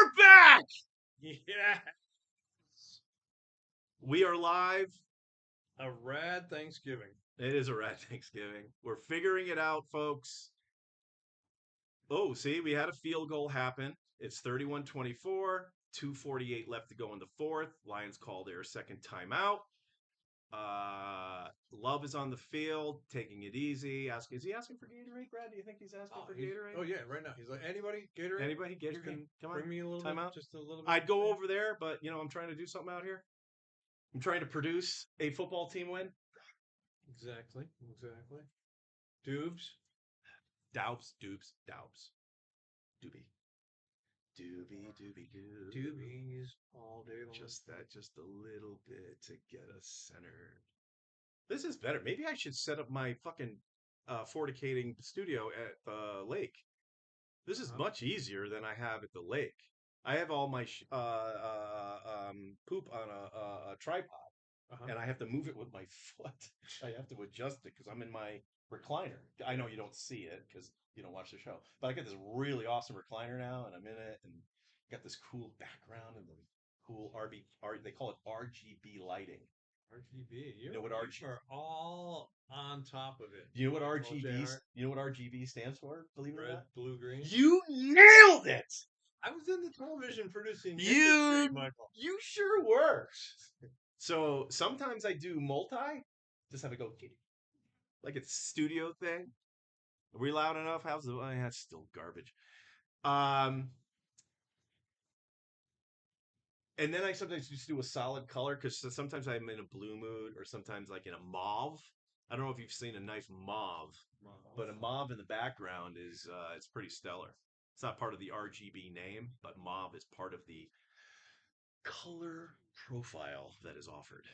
We're back! Yeah. We are live. A rad Thanksgiving. It is a rat Thanksgiving. We're figuring it out, folks. Oh, see, we had a field goal happen. It's 31-24, 2:48 left to go in the fourth. Lions call their second timeout. Love is on the field, taking it easy. Is he asking for Gatorade, Brad? Do you think he's asking for Gatorade? Oh, yeah, right now. He's like, anybody? Gatorade? Anybody? Come on. Bring me a little timeout. bit, just a little bit. I'd go over there, but, I'm trying to do something out here. I'm trying to produce a football team win. Exactly. Doobs. Doubs. Doobie. Doobies all day long. Just a little bit to get us centered. This is better. Maybe I should set up my fucking fornicating studio at the lake. This is much easier than I have at the lake. I have all my poop on a tripod, and I have to move it with my foot. I have to adjust it because I'm in my recliner. I know you don't see it because you don't watch the show, but I got this really awesome recliner now, and I'm in it, and got this cool background and the cool they call it RGB lighting. RGB. You know what RGB are all on top of it. You know what RGB stands for? Believe it or Red, not. blue, green. You nailed it. I was in the television producing You industry, Michael. You sure were. So sometimes I do multi. Just have it go like it's a studio thing. Are we loud enough? How's the? That's still garbage. And then I sometimes just do a solid color because sometimes I'm in a blue mood or sometimes like in a mauve. I don't know if you've seen a nice mauve. But a mauve in the background is it's pretty stellar. It's not part of the RGB name, but mauve is part of the color profile that is offered.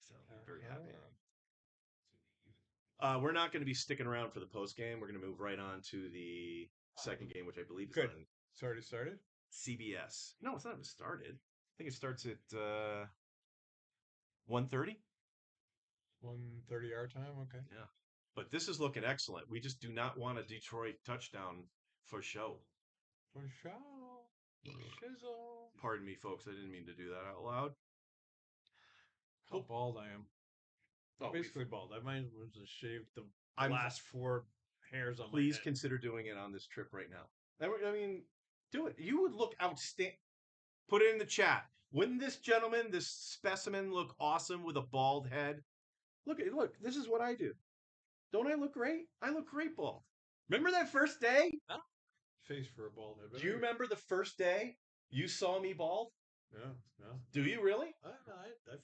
So I'm very happy. We're not going to be sticking around for the post game. We're going to move right on to the second game, which I believe is on It's already started? CBS. No, it's not even started. I think it starts at 1:30. 1:30 our time? Okay. Yeah. But this is looking excellent. We just do not want a Detroit touchdown for show. For show. Shizzle. Pardon me, folks. I didn't mean to do that out loud. How bald I am. Basically bald. I might as well just shave the last 4 hairs on my head. Please consider doing it on this trip right now. I mean, do it. You would look outstanding. Put it in the chat. Wouldn't this gentleman, this specimen, look awesome with a bald head? Look, this is what I do. Don't I look great? I look great bald. Remember that first day? No. Face for a bald head. Do you remember the first day you saw me bald? No. Do you really? I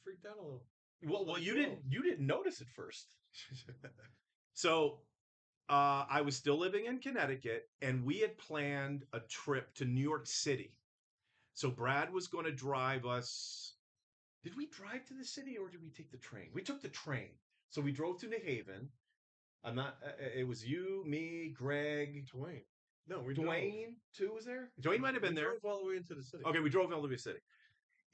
freaked out a little. Well, you didn't notice it first. So, I was still living in Connecticut, and we had planned a trip to New York City. So Brad was going to drive us. Did we drive to the city or did we take the train? We took the train. So we drove to New Haven. It was you, me, Greg, Dwayne. No, Dwayne too was there. Dwayne might have been there. We drove all the way into the city. Okay, we drove all the way to the city,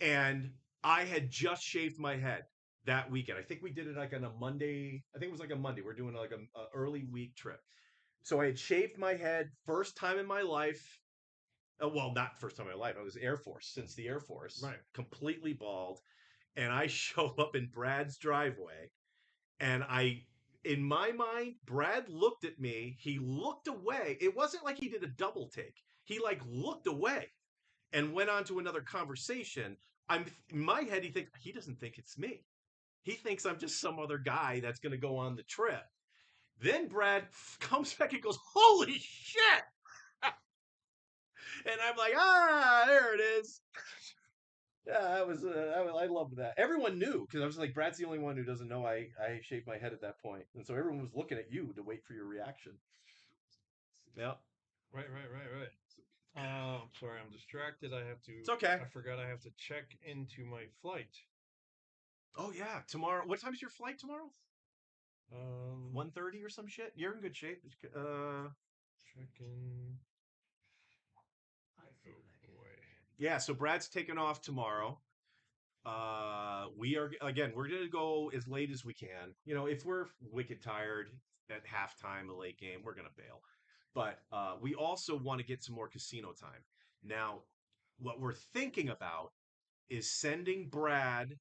and I had just shaved my head that weekend. I think we did it like on a Monday. I think it was like a Monday. We're doing like a early week trip. So I had shaved my head, first time in my life. Well, not first time in my life. I was Air Force, since the Air Force. Right. Completely bald. And I show up in Brad's driveway. And in my mind, Brad looked at me. He looked away. It wasn't like he did a double take. He looked away and went on to another conversation. In my head, he doesn't think it's me. He thinks I'm just some other guy that's going to go on the trip. Then Brad comes back and goes, "Holy shit!" And I'm like, there it is. Yeah, I loved that. Everyone knew because I was like, Brad's the only one who doesn't know I shaved my head at that point, and so everyone was looking at you to wait for your reaction. Yeah. Right. I'm sorry, I'm distracted. It's okay. I forgot I have to check into my flight. Oh yeah, tomorrow. What time's your flight tomorrow? 1:30 or some shit. You're in good shape. Check in. Yeah, so Brad's taking off tomorrow. We're going to go as late as we can. If we're wicked tired at halftime, a late game, we're going to bail. But we also want to get some more casino time. Now, What we're thinking about is sending Brad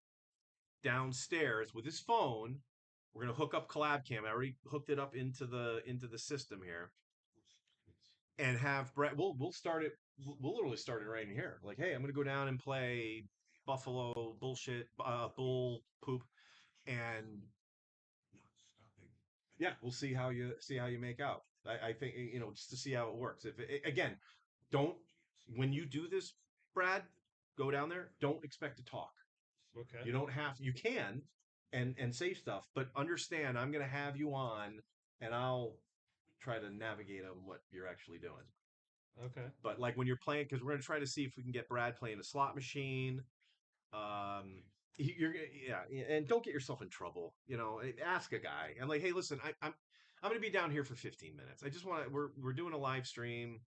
downstairs with his phone. We're gonna hook up collab cam. I already hooked it up into the system here, and have Brad. We'll start it. We'll literally start it right in here. Like, hey, I'm gonna go down and play Buffalo bullshit, bull poop, and yeah, we'll see how you make out. I think just to see how it works. If again, don't when you do this, Brad, go down there. Don't expect to talk. Okay. You don't have. You can, and say stuff, but understand I'm going to have you on, and I'll try to navigate on what you're actually doing. Okay. But like when you're playing, because we're going to try to see if we can get Brad playing a slot machine. You're yeah, and don't get yourself in trouble. Ask a guy and like, hey, listen, I'm going to be down here for 15 minutes. I just want to. We're doing a live stream.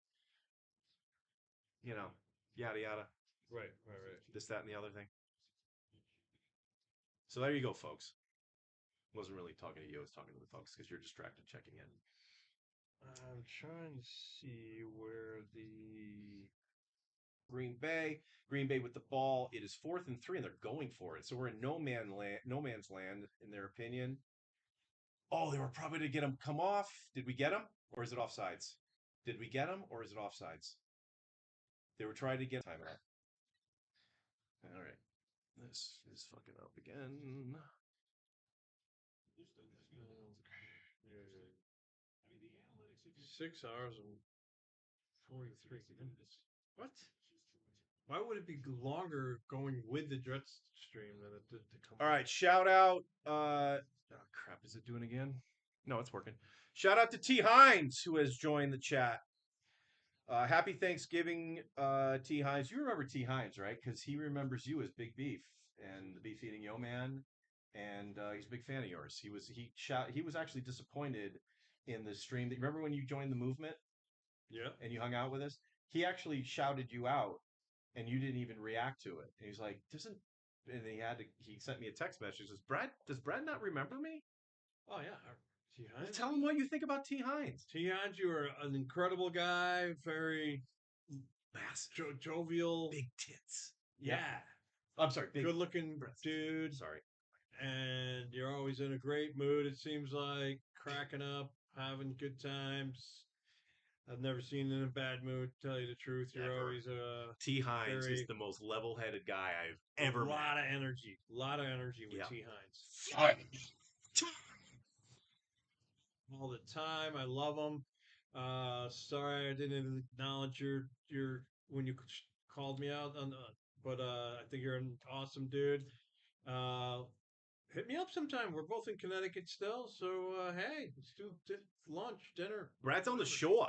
Yada yada. Right. This, that, and the other thing. So there you go, folks. Wasn't really talking to you. I was talking to the folks because you're distracted checking in. I'm trying to see where the Green Bay with the ball. It is 4th and 3, and they're going for it. So we're in no man's land, in their opinion. Oh, they were probably to get him come off. Did we get him, or is it offsides? Did we get him, or is it offsides? They were trying to get time out. All right, this is fucking up again. 6 hours and 43 minutes. What? Why would it be longer going with the jet stream than it did to come? All right, shout out. Oh crap, is it doing again? No, it's working. Shout out to T Hines who has joined the chat. Happy Thanksgiving, T Hines. You remember T Hines, right? Because he remembers you as Big Beef and the Beef Eating Yo Man, and he's a big fan of yours. He was actually disappointed in the stream. Remember when you joined the movement? Yeah. And you hung out with us? He actually shouted you out, and you didn't even react to it. And he's like, "Doesn't?" And he sent me a text message. He says, "Brad, does Brad not remember me?" Oh yeah. T Well, Hines. tell him what you think about T Hines. T Hines, you are an incredible guy. Very massive, jovial, big tits. Yeah. I'm sorry, big, good-looking breasts. dude. Sorry. And you're always in a great mood. It seems like cracking up, having good times. I've never seen you in a bad mood. To tell you the truth, you're Ever. always T Hines is the most level-headed guy I've ever met. A lot of energy with T Hines. All the time. I love him. Sorry I didn't acknowledge your when you called me out on, but I think you're an awesome dude. Hit me up sometime. We're both in Connecticut still, so hey, let's do lunch, dinner. Brad's on the shore.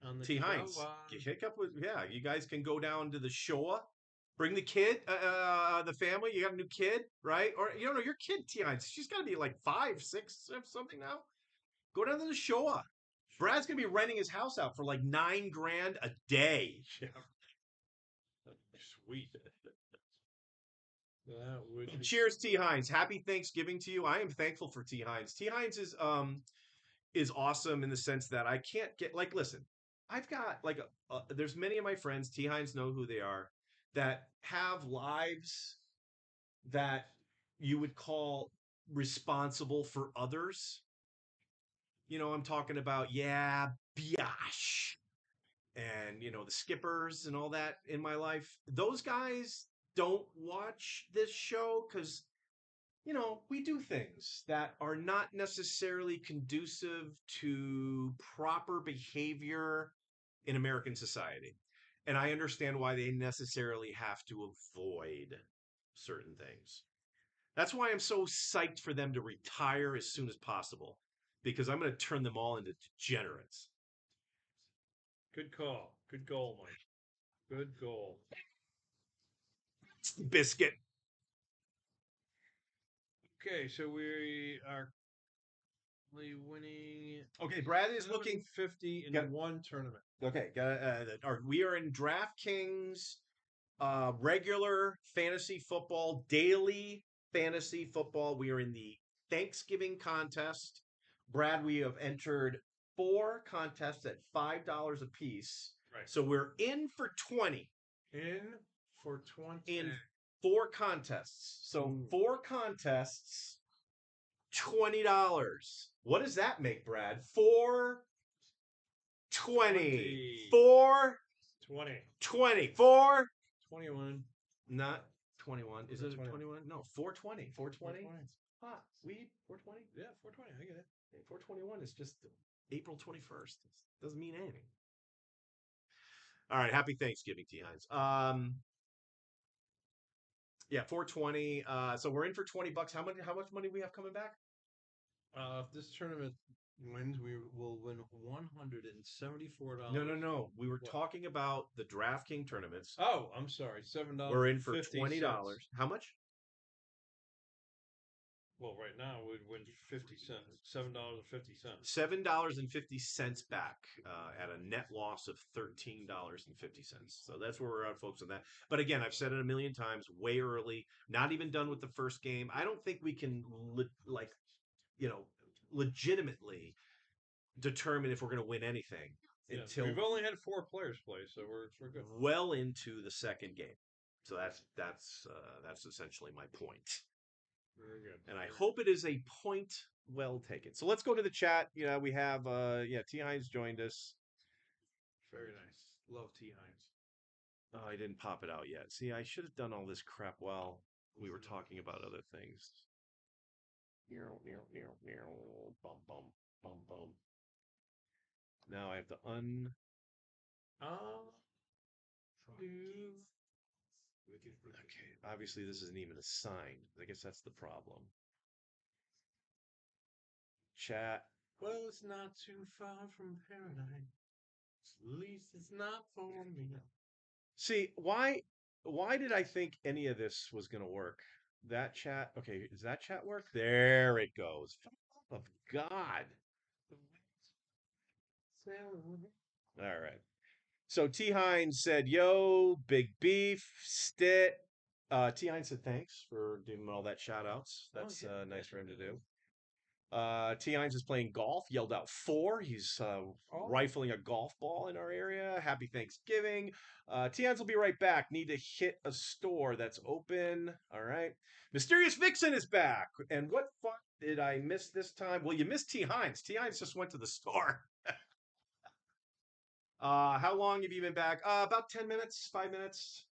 On the T Hines, kick up with you guys can go down to the shore. Bring the kid, the family. You got a new kid, right? Or you don't know your kid, T Hines. She's got to be like 5, 6, something now. Go down to the shore. Brad's gonna be renting his house out for like $9,000 a day. Yeah. Sweet. That would be... Cheers, T Hines. Happy Thanksgiving to you. I am thankful for T Hines. T Hines is awesome in the sense that I can't get like listen. I've got like there's many of my friends. T Hines know who they are that have lives that you would call responsible for others. I'm talking about Biash and the skippers and all that in my life. Those guys don't watch this show because we do things that are not necessarily conducive to proper behavior in American society. And I understand why they necessarily have to avoid certain things. That's why I'm so psyched for them to retire as soon as possible, because I'm going to turn them all into degenerates. Good call. Good goal, Mike. Good goal. Biscuit. Okay, so we are winning. Okay, Brad is looking 50 in one tournament. Okay, we are in DraftKings regular fantasy football, daily fantasy football. We are in the Thanksgiving contest. Brad, we have entered 4 contests at $5 a piece. Right. So we're in for 20. In for 20. in 4 contests. So Ooh. 4 contests, $20. What does that make, Brad? 420. 20. 420. 20. 4. 21. Not 21. Is it 21? 21? No, 420. 420. 420. Hot weed. 420. Yeah, 420. I get it. 421 is just April 21st. Doesn't mean anything. All right. Happy Thanksgiving, T. Hines. Yeah, 420. So we're in for $20. How much money we have coming back? If this tournament wins, we will win $174. No, no, no. We were What? talking about the DraftKings tournaments. Oh, I'm sorry. $7. We're in for $20. How much? Well, right now we'd win 50 cents. $7.50. $7.50 back at a net loss of $13.50. So that's where we're at, folks, on that. But again, I've said it a million times, way early, not even done with the first game. I don't think we can, legitimately determine if we're going to win anything Yeah, until we've only had 4 players play, so we're good. well into the second game. So that's essentially my point. Very good. And I hope it is a point well taken. So let's go to the chat. We have T. Hines joined us. Very nice. Love T. Hines. Oh, I didn't pop it out yet. See, I should have done all this crap while we were talking about other things. Bum bum bum bum. Now I have to Okay, obviously this isn't even assigned. I guess that's the problem. Chat. Well, it's not too far from paradise. At least it's not for me. See, why did I think any of this was going to work? That chat. Okay, does that chat work? There it goes. Of God. All right. So T. Hines said, "Yo, big beef, stit." T. Hines said, "Thanks for giving him all that shout outs. That's nice for him to do." T. Hines is playing golf, yelled out 4. He's rifling a golf ball in our area. Happy Thanksgiving. T. Hines will be right back. Need to hit a store that's open. All right. Mysterious Vixen is back. And what fun did I miss this time? Well, you missed T. Hines. T. Hines just went to the store. How long have you been back? About 10 minutes, 5 minutes.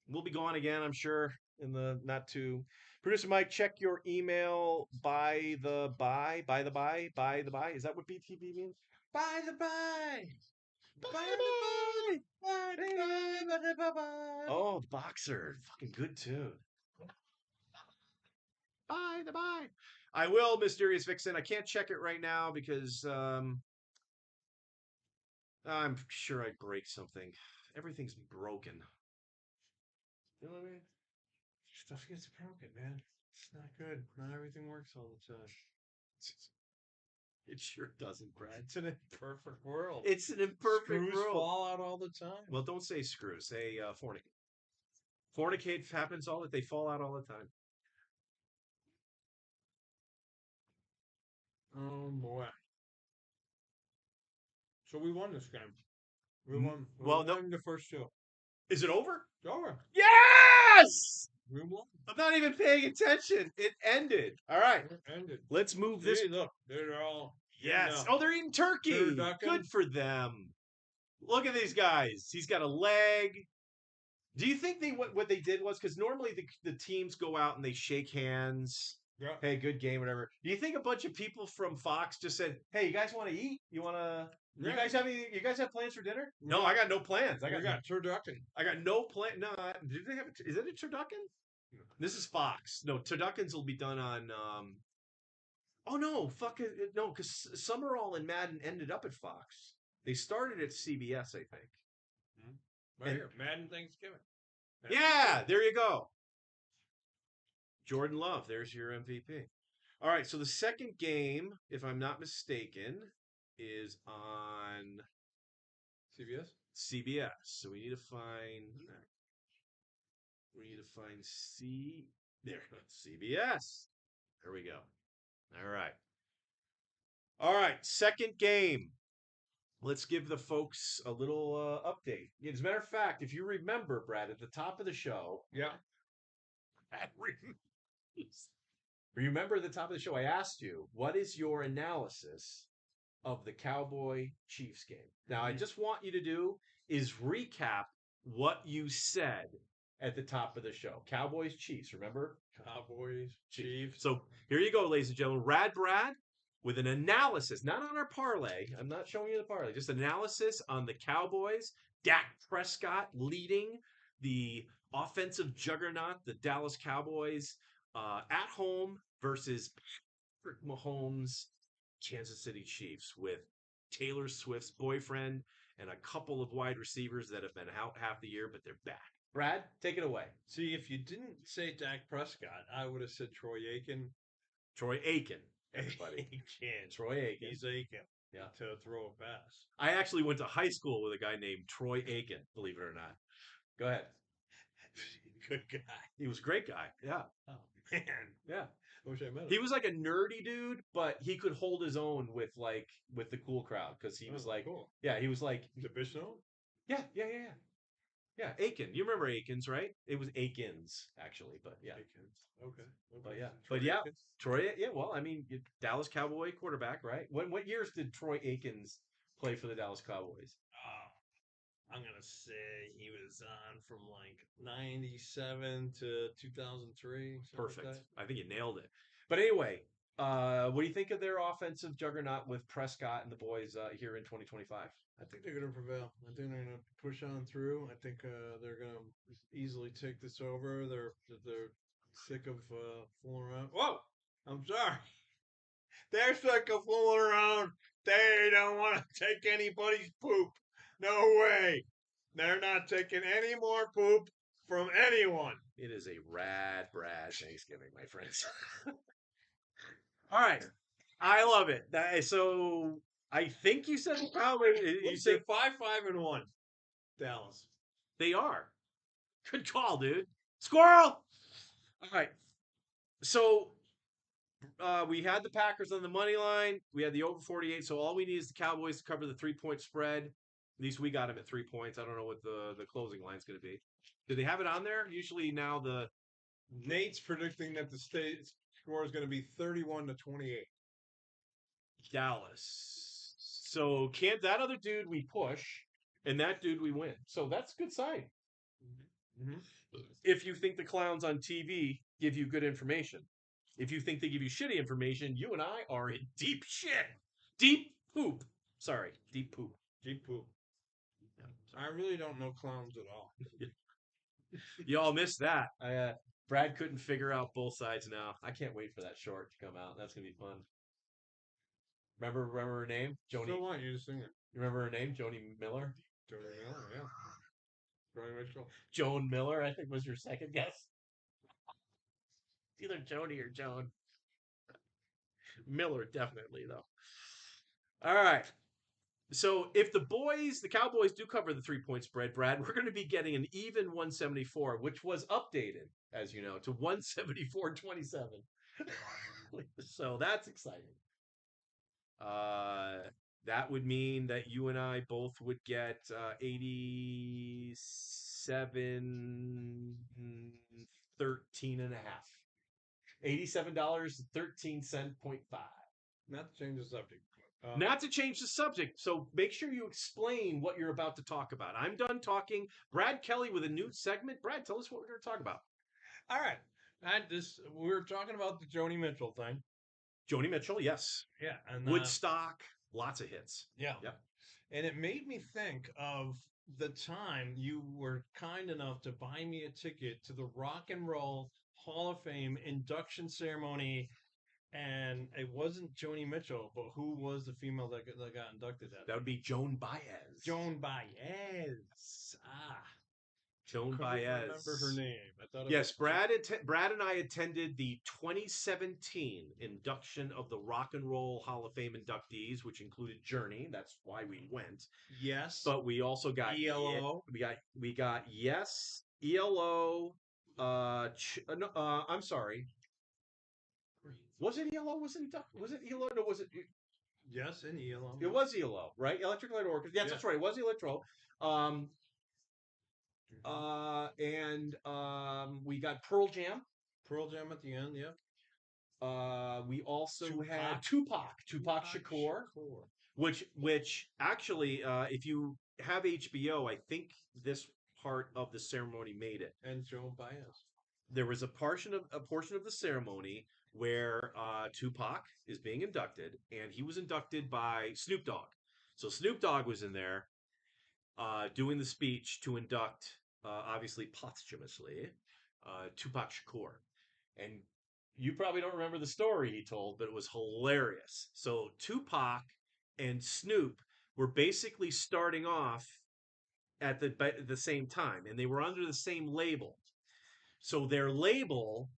We'll be gone again, I'm sure, in the not too. Producer Mike, check your email. By the by. Is that what BTB means? By the by. Oh, the boxer, fucking good tune. By the by. I will, Mysterious Vixen. I can't check it right now because I'm sure I'd break something. Everything's broken. You know what I mean? Stuff gets broken, man. It's not good. Not everything works all the time. It sure doesn't, Brad. It's an imperfect world. It's an imperfect Screws world. fall out all the time. Well, don't say screw. Say fornicate. Fornicate happens all that they fall out all the time. Oh boy. So we won this game. We won. Well, won the first 2. Is it over? It's over. Yes! We won. I'm not even paying attention. It ended. All right. It ended. Let's move this. Look, they're all. Yes. Oh, they're eating turkey. Good for them. Look at these guys. He's got a leg. Do you think what they did was because normally the teams go out and they shake hands. Yeah. Hey, good game, whatever. Do you think a bunch of people from Fox just said, "Hey, you guys want to eat? You want to? You guys have any? You guys have plans for dinner?" No, I got no plans. I got turducken. I got no plan. No, did they have? Is it a turducken? No. This is Fox. No, turduckens will be done on. Oh no, fuck it, no, because Summerall and Madden ended up at Fox. They started at CBS, I think. Right here, Madden Thanksgiving. Yeah, there you go. Jordan Love, there's your MVP. All right, so the second game, if I'm not mistaken, is on CBS. So we need to find CBS. There we go. All right. Second game. let's give the folks a little update. As a matter of fact, if you remember, Brad, at the top of the show, Yeah. remember at the top of the show, I asked you, what is your analysis of the Cowboy Chiefs game? Now, I Mhm. just want you to do is recap what you said at the top of the show. Cowboys Chiefs, remember? Cowboys, Chiefs. So here you go, ladies and gentlemen. Rad Brad with an analysis, not on our parlay. I'm not showing you the parlay, just analysis on the Cowboys. Dak Prescott leading the offensive juggernaut, the Dallas Cowboys, at home versus Patrick Mahomes, Kansas City Chiefs, with Taylor Swift's boyfriend and a couple of wide receivers that have been out half the year, but they're back. Brad, take it away. See, if you didn't say Dak Prescott, I would have said Troy Aiken. Troy Aiken, everybody. Aiken. Troy Aiken. He's Aiken. Yeah. To throw a pass. I actually went to high school with a guy named Troy Aiken, believe it or not. Go ahead. Good guy. He was a great guy. Yeah. Oh, man. Yeah. I wish I met him. He was like a nerdy dude, but he could hold his own with the cool crowd because he was cool. Yeah, he was like, Is it Bishno? yeah. Yeah, Aiken. You remember Aikens, right? It was Aikens actually, but yeah. Aikens. Okay. But yeah, Troy but yeah, Aikens? Troy. Yeah, well, I mean, Dallas Cowboy quarterback, right? What years did Troy Aikens play for the Dallas Cowboys? I'm gonna say he was on from like '97 to 2003. Perfect. Like I think you nailed it. But anyway, what do you think of their offensive juggernaut with Prescott and the boys here in 2025? I think they're gonna prevail. I think they're gonna push on through. I think they're gonna easily take this over. They're sick of fooling around. Whoa! I'm sorry. They're sick of fooling around. They don't want to take anybody's poop. No way. They're not taking any more poop from anyone. It is a rad Brad Thanksgiving, my friends. All right. I love it. So I think you said probably you They're said 5-5-1. Dallas. they are. Good call, dude. Squirrel. All right. So we had the Packers on the money line. We had the over 48. So all we need is the Cowboys to cover the 3-point spread. At least we got them at 3 points. I don't know what the closing line's going to be. Do they have it on there? Usually now the Nate's predicting that the state score is going to be 31-28. Dallas. So can't that other dude we push and that dude we win. So that's a good sign. Mm-hmm. If you think the clowns on TV give you good information. If you think they give you shitty information, you and I are in deep shit. Deep poop. Sorry, deep poop. Deep poop. I really don't know clowns at all. You all missed that. Brad couldn't figure out both sides now. I can't wait for that short to come out. That's gonna be fun. Remember her name? Joni. Still want you to sing it. You remember her name? Joni Miller? Joni Miller, yeah. Joni Mitchell. Joan Miller, I think was your second guess. It's either Joni or Joan. Miller, definitely, though. All right. So if the Cowboys do cover the 3-point spread, Brad, we're going to be getting an even 174, which was updated, as you know, to 174.27. So that's exciting. That would mean that you and I both would get 87.13 and a half. $87.13.5. Not to change the subject. Not to change the subject, so make sure you explain what you're about to talk about. I'm done talking. Brad Kelly with a new segment. Brad, tell us what we're going to talk about. All right. We were talking about the Joni Mitchell thing. Joni Mitchell, yes. Yeah. And Woodstock, lots of hits. Yeah. Yep. And it made me think of the time you were kind enough to buy me a ticket to the Rock and Roll Hall of Fame induction ceremony. And it wasn't Joni Mitchell, but who was the female that got inducted at? That would be Joan Baez. Joan Baez. Joan Couldn't Baez. remember her name. I thought. Yes, Brad and I attended the 2017 induction of the Rock and Roll Hall of Fame inductees, which included Journey. That's why we went. Yes. But we also got ELO. We got Yes, ELO. I'm sorry. Was it ELO? Was it ELO? No, was it? Yes, in ELO. It was ELO, right? Electric Light Orchestra. Yes, Yeah. that's right. It was Electro. Um, Mhm. and we got Pearl Jam. Pearl Jam at the end. Yeah. We also had Tupac. Tupac Tupac Shakur, Shakur. which actually, if you have HBO, I think this part of the ceremony made it. And Joan Baez. There was a portion of the ceremony where Tupac is being inducted, and he was inducted by Snoop Dogg. So Snoop Dogg was in there doing the speech to induct, obviously posthumously, Tupac Shakur. And you probably don't remember the story he told, but it was hilarious. So Tupac and Snoop were basically starting off at the same time, and they were under the same label. So their label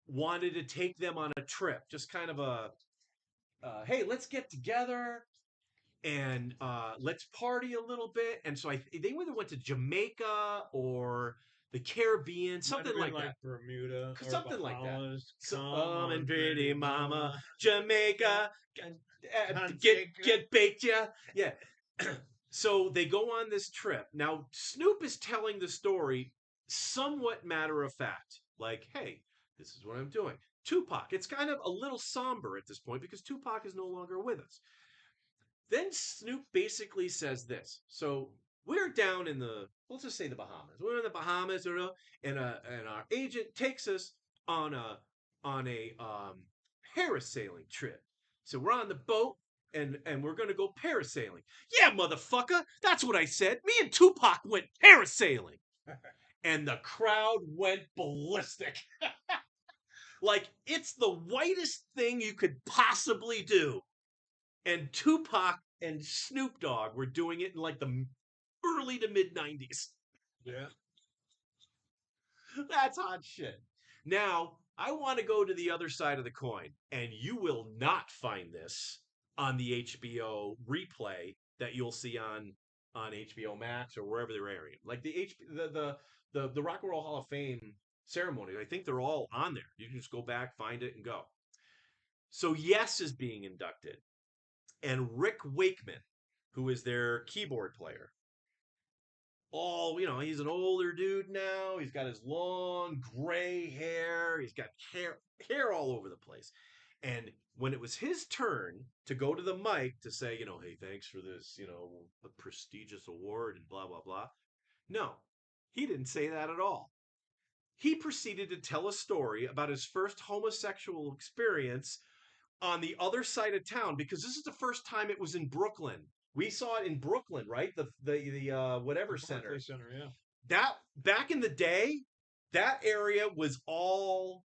wanted to take them on a trip, just kind of a hey, let's get together and let's party a little bit. And so they either went to Jamaica or the Caribbean, Might have something been like like that, Bermuda or something like that. Bahamas. So, Come and on, pretty pretty mama, mama. Jamaica, Can't get take her. get baked, yeah, yeah. So they go on this trip. Now Snoop is telling the story somewhat matter of fact, like, "Hey, this is what I'm doing." Tupac, it's kind of a little somber at this point because Tupac is no longer with us. Then Snoop basically says this. So we're down in let's just say the Bahamas. We're in the Bahamas, and our agent takes us on a parasailing trip. So we're on the boat, and we're gonna go parasailing. Yeah, motherfucker, that's what I said. Me and Tupac went parasailing, and the crowd went ballistic. Like it's the whitest thing you could possibly do, and Tupac and Snoop Dogg were doing it in like the early to mid 90s. Yeah. That's hot shit. Now, I want to go to the other side of the coin, and you will not find this on the HBO replay that you'll see on HBO Max or wherever they're airing. Like the Rock and Roll Hall of Fame ceremony, I think they're all on there. You can just go back, find it, and go. So Yes is being inducted, and Rick Wakeman, who is their keyboard player. He's an older dude now. He's got his long gray hair. He's got hair all over the place. And when it was his turn to go to the mic to say, hey, thanks for this, a prestigious award and blah blah blah. No, he didn't say that at all. He proceeded to tell a story about his first homosexual experience on the other side of town, because this is the first time it was in Brooklyn. We saw it in Brooklyn, right? The The whatever center. Barclays Center. Yeah. That back in the day, that area was all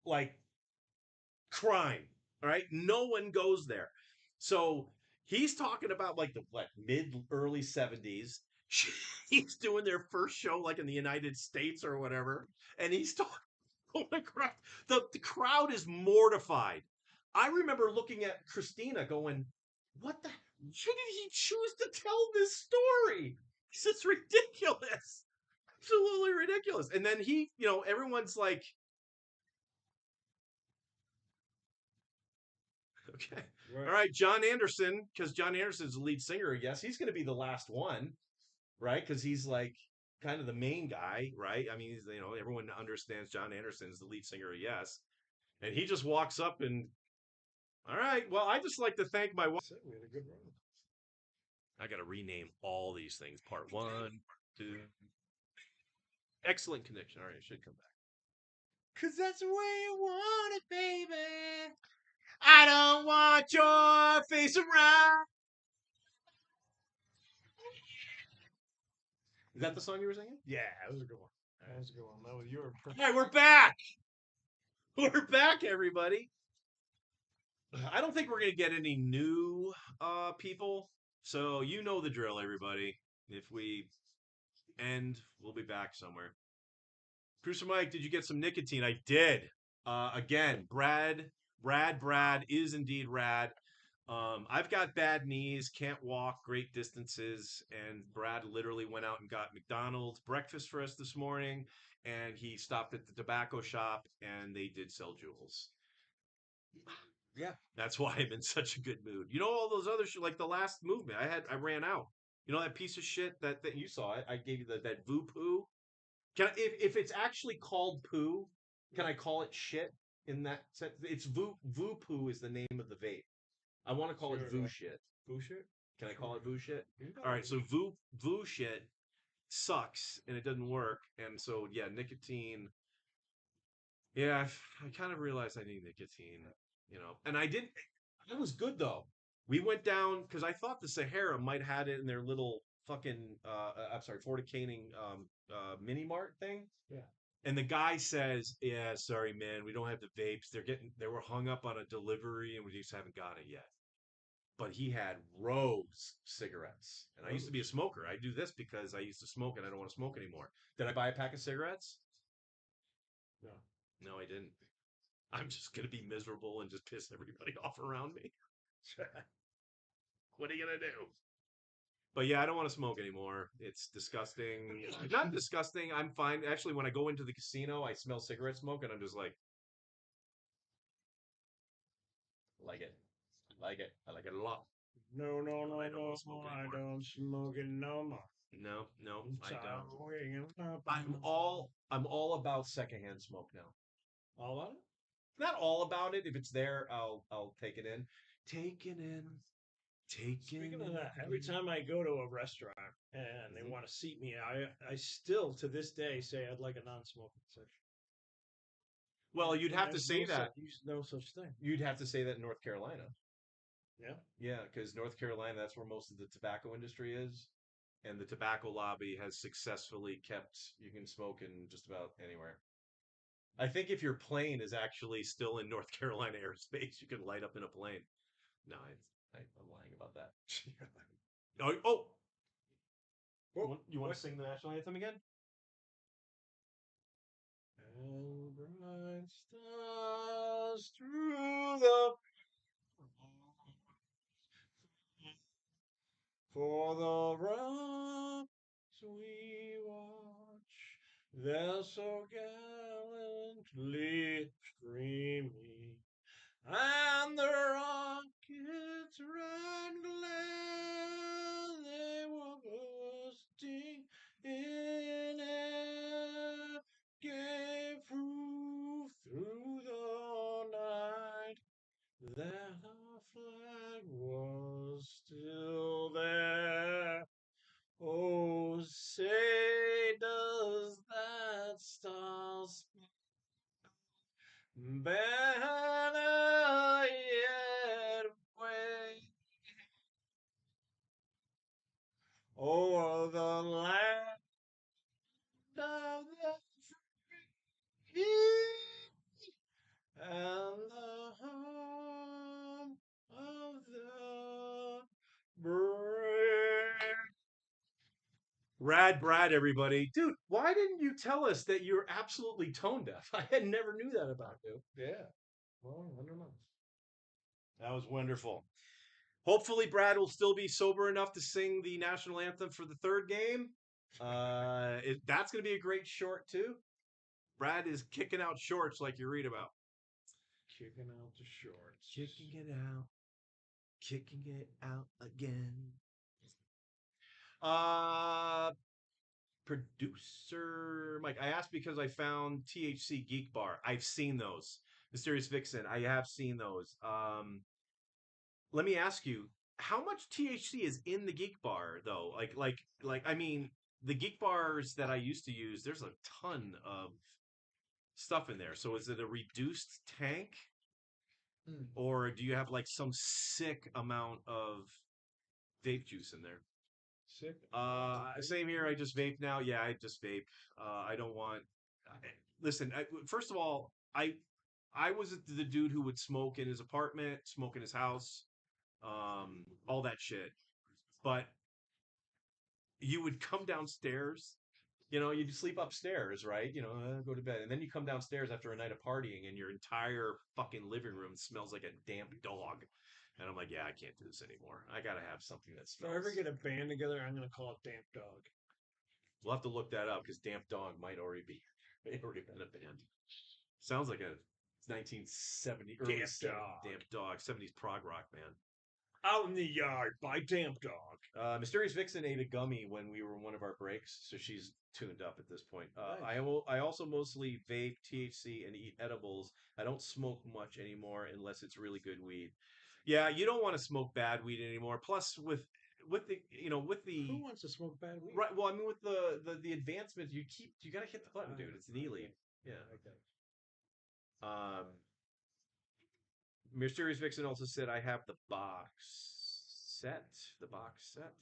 like crime. All right, no one goes there. So he's talking about like the mid early 70s. He's doing their first show like in the United States or whatever, and he's talking. Oh my god, the crowd is mortified. I remember looking at Christina going, "What the? Why did he choose to tell this story? It's ridiculous, absolutely ridiculous." And then everyone's like, "Okay, all Right. right, John Anderson," because John Anderson's the lead singer. Yes, he's going to be the last one, right? Because he's like kind of the main guy, right? I mean, everyone understands John Anderson's the lead singer of Yes, and he just walks up and, all right. Well, I just like to thank my wife. That's it. We had a good run. I got to rename all these things. Part one, part two. Excellent connection. All right, it should come back. Cause that's the way you want it, baby. I don't want your face around. Is that the song you were singing? Yeah, that was a good one. That was a good one. That was your All right, we're back. We're back, everybody. I don't think we're gonna get any new people. So you know the drill, everybody. If we end, we'll be back somewhere. Producer Mike, did you get some nicotine? I did. Again, Brad is indeed rad. I've got bad knees, can't walk great distances, and Brad literally went out and got McDonald's breakfast for us this morning, and he stopped at the tobacco shop, and they did sell jewels. Yeah. That's why I'm in such a good mood. You know, all those other like the last movement I ran out. You know that piece of shit that you saw it. I gave you that voo poo. If it's actually called poo, can I call it shit in that sense? It's voo poo is the name of the vape. I want to call it Sure. voo shit. Bullshit. Can I call Sure. it voo shit? You can All call right, it so bullshit. voo shit sucks and it doesn't work, and so yeah, nicotine. Yeah, I kind of realized I need nicotine, and I didn't. It was good though. We went down because I thought the Sahara might had it in their little fucking I'm sorry, Forticating mini mart thing. Yeah. And the guy says, "Yeah, sorry, man, we don't have the vapes. They were hung up on a delivery, and we just haven't got it yet." But he had Rose cigarettes, and I used to be a Rose. smoker. I do this because I used to smoke, and I don't want to smoke anymore. Did I buy a pack of cigarettes? No. No, I didn't. I'm just gonna be miserable and just piss everybody off around me. What are you gonna do? But yeah, I don't want to smoke anymore. It's disgusting. Not disgusting. I'm fine. Actually, when I go into the casino, I smell cigarette smoke, and I'm just like it, like it. I like it a lot. No, no, But no, I don't want no, to smoke I anymore. don't smoke it no more. No, no, I'm I tired don't. of waking up. I'm all about secondhand smoke now. All of it? Not all about it. If it's there, I'll take it in. Taking in, taking Speaking of it that, every in. time I go to a restaurant and they Mhm. want to seat me, I still to this day say I'd like a non-smoking section. Well, you'd And have to say that. there's no such thing. You'd have to say that in North Carolina. Yeah. Yeah, because North Carolina, that's where most of the tobacco industry is. And the tobacco lobby has successfully kept you can smoke in just about anywhere. I think if your plane is actually still in North Carolina airspace, you can light up in a plane. No, I'm lying about that. Oh, Whoa, you want what? to sing the national anthem again? And bright stars through the for the rocks we watch, they're so gallantly streaming, and the rockets ran glad they were bursting in air, gave proof through the night that our flag was still there. Oh, say does that banner yet wave o'er the land of the free and the home of the brave? Rad Brad, everybody. Dude, why didn't you tell us that you're absolutely tone deaf? I had never knew that about you. Yeah. Well, I don't know. That was wonderful. Hopefully, Brad will still be sober enough to sing the national anthem for the third game. That's going to be a great short, too. Brad is kicking out shorts like you read about. Kicking out the shorts. Kicking it out, kicking it out again. Uh, Producer Mike, I asked because I found THC Geek Bar. I've seen those. Mysterious Vixen, I have seen those. Let me ask you, how much THC is in the Geek Bar though? I mean, the Geek Bars that I used to use, there's a ton of stuff in there. So is it a reduced tank, Mm. or do you have like some sick amount of vape juice in there? Sick. Same here. I just vape now. Yeah, I just vape. I don't want. Listen, first of all, I was the dude who would smoke in his apartment, smoke in his house, all that shit. But you would come downstairs. You'd sleep upstairs, right? Go to bed, and then you come downstairs after a night of partying, and your entire fucking living room smells like a damp dog. And I'm like, yeah, I can't do this anymore. I gotta have something that If I ever smells. get a band together, I'm gonna call it Damp Dog. We'll have to look that up because Damp Dog might already be already been a band. Sounds like 1970, early Damp 70s. Dog. Damp Dog, 70s prog rock, man. Out in the yard by Damp Dog. Mysterious Vixen ate a gummy when we were in one of our breaks, so she's tuned up at this point. Nice. I also mostly vape THC and eat edibles. I don't smoke much anymore unless it's really good weed. Yeah, you don't want to smoke bad weed anymore. Plus, with the Who wants to smoke bad weed? right. Well, I mean, with the advancement, you got to hit the button, dude. It's an e-leaf. Yeah. Okay. Um, Mysterious Vixen also said, "I have the box set. The box set.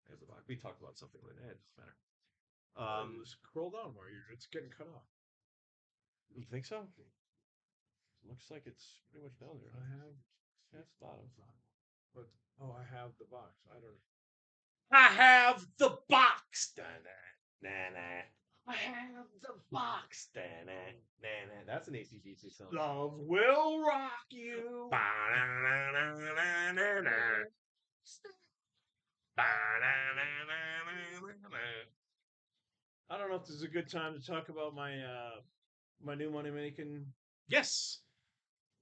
I have the box. We talked about something like that. It doesn't matter. Scroll down more. It's getting cut off. You think so? Looks like it's pretty much down there. I have. That's bottom. But I have the box. I don't know. I have the box. Da-na, I have the box. Da-na. That's an AC/DC song. Love will rock you. I don't know if this is a good time to talk about my new money making. Yes.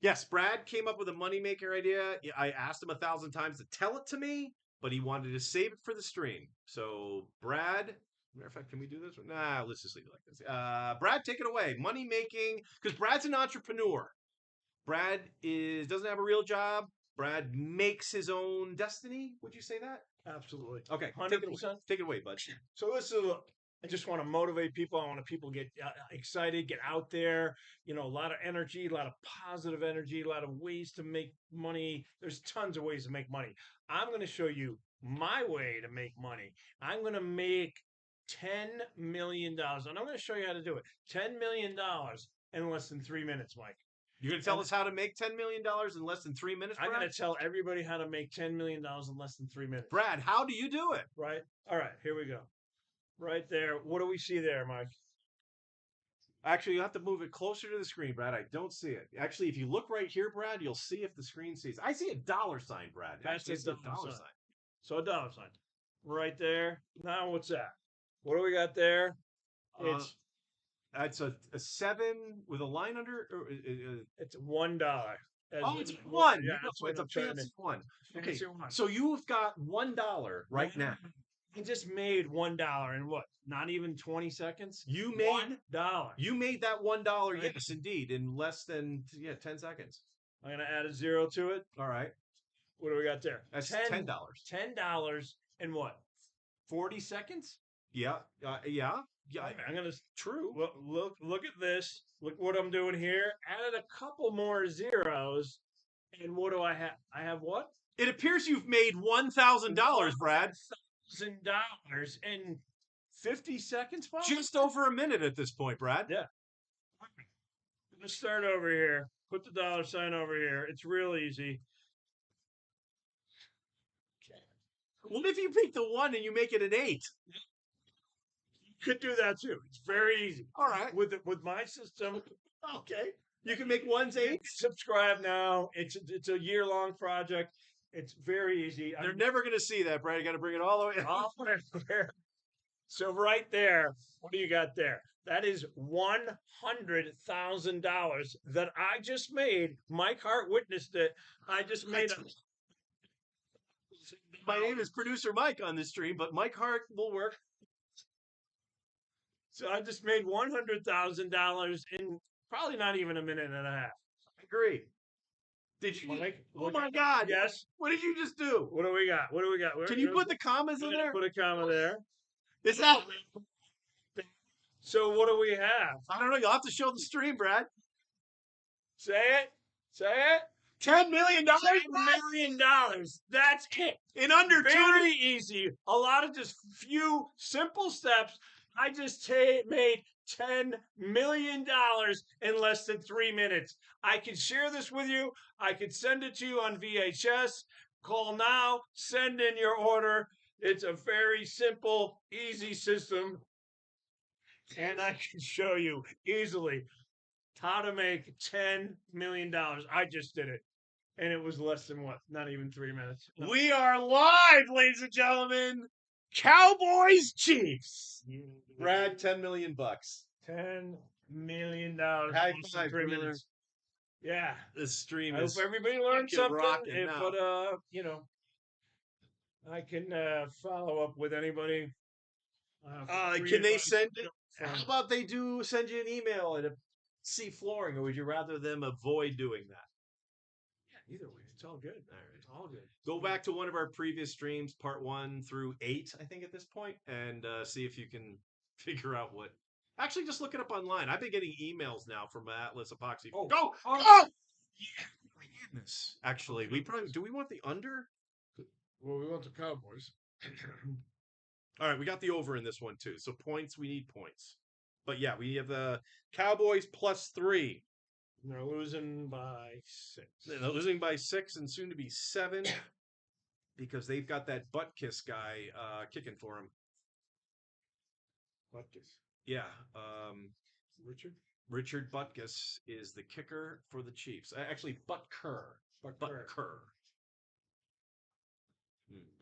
Yes, Brad came up with a moneymaker idea. I asked him 1,000 times to tell it to me, but he wanted to save it for the stream. So, Brad, matter of fact, can we do this? Nah, let's just leave it like this. Brad, take it away. Money making, because Brad's an entrepreneur. Brad doesn't have a real job. Brad makes his own destiny. Would you say that? Absolutely. Okay, 100%. Take it away, bud. So this is I just want to motivate people. I want people get excited, get out there. A lot of energy, a lot of positive energy, a lot of ways to make money. There's tons of ways to make money. I'm going to show you my way to make money. I'm going to make $10 million, and I'm going to show you how to do it. $10 million in less than 3 minutes, Mike. You're going to tell us how to make $10 million in less than 3 minutes, Brad? I'm going to tell everybody how to make $10 million in less than 3 minutes. Brad, how do you do it? Right? All right, here we go. Right there. What do we see there, Mike? Actually, you have to move it closer to the screen, Brad. I don't see it. Actually, if you look right here, Brad, you'll see if the screen sees. I see a dollar sign, Brad. That's Actually, a dollar sign. So a dollar sign. Right there. Now what's that? What do we got there? It's a 7 with a line under. It's $1. It's one. Yeah, it's a fancy one. Okay, Fancy one. so you've got $1 right now. I just made $1 in what? Not even 20 seconds? You made $1. You made that $1, yes, indeed, in less than 10 seconds. I'm gonna add a 0 to it. All right. What do we got there? That's $10. $10 in what? 40 seconds? Yeah. Yeah. I'm gonna True. Look at this. Look what I'm doing here. Added a couple more zeros, and what do I have? I have what? It appears you've made $1,000, Brad. $1,000 in 50 seconds, Bob? Just over a minute at this point, Brad. Yeah. Let's start over here. Put the dollar sign over here. It's real easy. Okay. What if you pick the 1 and you make it an 8? You could do that too. It's very easy. All right. With my system. Okay. You can make 1s 8s. Subscribe now. It's a year-long project. It's very easy. They're never going to see that, Brad. You got to bring it all the way all there. So right there, what do you got there? That is $100,000 that I just made. Mike Hart witnessed it. I just made it. My name is Producer Mike on this stream, but Mike Hart will work. So I just made $100,000 in probably not even a minute and a half. I agree. Did you? Mike, oh my God! Yes. What did you just do? What do we got? What do we got? Can you put the commas in there? Put a comma there. Is that? So what do we have? I don't know. You'll have to show the stream, Brad. Say it. Say it. $10 million. $10 million. That's it. In under very easy. A lot of just few simple steps. I just made $10 million in less than 3 minutes. I can share this with you. I could send it to you on VHS. Call now. Send in your order. It's a very simple, easy system. And I can show you easily how to make $10 million. I just did it. And it was less than what? Not even 3 minutes. No. We are live, ladies and gentlemen. Cowboys Chiefs. Brad, $10 million. $10 million. High five, 3 minutes. Yeah. This stream I hope is everybody learned fucking something. rocking But now. I can follow up with anybody. Feel free Can if they I send it? How from about they do send you an email at a C flooring, or would you rather them avoid doing that? either way, it's all good. All right. It's all good. Go back to one of our previous streams, part 1 through 8, I think at this point, and see if you can figure out what. Actually, just look it up online. I've been getting emails now from Atlas Epoxy. Oh, Go, oh, go! Yeah, goodness. Actually, we probably do. We want the under. well, we want the Cowboys. All right, we got the over in this one too. So points, we need points. But yeah, we have the Cowboys +3. They're losing by 6. They're losing by 6 and soon to be 7 because they've got that butt kiss guy kicking for them. Butkus. Yeah, Richard? Richard Butkus is the kicker for the Chiefs. Actually, Butker. Butker.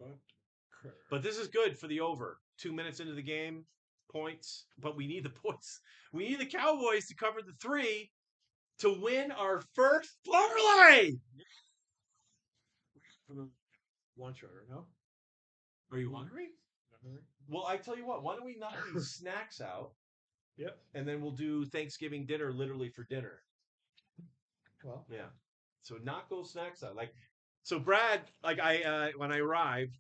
Butker. But this is good for the over. 2 minutes into the game, points. But we need the points. We need the Cowboys to cover the 3 to win our first parlay. One shorter, no? Are you hungry? Well, I tell you what. Why don't we knock these snacks out? Yep. And then we'll do Thanksgiving dinner literally for dinner. Well, Yeah. So knock those snacks out. So Brad, when I arrived,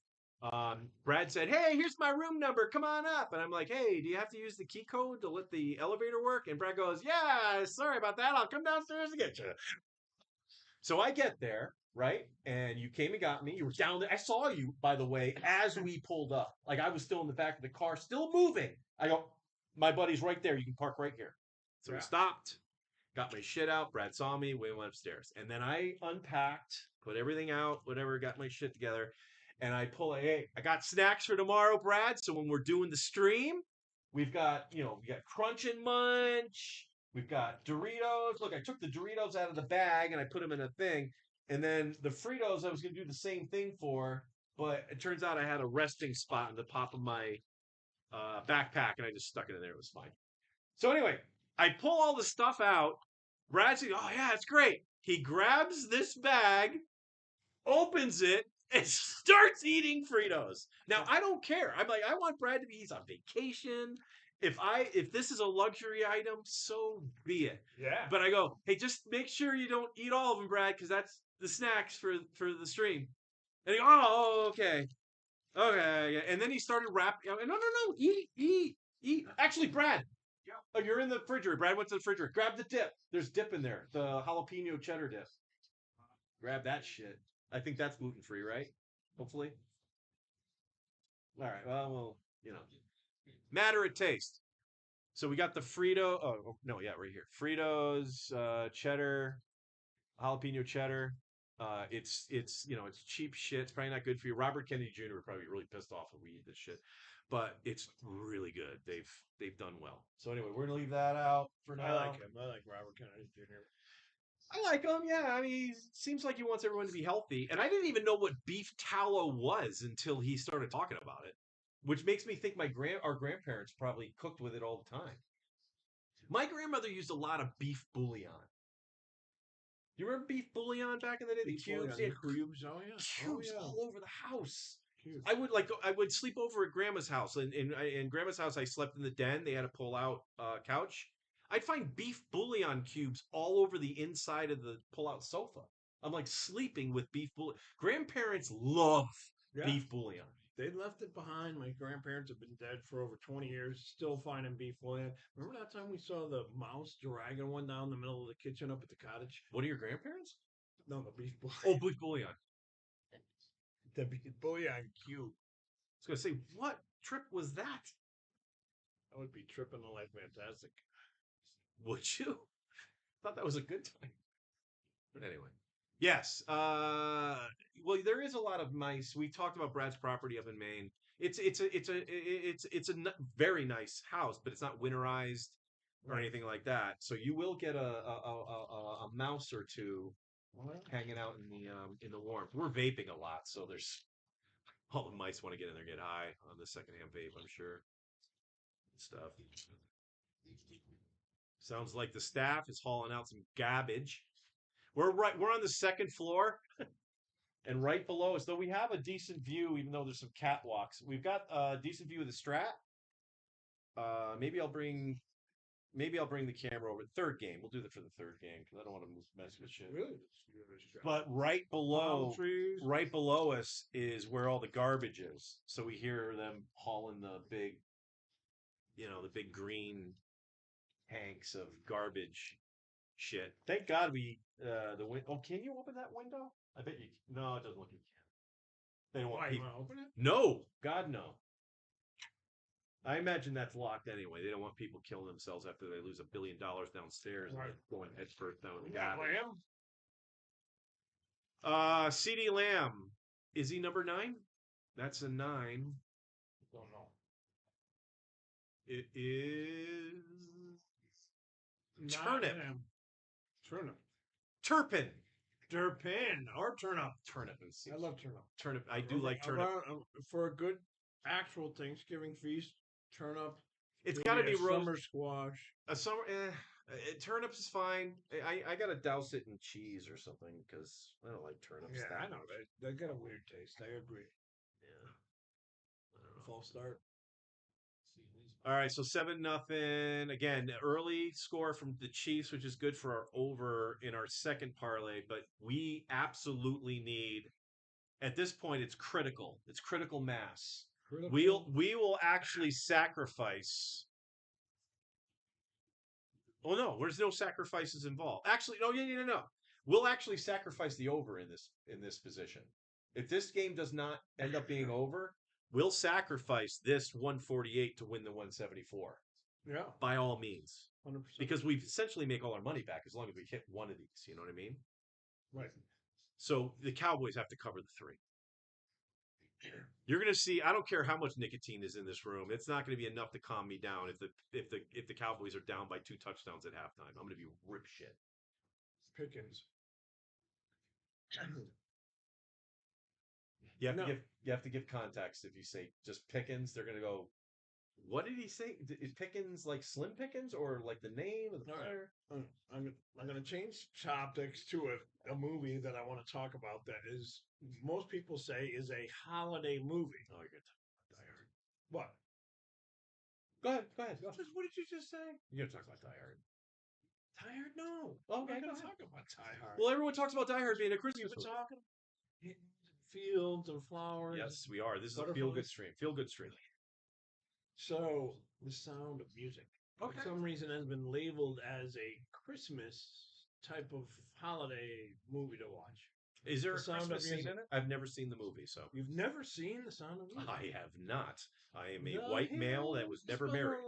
Brad said, "Hey, here's my room number. Come on up." And I'm like, "Hey, do you have to use the key code to let the elevator work?" And Brad goes, "Yeah, sorry about that. I'll come downstairs and get you." So I get there, right? And you came and got me. You were down there. I saw you, by the way, as we pulled up. Like I was still in the back of the car, still moving. I go, "My buddy's right there. You can park right here." So we stopped, got my shit out. Brad saw me. We went upstairs. And then I unpacked, put everything out, whatever, got my shit together. And hey, I got snacks for tomorrow, Brad. So when we're doing the stream, we got Crunch and Munch. We've got Doritos. Look, I took the Doritos out of the bag and I put them in a thing. And then the Fritos, I was going to do the same thing for, but it turns out I had a resting spot in the top of my backpack and I just stuck it in there. It was fine. So anyway, I pull all the stuff out. Brad says, "Oh yeah, it's great." He grabs this bag, opens it, and starts eating Fritos. Now I don't care. I'm like, I want Brad to be. He's on vacation. If this is a luxury item, so be it. yeah. But I go, hey, just make sure you don't eat all of them, Brad, because that's the snacks for the stream. And he goes, "Oh, okay, okay." And then he started wrapping. No, no, no, eat. Actually, Brad, oh, you're in the refrigerator. Brad went to the refrigerator. Grab the dip. There's dip in there. The jalapeno cheddar dip. Grab that shit. I think that's gluten free, right? Hopefully. All right. Well, matter of taste. So we got the Frito. Oh no, yeah, right here. Fritos, cheddar, jalapeno cheddar. It's cheap shit. It's probably not good for you. Robert Kennedy Jr. would probably be really pissed off if we eat this shit, but it's really good. They've done well. So anyway, we're gonna leave that out for now. I like him. I like Robert Kennedy Jr. I like him. Yeah, I mean, he seems like he wants everyone to be healthy. And I didn't even know what beef tallow was until he started talking about it, which makes me think our grandparents probably cooked with it all the time. My grandmother used a lot of beef bouillon. You remember beef bouillon back in the day? The cubes, yeah, Cubes. Oh yeah. cubes Oh yeah. all over the house. Cubes. I would sleep over at grandma's house, and in grandma's house, I slept in the den. They had a pull-out couch. I'd find beef bouillon cubes all over the inside of the pull-out sofa. I'm like sleeping with beef bouillon. Grandparents love beef bouillon. They left it behind. My grandparents have been dead for over 20 years, still finding beef bouillon. Remember that time we saw the mouse dragging one down the middle of the kitchen up at the cottage? What are your grandparents? No, the beef bouillon. Oh, beef bouillon. The beef bouillon cube. I was gonna say, what trip was that? I would be tripping like fantastic. Would you? Thought that was a good time. But anyway. Yes. Well, there is a lot of nice. We talked about Brad's property up in Maine. It's a very nice house, but it's not winterized or anything like that. So you will get a mouse or two hanging out in the warmth. We're vaping a lot, so there's all the mice want to get in there, get high on the secondhand vape. I'm sure. Stuff. Sounds like the staff is hauling out some garbage. We're on the second floor, and right below us, though we have a decent view, even though there's some catwalks. We've got a decent view of the Strat. Uh, maybe I'll bring maybe I'll bring the camera over. Third game, we'll do that for the third game because I don't want to mess with shit. Really? But Palm trees. right below us is where all the garbage is. So we hear them hauling the big, the big green tanks of garbage shit. Thank God we the win. Oh, can you open that window? I bet you. No, it doesn't look like you can. They don't want Why, you people. want to open it? No, God no. I imagine that's locked anyway. They don't want people killing themselves after they lose $1 billion downstairs and Right. then going head first down the Yeah, garbage. lamb. CD Lamb. Is he number 9? That's a 9. Don't know. It is Not turnip. lamb. Turnip. Turpin. Turpin or turnip. Turnip. I love turnip. Turnip. I do like turnip. For a good actual Thanksgiving feast, turnip. It's got to be summer squash. A summer. Turnips is fine. I gotta douse it in cheese or something because I don't like turnips. Yeah, I know they got a weird taste. I agree. Yeah. I don't know. False start. All right, so 7-0. Again, early score from the Chiefs, which is good for our over in our second parlay. But we absolutely need. At this point, it's critical. It's critical mass. We will actually sacrifice. Oh no, there's no sacrifices involved. Actually, no. We'll actually sacrifice the over in this position. If this game does not end up being over, we'll sacrifice this 148 to win the 174. Yeah, by all means, 100%. because we essentially make all our money back as long as we hit one of these. You know what I mean? Right. So the Cowboys have to cover the 3. You're going to see. I don't care how much nicotine is in this room. It's not going to be enough to calm me down if the Cowboys are down by 2 touchdowns at halftime. I'm going to be rip shit. Pickens. You have to give context. If you say just Pickens, they're going to go, what did he say? Is Pickens like Slim Pickens or like the name of the player? I'm going to change topics to a movie that I want to talk about that is most people say is a holiday movie. Oh, you're going to talk about Die Hard. What? Go ahead. What did you just say? You're going to talk about Die Hard. Die Hard? No. Okay, I'm go going to ahead. talk about Die Hard. Well, everyone talks about Die Hard being a Christmas We're movie. talking fields and flowers. Yes, we are. This is a feel-good stream. Feel-good stream. So, The Sound of Music, for some reason, has been labeled as a Christmas type of holiday movie to watch. Is there The a Sound of Christmas scene Music? in it? I've never seen the movie, so. You've never seen The Sound of Music? I have not. I am a white male that was never married.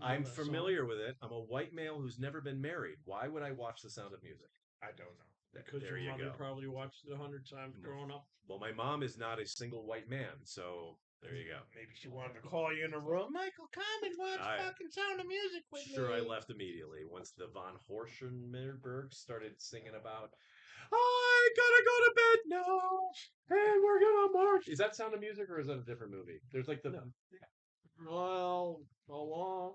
I'm familiar with it. I'm a white male who's never been married. Why would I watch The Sound of Music? I don't know. Because There your you mother go. probably watched it 100 times growing up. Well, my mom is not a single white man, so there you go. Maybe she wanted to call you in a room. Michael, come and watch fucking Sound of Music with me. Sure, I left immediately once the von Horschenberg started singing about, I gotta go to bed now, and we're gonna march. Is that Sound of Music, or is that a different movie? There's like the... No. Well, along.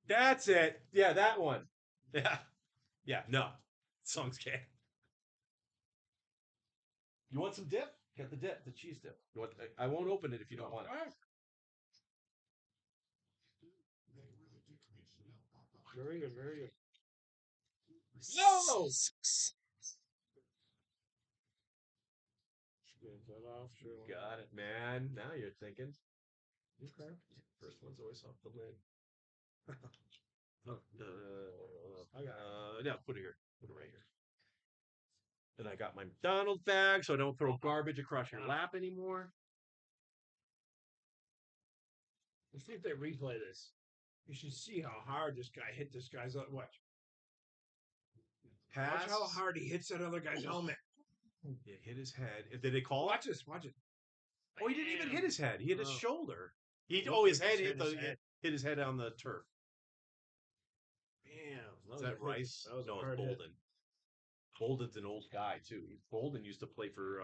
That's it. Yeah, that one. Yeah, no. Song's gay. You want some dip? Get the dip, the cheese dip. You want, I won't open it if you don't want it. Very good, very good. No! Get that off, sure. Got it, man. Now you're thinking. Okay. First one's always off the lid. Yeah, put it here. Put it right here. And I got my McDonald's bag so I don't throw garbage across your lap anymore. Let's see if they replay this. You should see how hard this guy hit this guy's... Watch. Pass. Watch how hard he hits that other guy's helmet. It hit his head. Did they call Watch it? this. Watch it. Oh, he didn't even hit his head. He hit his shoulder. His head hit his head on the turf. Damn. Is that Rice? That was no, it's Bolden. Bolden's an old guy too. Bolden used to play for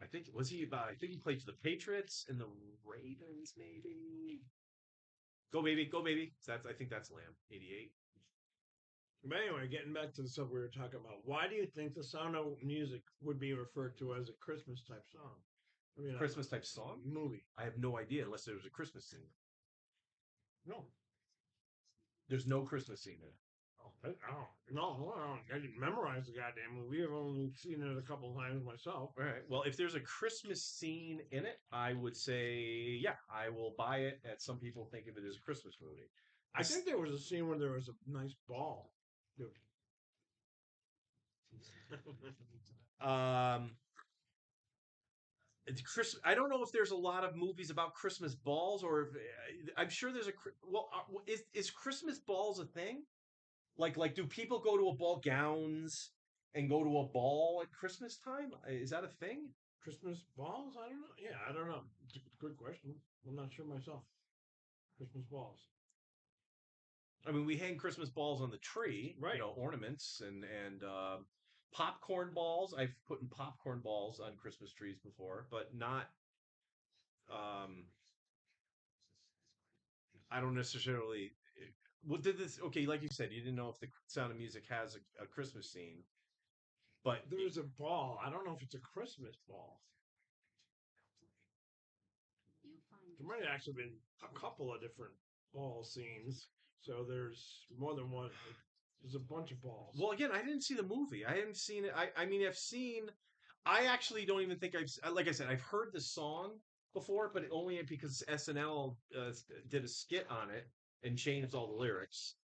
I think he played for the Patriots and the Ravens, maybe. Go baby. I think that's Lamb. 88. But anyway, getting back to the stuff we were talking about, why do you think The Sound of Music would be referred to as a Christmas type song? I mean, Christmas type song? movie. I have no idea unless there was a Christmas scene. No. There's no Christmas scene in it. I didn't memorize the goddamn movie. I've only seen it a couple times myself. All right. Well, if there's a Christmas scene in it, I would say, yeah, I will buy it. And some people think of it as a Christmas movie. I think there was a scene where there was a nice ball. Dude. Um, it's I don't know if there's a lot of movies about Christmas balls, or if, I'm sure there's a. Well, is Christmas balls a thing? Like, do people go to a ball gowns and go to a ball at Christmas time? Is that a thing? Christmas balls? I don't know. Yeah, I don't know. It's a good question. I'm not sure myself. Christmas balls. I mean, we hang Christmas balls on the tree, Right. Ornaments and popcorn balls. I've put in popcorn balls on Christmas trees before, but not. Um, I don't necessarily. What did this? Okay, like you said, you didn't know if the Sound of Music has a Christmas scene, but There's a ball. I don't know if it's a Christmas ball. There might have actually been a couple of different ball scenes. So there's more than one. There's a bunch of balls. Well, again, I didn't see the movie. I haven't seen it. I mean, I've seen. I actually don't even think like I said, I've heard the song before, but only because SNL did a skit on it and changed all the lyrics.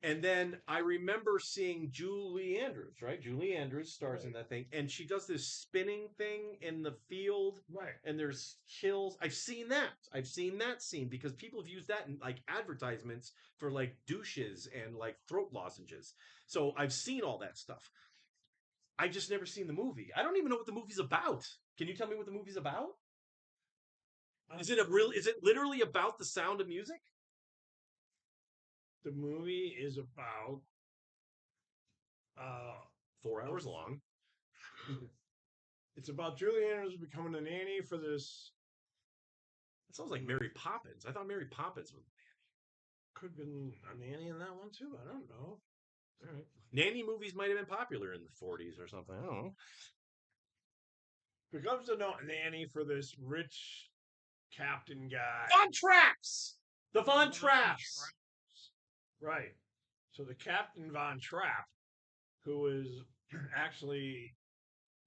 And then I remember seeing Julie Andrews, right? Julie Andrews stars in that thing, and she does this spinning thing in the field, Right. and there's hills. I've seen that. I've seen that scene because people have used that in like advertisements for like douches and like throat lozenges. So I've seen all that stuff. I just never seen the movie. I don't even know what the movie's about. Can you tell me what the movie's about? Is it a real? Is it literally about the Sound of Music? The movie is about 4 hours long. It's about Julie Andrews becoming a nanny for this. It sounds like Mary Poppins. I thought Mary Poppins was. Could have been a nanny in that one too. I don't know. All right. Nanny movies might have been popular in the 40s or something. I don't know. Becomes a nanny for this rich captain guy. Von Traps! The Von Traps! Right. So the Captain Von Trapp, who is actually,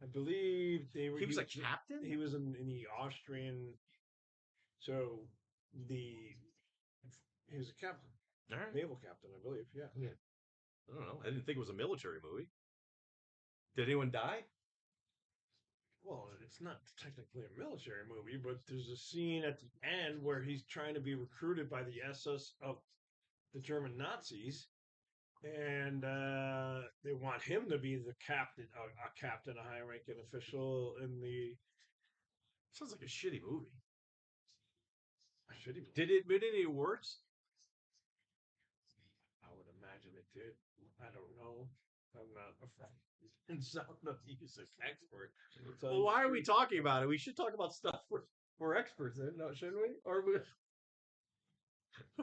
I believe He was a captain? He was in the Austrian. So the he was a captain, All right. naval captain, I believe. Yeah. I don't know. I didn't think it was a military movie. Did anyone die? Well, it's not technically a military movie, but there's a scene at the end where he's trying to be recruited by the SS of the German Nazis, and they want him to be the captain, a captain, a high-ranking official in the. Sounds like a shitty movie. A shitty movie. Did it win any awards? I would imagine it did. I don't know. I'm not a sound of music expert. Well, why are we talking about it? We should talk about stuff we're experts in, shouldn't we? Or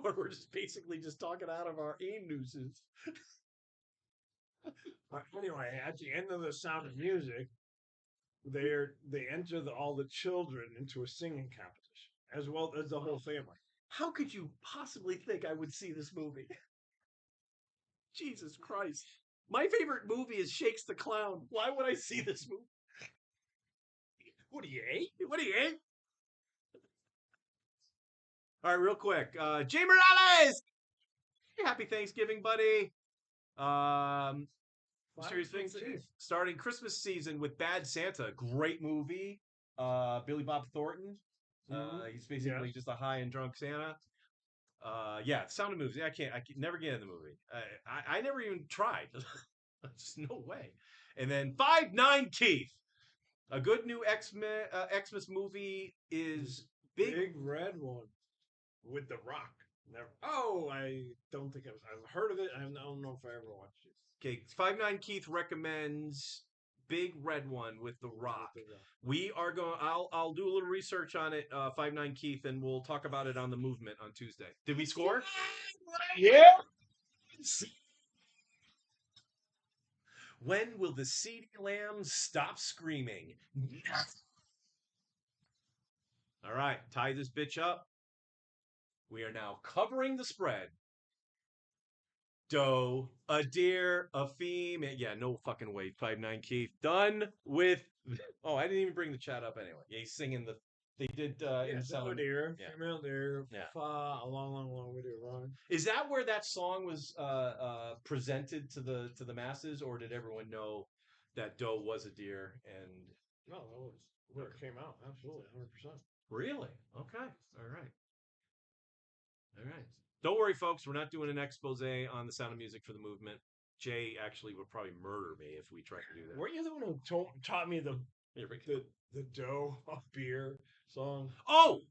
we're just basically just talking out of our aim nooses. Anyway, at the end of The Sound of Music, they enter all the children into a singing competition, as well as the whole family. How could you possibly think I would see this movie? Jesus Christ. My favorite movie is Shakes the Clown. Why would I see this movie? What are you, 8? What are you, 8? All right, real quick. Jay Morales! Happy Thanksgiving, buddy. Serious things. Starting Christmas season with Bad Santa. Great movie. Billy Bob Thornton. He's basically just a high and drunk Santa. Yeah, Sound of Movies. I can never get in the movie. I never even tried. Just no way. And then 5'9" Keith. A good new Xmas movie is Big Red One with The Rock. Never. Oh, I don't think I've heard of it. I don't know if I ever watched it. Okay, 5'9" Keith recommends Big Red One with The Rock. We are going. I'll do a little research on it. 5'9" Keith, and we'll talk about it on the movement on Tuesday. Did we score? Yeah. When will the seedy lambs stop screaming? All right, tie this bitch up. We are now covering the spread. Doe, a deer, a female. Yeah, no fucking way. 5'9" Keith. Done with. Oh, I didn't even bring the chat up anyway. Yeah, he's singing the. They did in Yeah, sound. deer, Yeah. female deer, Yeah. a long, long, long way to run. Is that where that song was presented to the masses, or did everyone know that Doe was a deer? And No, that was where it came out. Absolutely, 100%. really, okay, all right, all right. Don't worry, folks. We're not doing an expose on the Sound of Music for the movement. Jay actually would probably murder me if we tried to do that. Weren't you the one who taught me the Here we go. the dough of beer song? Oh,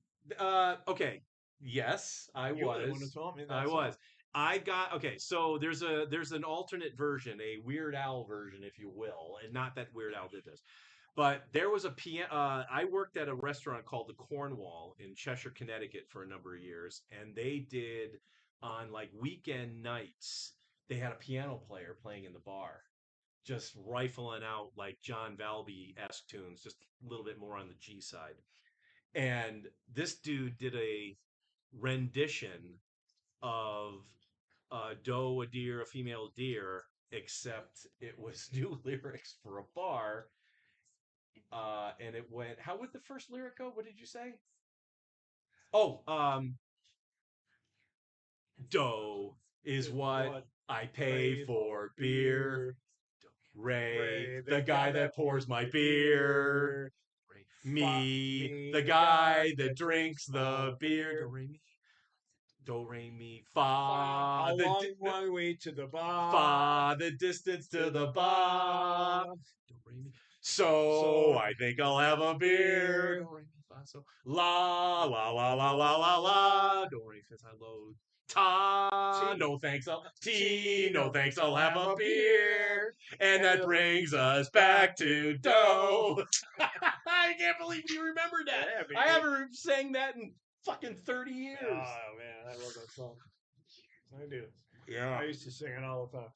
okay. Yes, I You were the one who was. taught me that I song. was. I got okay. So there's an alternate version, a Weird Al version, if you will, and not that Weird Al did this, but there was a piano. I worked at a restaurant called the Cornwall in Cheshire, Connecticut, for a number of years, and they did on like weekend nights. They had a piano player playing in the bar, just rifling out like John Valby esque tunes, just a little bit more on the G side. And this dude did a rendition of doe, a deer, a female deer, except it was new lyrics for a bar. And it went, how would the first lyric go? What did you say? Oh, doe is what What I pay for beer. beer? Ray, Ray, the guy that pours my beer. beer. Ray, me, Me, the the guy guy that that drinks drinks my the beer. beer. Do re mi, do re mi, fa. A long, long way to the bar. Fa, the distance to To the the bar. bar. Do re mi. So So I think I'll have a beer. beer. Do re mi, fa, so la la la la la la la. Do re mi, fa, so low. Ta, T. no thanks, I'll T. no No thanks, thanks, I'll I'll have have a a beer. beer. And And that it brings us back back to to dough. dough. I can't believe you remembered that. Yeah, I baby. haven't sang that in fucking 30 years. Oh man, I love that song. I do. Yeah. I used to sing it all the time.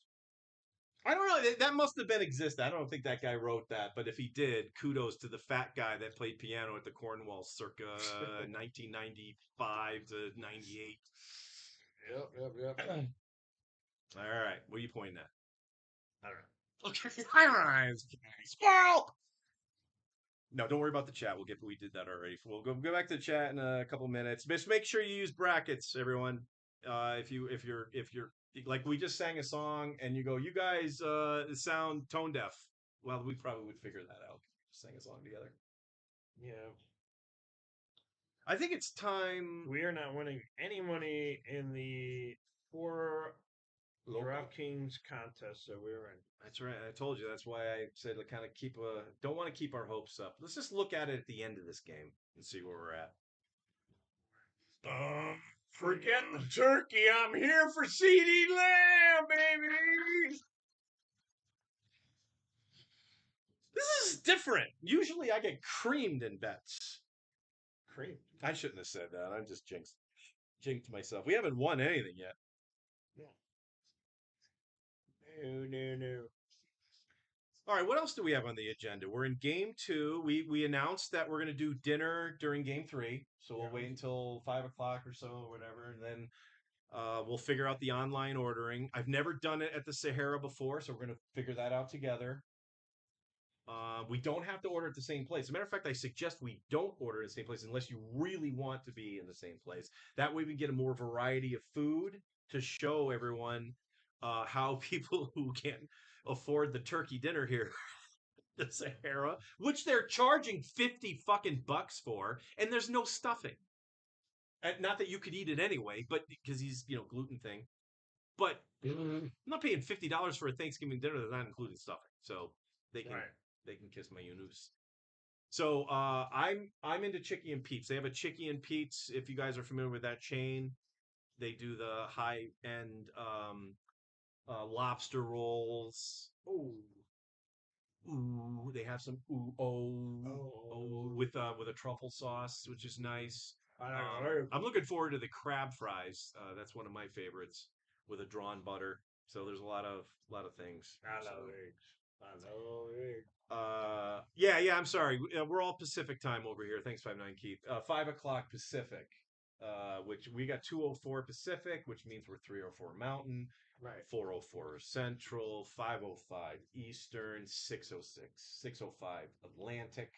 I don't know. That must have been existed. I don't think that guy wrote that, but if he did, kudos to the fat guy that played piano at the Cornwall circa 1995 to 98. Yep. All right. What are you pointing at? I don't know. Okay. All right. Squirrel! No, don't worry about the chat. We did that already. We'll go back to the chat in a couple minutes. Just make sure you use brackets, everyone. If you're like we just sang a song and you go, you guys sound tone deaf. Well, we probably would figure that out. Sang a song together. Yeah. I think it's time. We are not winning any money in the four DraftKings contest that we were in. That's right. I told you. That's why I said to kind of don't want to keep our hopes up. Let's just look at it at the end of this game and see where we're at. Forget the turkey. I'm here for CD Lamb, baby. This is different. Usually I get creamed in bets. Cream. I shouldn't have said that. I just jinxed myself. We haven't won anything yet. No. All right, what else do we have on the agenda? We're in game 2. We announced that we're going to do dinner during game 3, so we'll wait until 5 o'clock or so, or whatever, and then we'll figure out the online ordering. I've never done it at the Sahara before, so we're going to figure that out together. We don't have to order at the same place. As a matter of fact, I suggest we don't order at the same place unless you really want to be in the same place. That way we get a more variety of food to show everyone how people who can't afford the turkey dinner here the Sahara, which they're charging 50 fucking bucks for, and there's no stuffing. And not that you could eat it anyway, but because he's, gluten thing. But I'm not paying $50 for a Thanksgiving dinner that's not including stuffing. So they can kiss my Yunus. So I'm into Chicky and Pete's. They have a Chicky and Pete's. If you guys are familiar with that chain, they do the high end lobster rolls. Ooh, they have some with a truffle sauce, which is nice. I'm looking forward to the crab fries. That's one of my favorites with a drawn butter. So there's a lot of things. I love eggs. I know. Yeah. I'm sorry. We're all Pacific time over here. Thanks, 5-9 Keith. 5 o'clock Pacific. Which we got 2:04 Pacific, which means we're 3:04 Mountain, Right. 4:04 Central, 5:05 Eastern, 6:06, 6:05 Atlantic,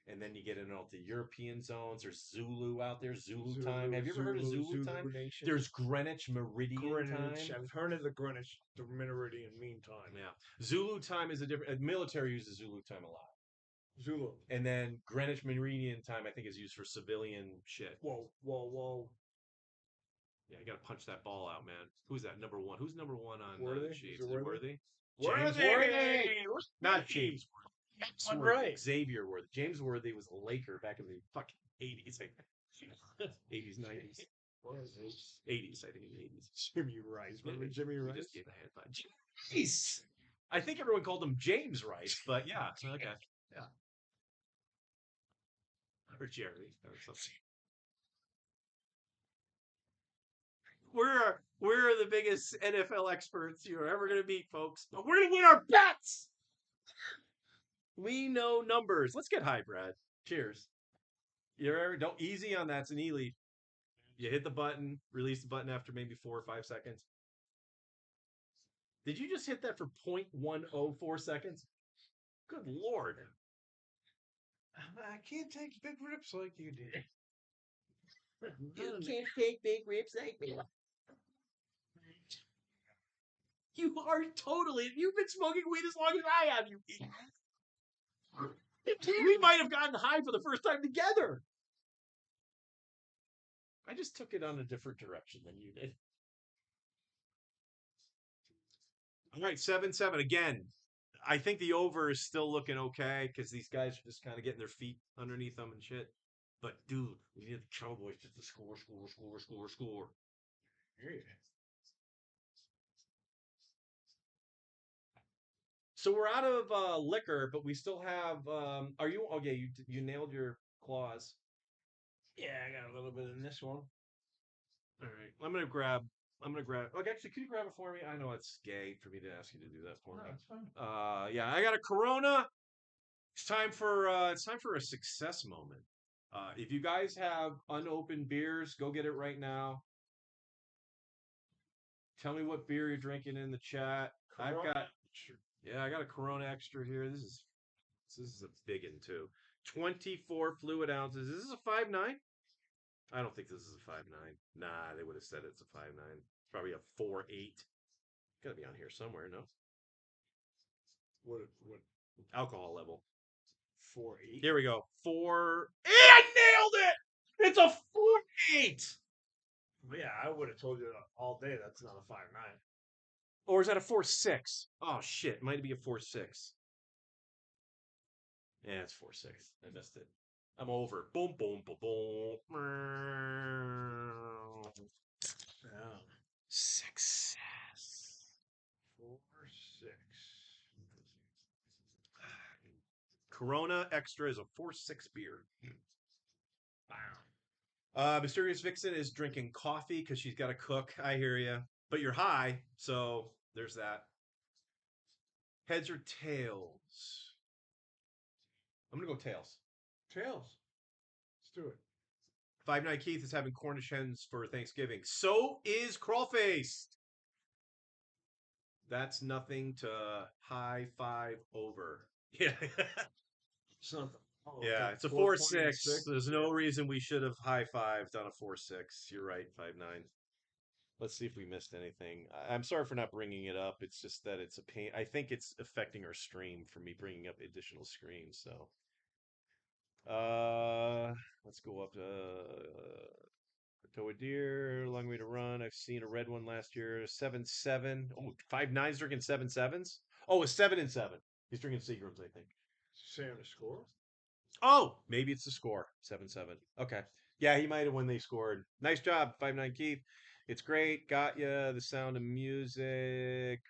and then you get into all the European zones. There's Zulu out there, Zulu time. Have you ever heard of Zulu time? Nation. There's Greenwich Meridian Greenwich. time. I've heard of the Greenwich, the Meridian Mean Time. Yeah, Zulu time is a different. Military uses Zulu time a lot. Zulu. And then Greenwich Meridian time, I think, is used for civilian shit. Whoa. Yeah, you got to punch that ball out, man. Who's that number one? Who's number one on Worthy? Chiefs? Is Is it it Worthy? James Worthy. Not James Worthy. That's One Worthy. right. Xavier Worthy. James Worthy was a Laker back in the fucking 80s. 80s, 90s. 80s, I think, in the 80s. Jimmy Rice. Remember Jimmy We Rice? just gave a hand five. Jeez! I think everyone called him James Rice, but yeah. Okay. Yeah. Or Jerry or something. We're the biggest NFL experts you're ever going to meet, folks. But we're going to win our bets. We know numbers. Let's get high, Brad. Cheers. You're don't easy on that. It's an e-leaf. You hit the button, release the button after maybe 4 or 5 seconds. Did you just hit that for 0.104 seconds? Good Lord. I can't take big rips like you did. You can't take big rips like me. You are totally. You've been smoking weed as long as I have. You. We might have gotten high for the first time together. I just took it on a different direction than you did. All right, 7-7 again. I think the over is still looking okay because these guys are just kind of getting their feet underneath them and shit. But dude, we need the Cowboys just to score. Yeah. So we're out of liquor, but we still have. Are you okay? You nailed your clause. Yeah, I got a little bit in this one. All right, I'm gonna grab. Like, actually, could you grab it for me? I know it's gay for me to ask you to do that for me. That's fine. Yeah, I got a Corona. It's time for a success moment. If you guys have unopened beers, go get it right now. Tell me what beer you're drinking in the chat. I got a Corona Extra here. This is a big one too. 24 fluid ounces. Is this a 5.9? I don't think this is a 5.9. Nah, they would have said it's a 5.9. It's probably a 4.8. Gotta be on here somewhere, no? What Alcohol level. 4.8? Here we go. 4. I nailed it! It's a 4.8! Yeah, I would have told you all day that's not a 5.9. Or is that a 4.6? Oh shit, it might be a 4.6. Yeah, it's 4.6. I missed it. I'm over. Boom, boom, boom, boom. Yeah. Success. 4.6. Corona Extra is a 4.6 beer. Mysterious Vixen is drinking coffee because she's got to cook. I hear you. But you're high, so there's that. Heads or tails? I'm going to go tails. Tails. Let's do it. 5-9 Keith is having Cornish hens for Thanksgiving. So is Crawlface. That's nothing to high five over. Yeah. Something. Yeah, it's a 4.6. There's no reason we should have high fived on a 4.6. You're right, 5.9. Let's see if we missed anything. I'm sorry for not bringing it up. It's just that it's a pain. I think it's affecting our stream for me bringing up additional screens. So, let's go up to Toa Deer. Long way to run. I've seen a red one last year. 7.7. Oh, 5.9's drinking 7.7s. Oh, it's 7-7. He's drinking Seagrams, I think. Say on the score? Oh, maybe it's the score. 7-7. Okay. Yeah, he might have when they scored. Nice job, 5-9 Keith. It's great. Got ya. The Sound of Music.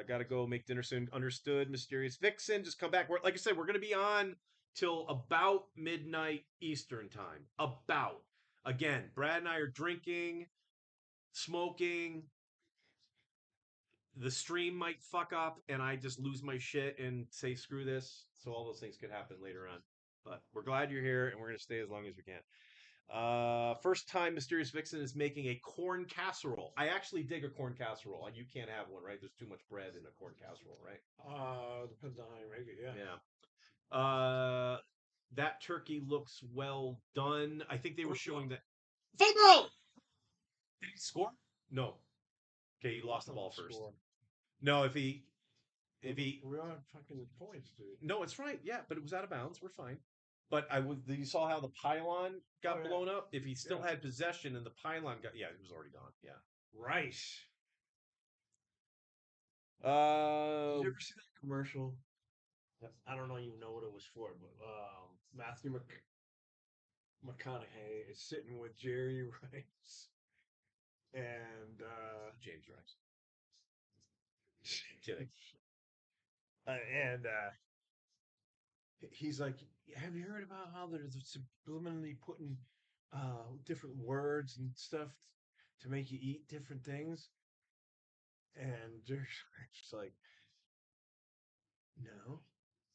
Gotta go make dinner soon. Understood. Mysterious Vixen. Just come back. Like I said, we're gonna be on till about midnight Eastern time. About. Again, Brad and I are drinking, smoking. the stream might fuck up and I just lose my shit and say screw this. So all those things could happen later on. But we're glad you're here and we're gonna stay as long as we can. First time Mysterious Vixen is making a corn casserole. I actually dig a corn casserole. You can't have one, right? There's too much bread in a corn casserole, right? Depends on how you make it. Yeah. Yeah. That turkey looks well done. I think they were showing that. Football. Did he score? No. Okay, he lost the ball first. Score. No, if he We are fucking points, dude. no, it's right. Yeah, but it was out of bounds. We're fine. But you saw how the pylon got blown up. If he still had possession and the pylon got, yeah, it was already gone. Yeah. Rice. Did you ever see that commercial? Yep. I don't even know what it was for, but Matthew McConaughey is sitting with Jerry Rice and James Rice. Kidding. And he's like, "Have you heard about how they're subliminally putting different words and stuff to make you eat different things?" And Jerry's like, "No."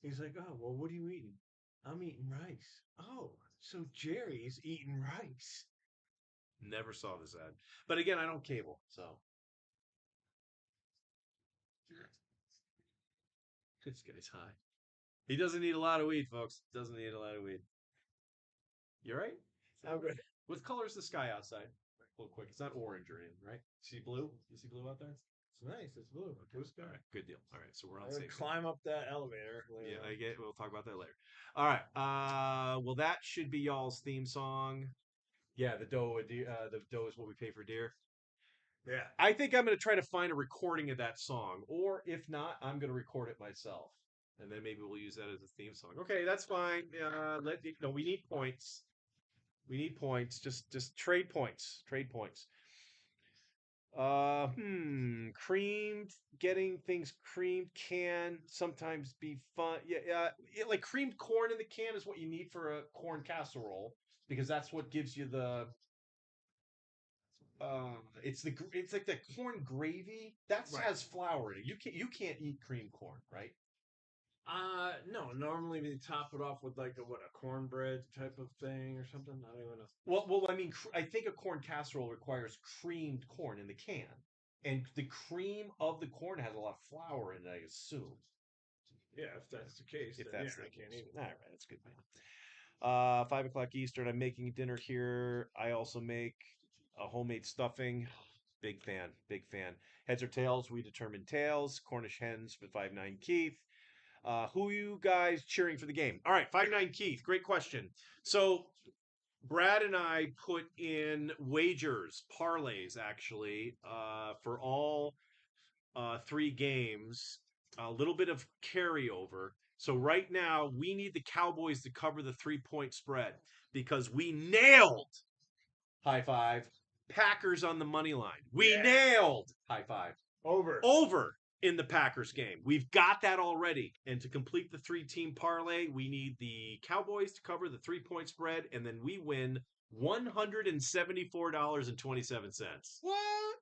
He's like, "Oh, well, what are you eating?" "I'm eating rice." "Oh, so Jerry's eating rice." Never saw this ad. But again, I don't cable, so. This guy's high. He doesn't need a lot of weed, folks. Doesn't need a lot of weed. You right? I'm good. What color is the sky outside? Real quick. It's not orange or anything, right? See blue? You see blue out there? It's nice. It's blue. Blue sky. All right, good deal. All right, so we're on I would safe. climb up that elevator. Yeah, I get. We'll talk about that later. All right. Well, that should be y'all's theme song. Yeah, the dough. The dough is what we pay for deer. Yeah. I think I'm going to try to find a recording of that song, or if not, I'm going to record it myself, and then maybe we'll use that as a theme song. Okay, that's fine. No, we need points. We need points. Just trade points. Trade points. Creamed. Getting things creamed can sometimes be fun. Yeah, like creamed corn in the can is what you need for a corn casserole because that's what gives you the. It's like the corn gravy that has flour in it. You can't eat creamed corn, right? No. Normally they top it off with like a cornbread type of thing or something. I don't even know. Well, I mean, I think a corn casserole requires creamed corn in the can, and the cream of the corn has a lot of flour in it. I assume. Yeah, if that's the case, If then that's yeah, the I can't case. eat it. All right, that's good, man. 5 o'clock Eastern. I'm making dinner here. I also make a homemade stuffing. Big fan. Big fan. Heads or tails? We determine tails. Cornish hens for 5-9 Keith. Who you guys cheering for the game? All right, 5-9 Keith. Great question. So Brad and I put in wagers, parlays actually, for all 3 games. A little bit of carryover. So right now we need the Cowboys to cover the 3-point spread because we nailed high five Packers on the money line. We nailed high five over in the Packers game. We've got that already. And to complete the 3-team parlay, we need the Cowboys to cover the 3-point spread, and then we win $174.27. What?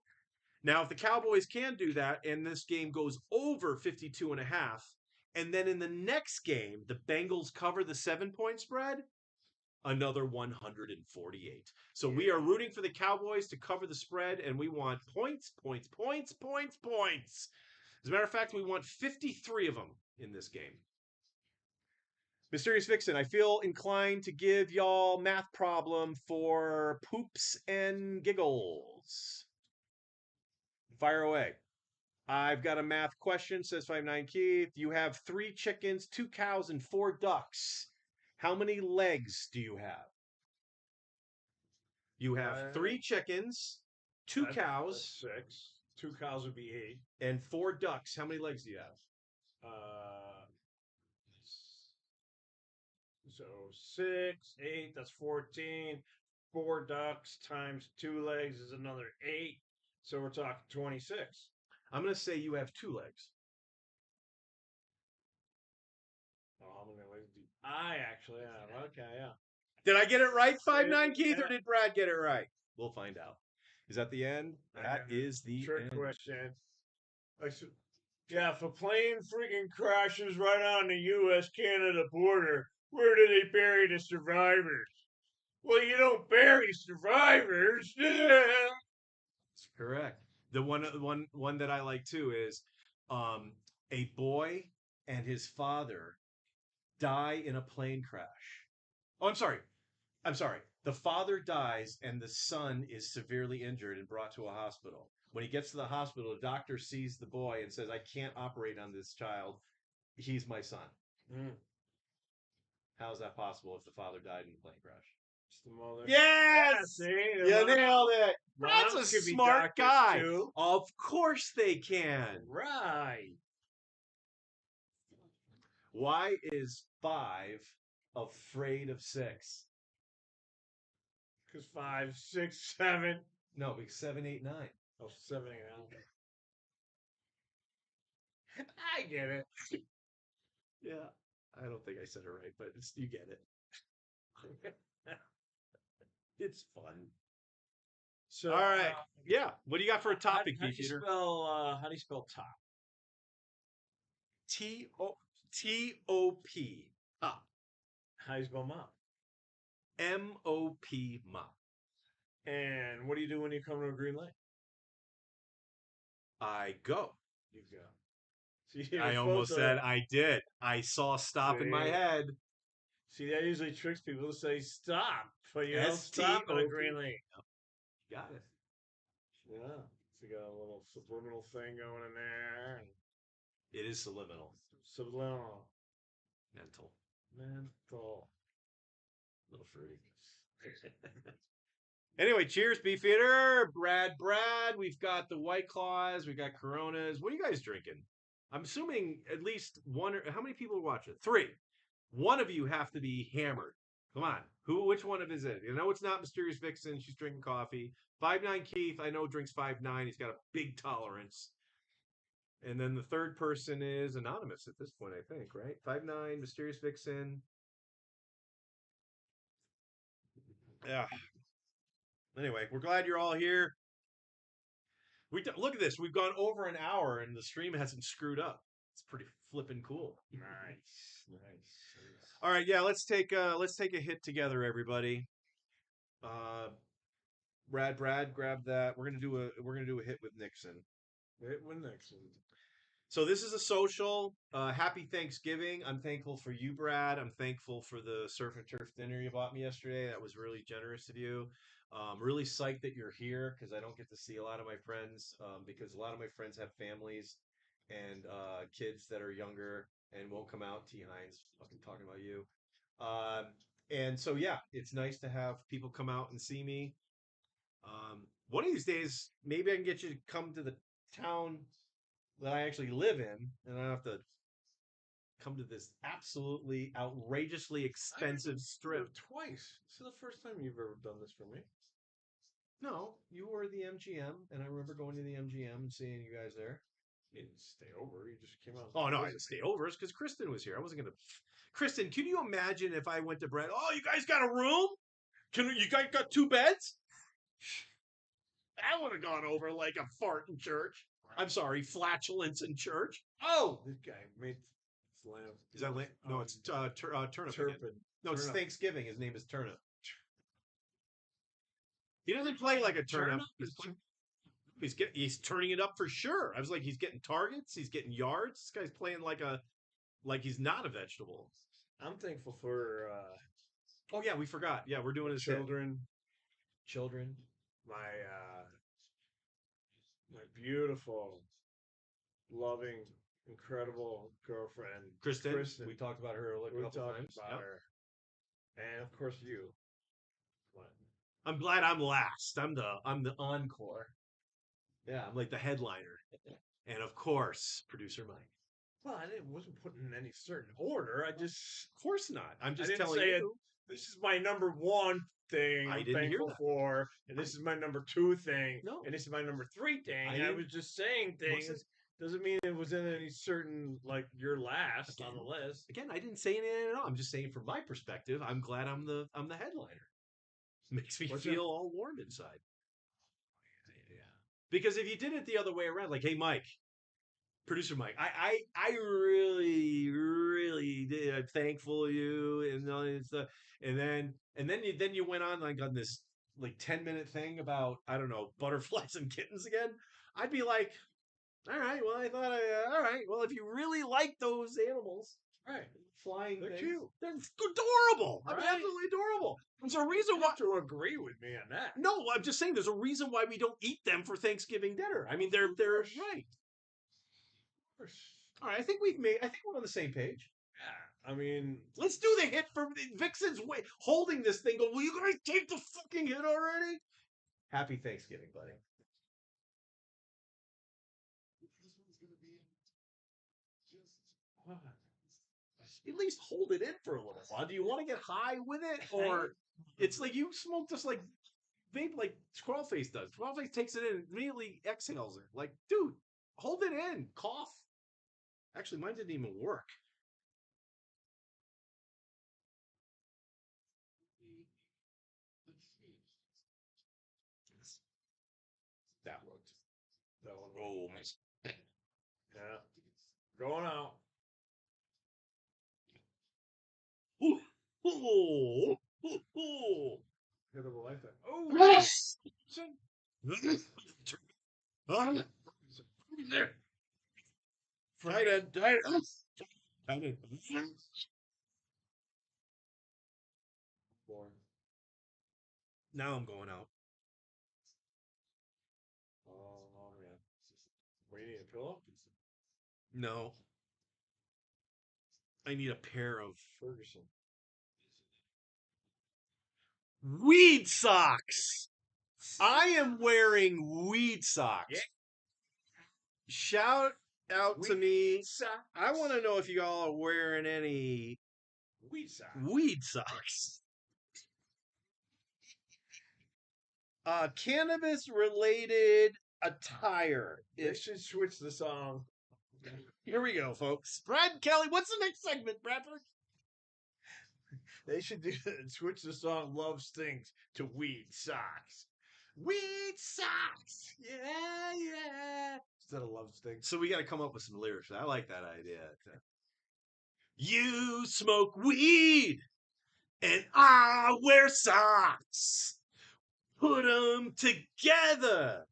Now, if the Cowboys can do that, and this game goes over 52.5, and then in the next game, the Bengals cover the 7-point spread, another 148. So we are rooting for the Cowboys to cover the spread, and we want points, points, points, points, points. As a matter of fact, we want 53 of them in this game. Mysterious Vixen, I feel inclined to give y'all math problem for poops and giggles. Fire away. I've got a math question, says 5-9 Keith. You have 3 chickens, 2 cows, and 4 ducks. How many legs do you have? You have 3 chickens, 2 cows. That's 6. 2 cows would be 8. And 4 ducks. How many legs do you have? So 6, 8, that's 14. 4 ducks times 2 legs is another 8. So we're talking 26. I'm going to say you have 2 legs. Oh, how many legs do I actually have? Okay, yeah. Did I get it right, 5-9 Keith, or did Brad get it right? We'll find out. Is that the end? That is the trick end. question. I said, yeah, if a plane freaking crashes right on the U.S. Canada border, where do they bury the survivors? Well, you don't bury survivors. That's correct. The one that I like too is a boy and his father die in a plane crash. Oh, I'm sorry. I'm sorry. The father dies and the son is severely injured and brought to a hospital. When he gets to the hospital, the doctor sees the boy and says, "I can't operate on this child. He's my son." Mm, How is that possible if the father died in a plane crash? it's the mother. Yeah, Yes! see, the You nailed it. That's a moms could be smart doctors guy. too. Of course they can. Right. Why is 5 afraid of 6? Because 5, 6, 7. No, because 7, 8, 9. Oh, 7. I get it. Yeah. I don't think I said it right, but you get it. It's fun. So, All right. Yeah. What do you got for a topic, how do you Beefeater? spell? How do you spell top? T-O-T-O-P. Top. How do you spell mom? M-O-P. Mop. And what do you do when you come to a green light? I go. You go. See, you're I supposed almost to. said I did. I saw stop in my See, head. see, that usually tricks people to say stop, but you don't stop at a S-T-O-P. green light. Got it. Yeah. So you got a little subliminal thing going in there. And It is subliminal. subliminal. Mental. Mental. Little fruity. Anyway, cheers, Beefeater. Brad. We've got the White Claws. We've got Coronas. What are you guys drinking? I'm assuming at least one. How many people are watching? 3. One of you have to be hammered. Come on. Which one of is it? You know it's not Mysterious Vixen. She's drinking coffee. 5'9" Keith, I know drinks 5'9". He's got a big tolerance. And then the third person is anonymous at this point, I think, right? 5'9", Mysterious Vixen. Yeah. Anyway, we're glad you're all here. Look at this. We've gone over an hour and the stream hasn't screwed up. It's pretty flippin' cool. Nice. All right, yeah, let's take a hit together, everybody. Uh, Brad, grab that. We're gonna do a hit with Nixon. Hit with Nixon. So this is a social. Happy Thanksgiving. I'm thankful for you, Brad. I'm thankful for the surf and turf dinner you bought me yesterday. That was really generous of you. Really psyched that you're here because I don't get to see a lot of my friends because a lot of my friends have families and kids that are younger and won't come out. T. Hines, fucking talking about you. Um, and so yeah, it's nice to have people come out and see me. One of these days, maybe I can get you to come to the town that I actually live in, and I don't have to come to this absolutely outrageously expensive strip. Twice. This is the first time you've ever done this for me. No, you were the MGM, and I remember going to the MGM and seeing you guys there. You didn't stay over. You just came out. Oh no, I didn't stay over. It's because Kristen was here. I wasn't gonna. Kristen, can you imagine if I went to Brad? Oh, you guys got a room? You guys got 2 beds? That would have gone over like a fart in church. I'm sorry, flatulence in church. Oh, this guy made lamb. Is that lamb? No, it's turnip. Turpin. No, it's Thanksgiving. His name is Turnip. He doesn't play like a turnip. He's turning it up for sure. I was like, he's getting targets. He's getting yards. This guy's playing like he's not a vegetable. I'm thankful for. Oh yeah, we forgot. Yeah, we're doing his children. Children. My beautiful, loving, incredible girlfriend, Kristen. We talked about her a couple times. Her. And of course you. What? I'm glad I'm last. I'm the encore. Yeah, I'm like the headliner. And of course, producer Mike. Well, wasn't putting in any certain order. Of course not. I'm just telling you. This is my number 1 thing I'm thankful for, and this is my number 2 thing, and this is my number 3 thing. I was just saying things. Doesn't mean it was in any certain, like, you're last on the list. Again, I didn't say anything at all. I'm just saying from my perspective, I'm glad I'm the headliner. Makes me feel all warm inside. Yeah. Because if you did it the other way around, like, hey, Mike, Producer Mike, I really, really did. I'm thankful of you and all this stuff. And then you went on like on this like 10-minute thing about I don't know butterflies and kittens again. I'd be like, all right, well I thought all right, well if you really like those animals, Right. flying They're things, cute. they're adorable. I mean, Right. absolutely adorable. There's a reason You why. have to agree with me on that. No, I'm just saying there's a reason why we don't eat them for Thanksgiving dinner. I mean, they're right. Of course. All right, I think we're on the same page. Yeah. I mean, Let's do the hit for Vixen's way holding this thing. Go, will you guys take the fucking hit already? Happy Thanksgiving, buddy. At least hold it in for a little while. Do you want to get high with it, or it's like you smoke just like vape, like Squirrelface does? Squirrelface takes it in and immediately exhales it. Like, dude, hold it in. Cough. Actually, mine didn't even work. That worked. that one. Oh, Yeah. Going out. ooh, ooh, ooh, ooh. Hit of a lifetime. Oh, Yes. son. There. Tight end, tight end. Tight end. Born. Now I'm going out. Oh man. What do you need, a pillow? No, I need a pair of Ferguson. weed socks. I am wearing weed socks. Yeah. Shout out to Weed me. socks. I want to know if y'all are wearing any Weed socks. weed socks. Cannabis related attire. They should switch the song. Here we go, folks. Brad Kelly, what's the next segment, Bradford? They should switch the song "Love Stings" to "Weed Socks." Weed socks. Yeah, yeah. Instead of "Love Stings." So we got to come up with some lyrics. I like that idea. You smoke weed, and I wear socks. Put them together.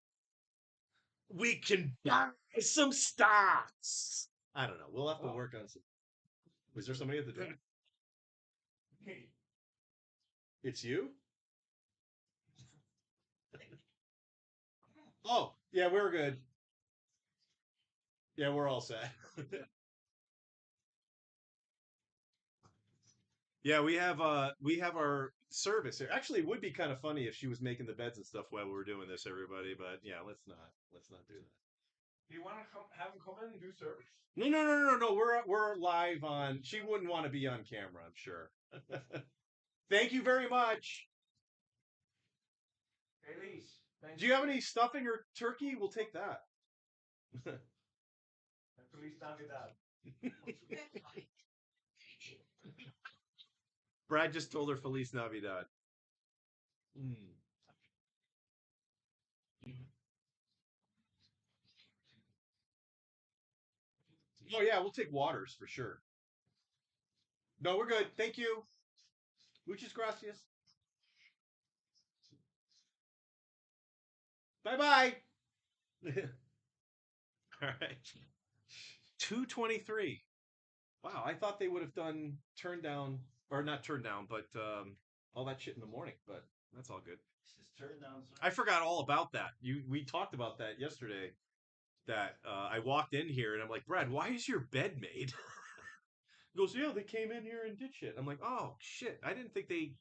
We can buy some stocks. I don't know. We'll have to work on some. Was there somebody at the door? It's you? Oh, yeah, we're good. Yeah, we're all set. Yeah, we have our service here. Actually, it would be kind of funny if she was making the beds and stuff while we were doing this, everybody. But yeah, let's not do that. Do you want to have them come in and do service? No, no, no, no, no. We're live on. She wouldn't want to be on camera, I'm sure. Thank you very much. Elise, Do you have any stuffing or turkey? We'll take that. Feliz Navidad. Brad just told her Feliz Navidad. Mm. Oh yeah, we'll take waters for sure. No, we're good. Thank you. Muchas gracias. Bye bye. All right. 2:23. Wow, I thought they would have done turn down or not turn down, but all that shit in the morning. But that's all good. Just turn down. I forgot all about that. We talked about that yesterday. That I walked in here and I'm like, Brad, why is your bed made? He goes, yeah, they came in here and did shit. I'm like, oh shit, I didn't think they.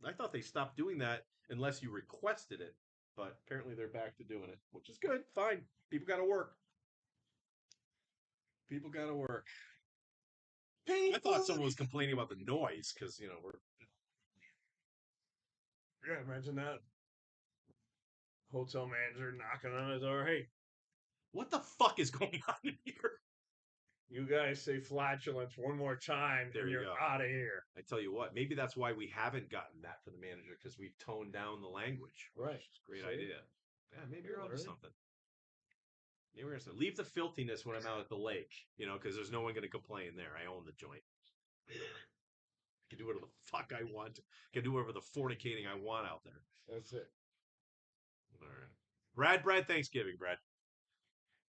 I thought they stopped doing that unless you requested it. But apparently they're back to doing it, which is good. Fine. People got to work. People got to work. I thought someone was complaining about the noise because we're. Yeah, imagine that. Hotel manager knocking on the door. Hey, What the fuck is going on in here? you guys say flatulence one more time, There and you you're go. out of here. I tell you what, maybe that's why we haven't gotten that for the manager because we've toned down the language. Right. Which is a great See? idea. Yeah, maybe you're onto Really? something. Maybe we're Leave the filthiness when I'm out at the lake, because there's no one going to complain there. I own the joint. I can do whatever the fuck I want. I can do whatever the fornicating I want out there. That's it. All right. Brad, Thanksgiving, Brad.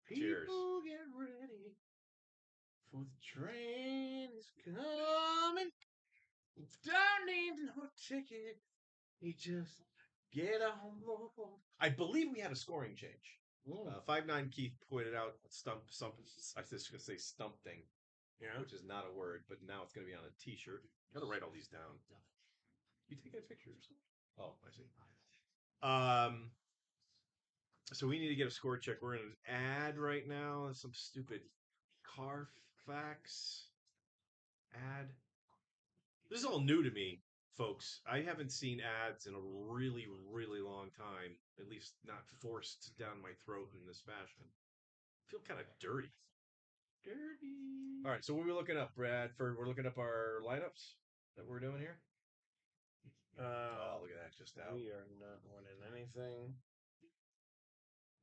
Cheers. People get ready for the train is coming. Don't need no ticket. You just get on board. I believe we had a scoring change. Mm. 5'9" Keith pointed out stump. I was just gonna say stumping, Yeah. which is not a word, but now it's gonna be on a T-shirt. Gotta write all these down. You taking pictures? Oh, I see. So we need to get a score check. We're in an ad right now. Some stupid Carfax ad. This is all new to me, folks. I haven't seen ads in a really, really long time. At least not forced down my throat in this fashion. I feel kind of dirty. Dirty. All right, so what are we looking up, Bradford? We're looking up our lineups that we're doing here. Oh, look at that, just out. We are not winning anything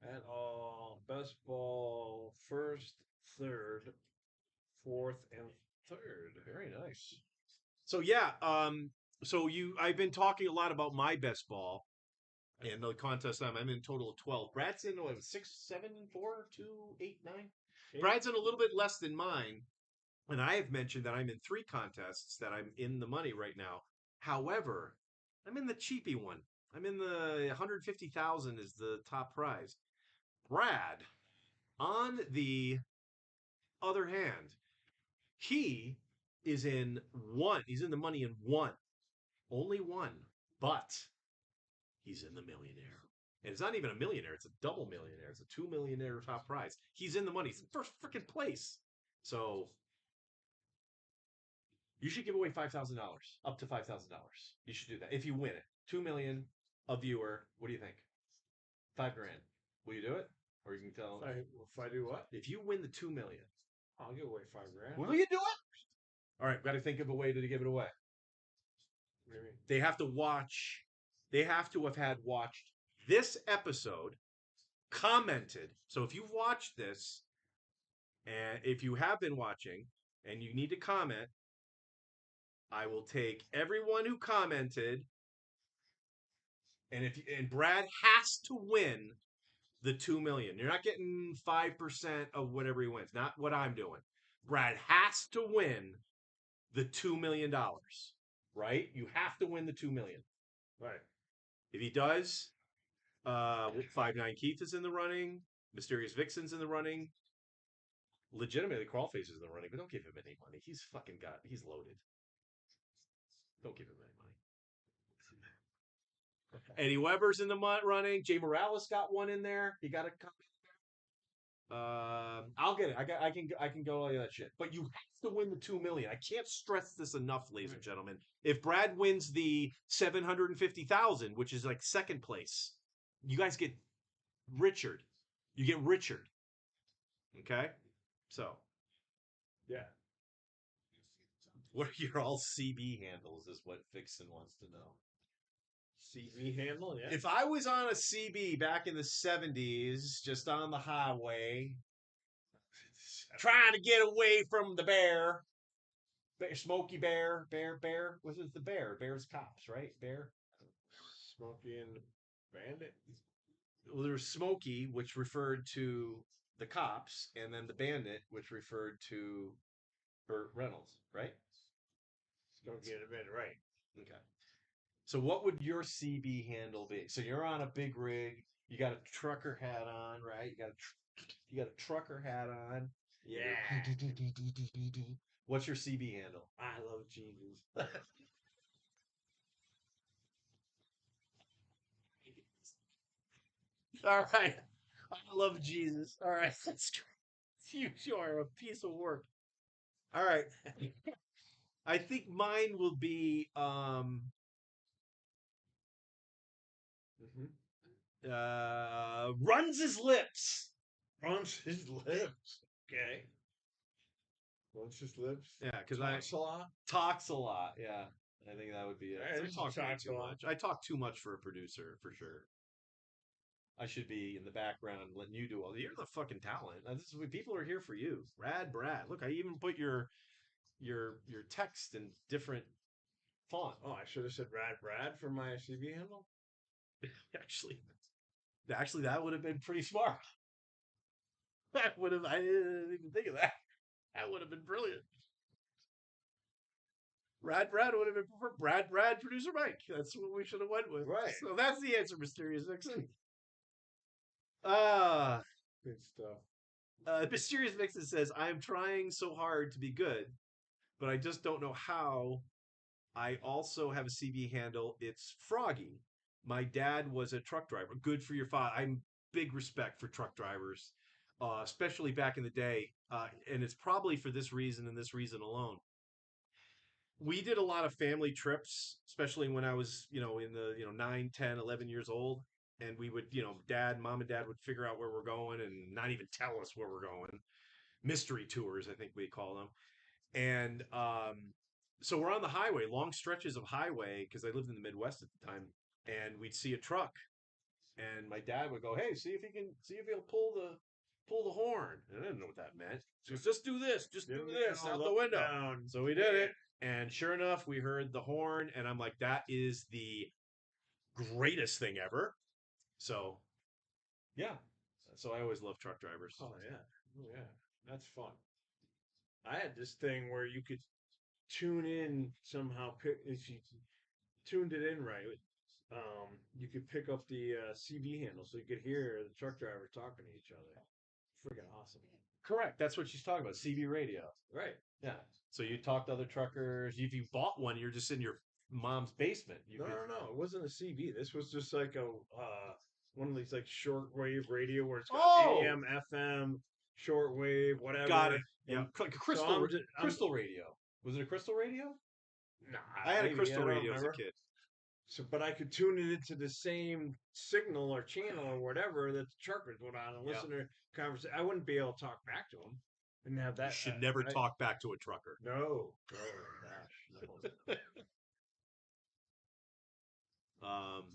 at all. Best ball, first, third, fourth, and third. Very nice. So yeah, I've been talking a lot about my best ball and the contest I'm in a total of 12. Brad's in 6, 7, 4, 2, 8, 9. Brad's in a little bit less than mine. And I have mentioned that I'm in 3 contests that I'm in the money right now. However, I'm in the cheapy one. I'm in the 150,000 is the top prize. Brad, on the other hand, he is in 1. He's in the money in 1. Only 1. But he's in the millionaire. And it's not even a millionaire, it's a double millionaire. It's a 2 millionaire top prize. He's in the money. He's in first freaking place. So you should give away $5,000, up to $5,000. You should do that if you win it. 2 million, a viewer. What do you think? $5,000. Will you do it? Or you can tell. If I do what? If you win the 2 million, I'll give away $5,000. will you do it? All right, got to think of a way to give it away. Maybe. They have to watch. They have to have had watched this episode, commented. So if you've watched this, and if you have been watching, and you need to comment, I will take everyone who commented, and Brad has to win the 2 million. You're not getting 5% of whatever he wins. Not what I'm doing. Brad has to win the $2 million. Right? You have to win the 2 million. Right. If he does, 5'9" Keith is in the running. Mysterious Vixen's in the running. Legitimately, Crawlface is in the running, but don't give him any money. He's loaded. Don't give him any money. Eddie Weber's in the running. Jay Morales got one in there. He got a comment. I'll get it. I can go all that shit. But you have to win the 2 million. I can't stress this enough, ladies and gentlemen. If Brad wins the 750,000, which is like second place, you guys get Richard. You get Richard. Okay? So. Yeah. What are your all CB handles is what Vixen wants to know. CB handle, yeah. If I was on a CB back in the 70s, just on the highway, trying to get away from the bear, Smokey Bear, was it the bear? Bear's cops, right? Bear? Smokey and Bandit. Well, there was Smokey, which referred to the cops, and then the Bandit, which referred to Burt Reynolds, right? Smokey and the Bandit, right. Okay. So what would your CB handle be? So you're on a big rig. You got a trucker hat on, right? You got a trucker hat on. Yeah. What's your CB handle? I love Jesus. All right. I love Jesus. All right. That's great. You are a piece of work. All right. I think mine will be runs his lips. Runs his lips. Okay. Runs his lips. Yeah, because Talks a lot. Talks a lot. Yeah, I think that would be it. Yeah, I talk way talks too a lot. much. I talk too much for a producer, for sure. I should be in the background letting you do all. You're the fucking talent. This is what people are here for you. Brad. Look, I even put your text in different font. Oh, I should have said Rad Brad for my CV handle. Actually, that would have been pretty smart. That would have. I didn't even think of that. That would have been brilliant. Brad would have been preferred. Brad, producer Mike. That's what we should have went with. Right. So that's the answer, Mysterious Vixen. Uh, Good stuff. Mysterious Vixen says, I am trying so hard to be good, but I just don't know how. I also have a CV handle. It's Froggy. My dad was a truck driver. Good for your father. I'm big respect for truck drivers, especially back in the day. And it's probably for this reason and this reason alone. We did a lot of family trips, especially when I was, in the, 9, 10, 11 years old. And we would, mom and dad would figure out where we're going and not even tell us where we're going. Mystery tours, I think we call them. And so we're on the highway, long stretches of highway, because I lived in the Midwest at the time. And we'd see a truck, and my dad would go, "Hey, see if he'll pull the horn." And I didn't know what that meant. So just do this, out the window. Down. So we did it, and sure enough, we heard the horn, and I'm like, "That is the greatest thing ever." So yeah, so I always love truck drivers. Oh yeah. Oh yeah. That's fun. I had this thing where you could tune in somehow. If you tuned it in right, you could pick up the CV handle, so you could hear the truck drivers talking to each other. Freaking awesome. Correct. That's what she's talking about. CB radio. Right. Yeah. So you talk to other truckers. If you bought one, you're just in your mom's basement. No. It wasn't a CV. This was just like a one of these like shortwave radio where it's got Oh, AM, FM, shortwave, whatever. got it. And Yeah, like a crystal crystal radio. Was it a crystal radio? nah, I had a maybe, crystal I don't radio as a remember. kid. So, but I could tune it into the same signal or channel or whatever that the truckers would on and Yeah. listen to conversation. I wouldn't be able to talk back to them and have You that. should never Right? talk back to a trucker. No, gosh, no.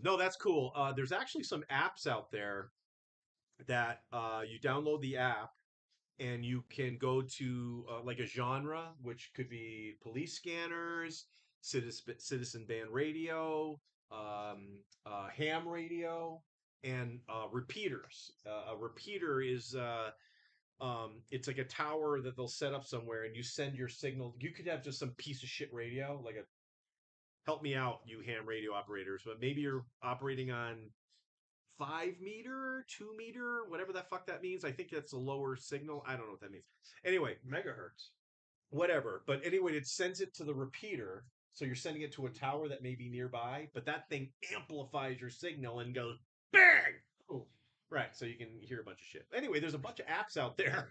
No, that's cool. There's actually some apps out there that you download the app and you can go to like a genre, which could be police scanners, citizen band radio, ham radio, and repeaters. A repeater is it's like a tower that they'll set up somewhere, and you send your signal. You could have just some piece of shit radio, like a help me out, you ham radio operators, but maybe you're operating on 5 meter, 2 meter, whatever the fuck that means. I think that's a lower signal. I don't know what that means. Anyway, Megahertz. whatever. But anyway, it sends it to the repeater. So you're sending it to a tower that may be nearby, but that thing amplifies your signal and goes bang. Oh, right. So you can hear a bunch of shit. Anyway, there's a bunch of apps out there,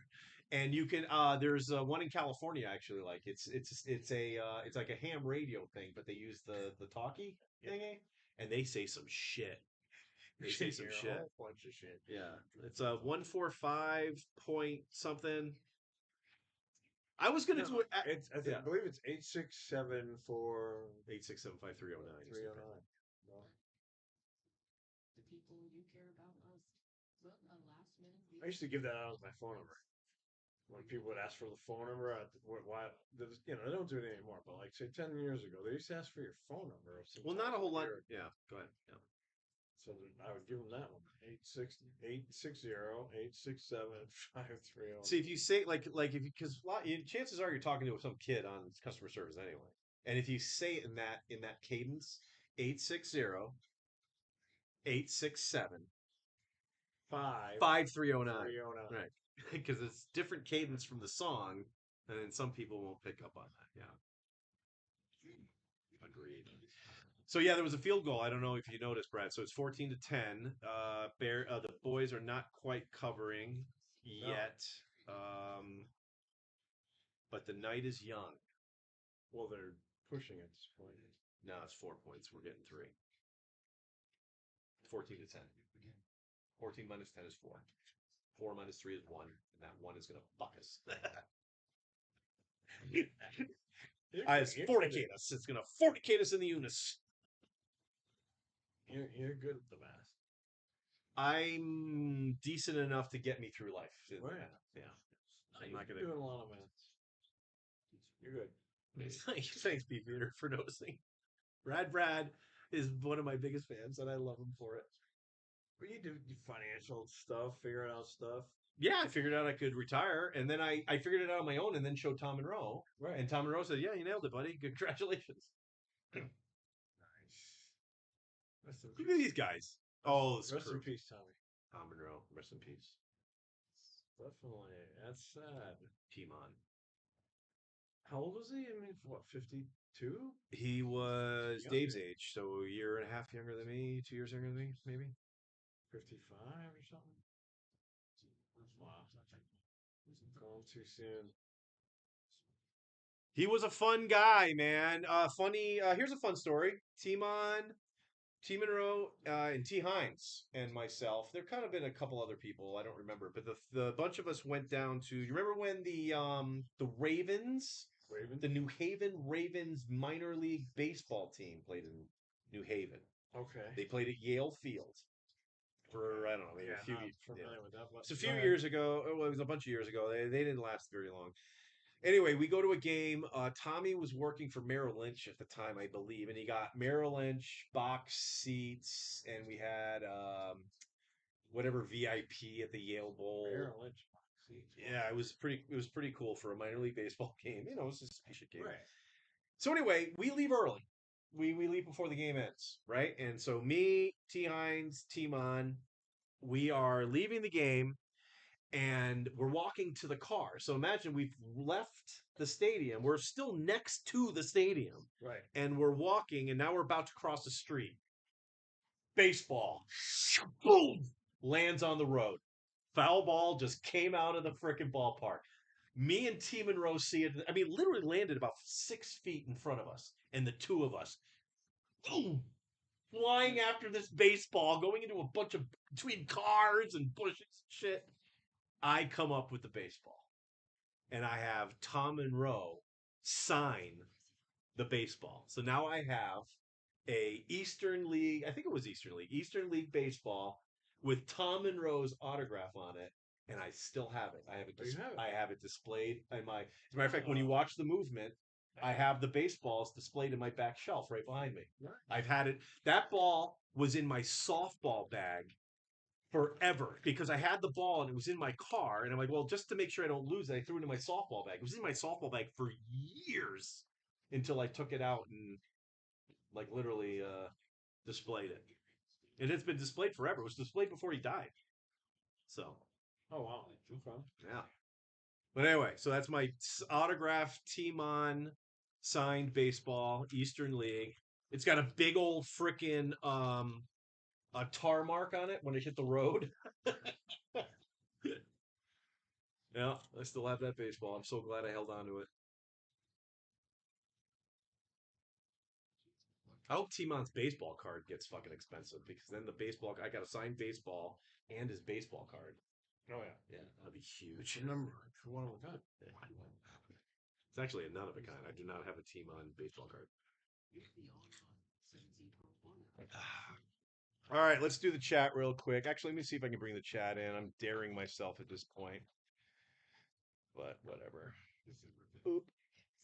and you can. There's one in California actually. Like it's like a ham radio thing, but they use the talkie thingy, and they say some shit. They say some shit. A whole bunch of shit. Yeah, it's a 145 point something. I was gonna do it. I believe it's 867 for 8675309. 309. No. The people you care about us. Well, a last minute. I used to give that out as my phone number. When people would ask for the phone number, why? They don't do it anymore. But like, say 10 years ago, they used to ask for your phone number. Well, not a whole lot. Yeah, go ahead. Yeah. So I would give them that one. 860-867-5309. See, if you say like if you because chances are you're talking to some kid on customer service anyway, and if you say it in that cadence, 860-867 5309, right? Because it's different cadence from the song, and then some people won't pick up on that. Yeah, agreed. So yeah, there was a field goal. I don't know if you noticed, Brad. So it's 14-10. The boys are not quite covering yet, but the night is young. Well, they're pushing at this point. Now it's 4 points. We're getting 3. 14-10. 14 minus 10 is 4. 4 minus 3 is 1, and that 1 is going to fuck us. It's fornicate us. It's going to fornicate us in the Unis. You're good at the math. I'm decent enough to get me through life. Right. Yeah. I'm I'm not not gonna. doing a lot of events. You're good. Thanks, Beef Eater, for noticing. Brad is one of my biggest fans, and I love him for it. But you do financial stuff, figuring out stuff. Yeah, I figured out I could retire, and then I figured it out on my own, and then showed Tom Monroe. Right. And Tom Monroe said, "Yeah, you nailed it, buddy. Congratulations." Nice. Rest in Look at peace. these guys. Oh, this Rest in crew. peace, Tommy. Tom Monroe, rest in peace. Definitely. That's sad. Timon. How old was he? I mean, what, 52? He was Younger. Dave's age, so a year and a half younger than me, 2 years younger than me, maybe. 55 or something? Wow. Gone too soon. He was a fun guy, man. Funny. Here's a fun story. T Monroe, and T Hines and myself. There kind of been a couple other people I don't remember, but the bunch of us went down to. You remember when the Ravens, Raven? the New Haven Ravens minor league baseball team played in New Haven. Okay. They played at Yale Field for I don't know, maybe Yeah, a few. not Yeah. familiar with that. But It's a go few ahead. years ago. Well, it was a bunch of years ago. They didn't last very long. Anyway, we go to a game. Tommy was working for Merrill Lynch at the time, I believe, and he got Merrill Lynch box seats, and we had whatever VIP at the Yale Bowl. Merrill Lynch. Yeah, it was pretty cool for a minor league baseball game. You know, it was just a shit game. Right. So anyway, we leave early. We leave before the game ends, right? And so me, T Hines, T Mon, we are leaving the game and we're walking to the car. So imagine we've left the stadium. We're still next to the stadium. Right. And we're walking, and now we're about to cross the street. Baseball. Boom! Lands on the road. Foul ball just came out of the freaking ballpark. Me and T Monroe see it. I mean, literally landed about 6 feet in front of us. And the two of us, boom, flying after this baseball, going into a bunch of between cars and bushes and shit. I come up with the baseball, and I have Tom Monroe sign the baseball. So now I have a Eastern League, I think it was Eastern League baseball with Tom Monroe's autograph on it, and I still have it. I have it. Oh, you have it? I have it displayed in my. As a matter of fact, when you watch the movement, I have the baseballs displayed in my back shelf right behind me. Right. I've had it. That ball was in my softball bag forever because I had the ball and it was in my car, and I'm like, well, just to make sure I don't lose it, I threw it in my softball bag. It was in my softball bag for years until I took it out and like literally displayed it. And it's been displayed forever. It was displayed before he died. So Oh, wow. Okay. yeah. But anyway, so that's my autographed Timon signed baseball Eastern League. It's got a big old freaking a tar mark on it when it hit the road. Yeah, I still have that baseball. I'm so glad I held on to it. I hope Timon's baseball card gets fucking expensive because then the baseball I got a signed baseball and his baseball card. Oh, yeah. Yeah, that'd be huge. Remember, for one of a kind. It's actually a none of a kind. I do not have a Timon baseball card. All right, let's do the chat real quick. Actually, let me see if I can bring the chat in. I'm daring myself at this point. But whatever. Oop.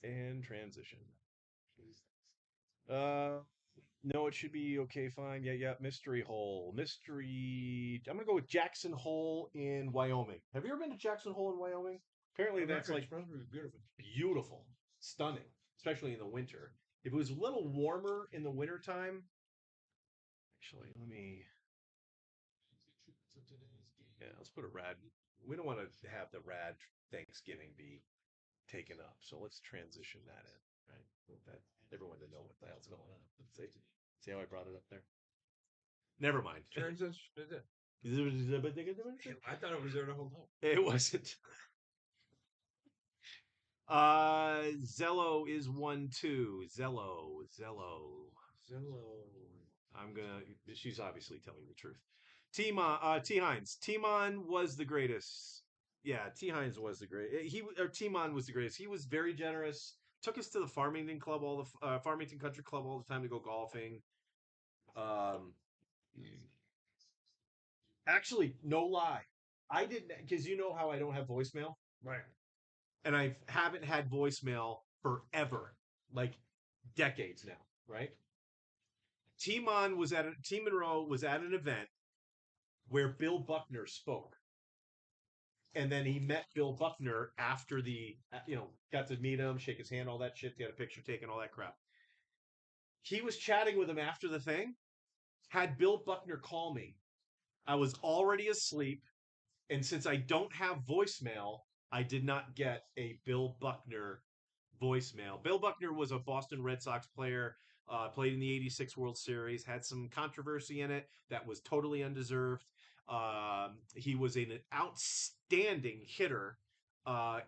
And transition. No, it should be okay, fine. Yeah. Mystery Hole. I'm gonna go with Jackson Hole in Wyoming. Have you ever been to Jackson Hole in Wyoming? Apparently that's like beautiful. beautiful, stunning, especially in the winter. If it was a little warmer in the wintertime, actually, let's put a rad. We don't want to have the rad Thanksgiving be taken up, so let's transition that in, right? That everyone to know what the hell's going on. See how I brought it up there? Never mind. Transition. I thought it was there the whole time. It wasn't. Zello is 1-2. Zello. She's obviously telling the truth. T Hines. Timon was the greatest. Yeah, T Hines was the greatest. Timon was the greatest. He was very generous. Took us to the Farmington Club, Farmington Country Club all the time to go golfing. Actually, no lie. I didn't, because you know how I don't have voicemail? Right. And I haven't had voicemail forever, like decades now, right? Team Monroe was at an event where Bill Buckner spoke. And then he met Bill Buckner after got to meet him, shake his hand, all that shit, get a picture taken, all that crap. He was chatting with him after the thing, had Bill Buckner call me. I was already asleep. And since I don't have voicemail, I did not get a Bill Buckner voicemail. Bill Buckner was a Boston Red Sox player, played in the '86 World Series, had some controversy in it that was totally undeserved. He was an outstanding hitter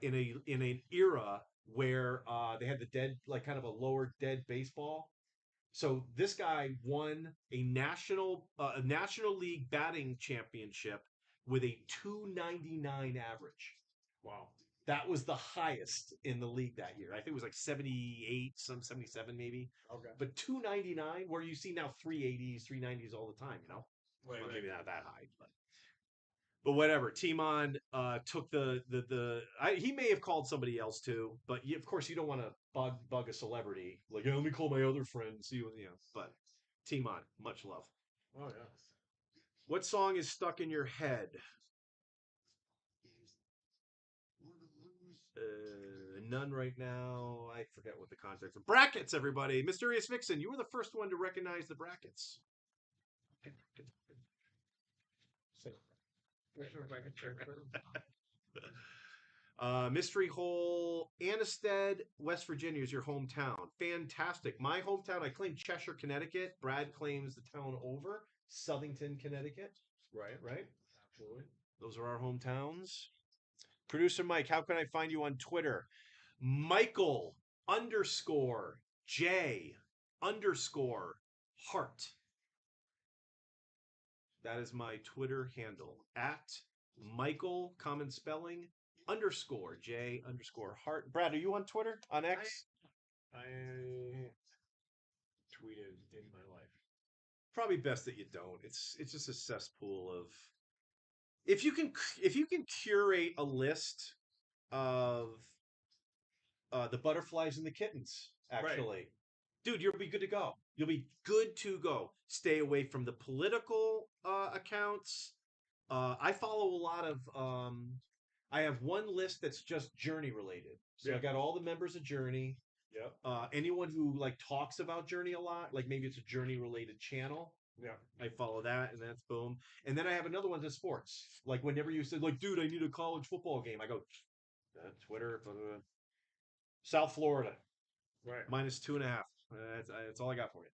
in an era where they had the dead, like kind of a lower dead baseball. So this guy won a National League batting championship with a 299 average. Wow. That was the highest in the league that year. I think it was like 78, some 77 maybe. Okay. But 299, where you see now 380s, 390s all the time, Right, Well, right. maybe not that high, but whatever. Timon took he may have called somebody else too, but of course you don't want to bug a celebrity like, yeah, let me call my other friend and see what. But Timon, much love. Oh yeah. What song is stuck in your head? None right now. I forget what the context of brackets. Everybody, Mysterious Vixen, you were the first one to recognize the brackets. Mystery Hole, Annisted, West Virginia is your hometown. Fantastic. My hometown, I claim Cheshire, Connecticut. Brad claims the town over, Southington, Connecticut. Right? Absolutely. Those are our hometowns. Producer Mike, how can I find you on Twitter? Michael _ J _ Hart. That is my Twitter handle. At Michael, common spelling, _ J _ Hart. Brad, are you on Twitter? On X? I tweeted in my life. Probably best that you don't. It's just a cesspool of if you can curate a list of the butterflies and the kittens, actually. Right. Dude, you'll be good to go. You'll be good to go. Stay away from the political accounts. I follow a lot of. I have one list that's just Journey related. So I got all the members of Journey. Yep. Anyone who like talks about Journey a lot, like maybe it's a Journey related channel. Yeah. I follow that, and that's boom. And then I have another one that's sports. Like whenever you said, like, dude, I need a college football game, I go Twitter. South Florida. Right. -2.5. That's all I got for you.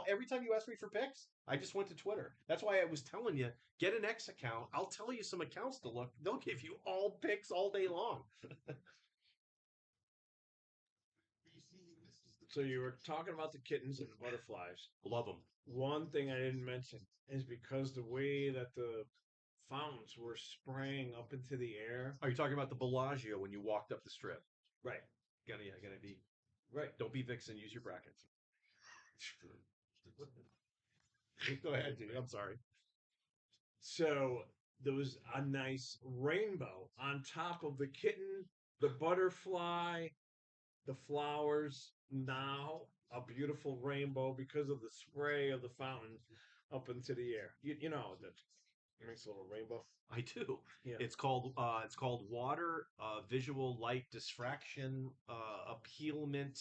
Every time you ask me for picks, I just went to Twitter. That's why I was telling you, get an X account. I'll tell you some accounts to look. They'll give you all picks all day long. So you were talking about the kittens and the butterflies. Love them. One thing I didn't mention is because the way that the fountains were spraying up into the air. Are you talking about the Bellagio when you walked up the strip? Right. Gotta be right. Don't be Vixen. Use your brackets. Go ahead, dude. I'm sorry. So there was a nice rainbow on top of the kitten, the butterfly, the flowers. Now a beautiful rainbow because of the spray of the fountain up into the air. You know that makes a little rainbow. I do. Yeah. It's called water visual light diffraction appealment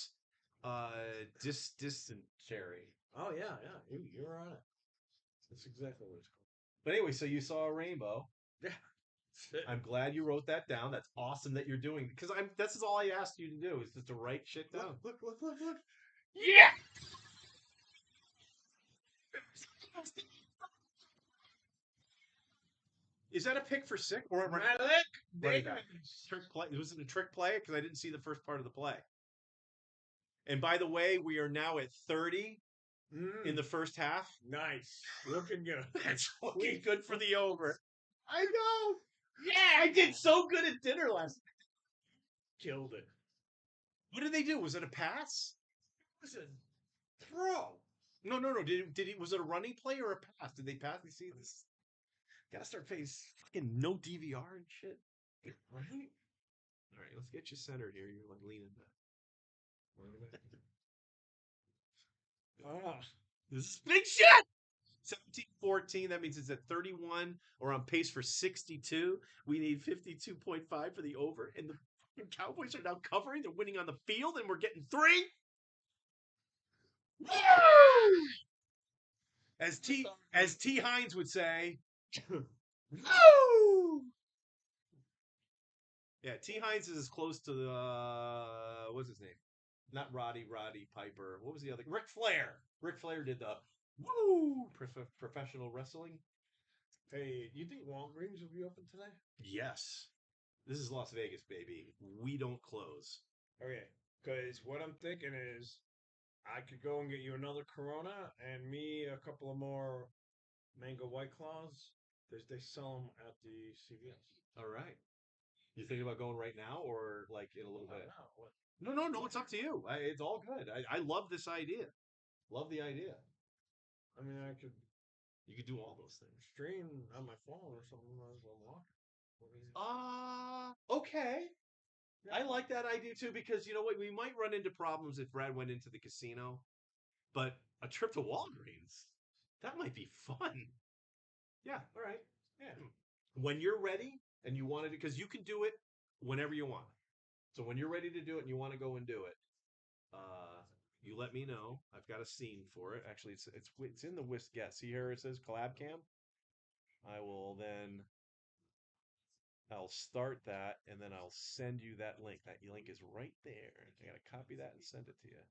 dysentery. Oh yeah, you're on it. That's exactly what it's called. But anyway, so you saw a rainbow. Yeah. I'm glad you wrote that down. That's awesome that you're doing, because this is all I asked you to do is just to write shit down. Look. Yeah. Is that a pick for six or running back? Trick play? Was it a trick play? Because I didn't see the first part of the play. And by the way, we are now at 30 in the first half. Nice, looking good. That's looking good for the over. I know. Yeah, I did so good at dinner last night. Killed it. What did they do? Was it a pass? It was a throw. No, no, no. Did he? Was it a running play or a pass? Did they pass? You see this? Gotta start paying fucking no DVR and shit. Right? All right, let's get you centered here. You're like leaning back. Ah, This is big shit. 17-14. That means it's at 31 or on pace for 62. We need 52.5 for the over. And the fucking Cowboys are now covering. They're winning on the field, and we're getting 3. Woo! As T Hines would say, woo! Yeah, T Hines is as close to the what's his name? Not Roddy Piper. What was the other? Ric Flair. Ric Flair did the woo professional wrestling. hey, you think Walgreens will be open today? Yes. This is Las Vegas, baby. We don't close. Okay, because what I'm thinking is I could go and get you another Corona and me a couple of more mango White Claws. They sell them at the CVS. All right. You thinking about going right now or like in a little bit? What? No. It's up to you. It's all good. I love this idea. Love the idea. I mean, I could You could do all those things. stream on my phone or something as I'm walking. Okay. I like that idea too because you know what? We might run into problems if Brad went into the casino, but a trip to Walgreens, that might be fun. Yeah, all right. Yeah. When you're ready and you want to, because you can do it whenever you want. So when you're ready to do it and you want to go and do it, you let me know. I've got a scene for it. Actually, it's in the Whisk Guest. See here it says collab cam. I'll start that and then I'll send you that link. That link is right there. I gotta copy that and send it to you.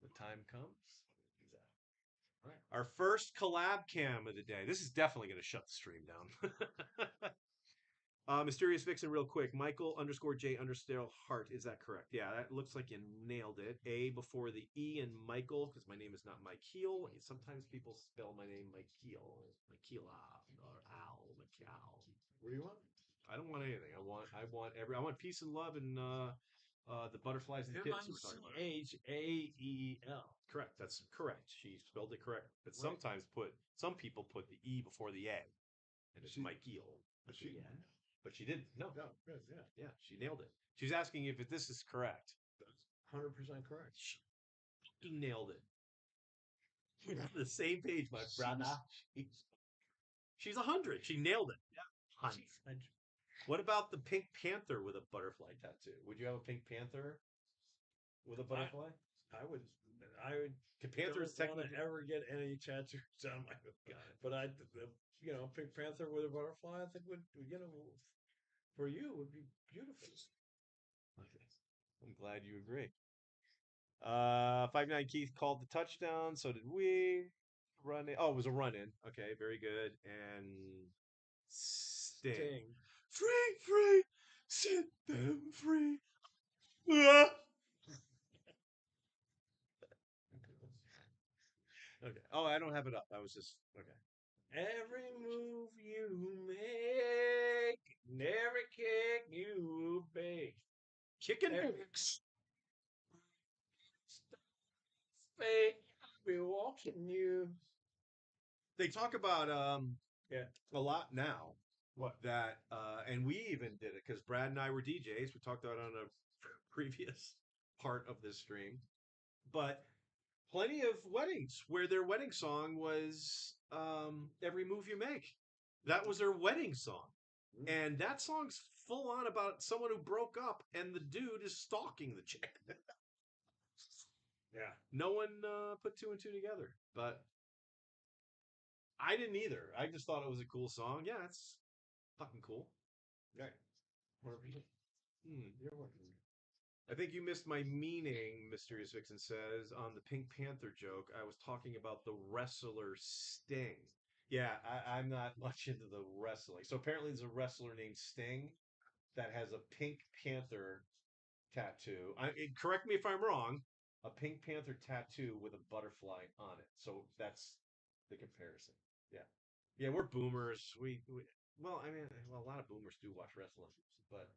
The time comes. All right. Our first collab cam of the day. This is definitely gonna shut the stream down. Mysterious Vixen, real quick. Michael _J _ Hart. Is that correct? Yeah, that looks like you nailed it. A before the E in Michael, because my name is not Mike Heel. Sometimes people spell my name Mike Heel. Michaela or Al. Michael. What do you want? I don't want anything. I want peace and love and the butterflies and the kids. Michael. Correct. That's correct. She spelled it correct. But Right. some people put the E before the A. And it's Mike Heel. But she didn't. No. No, good, yeah. Yeah, she nailed it. She's asking if this is correct. That's 100% correct. She fucking nailed it. We're on the same page, my brother. She's 100. She nailed it. Yeah. 100. What about the Pink Panther with a butterfly tattoo? Would you have a Pink Panther with a butterfly? I would. Panther is don't want technically to ever get any tattoos on my. But Pink Panther with a butterfly, I think would for you would be beautiful. I'm glad you agree. 5'9" Keith called the touchdown. So did we. Run in. Oh, it was a run in. Okay, very good. And Sting. Free, set them free. Ah! Okay. Oh, I don't have it up. I was just okay. Every move you make, and every kick you bake, Kicking every books. fake, I'll be watching you. They talk about Yeah. a lot now. What? That and we even did it because Brad and I were DJs. We talked about it on a previous part of this stream. But plenty of weddings where their wedding song was Every Move You Make. That was their wedding song. And that song's full on about someone who broke up and the dude is stalking the chick. Yeah. No one put 2 and 2 together, but I didn't either. I just thought it was a cool song. Yeah, it's fucking cool. Right. 100%. You're welcome. I think you missed my meaning, Mysterious Vixen says, on the Pink Panther joke. I was talking about the wrestler Sting. Yeah, I'm not much into the wrestling. So apparently there's a wrestler named Sting that has a Pink Panther tattoo. Correct me if I'm wrong. A Pink Panther tattoo with a butterfly on it. So that's the comparison. Yeah. Yeah, we're boomers. A lot of boomers do watch wrestling, but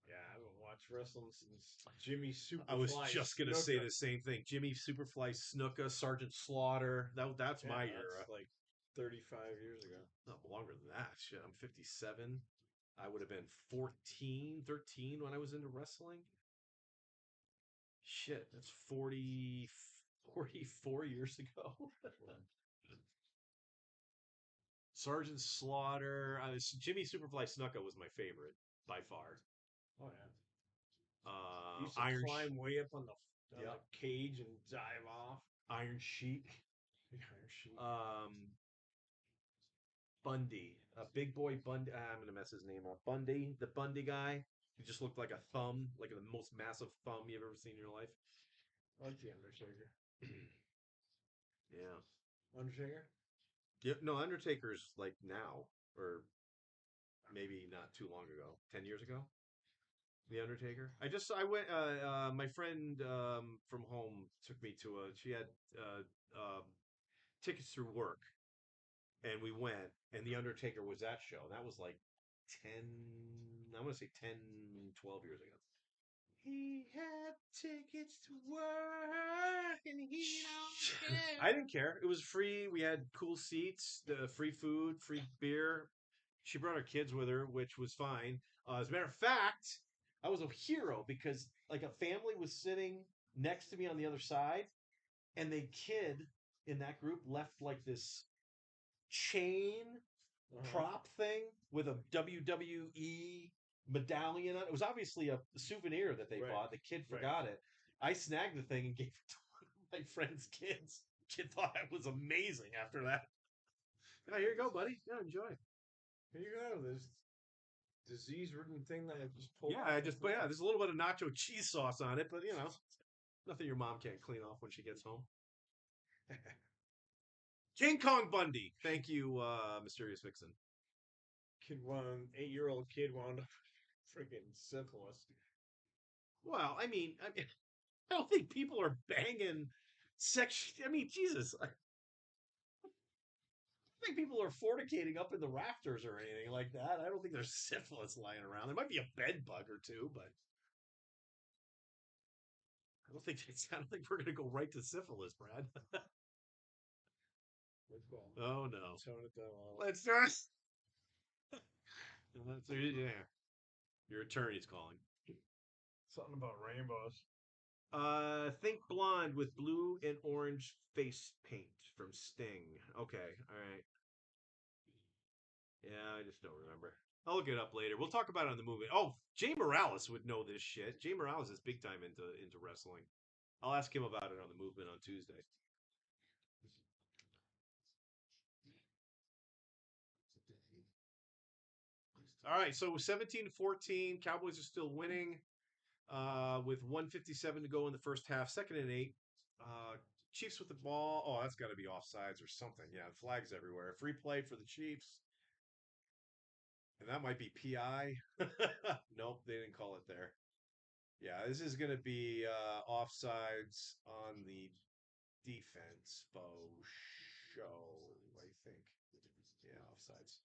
Yeah, I haven't watched wrestling since Jimmy Superfly. I was just gonna say Snuka. the same thing. Jimmy Superfly Snuka, Sergeant Slaughter. That's Yeah, my that's era. like 35 years ago. No, longer than that. Shit, I'm 57. I would have been 14, 13 when I was into wrestling. Shit, that's 44 years ago. Sergeant Slaughter. Jimmy Superfly Snuka was my favorite by far. Oh yeah. He used to Iron climb way up on the Yep. cage and dive off. Iron Sheik. Iron Sheik. Bundy, Big Boy Bundy. I'm gonna mess his name up. Bundy, the Bundy guy. He just looked like a thumb, like the most massive thumb you've ever seen in your life. I like the Undertaker. Yeah. Undertaker? Yep. No, Undertaker's like now, or maybe not too long ago, 10 years ago. The Undertaker. I went. My friend from home took me to a. She had tickets through work, and we went, and the Undertaker was that show. And that was like 10. I want to say 10, 12 years ago. He had tickets to work and he don't care. I didn't care. It was free. We had cool seats, the free food, free beer. She brought her kids with her, which was fine. As a matter of fact, I was a hero because like a family was sitting next to me on the other side, and the kid in that group left like this chain prop thing with a WWE medallion on it. It was obviously a souvenir that they bought. The kid forgot it. I snagged the thing and gave it to one of my friend's kids. Kid thought it was amazing after that. Oh, here you go, buddy. Yeah, enjoy. Here you go. This disease-ridden thing that I just pulled. Yeah, there's a little bit of nacho cheese sauce on it, but you know, nothing your mom can't clean off when she gets home. King Kong Bundy. Thank you, Mysterious Vixen. 8-year-old kid wound up freaking syphilis. Well, I don't think people are banging sex. I mean, Jesus. I don't think people are fornicating up in the rafters or anything like that. I don't think there's syphilis lying around. There might be a bed bug or two, but I don't think we're gonna go right to syphilis, Brad. Oh no. Tone it down a little. Let's just. Yeah. Your attorney's calling. Something about rainbows. Think blonde with blue and orange face paint from Sting. Okay, all right. Yeah, I just don't remember. I'll look it up later. We'll talk about it on the movie. Oh, Jay Morales would know this shit. Jay Morales is big time into wrestling. I'll ask him about it on the movement on Tuesday. All right, so 17-14, Cowboys are still winning with 1:57 to go in the first half, second and 8. Chiefs with the ball. Oh, that's got to be offsides or something. Yeah, flags everywhere. Free play for the Chiefs. And that might be PI. Nope, they didn't call it there. Yeah, this is going to be offsides on the defense. Show, I think. Yeah, offsides.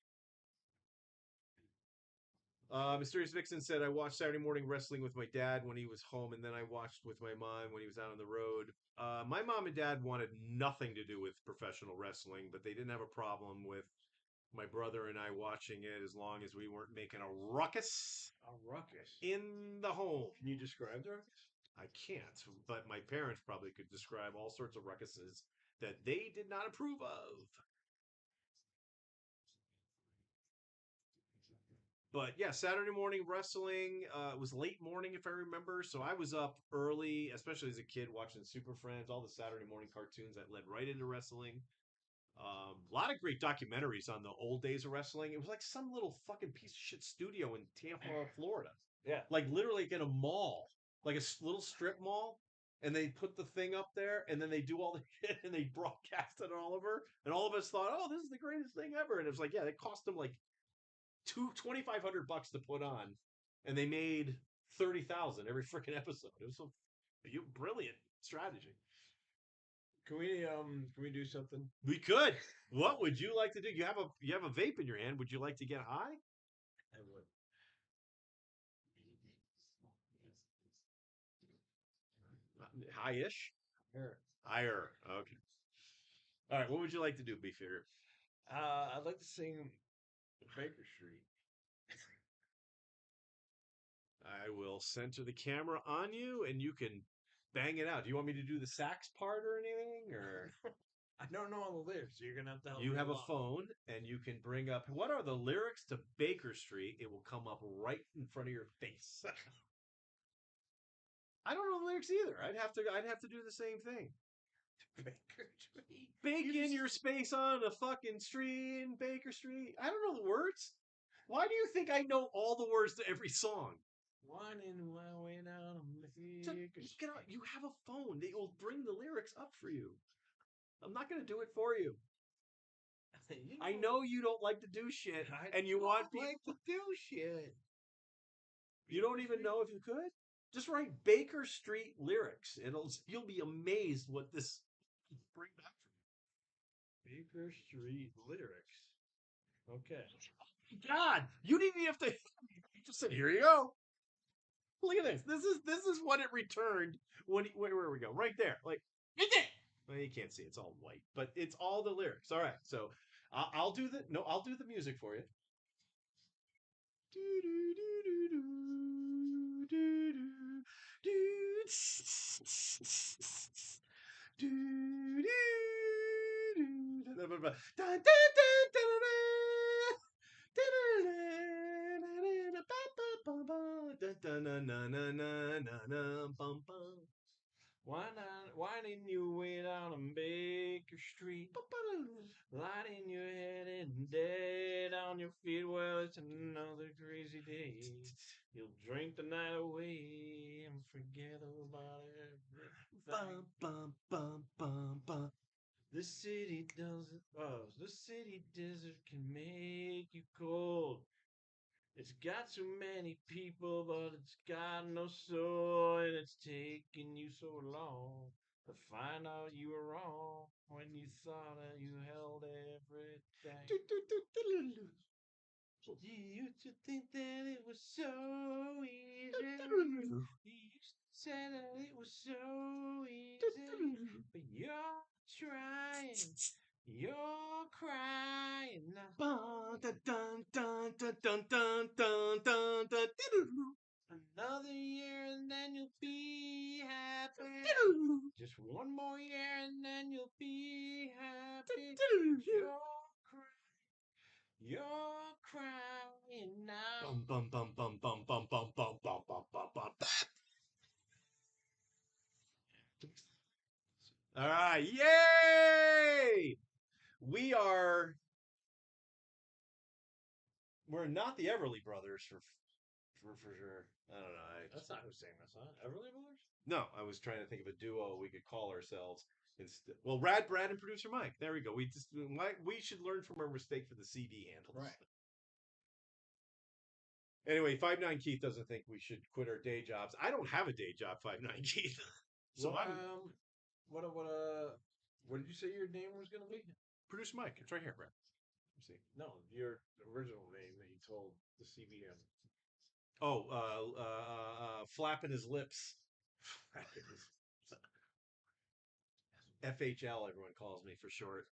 Mysterious Vixen said, I watched Saturday Morning Wrestling with my dad when he was home, and then I watched with my mom when he was out on the road. My mom and dad wanted nothing to do with professional wrestling, but they didn't have a problem with my brother and I watching it as long as we weren't making a ruckus. A ruckus? In the home. Can you describe the ruckus? I can't, but my parents probably could describe all sorts of ruckuses that they did not approve of. But yeah, Saturday morning wrestling. It was late morning, if I remember. So I was up early, especially as a kid, watching Super Friends, all the Saturday morning cartoons that led right into wrestling. A lot of great documentaries on the old days of wrestling. It was like some little fucking piece of shit studio in Tampa, Florida. Yeah. Like literally in a mall, like a little strip mall. And they put the thing up there, and then they do all the shit, and they broadcast it all over. And all of us thought, oh, this is the greatest thing ever. And it was like, yeah, it cost them like $2,500 to put on, and they made 30,000 every freaking episode. It was a brilliant strategy. Can we do something? We could. What would you like to do? You have a vape in your hand. Would you like to get high? I would. high-ish? Here. Higher. Okay. All right. What would you like to do, Beefeater? I'd like to sing Baker Street. I will center the camera on you, and you can bang it out. Do you want me to do the sax part or anything, or I don't know all the lyrics, so you're gonna have to help you me have a along. phone and you can bring up what are the lyrics to Baker Street? It will come up right in front of your face. I don't know the lyrics either. I'd have to do the same thing. Baker Street. Bake You in just- your space on a fucking street in Baker Street. I don't know the words. Why do you think I know all the words to every song? Winding my way down Just Baker Street. get out. You have a phone. They will bring the lyrics up for you. I'm not going to do it for you. I know you don't like to do shit, and you want people. like to do shit. You don't even know if you could. Just write Baker Street lyrics. You'll be amazed what this bring back for you. Baker Street lyrics. Okay. God, you didn't even have to. You just said, "Here you go." Look at this. This is what it returned when where we go right there. Like right there. Well, you can't see. It's all white, but it's all the lyrics. All right. So I'll do the music for you. Winding your way down on Baker Street, lighting your head and dead on your feet. Well, it's another crazy day. You'll drink the night away and forget about everything. The city desert can make you cold. It's got too many people, but it's got no soul, and it's taken you so long to find out you were wrong when you thought that you held everything. You used to think that it was so easy. You used to say that it was so easy, but you're trying. You're crying now. Another year and then you'll be happy. Just one more year and then you'll be happy. You're crying now. Bum, bum, bum, bum, bum, bum, bum, bum, bum, bum, bum, bum. All right, yay! We're not the Everly Brothers for sure. I don't know. That's not who's saying this, huh? Everly Brothers? No, I was trying to think of a duo we could call ourselves. Well, Rad Brad and producer Mike. There we go. We should learn from our mistake for the CD handles. Right. Anyway, 5'9" Keith doesn't think we should quit our day jobs. I don't have a day job, 5'9" Keith. So Well, I'm what did you say your name was gonna be? producer Mike. It's right here, Brad. Let's see. No, your original name that you told the CBN. Oh, flapping his lips. FHL, everyone calls me for short.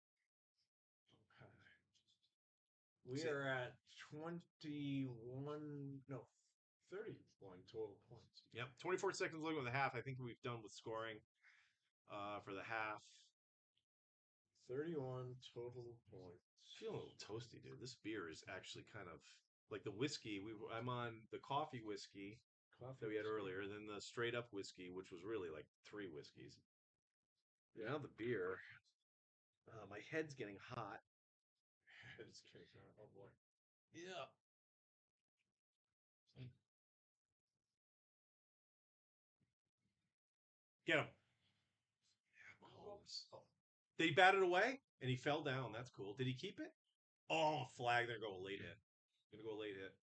We are at 31 total points. Yep, 24 seconds left with the half. I think we've done with scoring for the half. 31 total points. Feeling a little toasty, dude. This beer is actually kind of like the whiskey. I'm on the coffee whiskey that we had earlier, then the straight up whiskey, which was really like 3 whiskeys. Now the beer. My head's getting hot. It's crazy. Oh boy. Yeah. Get him. Did he bat it away? And he fell down. That's cool. Did he keep it? Oh, flag. They're going late hit. Gonna go late hit.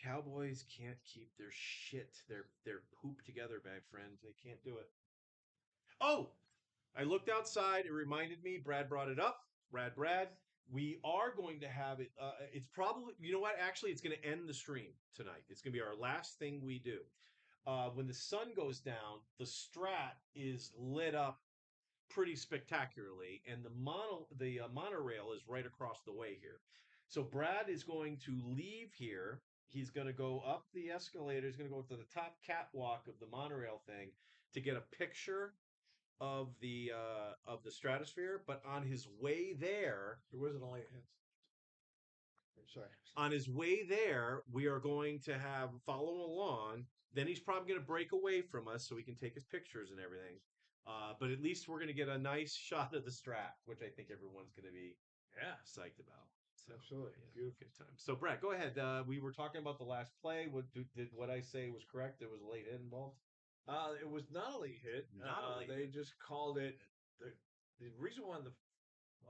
Cowboys can't keep their shit, their poop together, my friend. They can't do it. Oh, I looked outside. It reminded me. Brad brought it up. Brad. We are going to have it. It's probably, you know what? Actually, it's going to end the stream tonight. It's going to be our last thing we do. When the sun goes down, the Strat is lit up pretty spectacularly, and the monorail is right across the way here. So Brad is going to leave here. He's going to go up the escalator. He's going to go to the top catwalk of the monorail thing to get a picture of the stratosphere. But on his way there, There wasn't only sorry. on his way there, we are going to have follow along. Then he's probably going to break away from us so we can take his pictures and everything. But at least we're going to get a nice shot of the Strat, which I think everyone's going to be psyched about. So, Absolutely. yeah, Beautiful. good time. So, Brett, go ahead. We were talking about the last play. Did what I say was correct? There was a late hit involved. It was not a late hit. Not a late They just called it the reason why the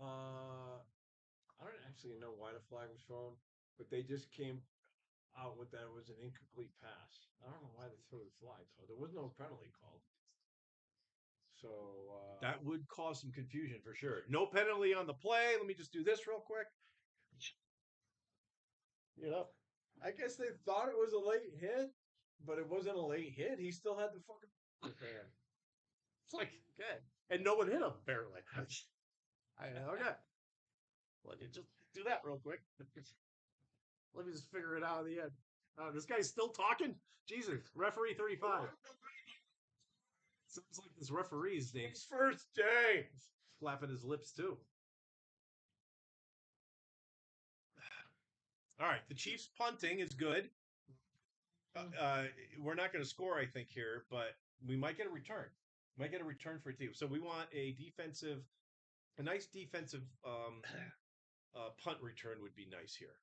I don't actually know why the flag was thrown, but they just came out with that it was an incomplete pass. I don't know why they threw the flag though. There was no penalty called. So That would cause some confusion for sure. No penalty on the play. Let me just do this real quick. You know, I guess they thought it was a late hit, but it wasn't a late hit. He still had the fucking it's like okay, and no one hit him apparently. Okay, let me just do that real quick. Let me just figure it out at the end. This guy's still talking. Jesus, referee 35. Sounds like this referee's name's first day. flapping his lips too. All right, the Chiefs punting is good. We're not going to score, I think, here, but we might get a return. Might get a return for a team. So we want a nice defensive punt return would be nice here.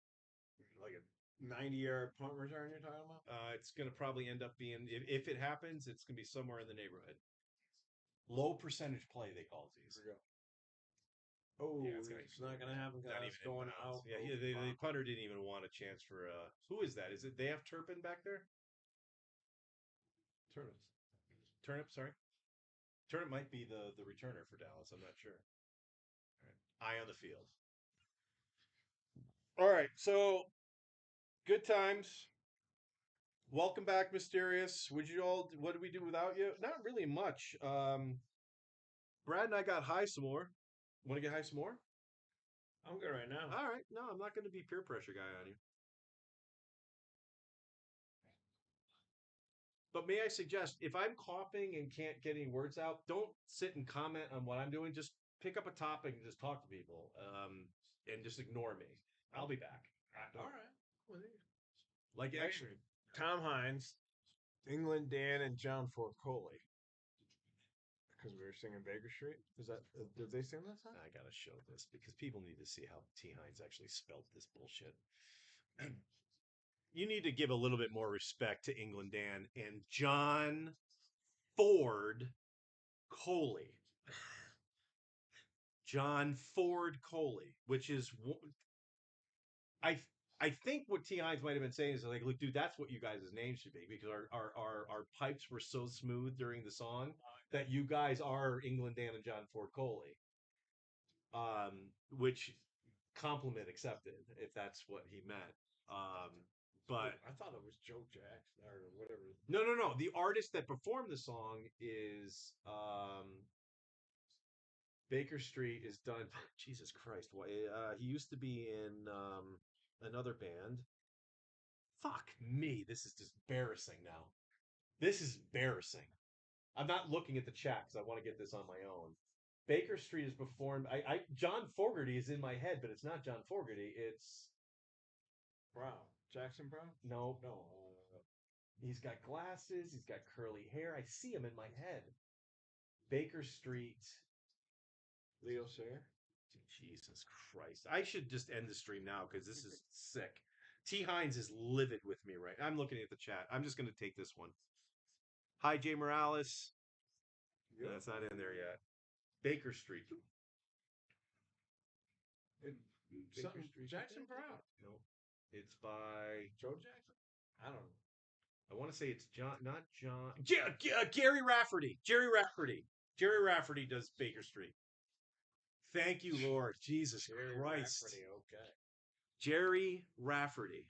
Like a 90-yard punt return you're talking about? It's going to probably end up being, if it happens, it's going to be somewhere in the neighborhood. Low percentage play, they call these. Oh, Yeah, it's not going to happen Not because even it's going inbounds. out. Yeah, the punter didn't even want a chance for. Who is that? Is it they have Turpin back there? Turnip, sorry. Turnip might be the returner for Dallas. I'm not sure. All right. Eye on the field. All right, so good times. Welcome back, Mysterious. What did we do without you? Not really much. Brad and I got high some more. Want to get high some more? I'm good right now. All right. No, I'm not going to be peer pressure guy on you. But may I suggest, if I'm coughing and can't get any words out, don't sit and comment on what I'm doing. Just pick up a topic and just talk to people, and just ignore me. I'll be back. All right. Well, Like actually, Tom Hines, England Dan, and John Ford Coley. Because we were singing Baker Street. Is that did they sing that song? I gotta show this because people need to see how T. Hines actually spelled this bullshit. You need to give a little bit more respect to England Dan and John Ford Coley. John Ford Coley, which is I think what T. Hines might have been saying is like, look, dude, that's what you guys' names should be because our pipes were so smooth during the song that you guys are England Dan and John Ford Coley. Which compliment accepted if that's what he meant. But I thought it was Joe Jackson or whatever. No. The artist that performed the song is Baker Street is done. Jesus Christ! Why? He used to be in another band. Fuck me! This is just embarrassing now. This is embarrassing. I'm not looking at the chat because I want to get this on my own. Baker Street is performed. John Fogerty is in my head, but it's not John Fogerty. It's Brown. Jackson Brown? no. No. He's got glasses. He's got curly hair. I see him in my head. Baker Street. Leo Sayer? Jesus Christ. I should just end the stream now because this is sick. T. Hines is livid with me right now. I'm looking at the chat. I'm just going to take this one. Hi, Jay Morales. Yep. That's not in there yet. Baker Street. Baker Street. Jackson Brown. No. It's by Joe Jackson? I don't know. I want to say it's John, not John. Gary Rafferty. Jerry Rafferty. Jerry Rafferty does Baker Street. Thank you, Lord. Jesus Christ. Rafferty, okay. Jerry Rafferty.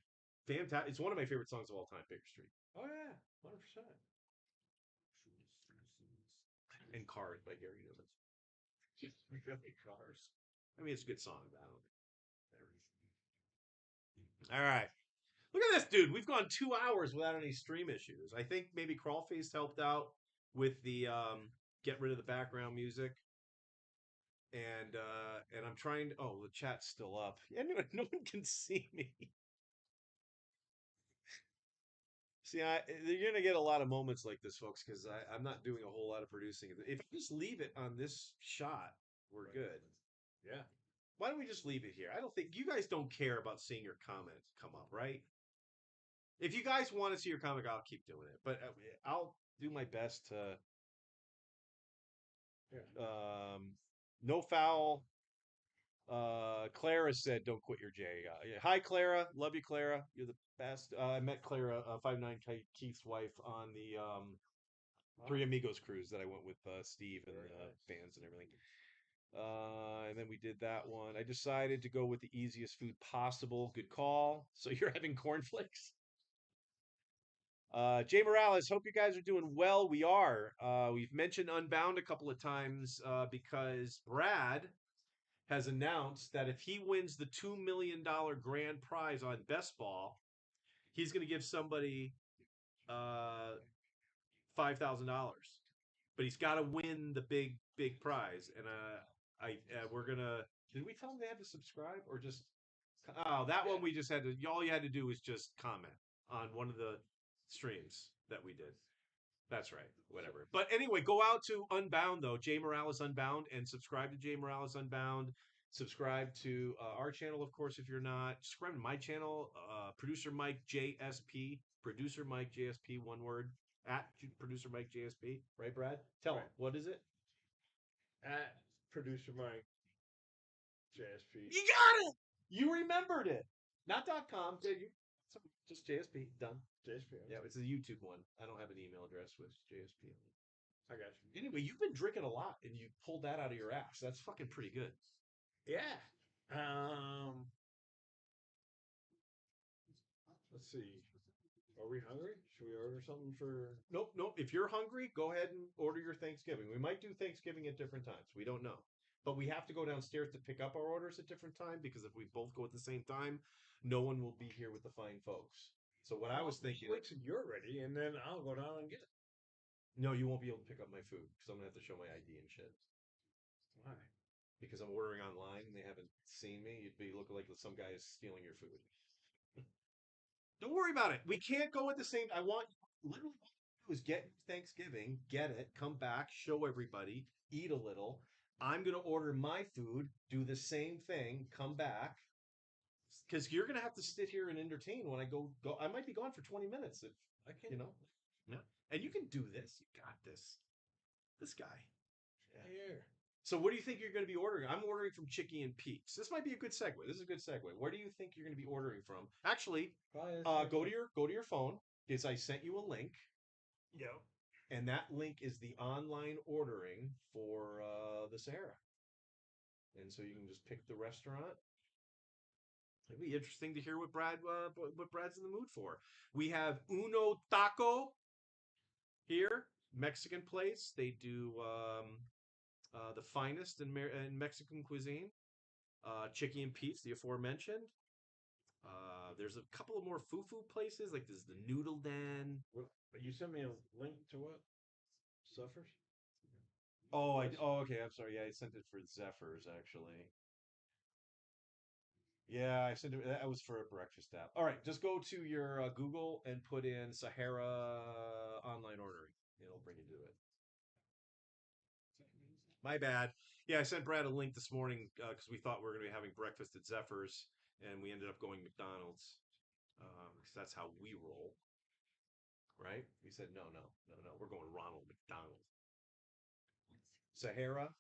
Fantastic. It's one of my favorite songs of all time, Baker Street. Oh, yeah. 100%. And Cars by Gary Newman. Really, cars. I mean, it's a good song. All right. Look at this, dude. We've gone 2 hours without any stream issues. I think maybe Crawlface helped out with the get rid of the background music. And I'm trying to. Oh, the chat's still up. Anyway, no one can see me. See, you're gonna get a lot of moments like this, folks, because I'm not doing a whole lot of producing. If you just leave it on this shot, we're good. Yeah. Why don't we just leave it here? I don't think you guys don't care about seeing your comment come up, right? If you guys want to see your comic, I'll keep doing it, but I'll do my best to. No foul. Clara said, "Don't quit your J." Yeah. Hi, Clara. Love you, Clara. You're the best. I met Clara, 59 Keith's wife, on the Three Amigos cruise that I went with Steve and the fans and everything. And then we did that one. I decided to go with the easiest food possible. Good call. So you're having cornflakes? Jay Morales, hope you guys are doing well. We are. We've mentioned Unbound a couple of times because Brad has announced that if he wins the $2 million grand prize on Best Ball, he's going to give somebody $5,000. But he's got to win the big prize. And we're gonna. Did we tell him they had to subscribe or just? Oh, that one we just had to. All you had to do was just comment on one of the streams that we did. That's right. Whatever. But anyway, go out to Unbound though, Jay Morales Unbound, and subscribe to Jay Morales Unbound. Subscribe to our channel, of course, if you're not. Subscribe to my channel, Producer Mike JSP. Producer Mike JSP, one word. At Producer Mike JSP. Right, Brad? Tell him. What is it? At Producer Mike JSP. You got it! You remembered it. Not .com. Just JSP. Done. JSP. Yeah, it's a YouTube one. I don't have an email address with JSP. I got you. Anyway, you've been drinking a lot, and you pulled that out of your ass. That's fucking pretty good. Yeah. Let's see. Are we hungry? Should we order something for? Nope. If you're hungry, go ahead and order your Thanksgiving. We might do Thanksgiving at different times. We don't know. But we have to go downstairs to pick up our orders at different time because if we both go at the same time, no one will be here with the fine folks. So what I was thinking, wait till you're ready, and then I'll go down and get it. No, you won't be able to pick up my food because I'm gonna have to show my ID and shit. Why? Because I'm ordering online and they haven't seen me. You'd be looking like some guy is stealing your food. Don't worry about it. We can't go at the same. I want literally what you do is get Thanksgiving, get it, come back, show everybody, eat a little. I'm gonna order my food, do the same thing, come back. Because you're gonna have to sit here and entertain when I go. I might be gone for 20 minutes if I can. you know. Yeah. And you can do this. You got this. This guy. Yeah. Here. So what do you think you're going to be ordering? I'm ordering from Chicky and Pete's. This might be a good segue. This is a good segue. Where do you think you're going to be ordering from? Actually, go to your phone because I sent you a link. Yeah. And that link is the online ordering for the Sahara. And so you can just pick the restaurant. It'd be interesting to hear what Brad's in the mood for. We have Uno Taco here, Mexican place. They do the finest in Mexican cuisine. Chicky and Pete's, the aforementioned. There's a couple of more foo-foo places, like there's the Noodle Den. You sent me a link to what? Suffers? Okay. I'm sorry. Yeah, I sent it for Zephyrs, actually. Yeah, I sent it. That was for a breakfast app. All right, just go to your Google and put in Sahara online ordering. It'll bring you to it. My bad. Yeah, I sent Brad a link this morning because we thought we were going to be having breakfast at Zephyrs, and we ended up going McDonald's because that's how we roll, right? He said, no, we're going Ronald McDonald. Sahara,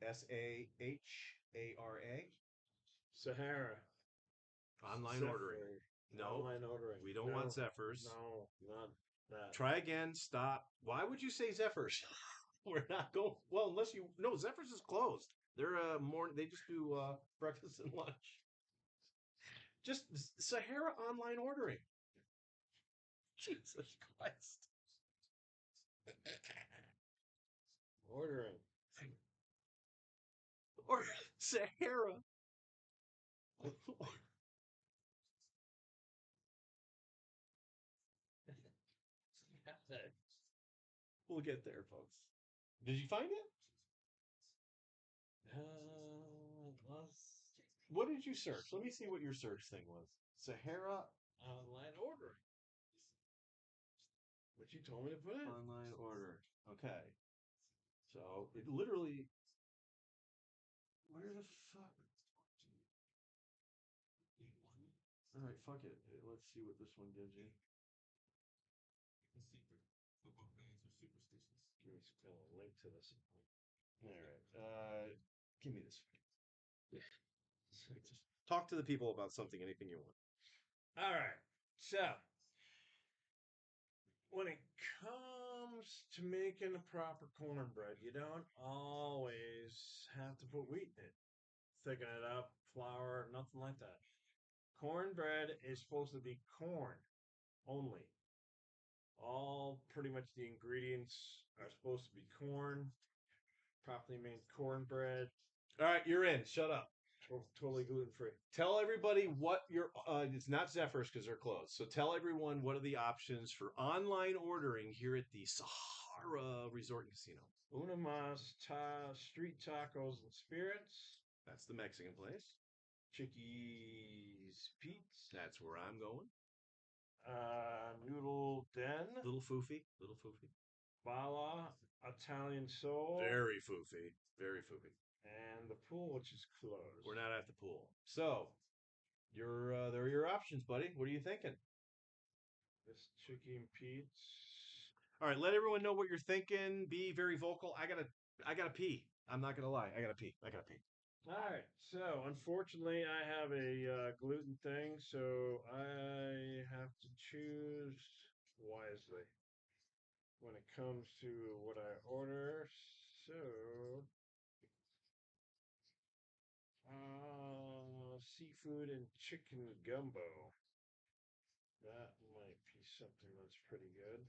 Sahara. Sahara. Online ordering. No, online ordering. We don't want Zephyrs. No, not that. Try again. Stop. Why would you say Zephyrs? We're not going. Well, unless you. No, Zephyrs is closed. They're They just do breakfast and lunch. Just Sahara online ordering. Jesus Christ. Ordering. Or Sahara. We'll get there, folks. Did you find it? What did you search? Let me see what your search thing was. Sahara Online ordering. What you told me to put in. online order. Okay. So it literally. Where the fuck? All right, fuck it. Let's see what this one gives you. Give me a link to this. All right. Give me this. Talk to the people about something, anything you want. All right. So, when it comes to making a proper cornbread, you don't always have to put wheat in it. Thicken it up, flour, nothing like that. Cornbread is supposed to be corn only. All pretty much the ingredients are supposed to be corn, properly made cornbread, All right, you're in. Shut up. totally gluten free. Tell everybody what your it's not Zephyrs because they're closed. So tell everyone what are the options for online ordering here at the Sahara Resort and Casino. Una Mas street tacos and spirits. That's the Mexican place. Chickies Pete's. That's where I'm going. Noodle Den. Little foofy. Little foofy. Bala Italian Soul. Very foofy. Very foofy. And the pool, which is closed. We're not at the pool. So there are your options, buddy. What are you thinking? This Chicken Pete's. All right, let everyone know what you're thinking. Be very vocal. I gotta pee. I'm not gonna lie. I gotta pee. All right. So, unfortunately, I have a gluten thing, so I have to choose wisely when it comes to what I order. So, seafood and chicken gumbo. That might be something that's pretty good.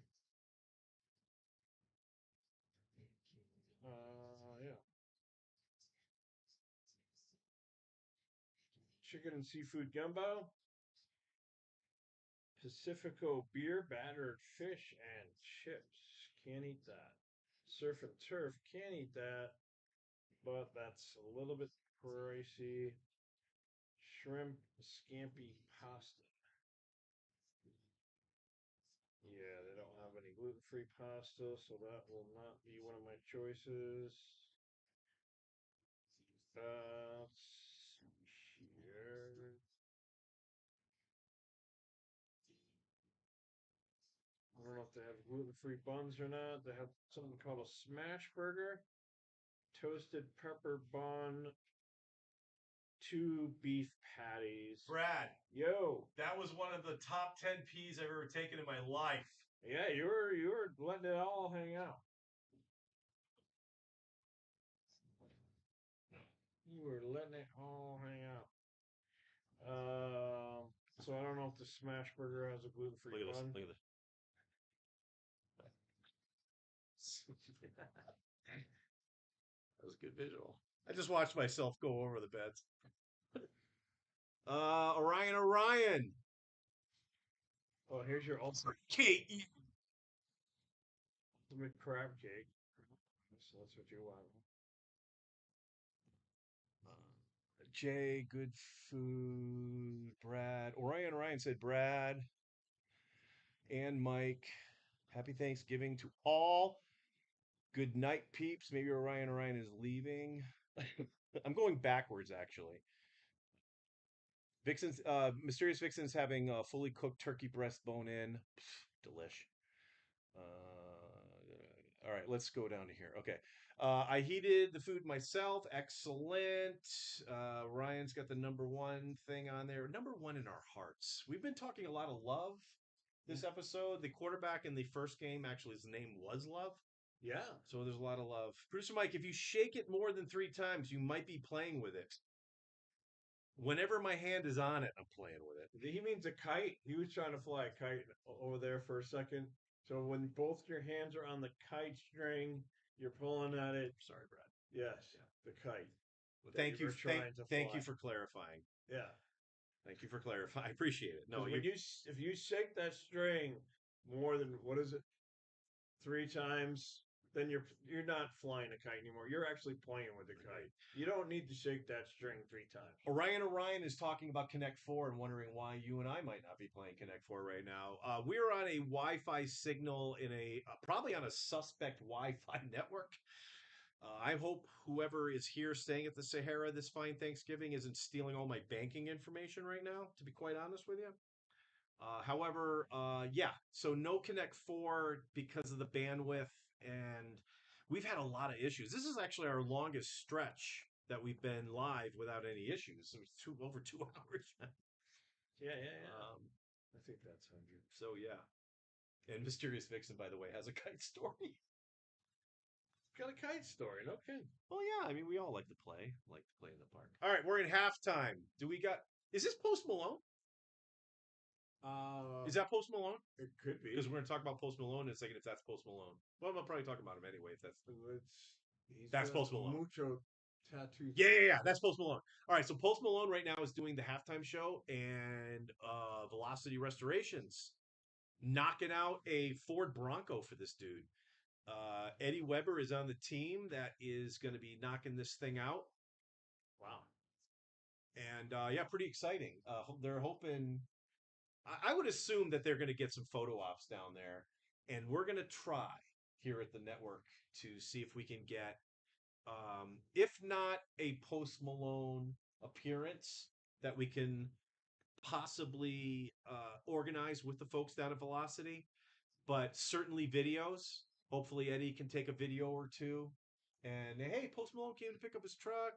Yeah. Chicken and seafood gumbo. Pacifico beer, battered fish, and chips. Can't eat that. Surf and turf. Can't eat that. But that's a little bit pricey. Shrimp scampi pasta. Yeah, they don't have any gluten-free pasta, so that will not be one of my choices. Let's see here. I don't know if they have gluten-free buns or not. They have something called a smash burger, toasted pepper bun, 2 beef patties. Brad, Yo, that was one of the top 10 peas I've ever taken in my life. yeah, you were letting it all hang out. You were letting it all hang out. So I don't know if the smash burger has a gluten-free Look at this. bun. Look at this. That was a good visual. I just watched myself go over the beds. Orion. Oh, here's your ultimate Kate. crab cake. So that's what you want. Jay, good food. Brad. Orion said Brad and Mike. Happy Thanksgiving to all. Good night, peeps. Maybe Orion is leaving. I'm going backwards, actually. Vixen's Mysterious Vixen's having a fully cooked turkey breast bone in. Delish. All right, let's go down to here. Okay. I heated the food myself. Excellent. Ryan's got the number one thing on there. Number one in our hearts. We've been talking a lot of love this episode. The quarterback in the first game, actually, his name was Love. Yeah. So there's a lot of love. Producer Mike, if you shake it more than 3 times, you might be playing with it. Whenever my hand is on it, I'm playing with it. He means a kite. He was trying to fly a kite over there for a second. So when both your hands are on the kite string, you're pulling at it. Sorry, Brad. Yes, the kite. Well, that you were trying to thank you fly. for clarifying. Yeah, Thank you for clarifying. I appreciate it. No, because when if you shake that string more than what is it, 3 times, then you're not flying a kite anymore. You're actually playing with the kite. You don't need to shake that string 3 times. Orion is talking about Connect 4 and wondering why you and I might not be playing Connect 4 right now. We're on a Wi-Fi signal in a probably on a suspect Wi-Fi network. I hope whoever is here staying at the Sahara this fine Thanksgiving isn't stealing all my banking information right now, to be quite honest with you. However, yeah, so no Connect 4 because of the bandwidth, and we've had a lot of issues. This is actually our longest stretch that we've been live without any issues. It was over 2 hours. Yeah. I think that's 100. So yeah, and Mysterious Vixen, by the way, has a kite story. Got a kite story. No kidding. Well, yeah, I mean, we all like to play in the park. All right, we're in halftime. Is this Post Malone? Is that Post Malone? It could be. Because we're going to talk about Post Malone in a second if that's Post Malone. Well, we'll probably talk about him anyway if that's Post Malone. Mucho tattoos. Yeah. That's Post Malone. All right, so Post Malone right now is doing the halftime show, and Velocity Restorations knocking out a Ford Bronco for this dude. Eddie Weber is on the team that is going to be knocking this thing out. Wow. And yeah, pretty exciting. They're hoping. I would assume that they're going to get some photo ops down there, and we're going to try here at the network to see if we can get, if not a Post Malone appearance, that we can possibly organize with the folks down at Velocity, but certainly videos. Hopefully, Eddie can take a video or two. And hey, Post Malone came to pick up his truck.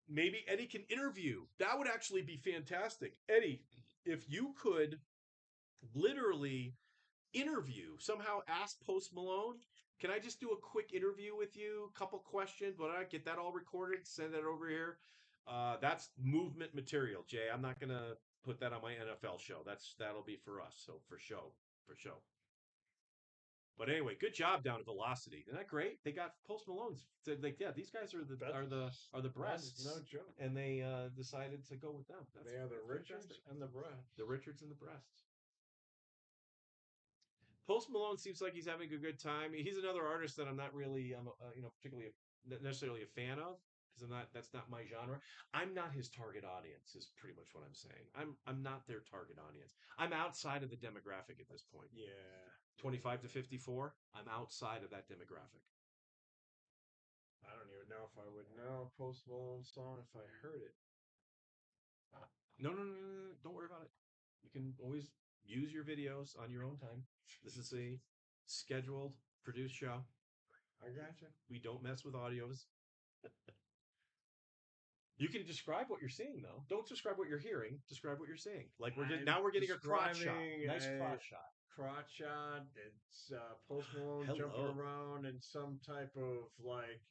Maybe Eddie can interview. That would actually be fantastic. Eddie, if you could literally interview, somehow ask Post Malone, can I just do a quick interview with you? Couple questions, but I get that all recorded, send that over here. That's movement material, Jay. I'm not gonna put that on my NFL show. That'll be for us. So for show. But anyway, good job down at Velocity. Isn't that great? They got Post Malone's. Like, yeah, these guys are the breasts. No joke. And they decided to go with them. They are the Richards and the breasts. The Richards and the breasts. Post Malone seems like he's having a good time. He's another artist that I'm not really, particularly necessarily a fan of because that's not my genre. I'm not his target audience. Is pretty much what I'm saying. I'm not their target audience. I'm outside of the demographic at this point. Yeah. 25 to 54. I'm outside of that demographic. I don't even know if I would know a Post Malone song if I heard it. No. Don't worry about it. You can always use your videos on your own time. This is a scheduled, produced show. I gotcha. We don't mess with audios. You can describe what you're seeing, though. Don't describe what you're hearing. Describe what you're seeing. Like we're getting a crotch shot. Nice crotch shot. Crotch shot. It's Post Malone Hello. jumping around in some type of like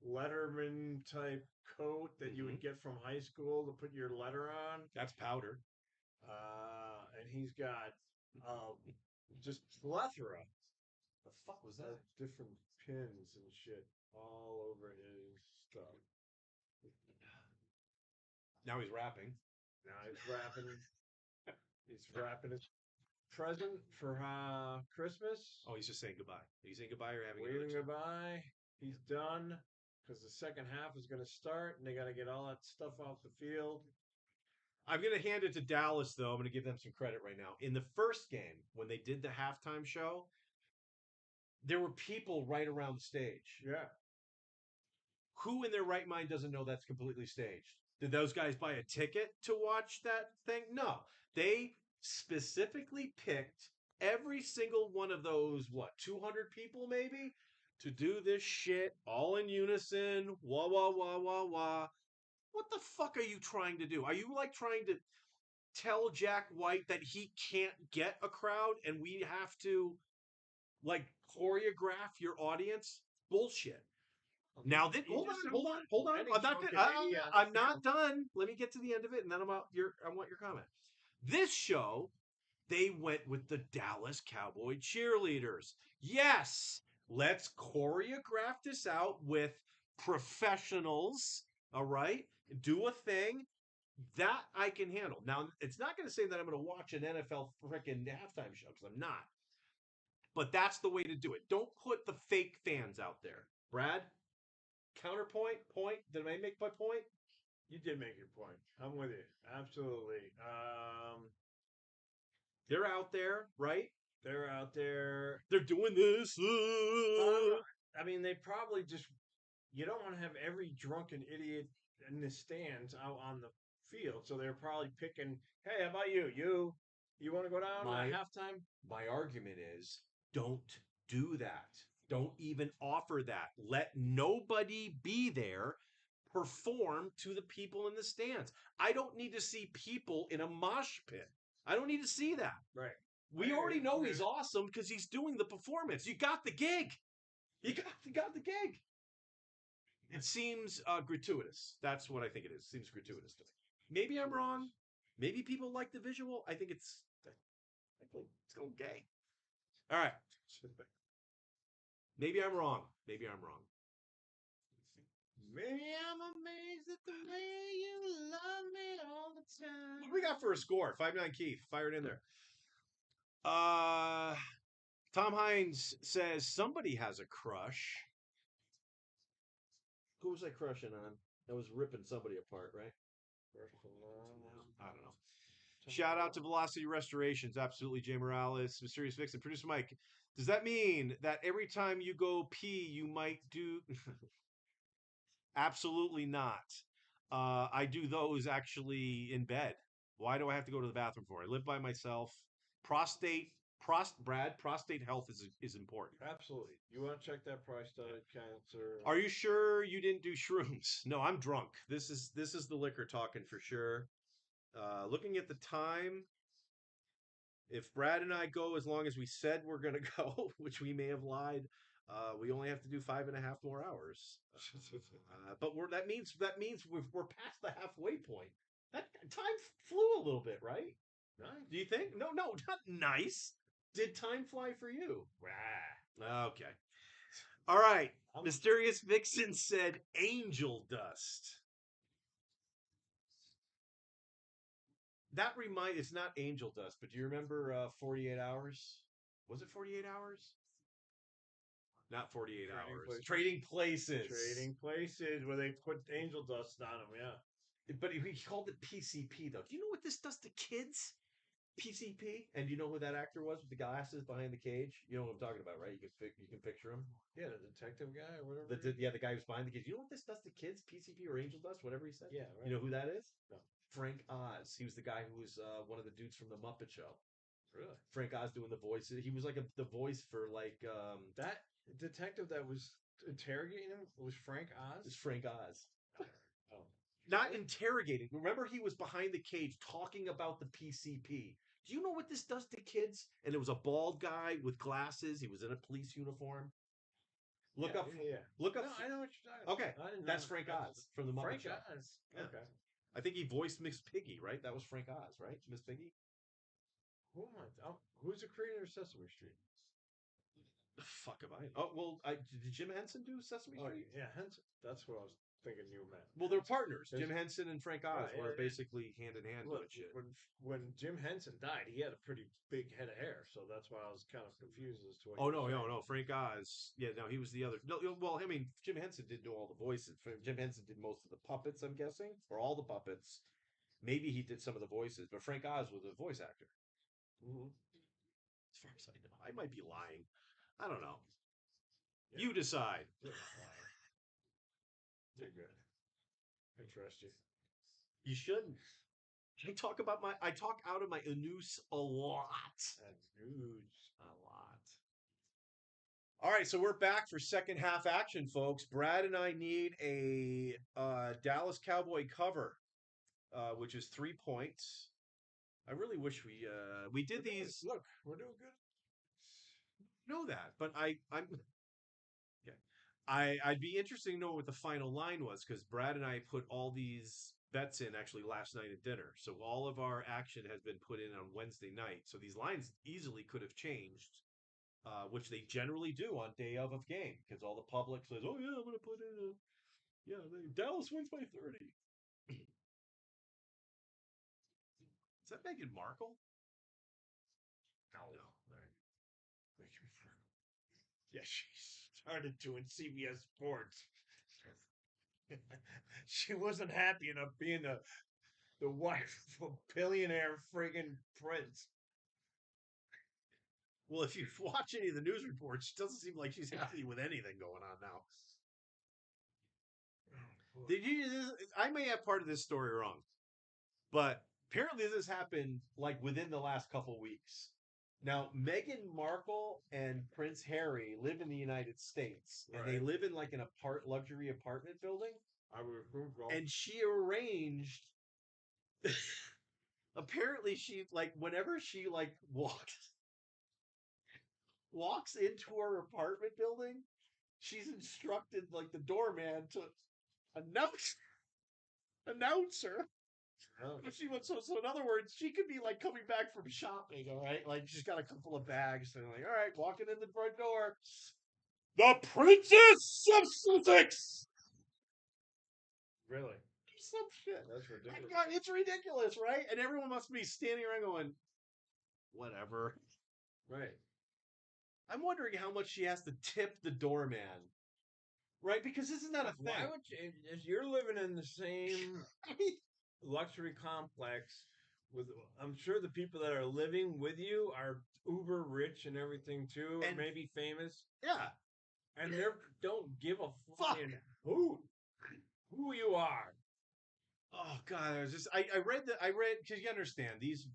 Letterman type coat that you would get from high school to put your letter on. That's powder. And he's got just plethora. The fuck was that? Different pins and shit all over his stuff. Now he's rapping. He's wrapping his present for Christmas. Oh, he's just saying goodbye. He's saying goodbye or having waving goodbye. He's done because the second half is going to start, and they got to get all that stuff off the field. I'm going to hand it to Dallas, though. I'm going to give them some credit right now. In the first game, when they did the halftime show, there were people right around the stage. Yeah. Who in their right mind doesn't know that's completely staged? Did those guys buy a ticket to watch that thing? No. They specifically picked every single one of those, 200 people maybe, to do this shit all in unison. Wah, wah, wah, wah, wah. What the fuck are you trying to do? Are you like trying to tell Jack White that he can't get a crowd and we have to like choreograph your audience? Bullshit. Now then, He's just hold on. any I'm not, drunken gonna- idiot on I'm the not field. done. Let me get to the end of it, and then I want your comment. This show, they went with the Dallas Cowboy cheerleaders. Yes, let's choreograph this out with professionals. All right, do a thing that I can handle. Now, it's not going to say that I'm going to watch an NFL freaking halftime show because I'm not. But that's the way to do it. Don't put the fake fans out there. Brad, counterpoint, point. Did I make my point? You did make your point. I'm with you. Absolutely. They're out there, right? They're out there. They're doing this. I mean, they probably just. You don't want to have every drunken idiot in the stands out on the field, so they're probably picking. Hey, how about you? You want to go down at halftime? My argument is don't do that. Don't even offer that. Let nobody be there. Perform to the people in the stands. I don't need to see people in a mosh pit. I don't need to see that. Right. We already know he's awesome because he's doing the performance. You got the gig. You got the gig. It seems gratuitous. That's what I think it is. It seems gratuitous to me. Maybe I'm wrong. Maybe people like the visual. I think it's going gay. All right. Maybe I'm wrong. Maybe I'm wrong. Maybe I'm amazed at the way you love me all the time. What do we got for a score? 5-9 Keith. Fire it in there. Tom Hines says somebody has a crush. Who was I crushing on? I was ripping somebody apart, right? I don't know. Shout out to Velocity Restorations. Absolutely, Jay Morales. Mysterious Vixen. Producer Mike. Does that mean that every time you go pee, you might do... Absolutely not. I do those actually in bed. Why do I have to go to the bathroom for? I live by myself. Prostate health is important. Absolutely. You want to check that prostate cancer? Are you sure you didn't do shrooms? No, I'm drunk. This is the liquor talking for sure. Looking at the time, if Brad and I go as long as we said we're gonna go, which we may have lied, we only have to do 5.5 more hours. But that means we're past the halfway point. That time flew a little bit, right? Nice. Do you think? No, not nice. Did time fly for you? Okay. All right. Mysterious Vixen said angel dust. It's not angel dust, but do you remember 48 hours? Was it 48 hours? Not 48 hours. Trading Places. Trading Places, where they put angel dust on them, yeah. But he called it PCP, though. Do you know what this does to kids? PCP? And do you know who that actor was with the glasses behind the cage? You know what I'm talking about, right? You can picture him. Yeah, the detective guy or whatever. The guy who's behind the cage. You know what this does to kids? PCP or angel dust, whatever he said. Yeah, right. You know who that is? No. Frank Oz. He was the guy who was one of the dudes from the Muppet Show. Really? Frank Oz doing the voices. He was like the voice for like that detective that was interrogating him was Frank Oz. It's Frank Oz. Oh. Not interrogating. Remember, he was behind the cage talking about the PCP. Do you know what this does to kids? And it was a bald guy with glasses. He was in a police uniform. Look up. No, I know what you're talking about. Okay, that's Frank Oz from the Muppet Show. Frank Oz. Yeah. Okay. I think he voiced Miss Piggy, right? That was Frank Oz, right? Miss Piggy. Who's the creator of Sesame Street? The fuck am I? Oh well, did Jim Henson do Sesame Street? Yeah, Henson. That's what I was thinking you meant. Well, they're partners. Jim Henson and Frank Oz were basically hand in hand doing shit. When Jim Henson died, he had a pretty big head of hair, so that's why I was kind of confused as to what. Oh no, Frank Oz. Yeah, no, he was the other. No, well, I mean, Jim Henson didn't do all the voices. Jim Henson did most of the puppets, I'm guessing, or all the puppets. Maybe he did some of the voices, but Frank Oz was a voice actor. Mm-hmm. As far as I know, I might be lying. I don't know. Yeah. You decide. You're good. I trust you. You shouldn't. I talk out of my anus a lot. A lot. All right, so we're back for second half action, folks. Brad and I need a Dallas Cowboy cover, which is 3 points. I really wish we did these. Look, we're doing good. Know that, but I'm I'd be interested to know what the final line was because Brad and I put all these bets in actually last night at dinner. So all of our action has been put in on Wednesday night. So these lines easily could have changed, which they generally do on day of game because all the public says, "Oh yeah, I'm going to put in a Dallas wins by 30." Is that Meghan Markle? No. Yeah, she started to in CBS Sports. She wasn't happy enough being the wife of a billionaire friggin' prince. Well, if you watch any of the news reports, it doesn't seem like she's happy with anything going on now. Did you? I may have part of this story wrong, but apparently this happened like within the last couple weeks. Now, Meghan Markle and Prince Harry live in the United States, and they Right. live in like an luxury apartment building. I would approve of. And she arranged. Apparently, she like whenever she like walks into her apartment building, she's instructed like the doorman to announce her. Oh. She went so in other words, she could be like coming back from shopping, all right? Like she's got a couple of bags and like, all right, walking in the front door. The Princess of Sussex. Really? Some shit. That's ridiculous. It's ridiculous, right? And everyone must be standing around going, whatever. Right. I'm wondering how much she has to tip the doorman. Right? Because isn't that a thing? Why would you, if you're living in the same luxury complex with, I'm sure the people that are living with you are uber rich and everything too, or And- maybe famous, Yeah. and they don't give a Fuck. fucking who you are. Oh God, I read because you understand these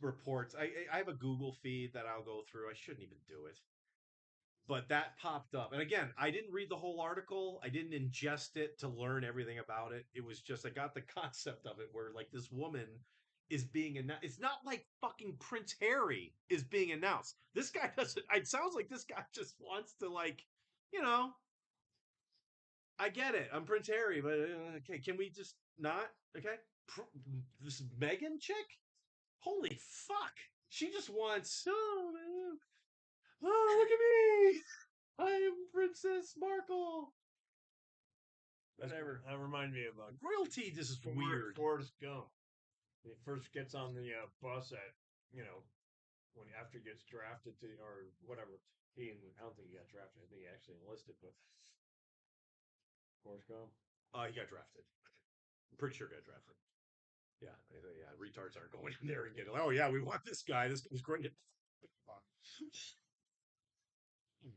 reports. I have a Google feed that I'll go through. I shouldn't even do it. But that popped up. And again, I didn't read the whole article. I didn't ingest it to learn everything about it. It was just I got the concept of it where like this woman is being announced. It's not like fucking Prince Harry is being announced. This guy doesn't it sounds like this guy just wants to like, you know, I get it. I'm Prince Harry, but okay, can we just not? Okay? This Megan chick? Holy fuck. She just wants, oh, look at me. I am Princess Markle. That reminded me of Royalty, this is weird. Forrest Gump. He first gets on the bus at, when after he gets drafted to or whatever. I don't think he got drafted. I think he actually enlisted, but Forrest Gump. He got drafted. I'm pretty sure he got drafted. Yeah, retards aren't going in there and getting, oh yeah, we want this guy. This guy's great.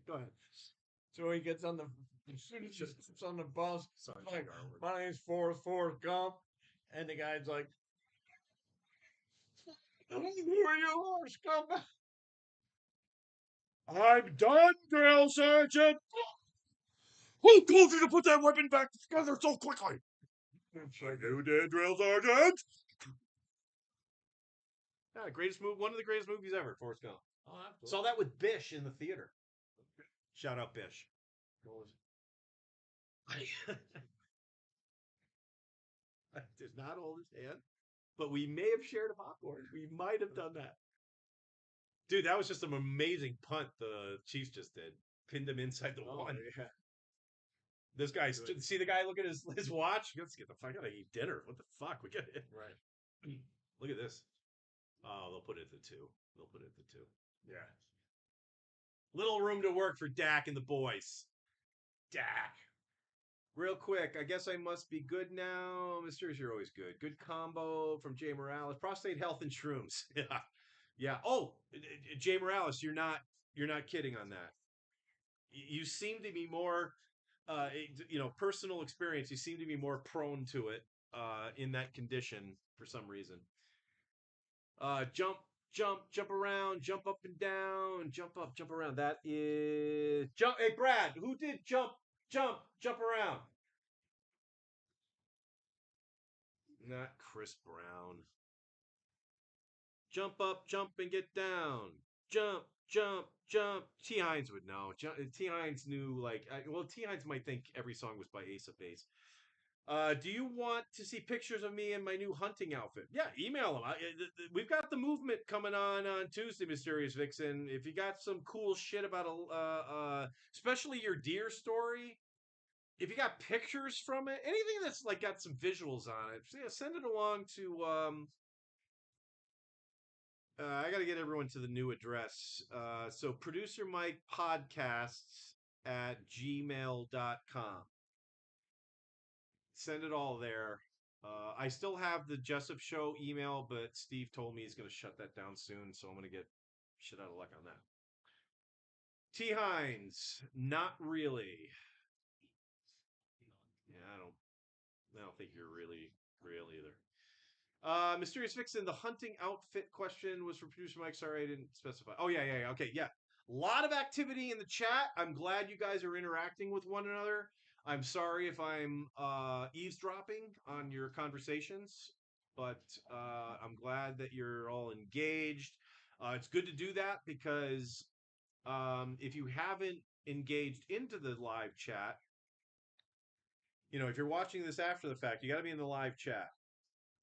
Go ahead. So he gets on as soon as he gets on the bus, Sorry, like, my name's Forrest Gump, and the guy's like, who are you, Forrest Gump? I'm done, drill sergeant. Who told you to put that weapon back together so quickly? You did, drill sergeant. Yeah, greatest movie, one of the greatest movies ever, Forrest Gump. Oh, absolutely. Saw that with Bish in the theater. Shout out Bish. I did not hold his hand, but we may have shared a popcorn. We might have done that. Dude, that was just an amazing punt the Chiefs just did. Pinned him inside the one. Yeah. This guy, see the guy look at his watch? Let's get the fuck out of eat dinner. What the fuck? We got it. Right. Look at this. Oh, they'll put it at the 2. They'll put it at the 2. Yeah. Little room to work for Dak and the boys. Dak. Real quick, I guess I must be good now. Mysteries, you're always good. Good combo from Jay Morales. Prostate health and shrooms. Yeah. Yeah. Oh, Jay Morales, you're not kidding on that. You seem to be more personal experience. You seem to be more prone to it in that condition for some reason. Jump around, jump up and down, jump up, jump around. That is jump. Hey, Brad, who did jump around? Not Chris Brown. Jump up, jump and get down. jump, jump, jump. T. Hines would know. T. Hines knew, like, T. Hines might think every song was by Ace of Base. Do you want to see pictures of me in my new hunting outfit? Yeah, email them. We've got the movement coming on Tuesday, Mysterious Vixen. If you got some cool shit about especially your deer story, if you got pictures from it, anything that's like got some visuals on it, yeah, send it along to. I got to get everyone to the new address. So producer Mike podcasts at gmail.com. Send it all there. I still have the Jessup Show email, but Steve told me he's going to shut that down soon, so I'm going to get shit out of luck on that. T. Hines, not really. Yeah, I don't think you're really real either. Mysterious Vixen, the hunting outfit question was for producer Mike. Sorry, I didn't specify. Oh, yeah. Okay, yeah. A lot of activity in the chat. I'm glad you guys are interacting with one another. I'm sorry if I'm eavesdropping on your conversations, but I'm glad that you're all engaged. It's good to do that because if you haven't engaged into the live chat, if you're watching this after the fact, you got to be in the live chat.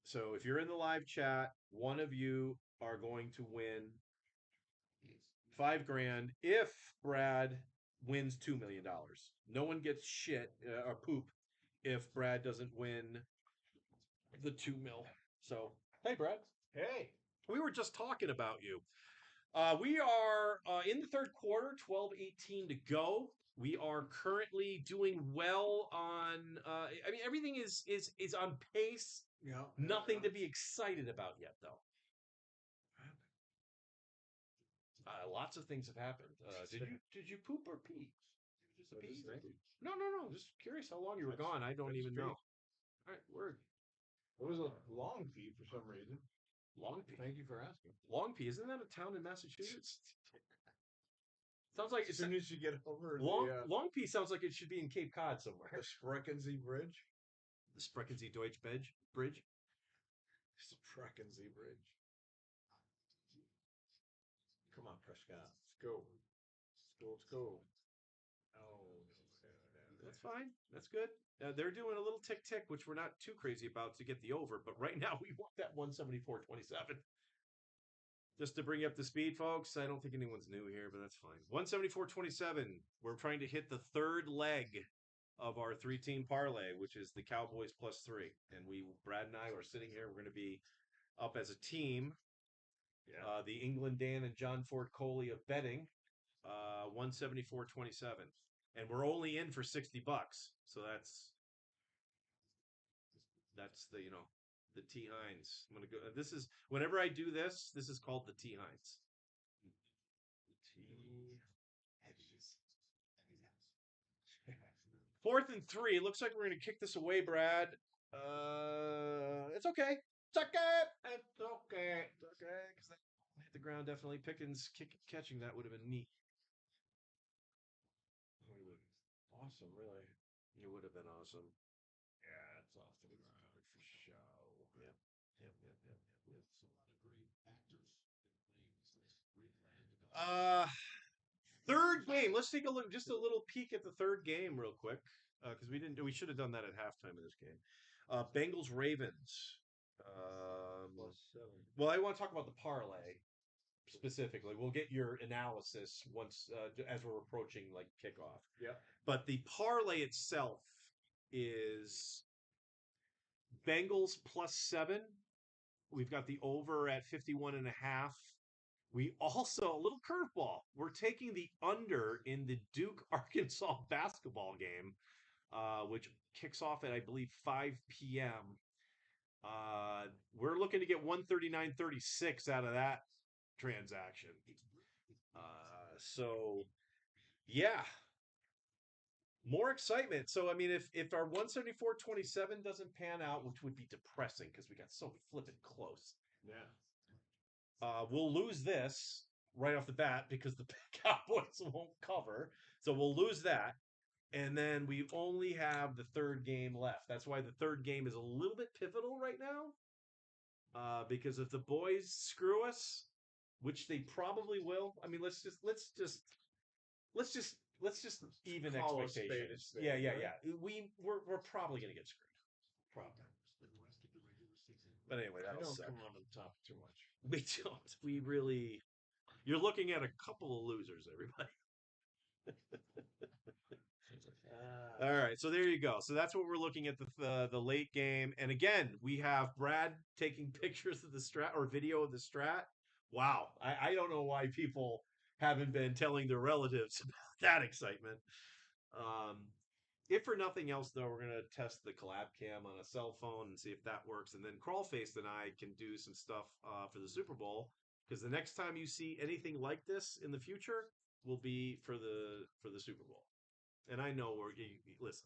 So if you're in the live chat, one of you are going to win $5,000 if Brad wins $2 million. No one gets shit or poop if Brad doesn't win the 2 mil. So hey, Brad. Hey. We were just talking about you. We are in the third quarter, 12:18 to go. We are currently doing well on. Everything is on pace. Yeah. Nothing to be excited about yet, though. Lots of things have happened. Did you poop or pee? Just a pee? No. Just curious how long you were gone. I don't even know. All right, word. It was a long pee for some reason. Long Pea. Thank you for asking. Long Pea, isn't that a town in Massachusetts? Sounds like As soon as you get over Long Pea sounds like it should be in Cape Cod somewhere. the Spreckensee Bridge. The Spreckensee Deutsch Bridge. Spreckensee Bridge. Come on, Prescott. Let's go. Let's go. Oh, that's fine. That's good. They're doing a little tick, which we're not too crazy about to get the over. But right now, we want that 174.27. Just to bring you up to speed, folks. I don't think anyone's new here, but that's fine. 174.27. We're trying to hit the third leg of our 3-team parlay, which is the Cowboys +3. And Brad and I are sitting here. We're going to be up as a team. Yeah. The England Dan and John Ford Coley of betting. 174.27. And we're only in for $60. So that's the T. Hines. I'm gonna go. This is whenever I do this. This is called the T. Hines. T. Heavies. 4th and 3. Looks like we're gonna kick this away, Brad. It's okay. It's okay. It's okay. It's okay. Because that hit the ground definitely. Pickens catching that would have been neat. Awesome, really. It would have been awesome. Yeah, it's off the ground for show. Yep. Third game. Let's take a look. Just a little peek at the third game, real quick, because we should have done that at halftime of this game. Bengals Ravens. +7. Well, I want to talk about the parlay specifically. We'll get your analysis once as we're approaching like kickoff. Yeah. But the parlay itself is Bengals +7. We've got the over at 51.5. We also, a little curveball. We're taking the under in the Duke Arkansas basketball game, which kicks off at, I believe, 5 p.m. We're looking to get 139.36 out of that transaction. So, yeah. More excitement. So, I mean, if our 174.27 doesn't pan out, which would be depressing because we got so flippin' close. Yeah. We'll lose this right off the bat because the Cowboys won't cover. So we'll lose that. And then we only have the third game left. That's why the third game is a little bit pivotal right now. Because if the boys screw us, which they probably will. I mean, let's just even Call a spade a expectations. spade, Yeah, yeah, right? yeah. We're probably gonna get screwed. Probably. But anyway, We that'll don't suck. come on top too much. We don't. We really. You're looking at a couple of losers, everybody. All right, so there you go. So that's what we're looking at the late game, and again, we have Brad taking pictures of the strat or video of the strat. Wow, I don't know why people haven't been telling their relatives about that excitement. Um, if for nothing else, though, we're gonna test the collab cam on a cell phone and see if that works, and then Crawlface and I can do some stuff for the Super Bowl because the next time you see anything like this in the future will be for the Super Bowl. And I know listen,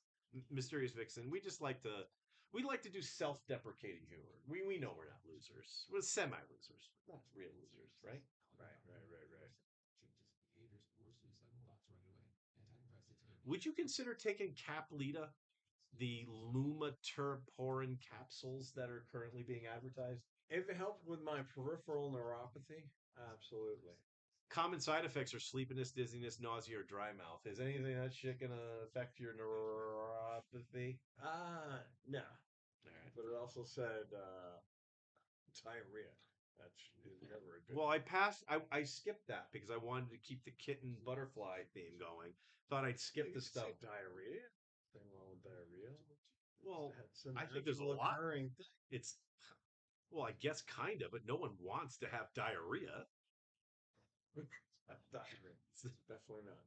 Mysterious Vixen. We like to do self-deprecating humor. We know we're not losers. We're semi-losers, not real losers, right? Right. Would you consider taking Caplita, the Lumaterporin capsules that are currently being advertised? If it helped with my peripheral neuropathy, absolutely. Common side effects are sleepiness, dizziness, nausea, or dry mouth. Is anything of that shit gonna affect your neuropathy? No. All right. But it also said diarrhea. That's never a good. Well, I skipped that because I wanted to keep the kitten butterfly theme going. Thought I'd skip the stuff. Diarrhea. Nothing wrong with diarrhea. Well, That's an I think there's a actual lot. occurring thing. It's well, I guess kind of, but no one wants to have diarrhea. Diarrhea. Definitely not.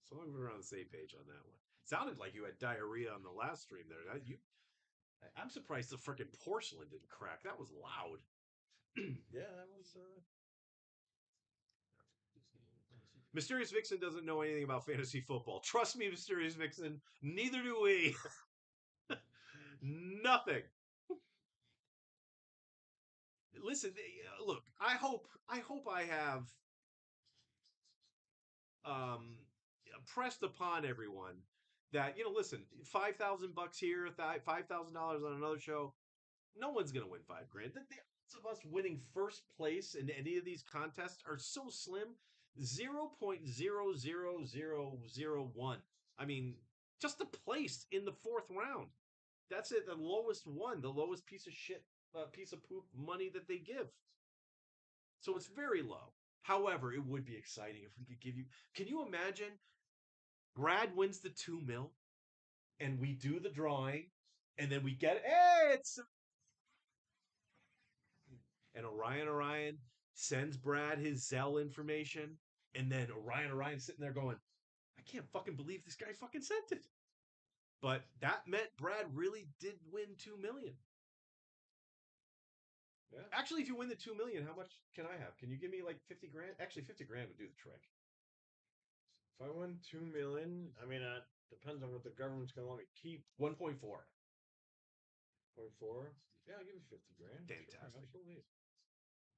So long as we're on the same page on that one. Sounded like you had diarrhea on the last stream there. I'm surprised the freaking porcelain didn't crack. That was loud. Yeah, that was. Mysterious Vixen doesn't know anything about fantasy football. Trust me, Mysterious Vixen, neither do we. Nothing. Listen, look, I hope I have um pressed upon everyone that, listen, $5,000 here, $5,000 on another show, no one's gonna win 5 grand. The odds of us winning first place in any of these contests are so slim, 0.00001. I mean, just the place in the fourth round. That's it. The lowest one, the lowest piece of shit, piece of poop money that they give. So it's very low. However, it would be exciting if we could give you. Can you imagine? Brad wins the 2 mil, and we do the drawing, and then we get hey, it's and Orion sends Brad his Zelle information, and then Orion's sitting there going, I can't fucking believe this guy fucking sent it. But that meant Brad really did win 2 million. Yeah. Actually, if you win the 2 million, how much can I have? Can you give me like 50 grand? Actually, 50 grand would do the trick. If I win 2 million, I mean, depends on what the government's gonna let me keep. 1.4. 0.4. Yeah, I'll give you 50 grand. Fantastic. Sure, absolutely.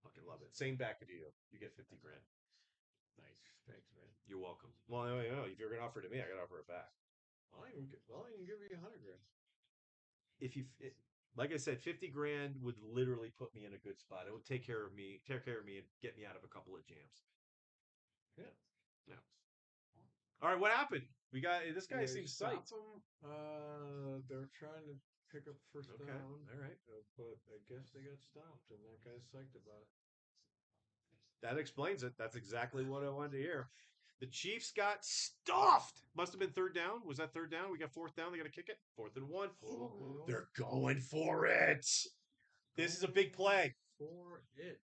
Fucking love it. Same back to you. You get 50 grand. Nice. Thanks, man. You're welcome. Well, no, if you're gonna offer it to me, I gotta offer it back. I can give you 100 grand. If like I said, 50 grand would literally put me in a good spot. It would take care of me, and get me out of a couple of jams. Yeah. Yeah. All right, what happened? We got this guy seems psyched. They're trying to pick up first down. All right. But I guess they got stopped, and that guy's psyched about it. That explains it. That's exactly what I wanted to hear. The Chiefs got stuffed. Must have been third down. Was that third down? We got fourth down. They got to kick it. 4th and 1. They're going for it. This is a big play. For it.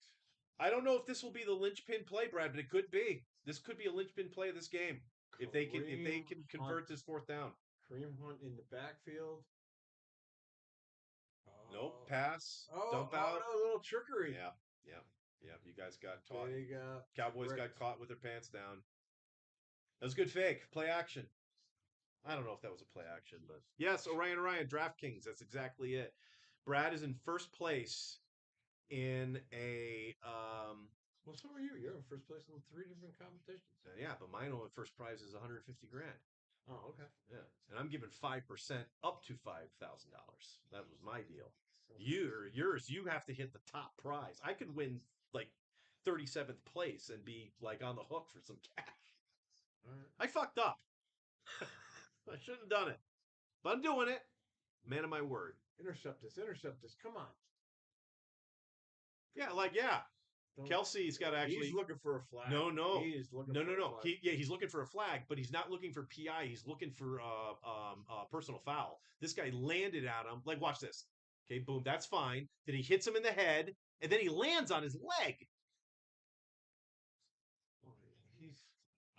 I don't know if this will be the linchpin play, Brad, but it could be. This could be a linchpin play of this game if they can convert this fourth down. Kareem Hunt in the backfield. Nope, pass, dump out. A little trickery. Yeah. You guys got taught. Got Cowboys got caught with their pants down. That was a good fake. Play action. I don't know if that was a play action, but yes, Orion, DraftKings. That's exactly it. Brad is in first place in a. Well, so are you. You're in first place in 3 different competitions. Yeah, but mine only first prize is 150 grand. Oh, okay. Yeah, and I'm giving 5% up to $5,000. That was my deal. Yours, you have to hit the top prize. I could win like 37th place and be like on the hook for some cash. All right. I fucked up. I shouldn't have done it, but I'm doing it. Man of my word. Intercept this. Intercept this. Come on. Yeah, Don't- Kelsey's got to actually. He's looking for a flag. No. He's looking No, for no, a no. flag. He's looking for a flag, but he's not looking for PI. He's looking for personal foul. This guy landed at him. Like, watch this. Okay, boom, that's fine. Then he hits him in the head, and then he lands on his leg. He's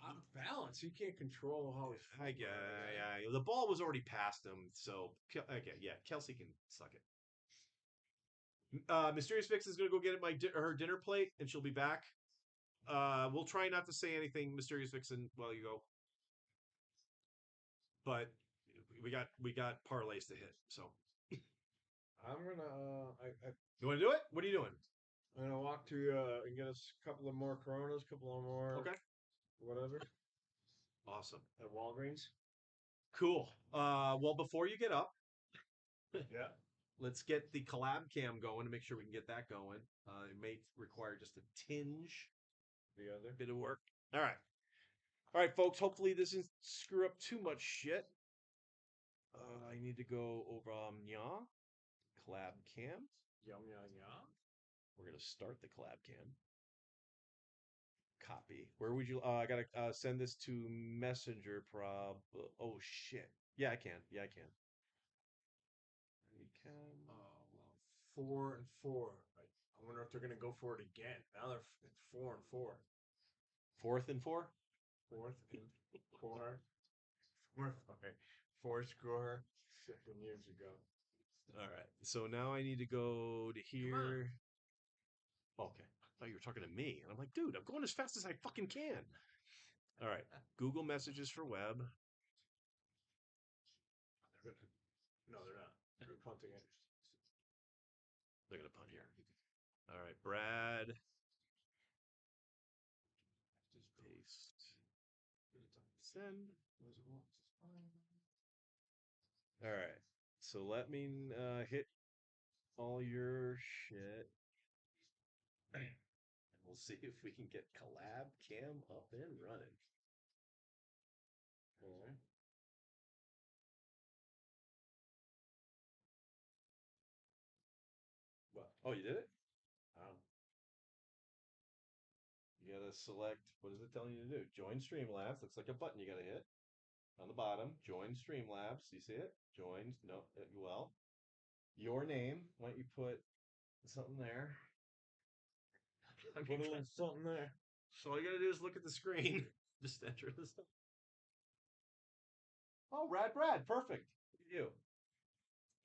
out of balance. He can't control how he's. I guess, yeah. The ball was already past him, so okay, yeah. Kelsey can suck it. Mysterious Fix is gonna go get her dinner plate, and she'll be back. We'll try not to say anything, Mysterious Vixen, while you go. But we got parlays to hit. So I'm gonna. you want to do it? What are you doing? I'm gonna walk to and get us a couple of more Coronas, couple of more. Okay. Whatever. Awesome. At Walgreens. Cool. Well, before you get up, Yeah. let's get the collab cam going to make sure we can get that going. It may require just a tinge, The other. bit of work. All right, folks. Hopefully this doesn't screw up too much shit. I need to go over collab cam. Yum yum yum. We're gonna start the collab cam. Copy. Where would you? I gotta send this to Messenger. Oh shit. Yeah, I can. You can. Oh well, 4 and 4. I wonder if they're gonna go for it again. Now it's 4 and 4. 4th and 4. 4th and 4. 4th. Okay. 4 score 7 years ago. All right. So now I need to go to here. Okay. I thought you were talking to me, and I'm like, dude, I'm going as fast as I fucking can. All right. Google Messages for web. No, they're not. They're punting it. They're gonna punt here. All right, Brad. Paste. Send. All right. So let me hit all your shit. And we'll see if we can get collab cam up and running. Okay. What? Oh, you did it? Oh. You gotta select, what is it telling you to do? Join Streamlabs. Looks like a button you gotta hit. On the bottom, join Streamlabs. You see it? Join, no, well. Your name, why don't you put something there? Put a little something there. So all you gotta do is look at the screen. Just enter the stuff. Oh, Brad, perfect. Look at you.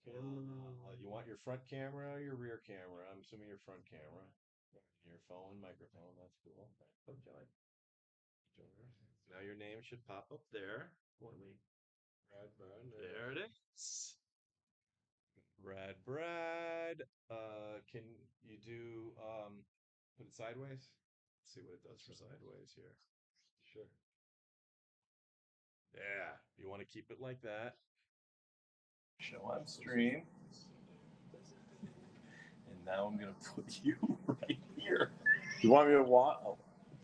You want your front camera or your rear camera? I'm assuming your front camera. Your phone, microphone, that's cool. Oh, join. Now your name should pop up there. Brad. There it is. Brad. Can you do put it sideways? Let's see what it does for sideways here. Sure. Yeah, you want to keep it like that. Show on stream. And now I'm going to put you right here. You want me to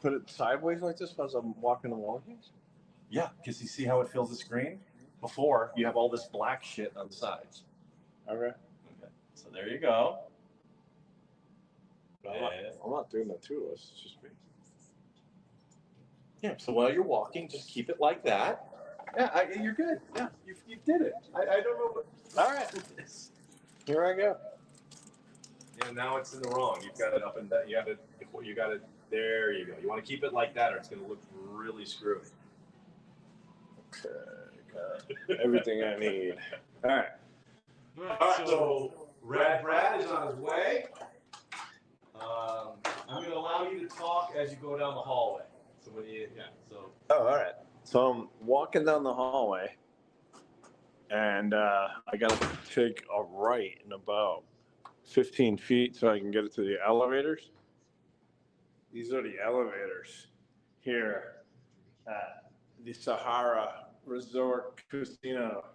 put it sideways like this as I'm walking the Walgreens? Yeah, because you see how it fills the screen? Before, you have all this black shit on the sides. Okay. Okay. So there you go. I'm not doing that too. It's just me. Yeah, so while you're walking, just keep it like that. Yeah, you're good. Yeah, you did it. I don't know what. All right. Here I go. Yeah, now it's in the wrong. You've got it up and down. You got it. There you go. You want to keep it like that, or it's going to look really screwy. Okay. Got everything I need. All right. All right, so Brad is on his way. I'm going to allow you to talk as you go down the hallway. So Oh, all right. So I'm walking down the hallway, and I got to take a right in about 15 feet so I can get it to the elevators. These are the elevators here at the Sahara Resort Casino.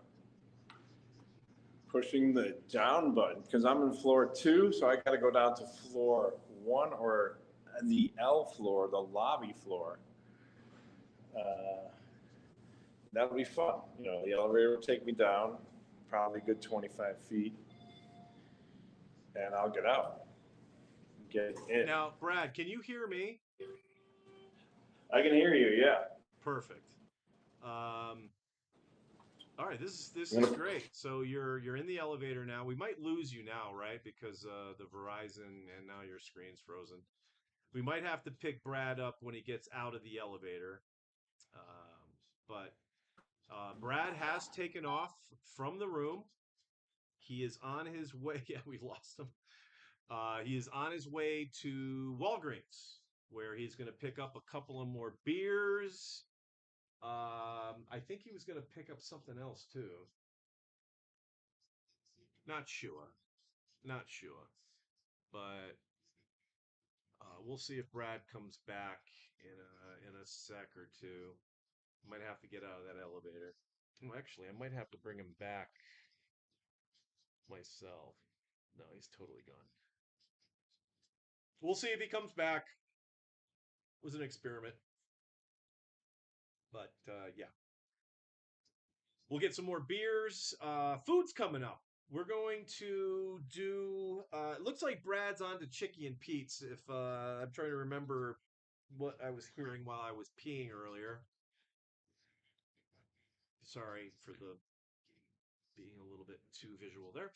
Pushing the down button because I'm in floor 2, so I got to go down to floor 1 or the floor, the lobby floor. That'll be fun. You know, the elevator will take me down, probably a good 25 feet, and I'll get out, get in. Now, Brad, can you hear me? I can hear you. Yeah. Perfect. All right, this is great. So you're in the elevator now. We might lose you now, right? Because the Verizon and now your screen's frozen. We might have to pick Brad up when he gets out of the elevator. But Brad has taken off from the room. He is on his way. Yeah, we lost him. He is on his way to Walgreens, where he's going to pick up a couple of more beers. I think he was going to pick up something else too. Not sure. But we'll see if Brad comes back in a sec or two. Might have to get out of that elevator. Oh, actually, I might have to bring him back myself. No, he's totally gone. We'll see if he comes back. It was an experiment. But yeah. We'll get some more beers. Food's coming up. We're going to do. It looks like Brad's on to Chicky and Pete's. If I'm trying to remember what I was hearing while I was peeing earlier. Sorry for the being a little bit too visual there.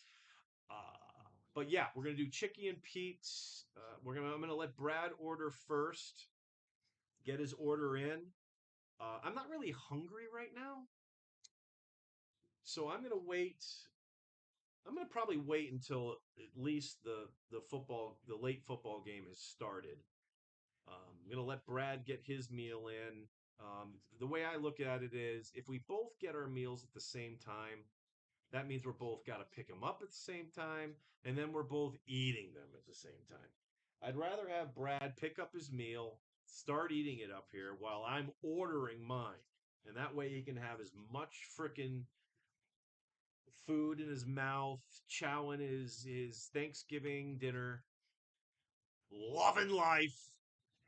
But yeah, we're gonna do Chicky and Pete's. I'm gonna let Brad order first. Get his order in. I'm not really hungry right now, so I'm gonna wait. I'm gonna probably wait until at least the late football game has started. I'm gonna let Brad get his meal in. The way I look at it is, if we both get our meals at the same time, that means we're both got to pick them up at the same time, and then we're both eating them at the same time. I'd rather have Brad pick up his meal, start eating it up here while I'm ordering mine, and that way he can have as much frickin' food in his mouth, chowing his Thanksgiving dinner, loving life,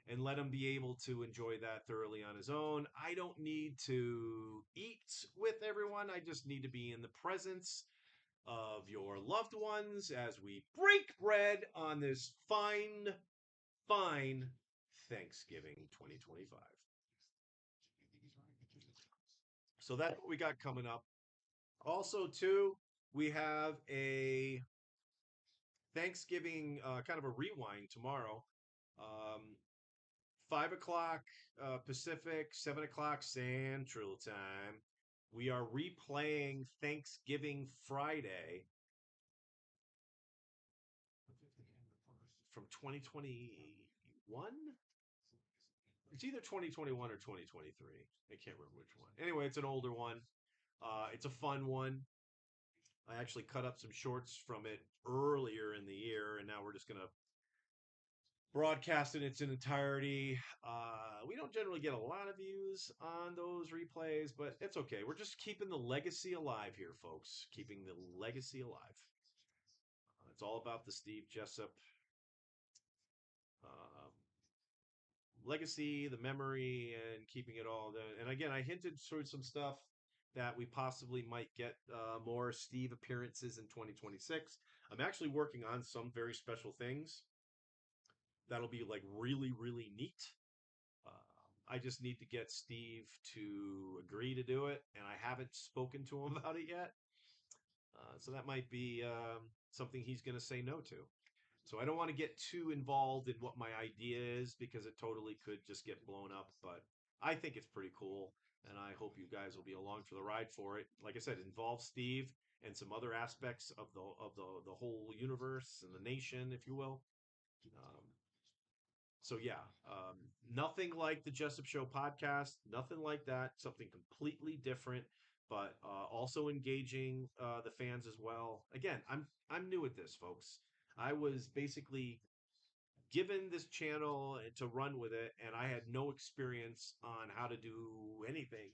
and let him be able to enjoy that thoroughly on his own. I don't need to eat with everyone. I just need to be in the presence of your loved ones as we break bread on this fine Thanksgiving 2025. So that's what we got coming up. Also, too, we have a Thanksgiving kind of a rewind tomorrow. 5 o'clock Pacific, 7 o'clock Central Time. We are replaying Thanksgiving Friday from 2021. It's either 2021 or 2023. I can't remember which one. Anyway, it's an older one. It's a fun one. I actually cut up some shorts from it earlier in the year, and now we're just going to broadcast in its entirety. We don't generally get a lot of views on those replays, but it's okay. We're just keeping the legacy alive here, folks. Keeping the legacy alive. It's all about the Steve Jessup legacy, the memory, and keeping it all. And again, I hinted towards some stuff that we possibly might get more Steve appearances in 2026. I'm actually working on some very special things that'll be like really, really neat. I just need to get Steve to agree to do it, and I haven't spoken to him about it yet. So that might be something he's going to say no to. So I don't want to get too involved in what my idea is because it totally could just get blown up. But I think it's pretty cool, and I hope you guys will be along for the ride for it. Like I said, it involves Steve and some other aspects of the whole universe and the nation, if you will. So yeah, nothing like the Jessup Show podcast, nothing like that. Something completely different, but also engaging the fans as well. Again, I'm new at this, folks. I was basically given this channel to run with it, and I had no experience on how to do anything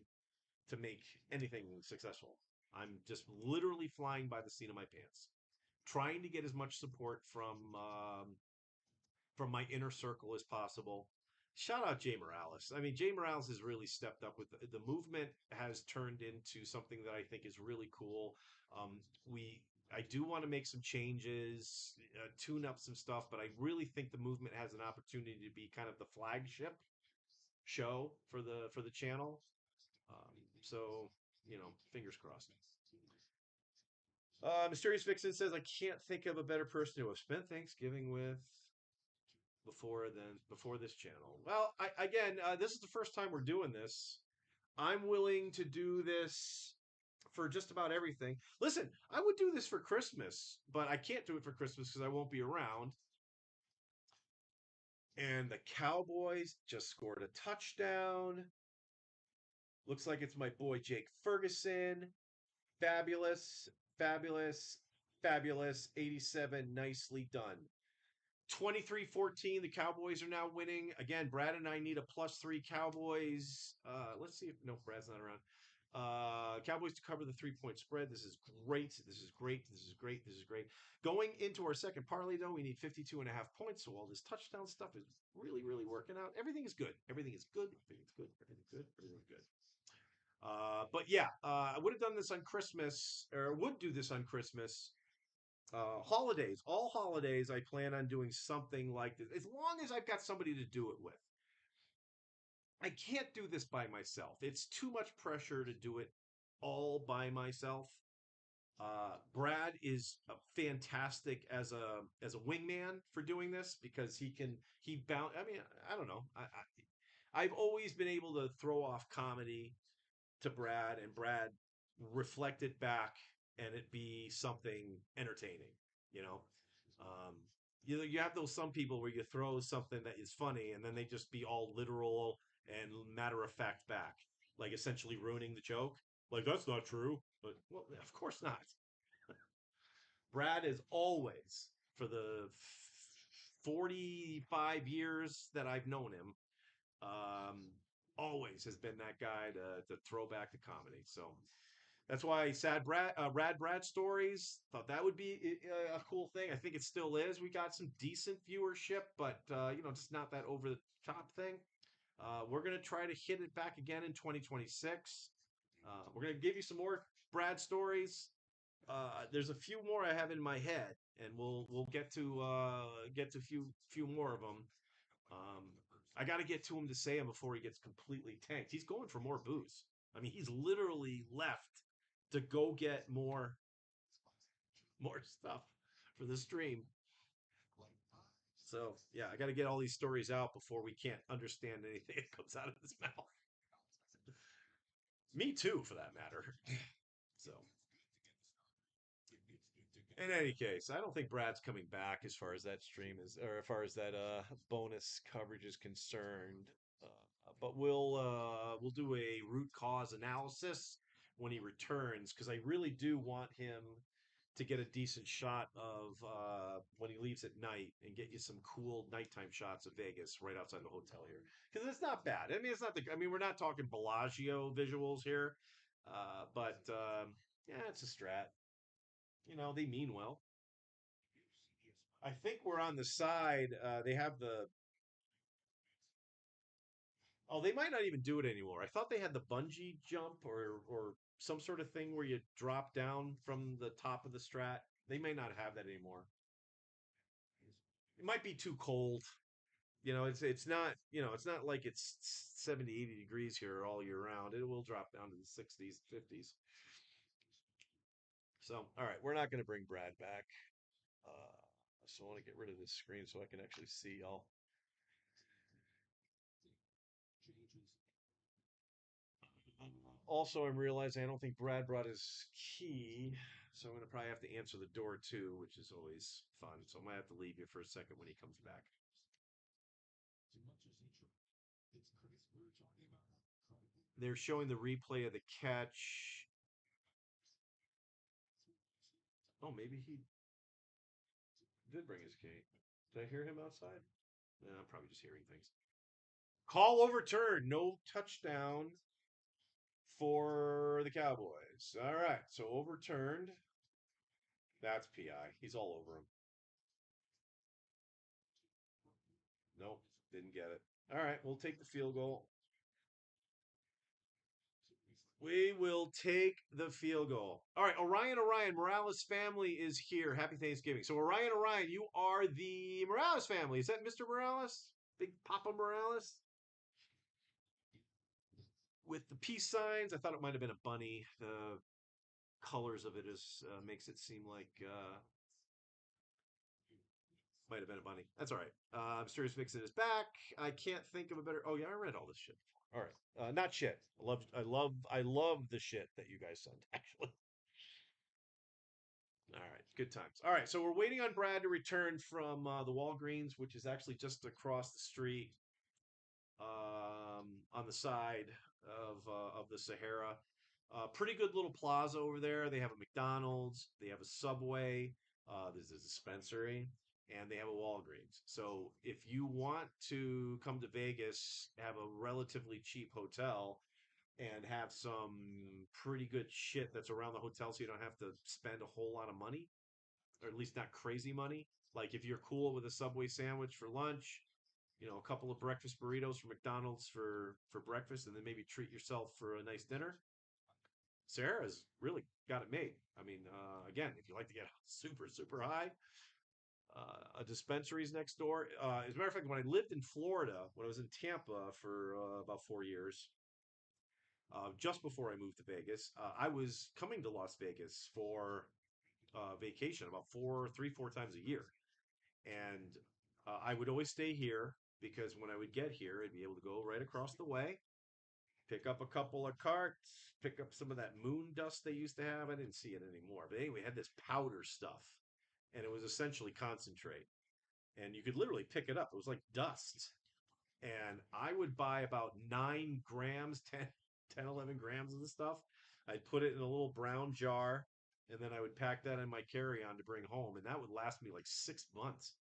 to make anything successful. I'm just literally flying by the seat of my pants, trying to get as much support from my inner circle as possible. shout out Jay Morales. I mean, Jay Morales has really stepped up with the movement has turned into something that I think is really cool. We I do want to make some changes, tune up some stuff, but I really think the movement has an opportunity to be kind of the flagship show for the channel. So fingers crossed. Mysterious Vixen says, I can't think of a better person to have spent Thanksgiving with before this channel. Well, this is the first time we're doing this. I'm willing to do this for just about everything. Listen, I would do this for Christmas, but I can't do it for Christmas because I won't be around. And the Cowboys just scored a touchdown. Looks like it's my boy Jake Ferguson. Fabulous, fabulous, fabulous. 87, nicely done. 23-14, the Cowboys are now winning. Again, Brad and I need a +3 Cowboys. Let's see if no, Brad's not around. Cowboys to cover the 3-point spread. This is great. This is great. This is great. This is great. Going into our second parlay, though, we need 52.5 points. So all this touchdown stuff is really, really working out. Everything is good. Everything is good. Everything's good. Everything's good. Everything's good. But yeah, I would have done this on Christmas, or would do this on Christmas. Holidays, all holidays, I plan on doing something like this, as long as I've got somebody to do it with. I can't do this by myself. It's too much pressure to do it all by myself. Brad is fantastic as a wingman for doing this because he bound. I mean, I don't know. I've always been able to throw off comedy to Brad, and Brad reflect it back, and it be something entertaining. You know, um, you have those some people where you throw something that is funny, and then they just be all literal and matter of fact back, like essentially ruining the joke. Like that's not true, but well, of course not. Brad is always for the 45 years that I've known him. Um, Always has been that guy to throw back the comedy. So that's why Rad Brad stories thought that would be a cool thing. I think it still is. We got some decent viewership, but just not that over the top thing. We're gonna try to hit it back again in 2026. We're gonna give you some more Brad stories. There's a few more I have in my head, and we'll get to few more of them. Um, I got to get to him to say him before he gets completely tanked. He's going for more booze. I mean, he's literally left to go get more stuff for the stream. So yeah, I got to get all these stories out before we can't understand anything that comes out of his mouth. Me too, for that matter. So. In any case, I don't think Brad's coming back as far as that stream is, or as far as that bonus coverage is concerned. But we'll do a root cause analysis when he returns because I really do want him to get a decent shot of when he leaves at night and get you some cool nighttime shots of Vegas right outside the hotel here because it's not bad. I mean, it's not the. I mean, we're not talking Bellagio visuals here, but yeah, it's a strat. They mean well. I think we're on the side. They have the. Oh, they might not even do it anymore. I thought they had the bungee jump or some sort of thing where you drop down from the top of the strat. They may not have that anymore. It might be too cold. It's not. It's not like it's 70, 80 degrees here all year round. It will drop down to the 60s, 50s. So, all right, we're not going to bring Brad back. So I want to get rid of this screen so I can actually see y'all. Also, I'm realizing I don't think Brad brought his key, so I'm going to probably have to answer the door too, which is always fun. So I might have to leave you for a second when he comes back. They're showing the replay of the catch. Oh, maybe he did bring his key. Did I hear him outside? No, I'm probably just hearing things. Call overturned. No touchdown for the Cowboys. All right, so overturned. That's PI. He's all over him. Nope, didn't get it. All right, we'll take the field goal. We will take the field goal. All right, Orion, Morales family is here. Happy Thanksgiving. So Orion, you are the Morales family. Is that Mr. Morales? Big Papa Morales? With the peace signs, I thought it might have been a bunny. The colors of it is makes it seem like might have been a bunny. That's all right. Mysterious Vixen is back. I can't think of a better. Oh yeah, I read all this shit before. All right, not shit. I love the shit that you guys sent. Actually, all right, good times. All right, so we're waiting on Brad to return from the Walgreens, which is actually just across the street, on the side of the Sahara. Pretty good little plaza over there. They have a McDonald's, they have a Subway, there's a dispensary, and they have a Walgreens. So if you want to come to Vegas, have a relatively cheap hotel, and have some pretty good shit that's around the hotel, so you don't have to spend a whole lot of money, or at least not crazy money. Like if you're cool with a Subway sandwich for lunch, a couple of breakfast burritos from McDonald's for breakfast, and then maybe treat yourself for a nice dinner. Sarah's really got it made. I mean, again, if you like to get super high, a dispensary's next door. As a matter of fact, when I lived in Florida, when I was in Tampa for about 4 years, just before I moved to Vegas, I was coming to Las Vegas for vacation about 4 times a year, and I would always stay here because when I would get here, I'd be able to go right across the way, pick up a couple of carts, pick up some of that moon dust they used to have. I didn't see it anymore. But anyway, it had this powder stuff, and it was essentially concentrate. And you could literally pick it up. It was like dust. And I would buy about 9 grams, 10, 11 grams of the stuff. I'd put it in a little brown jar, and then I would pack that in my carry-on to bring home. And that would last me like 6 months.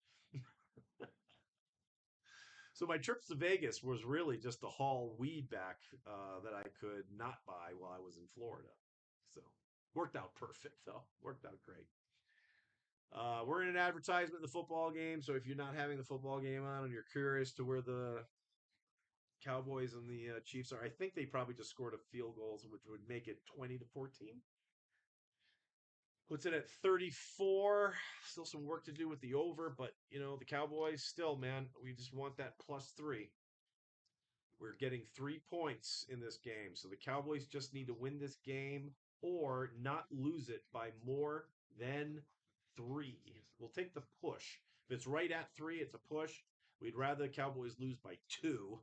So my trips to Vegas was really just to haul weed back that I could not buy while I was in Florida. So worked out perfect though. Worked out great. We're in an advertisement in the football game, so if you're not having the football game on and you're curious to where the Cowboys and the Chiefs are, I think they probably just scored a field goal, which would make it 20-14. Puts it at 34. Still some work to do with the over, but the Cowboys still, man, we just want that +3. We're getting 3 points in this game. So the Cowboys just need to win this game or not lose it by more than 3. We'll take the push. If it's right at 3, it's a push. We'd rather the Cowboys lose by 2.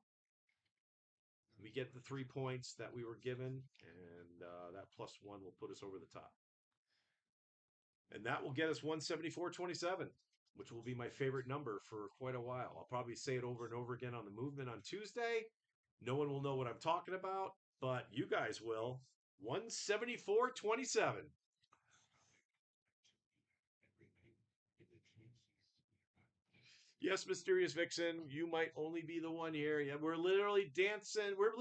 We get the 3 points that we were given, and that +1 will put us over the top. And that will get us 174.27, which will be my favorite number for quite a while. I'll probably say it over and over again on the movement on Tuesday. No one will know what I'm talking about, but you guys will. 174.27. Yes, Mysterious Vixen, you might only be the one here. Yeah, we're literally dancing. We're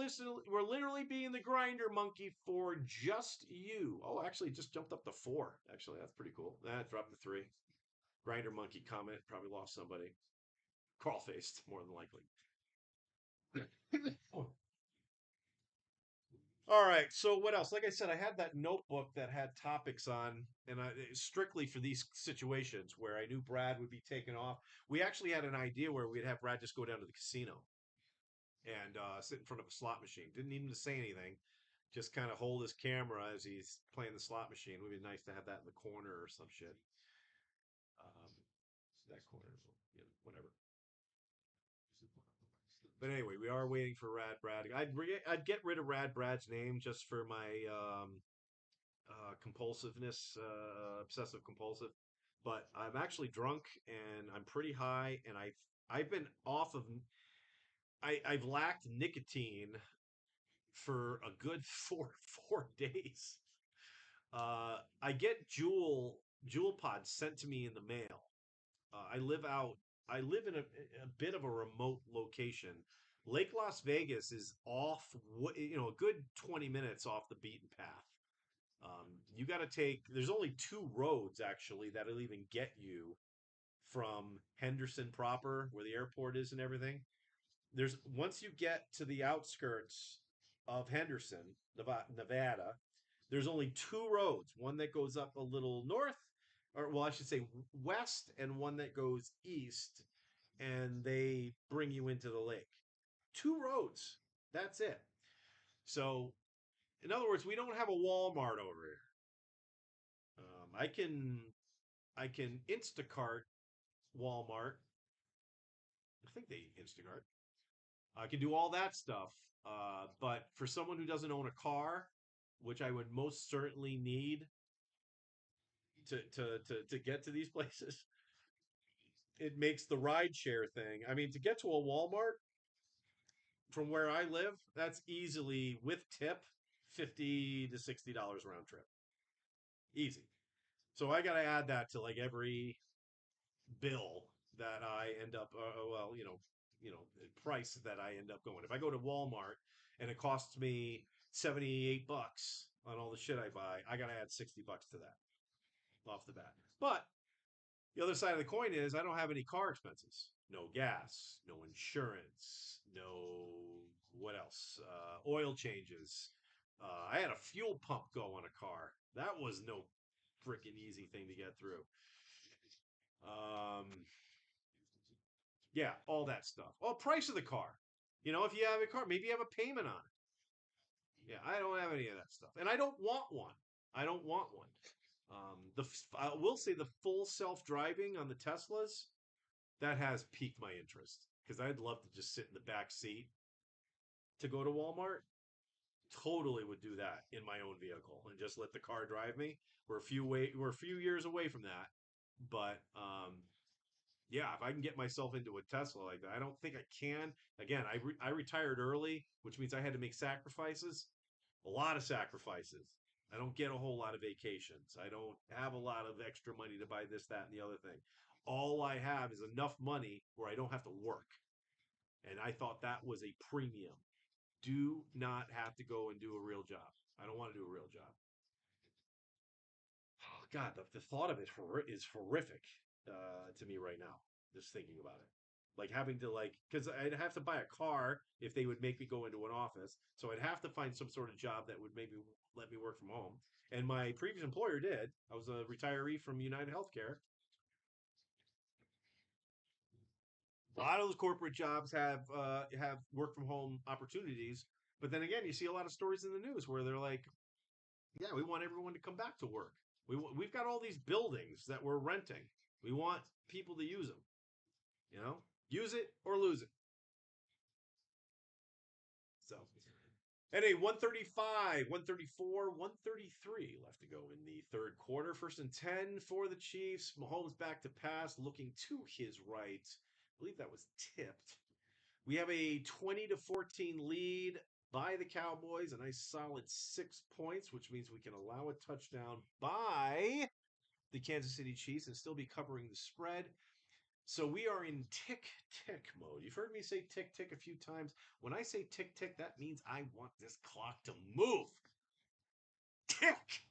literally being the grinder monkey for just you. Oh, actually, it just jumped up to 4. Actually, that's pretty cool. That dropped to 3. Grinder monkey comment. Probably lost somebody. Crawl faced, more than likely. All right. So what else? Like I said, I had that notebook that had topics on, and strictly for these situations where I knew Brad would be taken off. We actually had an idea where we'd have Brad just go down to the casino and sit in front of a slot machine. Didn't need him to say anything. Just kind of hold his camera as he's playing the slot machine. It would be nice to have that in the corner or some shit. That corner, whatever. But anyway, we are waiting for Rad Brad. I'd get rid of Rad Brad's name just for my compulsiveness, obsessive compulsive. But I'm actually drunk and I'm pretty high, and I've been off of. I've lacked nicotine for a good four days. I get Jewel pods sent to me in the mail. I live out. I live in a bit of a remote location. Lake Las Vegas is off, a good 20 minutes off the beaten path. You got to take. There's only 2 roads actually that'll even get you from Henderson proper, where the airport is and everything, there's once you get to the outskirts of Henderson, Nevada, there's only two roads. One that goes up a little north, or well, I should say west, and one that goes east, and they bring you into the lake. Two roads. That's it. So, in other words, we don't have a Walmart over here. I can Instacart Walmart. I think they Instacart. I can do all that stuff. But for someone who doesn't own a car, which I would most certainly need to get to these places, it makes the ride share thing. I mean, to get to a Walmart from where I live, that's easily with tip $50 to $60 round trip. Easy. So I got to add that to like every bill that I end up, well, price that I end up going. If I go to Walmart and it costs me $78 on all the shit I buy, I got to add $60 to that off the bat. But the other side of the coin is I don't have any car expenses. No gas, no insurance, no what else? Oil changes. I had a fuel pump go on a car. That was no freaking easy thing to get through. Um, yeah, all that stuff. Oh, price of the car. If you have a car, maybe you have a payment on it. Yeah, I don't have any of that stuff, and I don't want one. I don't want one. I will say the full self driving on the Teslas that has piqued my interest because I'd love to just sit in the back seat to go to Walmart. Totally would do that in my own vehicle and just let the car drive me. We're a few years away from that, but yeah, if I can get myself into a Tesla like that, I don't think I can. Again, I retired early, which means I had to make sacrifices, a lot of sacrifices. I don't get a whole lot of vacations. I don't have a lot of extra money to buy this, that, and the other thing. All I have is enough money where I don't have to work. And I thought that was a premium. Do not have to go and do a real job. I don't want to do a real job. Oh, God, the thought of it is horrific to me right now. Just thinking about it, like having to because I'd have to buy a car if they would make me go into an office. So I'd have to find some sort of job that would maybe let me work from home. And my previous employer did. I was a retiree from United Healthcare. A lot of those corporate jobs have work from home opportunities, but then again, you see a lot of stories in the news where they're like, "Yeah, we want everyone to come back to work. We've got all these buildings that we're renting. We want people to use them. Use it or lose it." So, anyway, 135, 134, 133 left to go in the third quarter. First and 10 for the Chiefs. Mahomes back to pass, looking to his right. I believe that was tipped. We have a 20-14 lead by the Cowboys, a nice solid 6 points, which means we can allow a touchdown by the Kansas City Chiefs and still be covering the spread. So we are in tick mode. You've heard me say tick a few times. When I say tick, that means I want this clock to move. Tick!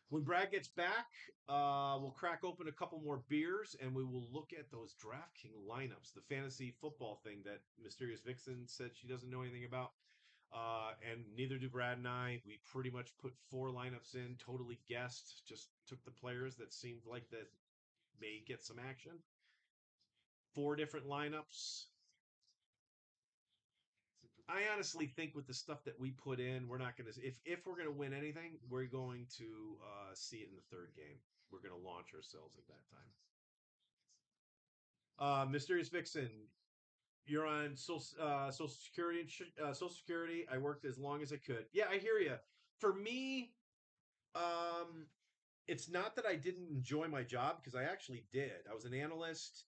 When Brad gets back, we'll crack open a couple more beers and we will look at those DraftKings lineups, the fantasy football thing that Mysterious Vixen said she doesn't know anything about. And neither do Brad and I. We pretty much put 4 lineups in, totally guessed, just took the players that seemed like that may get some action. 4 different lineups. I honestly think with the stuff that we put in, we're not going to. If we're going to win anything, we're going to see it in the third game. We're going to launch ourselves at that time. Mysterious Vixen, you're on Social Security. Social Security. I worked as long as I could. Yeah, I hear you. For me, it's not that I didn't enjoy my job because I actually did. I was an analyst.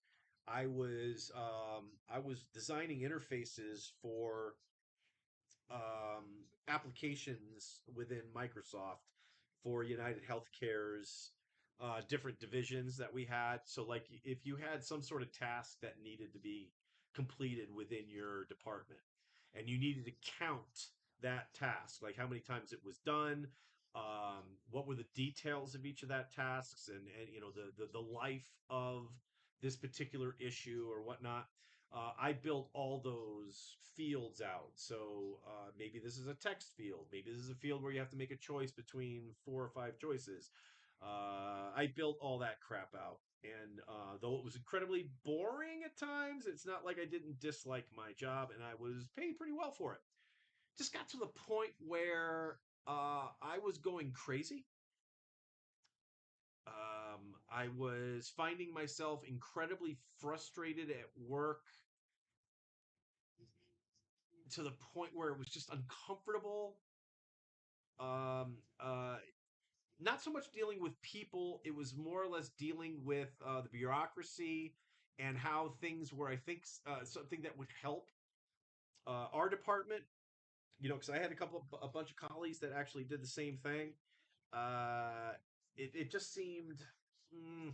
I was designing interfaces for applications within Microsoft for United Healthcare's different divisions that we had. So, like, if you had some sort of task that needed to be completed within your department, and you needed to count that task, like how many times it was done, what were the details of each of that tasks, and the life of this particular issue or whatnot. I built all those fields out. So maybe this is a text field. Maybe this is a field where you have to make a choice between 4 or 5 choices. I built all that crap out. And though it was incredibly boring at times, it's not like I didn't dislike my job, and I was paid pretty well for it. Just got to the point where I was going crazy. I was finding myself incredibly frustrated at work to the point where it was just uncomfortable. Um, uh, Not so much dealing with people, it was more or less dealing with the bureaucracy and how things were, I think, something that would help our department, because I had a bunch of colleagues that actually did the same thing. Uh, it just seemed, mm,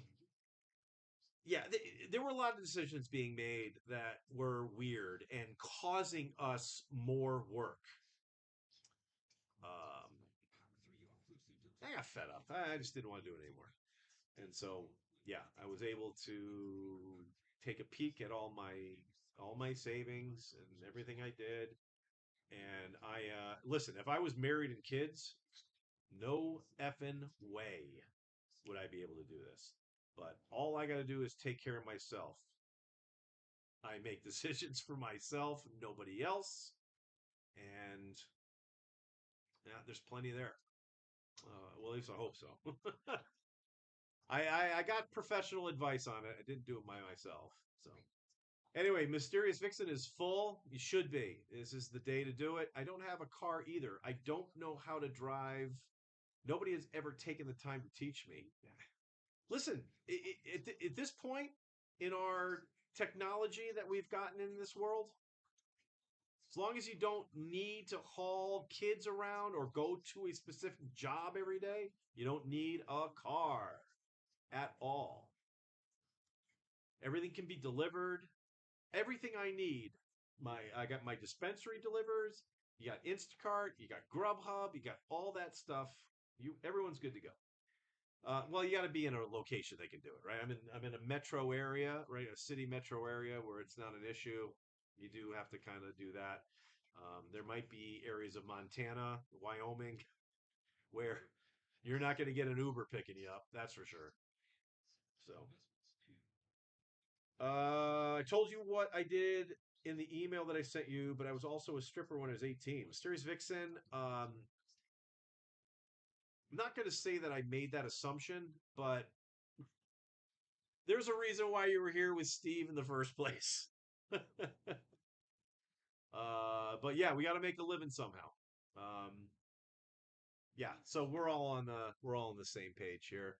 yeah, there were a lot of decisions being made that were weird and causing us more work. Um, I got fed up. I just didn't want to do it anymore. And so, yeah, I was able to take a peek at all my savings and everything I did. And I listen, if I was married and kids, no effing way would I be able to do this. But all I got to do is take care of myself. I make decisions for myself, nobody else, and yeah, there's plenty there. Well, at least I hope so. I got professional advice on it. I didn't do it by myself. So anyway, Mysterious Vixen is full. You should be. This is the day to do it. I don't have a car either. I don't know how to drive. Nobody has ever taken the time to teach me. Listen, at this point in our technology that we've gotten in this world, as long as you don't need to haul kids around or go to a specific job every day, you don't need a car at all. Everything can be delivered. Everything I need. I got my dispensary delivers. You got Instacart. You got Grubhub. You got all that stuff. Everyone's good to go. Well, you got to be in a location they can do it, right? I'm in a metro area, right? A city metro area where it's not an issue. You do have to kind of do that. There might be areas of Montana, Wyoming, where you're not going to get an Uber picking you up. That's for sure. So, I told you what I did in the email that I sent you, but I was also a stripper when I was 18. Mysterious Vixen. I'm not going to say that I made that assumption, but there's a reason why you were here with Steve in the first place. But yeah, we got to make a living somehow. Yeah, so we're all on the same page here.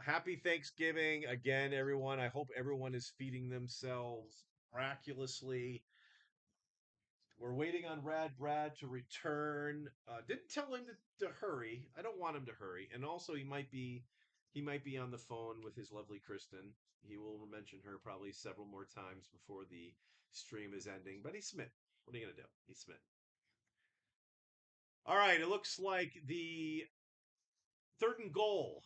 Happy Thanksgiving again, everyone. I hope everyone is feeding themselves miraculously. We're waiting on Rad Brad to return. Didn't tell him to hurry. I don't want him to hurry. And also, he might be on the phone with his lovely Kristen. He will mention her probably several more times before the stream is ending. But he's smitten. What are you gonna do? He's smitten. All right. It looks like the third and goal,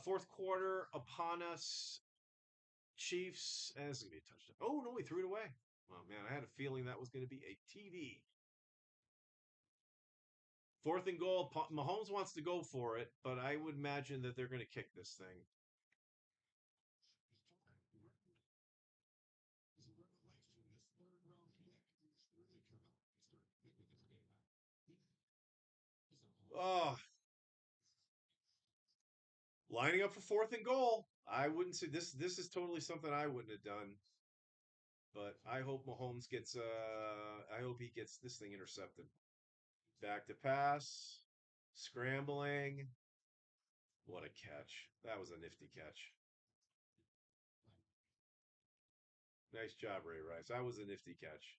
fourth quarter upon us. Chiefs. And this is gonna be a touchdown. Oh no, he threw it away. Oh man, I had a feeling that was going to be a TD. Fourth and goal. Mahomes wants to go for it, but I would imagine that they're going to kick this thing. Oh, lining up for fourth and goal. I wouldn't say this. This is totally something I wouldn't have done. But I hope Mahomes gets. I hope he gets this thing intercepted. Back to pass, scrambling. What a catch! That was a nifty catch. Nice job, Ray Rice. That was a nifty catch.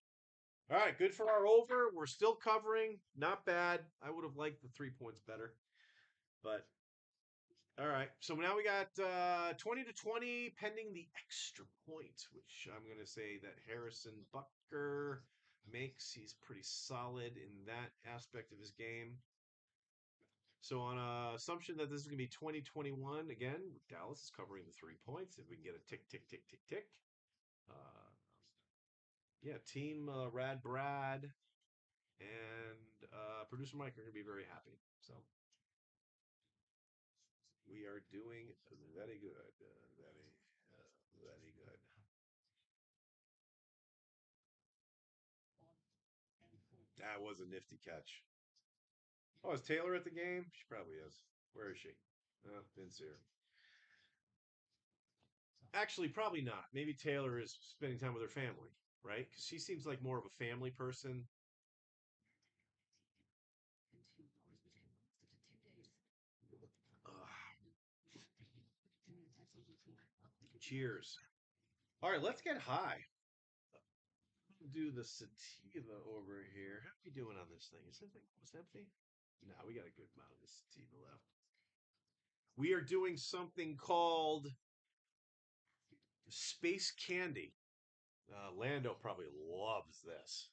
All right, good for our over. We're still covering. Not bad. I would have liked the 3 points better. But all right. So now we got 20-20 pending the extra point, which I'm going to say that Harrison Butker makes. He's pretty solid in that aspect of his game. So on assumption that this is going to be 2021, again, Dallas is covering the 3 points. If we can get a tick, tick, tick, tick, tick. Yeah, Team Rad Brad and producer Mike are going to be very happy. So we are doing very good. Very good. That was a nifty catch. Oh, is Taylor at the game? She probably is. Where is she? Oh, didn't see her. Actually, probably not. Maybe Taylor is spending time with her family, right? Because she seems like more of a family person. Cheers. All right, let's get high. Do the sativa over here. How are we doing on this thing? Is this thing almost empty? No, we got a good amount of this sativa left. We are doing something called Space Candy. Lando probably loves this.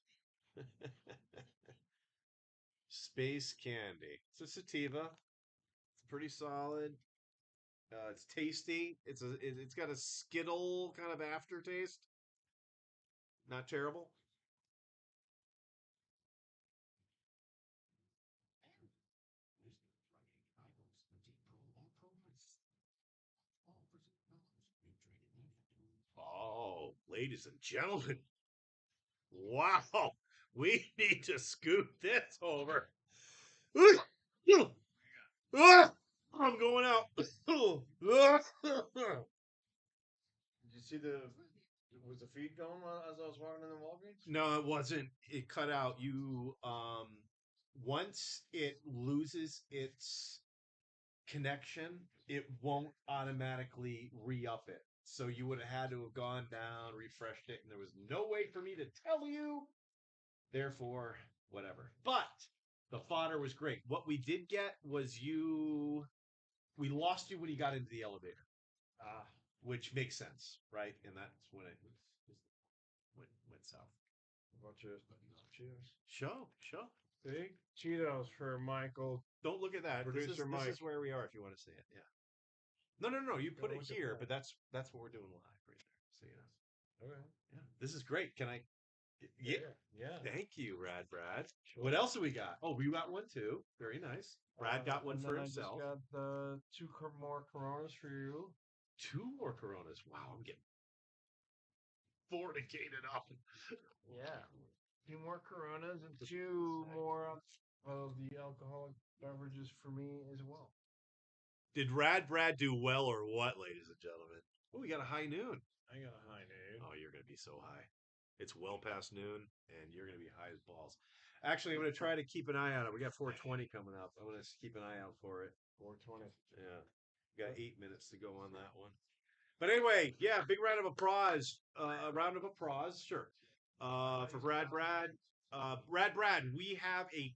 Space Candy. It's a sativa. It's pretty solid. It's tasty. It's got a Skittle kind of aftertaste. Not terrible. Oh, ladies and gentlemen. Wow. We need to scoot this over. I'm going out. Did you see was the feed going as I was walking in the Walgreens? No, it wasn't. It cut out. You once it loses its connection, it won't automatically re-up it. So you would have had to have gone down, refreshed it, and there was no way for me to tell you. Therefore, whatever. But the fodder was great. What we did get was we lost you when you got into the elevator. Which makes sense, right? And that's when it went south. About yours. Cheers. Show. Big Cheetos for Michael. Don't look at that. Producer Mike. This is where we are if you want to see it. Yeah. No. You put Go it look at here, that. but that's what we're doing live right there. So yeah. Okay. Yeah. This is great. Can I? Yeah. Yeah. Thank you, Brad. What else have we got? Oh, we got one too. Very nice. Brad got one and for then himself. I just got more Coronas for you. 2 more Coronas. Wow, I'm getting fornicated up. Yeah. 2 more Coronas and 2 more of the alcoholic beverages for me as well. Did Rad Brad do well or what, ladies and gentlemen? Oh, we got a high noon. I got a high noon. Oh, you're going to be so high. It's well past noon, and you're going to be high as balls. Actually, I'm going to try to keep an eye on it. We got 420 coming up. I'm going to keep an eye out for it. 420. Yeah. We got 8 minutes to go on that one. But anyway, yeah, big round of applause. A round of applause, sure. For Brad. Brad, we have a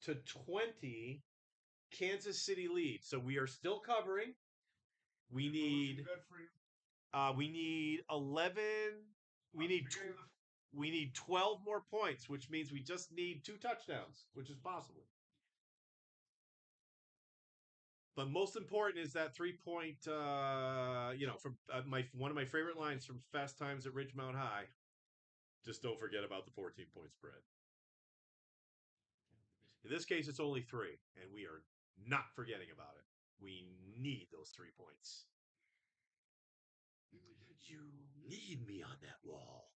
21-20 Kansas City lead. So we are still covering. We need 11. We need 12 more points, which means we just need 2 touchdowns, which is possible. But most important is that 3-point, from one of my favorite lines from Fast Times at Ridgemount High. Just don't forget about the 14-point spread. In this case, it's only 3, and we are not forgetting about it. We need those 3 points. You need me on that wall.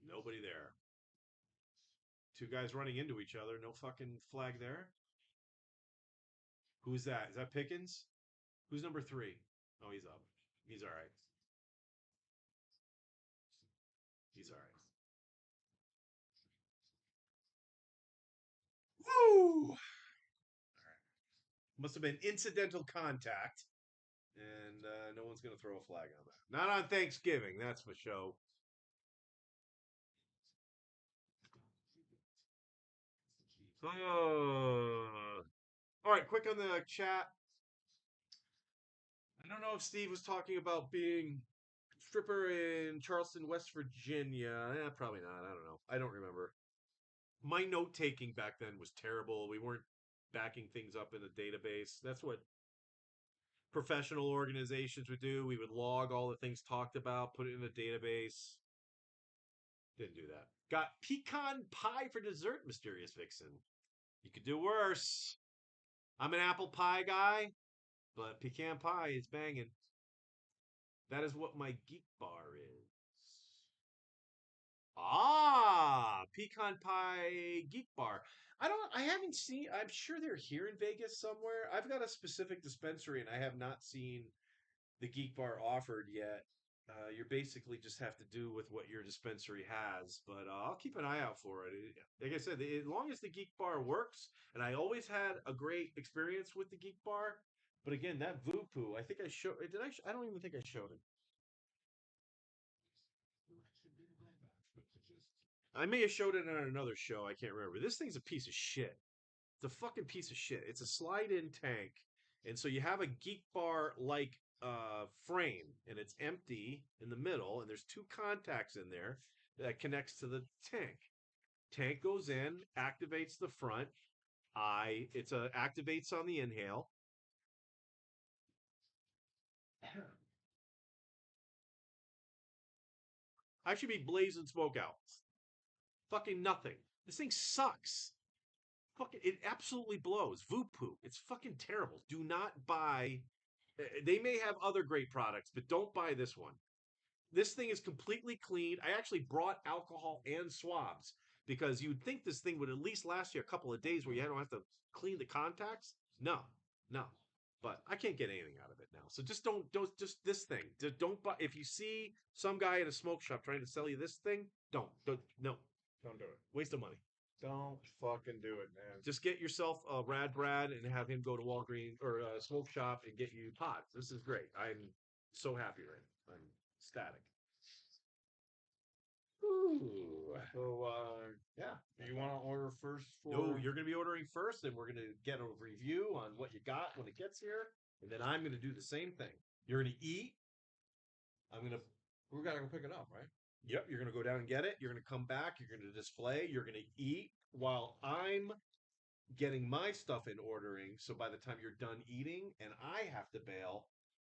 Nobody there. 2 guys running into each other. No fucking flag there. Who's that? Is that Pickens? Who's number 3? Oh, he's up. He's all right. He's all right. Woo! All right. Must have been incidental contact. And no one's going to throw a flag on that. Not on Thanksgiving, that's for sure. All right, quick on the chat. I don't know if Steve was talking about being stripper in Charleston, West Virginia. Probably not. I don't know. I don't remember. My note taking back then was terrible. We weren't backing things up in a database. That's what professional organizations would do. We would log all the things talked about, put it in a database. Didn't do that. Got pecan pie for dessert, Mysterious Vixen. You could do worse. I'm an apple pie guy, but pecan pie is banging. That is what my geek bar is. Ah, pecan pie geek bar. I haven't seen, I'm sure they're here in Vegas somewhere. I've got a specific dispensary and I have not seen the geek bar offered yet. You basically just have to do with what your dispensary has, but I'll keep an eye out for it. Like I said, as long as the geek bar works, and I always had a great experience with the geek bar. But again, that Voopoo, I think I showed. Did I? I don't even think I showed it. I may have showed it on another show. I can't remember. This thing's a piece of shit. It's a fucking piece of shit. It's a slide-in tank, and so you have a geek bar like frame, and it's empty in the middle, and there's two contacts in there that connects to the tank. Tank goes in, activates the front. It's a activates on the inhale. I should be blazing smoke out. Fucking nothing. This thing sucks. Fucking, it absolutely blows. Voopoo. It's fucking terrible. Do not buy. They may have other great products, but don't buy this one. This thing is completely clean. I actually brought alcohol and swabs because you'd think this thing would at least last you a couple of days where you don't have to clean the contacts. No, no. But I can't get anything out of it now. So don't just this thing. Don't buy. If you see some guy at a smoke shop trying to sell you this thing, don't no. Don't do it. Waste of money. Don't fucking do it, man. Just get yourself a Rad Brad and have him go to Walgreens or a smoke shop and get you pods. This is great. I'm so happy right now. I'm ecstatic. Ooh. So, Yeah. do you want to order first for? No, you're going to be ordering first, and we're going to get a review on what you got when it gets here, and then I'm going to do the same thing. You're going to eat. I'm going to. We gotta go pick it up, right? Yep, you're going to go down and get it. You're going to come back. You're going to display. You're going to eat while I'm getting my stuff in ordering. So by the time you're done eating and I have to bail,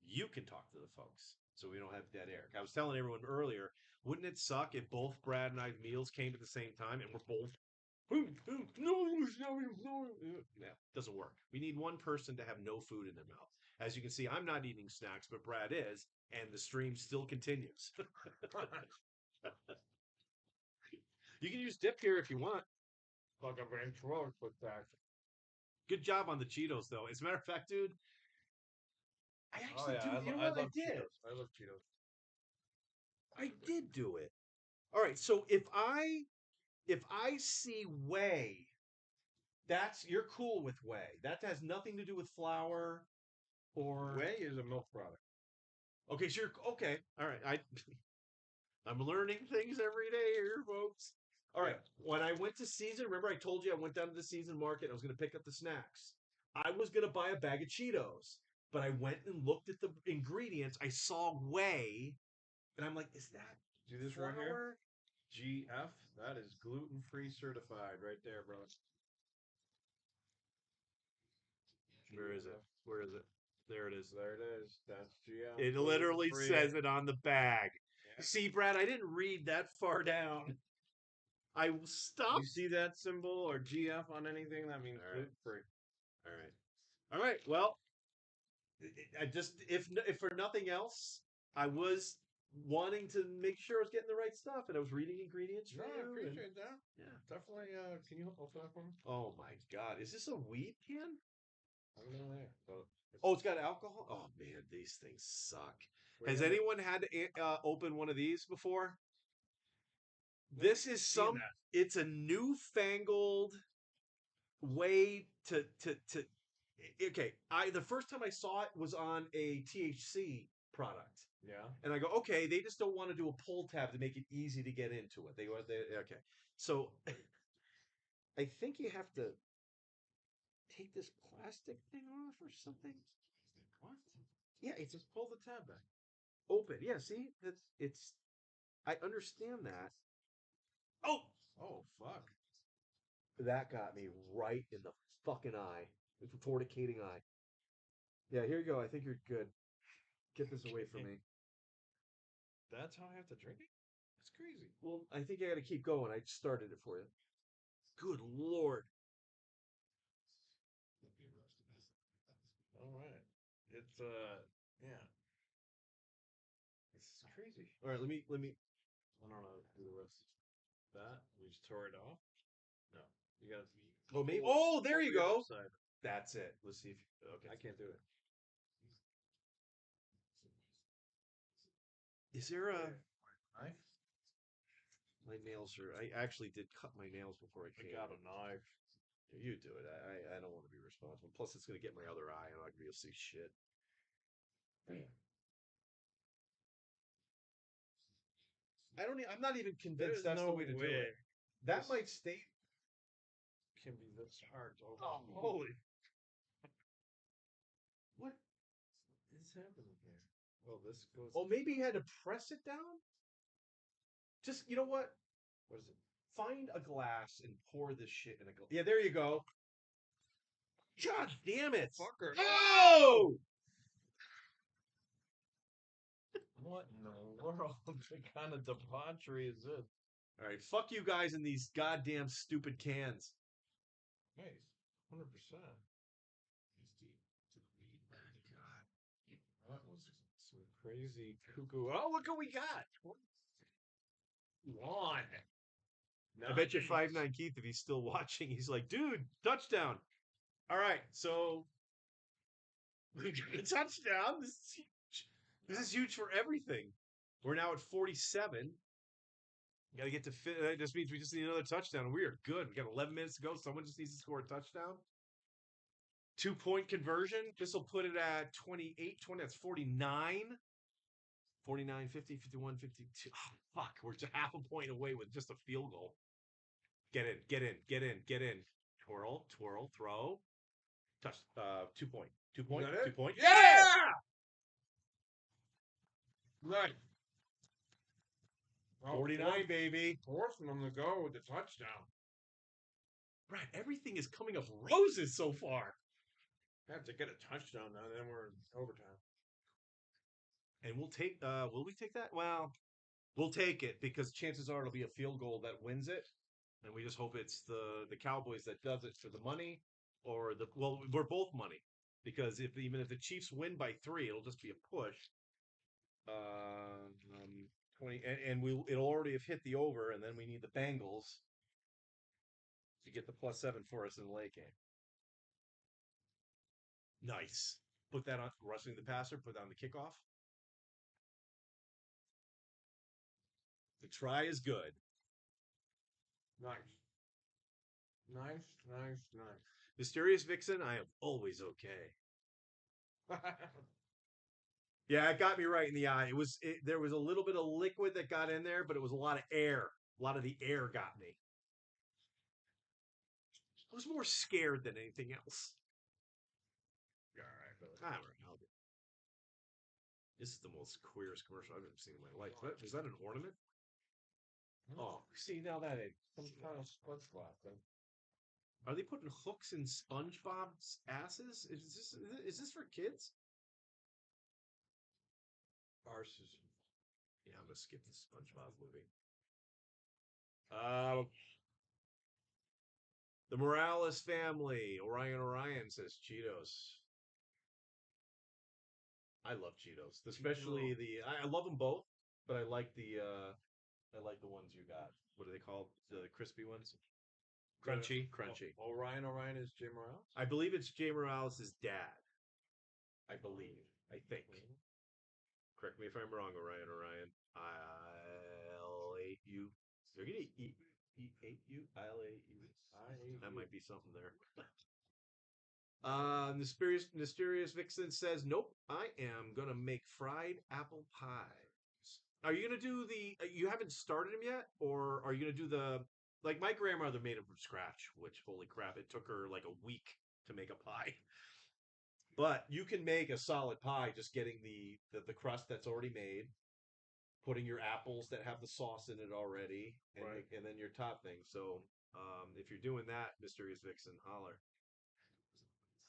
you can talk to the folks. So we don't have dead air. I was telling everyone earlier, wouldn't it suck if both Brad and I's meals came at the same time and we're both yeah, doesn't work. We need one person to have no food in their mouth. As you can see, I'm not eating snacks, but Brad is, and the stream still continues. You can use dip here if you want. Like a ventriloquist act. Good job on the Cheetos, though. As a matter of fact, dude, I actually do. You know what I did? Cheetos. I love Cheetos. I did do it. All right. So if I see whey, you're cool with whey. That has nothing to do with flour or Whey is a milk product. Okay, so you're okay. All right. I'm learning things every day here, folks. All right. When I went to Season, remember I told you I went down to the Season market. I was going to pick up the snacks. I was going to buy a bag of Cheetos, but I went and looked at the ingredients. I saw whey, and I'm like, is that See this flour? right here? GF. That is gluten-free certified right there, bro. Where is it? Where is it? There it is. There it is. That's GF. It literally gluten-free. says it on the bag. Yeah. See, Brad, I didn't read that far down. I stopped. You see that symbol or GF on anything? That means All right. gluten-free. All right. Well, I just if for nothing else, I was wanting to make sure I was getting the right stuff, and I was reading ingredients for No, I you. appreciate that. Yeah. Definitely. Can you open that for me? Oh my God, is this a weed can? I don't know there. So Oh, it's got alcohol. Oh man, these things suck. Has anyone had to open one of these before? This is some. It's a newfangled way to. Okay, the first time I saw it was on a THC product. Yeah. And I go, okay, they just don't want to do a pull tab to make it easy to get into it. They okay. So I think you have to take this plastic thing off or something. What? Yeah, it's Just pull the tab back. open. Yeah, see, it's. I understand that. Oh, Oh fuck. That got me right in the fucking eye. It's a fornicating eye. Yeah, here you go. I think you're good. Get this away from me. That's how I have to drink it? That's crazy. Well, I think I got to keep going. I started it for you. Good lord. All right. It's yeah. This is crazy. All right, let me. I don't know how to do the rest of that. We just tore it off. No. You gotta Oh, me. Oh, there you go. Side. That's it. Let's see if. Okay. I can't do it. Is there a? Knife? My nails are. I actually did cut my nails before I I came. got a knife. You do it. I don't want to be responsible. Plus, it's gonna get my other eye. I'm not gonna be able to see shit. I'm not even convinced There's that's no the way to do way it. That this- might stay. Can be this hard to open. Oh, holy! What? What is happening here? Well, this goes. Oh, maybe you had to press it down. Just you know what? What is it? Find a glass and pour this shit in a glass. Yeah, there you go. God damn it! Fucker. Oh! What in the world? What kind of debauchery is this? All right, fuck you guys in these goddamn stupid cans. Nice. 100%. That was some crazy cuckoo. Oh, look what we got. One. I bet you 5'9" Keith, if he's still watching, he's like, dude, touchdown. All right, so we got a touchdown. This is huge. This is huge for everything. We're now at 47. Got to get to fit. That just means we just need another touchdown. We are good. We got 11 minutes to go. Someone just needs to score a touchdown. 2-point conversion. This will put it at 28, 20. That's 49. 49, 50, 51, 52. Oh, fuck. We're just half a point away with just a field goal. Get in, get in, get in, get in. Twirl, twirl, throw. Touch. 2 point. 2 point. 2 point. Yeah! Right. 49, baby. Forcing them to go with the touchdown. Brad, everything is coming up roses so far. Have to get a touchdown now, then we're in overtime. And we'll take will we take that? Well, we'll take it because chances are it'll be a field goal that wins it. And we just hope it's the Cowboys that does it for the money or we're both money. Because even if the Chiefs win by 3, it'll just be a push. 20 and it'll already have hit the over, and then we need the Bengals to get the +7 for us in the late game. Nice. Put that on rushing the passer, put on the kickoff. The try is good. Nice. Nice, nice, nice. Mysterious Vixen, I am always okay. Yeah, it got me right in the eye. There was a little bit of liquid that got in there, but it was a lot of air. A lot of the air got me. I was more scared than anything else. All right, Billy. All right, I'll do. This is the most queerest commercial I've ever seen in my life. Was that an ornament? Oh, see now that Some kind of SpongeBob thing. are they putting hooks in SpongeBob's asses? Is this for kids? Ours is. Yeah, I'm gonna skip the SpongeBob movie. The Morales family. Orion says Cheetos. I love Cheetos, especially I love them both, but I like the ones you got. What are they called? The crispy ones. Crunchy. Orion is Jay Morales? I believe it's Jay Morales' dad. I think. Correct me if I'm wrong, Orion. I'll eat you. You're gonna eat you. I'll eat you. That might be something there. Mysterious Vixen says, nope, I am going to make fried apple pies. Are you going to do you haven't started them yet? Or are you going to do like my grandmother made them from scratch, which, holy crap, it took her like a week to make a pie. But you can make a solid pie just getting the crust that's already made, putting your apples that have the sauce in it already, and, right. And then your topping. So If you're doing that, Mysterious Vixen, holler.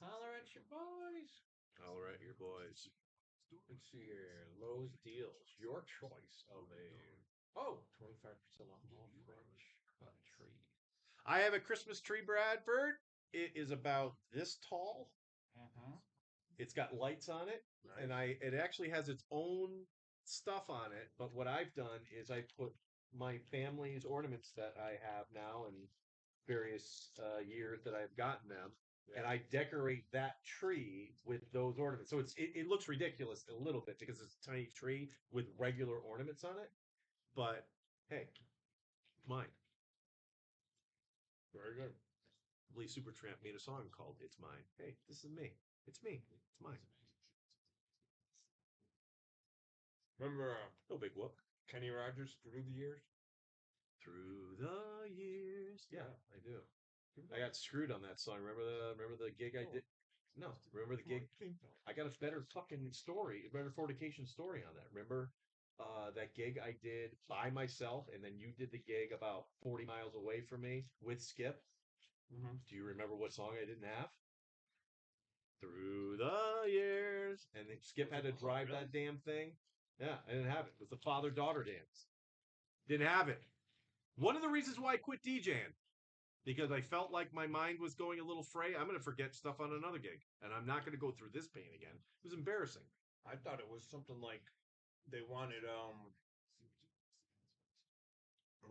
Holler at your boys. Holler at your boys. Let's see here. Lowe's deals. Your choice of a 25% off all fresh cut trees. I have a Christmas tree, Bradford. It is about this tall. It's got lights on it, and it actually has its own stuff on it. But what I've done is I put my family's ornaments that I have now and various years that I've gotten them, and I decorate that tree with those ornaments. So it looks ridiculous a little bit because it's a tiny tree with regular ornaments on it. But hey, it's mine. Very good. I believe Supertramp made a song called "It's Mine." Hey, this is me. It's me. It's mine. Remember No big whoop. Kenny Rogers through the years? Through the years. Yeah, I do. I got screwed on that song. Remember the gig I did? No, remember the gig? I got a better fucking story, a better fornication story on that. Remember that gig I did by myself, and then you did the gig about 40 miles away from me with Skip? Mm-hmm. Do you remember what song I didn't have? Through the years. And then Skip had to drive that damn thing. Yeah, I didn't have it. It was the father-daughter dance. Didn't have it. One of the reasons why I quit DJing, because I felt like my mind was going a little fray. I'm going to forget stuff on another gig, and I'm not going to go through this pain again. It was embarrassing. I thought it was something like they wanted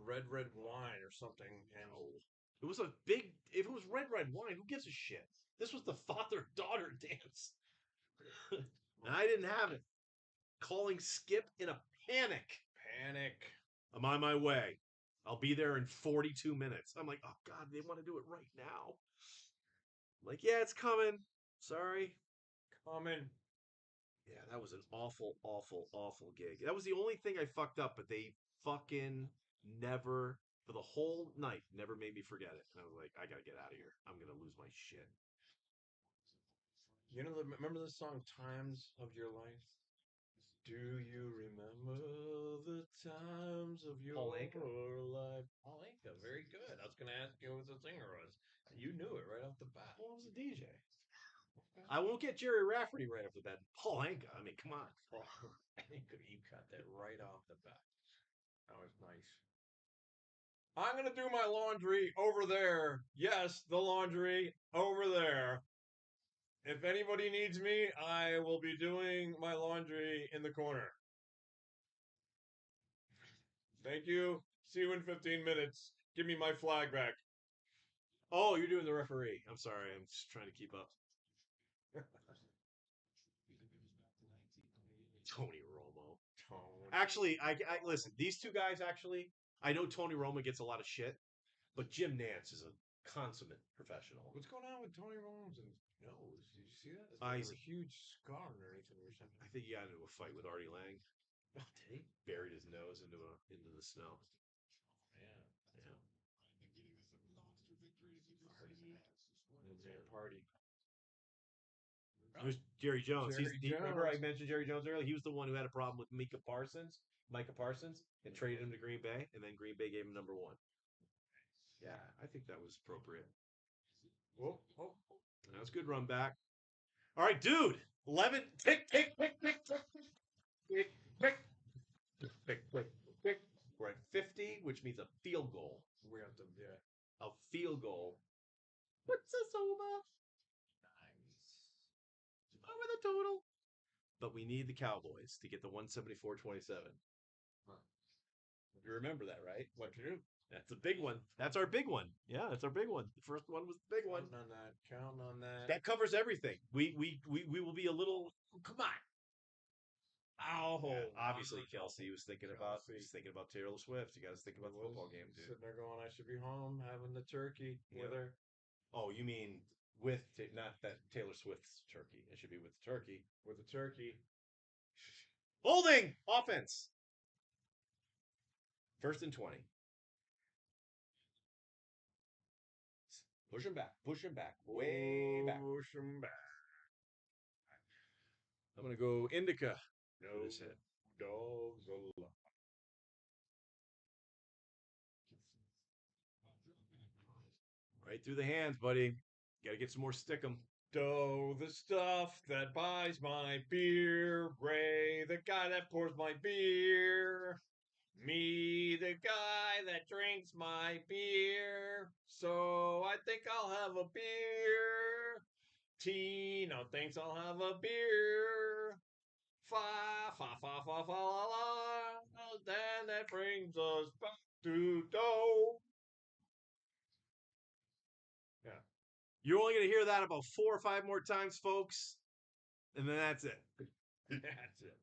red wine or something, and It was a big. If it was red wine, who gives a shit? This was the father-daughter dance, and I didn't have it. Calling Skip in a panic. I'm on my way. I'll be there in 42 minutes. I'm like, oh God, they want to do it right now. I'm like, yeah, it's coming. Sorry. coming. Yeah, that was an awful, awful, awful gig. That was the only thing I fucked up, but they fucking never, for the whole night, never made me forget it. And I was like, I gotta get out of here. I'm gonna lose my shit. You know, remember the song "Times of Your Life"? Do you remember the times of your Paul Anka. life? Paul Anka, very good. I was going to ask you who the singer was. You knew it right off the bat. Well, I was a DJ. I won't get Jerry Rafferty right off the bat. Paul Anka. I mean, come on. You got that right off the bat. That was nice. I'm going to do my laundry over there. Yes, the laundry over there. If anybody needs me, I will be doing my laundry in the corner. Thank you. See you in 15 minutes. Give me my flag back. Oh, you're doing the referee. I'm sorry. I'm just trying to keep up. Tony Romo. Actually, I listen. These two guys actually. I know Tony Romo gets a lot of shit, but Jim Nance is a consummate professional. What's going on with Tony Romo's nose? Did you see that? It's He's like a huge scar underneath it or something. I think he got into a fight with Artie Lang. Oh, did he? Buried his nose into the snow. Yeah. Yeah. Party. It was Jerry Jones. Jerry Remember I Jones. mentioned Jerry Jones earlier? He was the one who had a problem with Micah Parsons, and traded him to Green Bay, and then Green Bay gave him number 1. Yeah, I think that was appropriate. Oh. That was a good run back. All right, dude. 11. Pick. We're at 50, which means a field goal. We have to, yeah. A field goal. What's this over? Nice. Over the total. But we need the Cowboys to get the 174-27. Huh. You remember that, right? What to do? That's a big one. That's our big one. Yeah, that's our big one. The first one was the big one. Count on that. That covers everything. We will be a little. Come on. Oh, yeah, obviously Kelsey was thinking about Taylor Swift. You got to think about the football game, dude. Sitting there going, I should be home having the turkey with her. Oh, you mean not that Taylor Swift's turkey? It should be with the turkey. With the turkey. Holding offense. 1st and 20. Push him back. Way back. Push him back. I'm going to go indica. No for this hit. dogs allowed. Right through the hands, buddy. Gotta get some more stickum. Dough, the stuff that buys my beer. Ray, the guy that pours my beer. Me, the guy that drinks my beer. So I think I'll have a beer. Tino thinks I'll have a beer. Fa, fa, fa, fa, fa, la, la. Then that brings us back to dough. You're only gonna hear that about 4 or 5 more times, folks, and then that's it. That's it.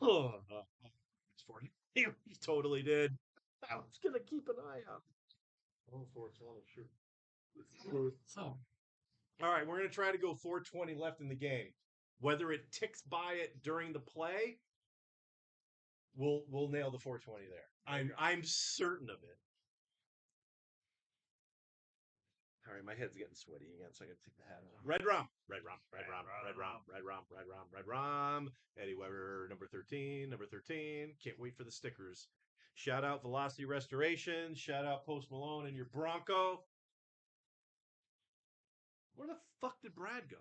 Oh, it's for you. He totally did. I was gonna keep an eye out. Oh, 420, sure. All right, we're gonna try to go 420 left in the game. Whether it ticks by it during the play, we'll nail the 420 there. I'm certain of it. All right, my head's getting sweaty again, so I gotta take the hat off. Red rum, red rum, red rum, red rum, red rum, red rum, red rum. Eddie Weber, number 13, number 13. Can't wait for the stickers. Shout out Velocity Restoration. Shout out Post Malone and your Bronco. Where the fuck did Brad go?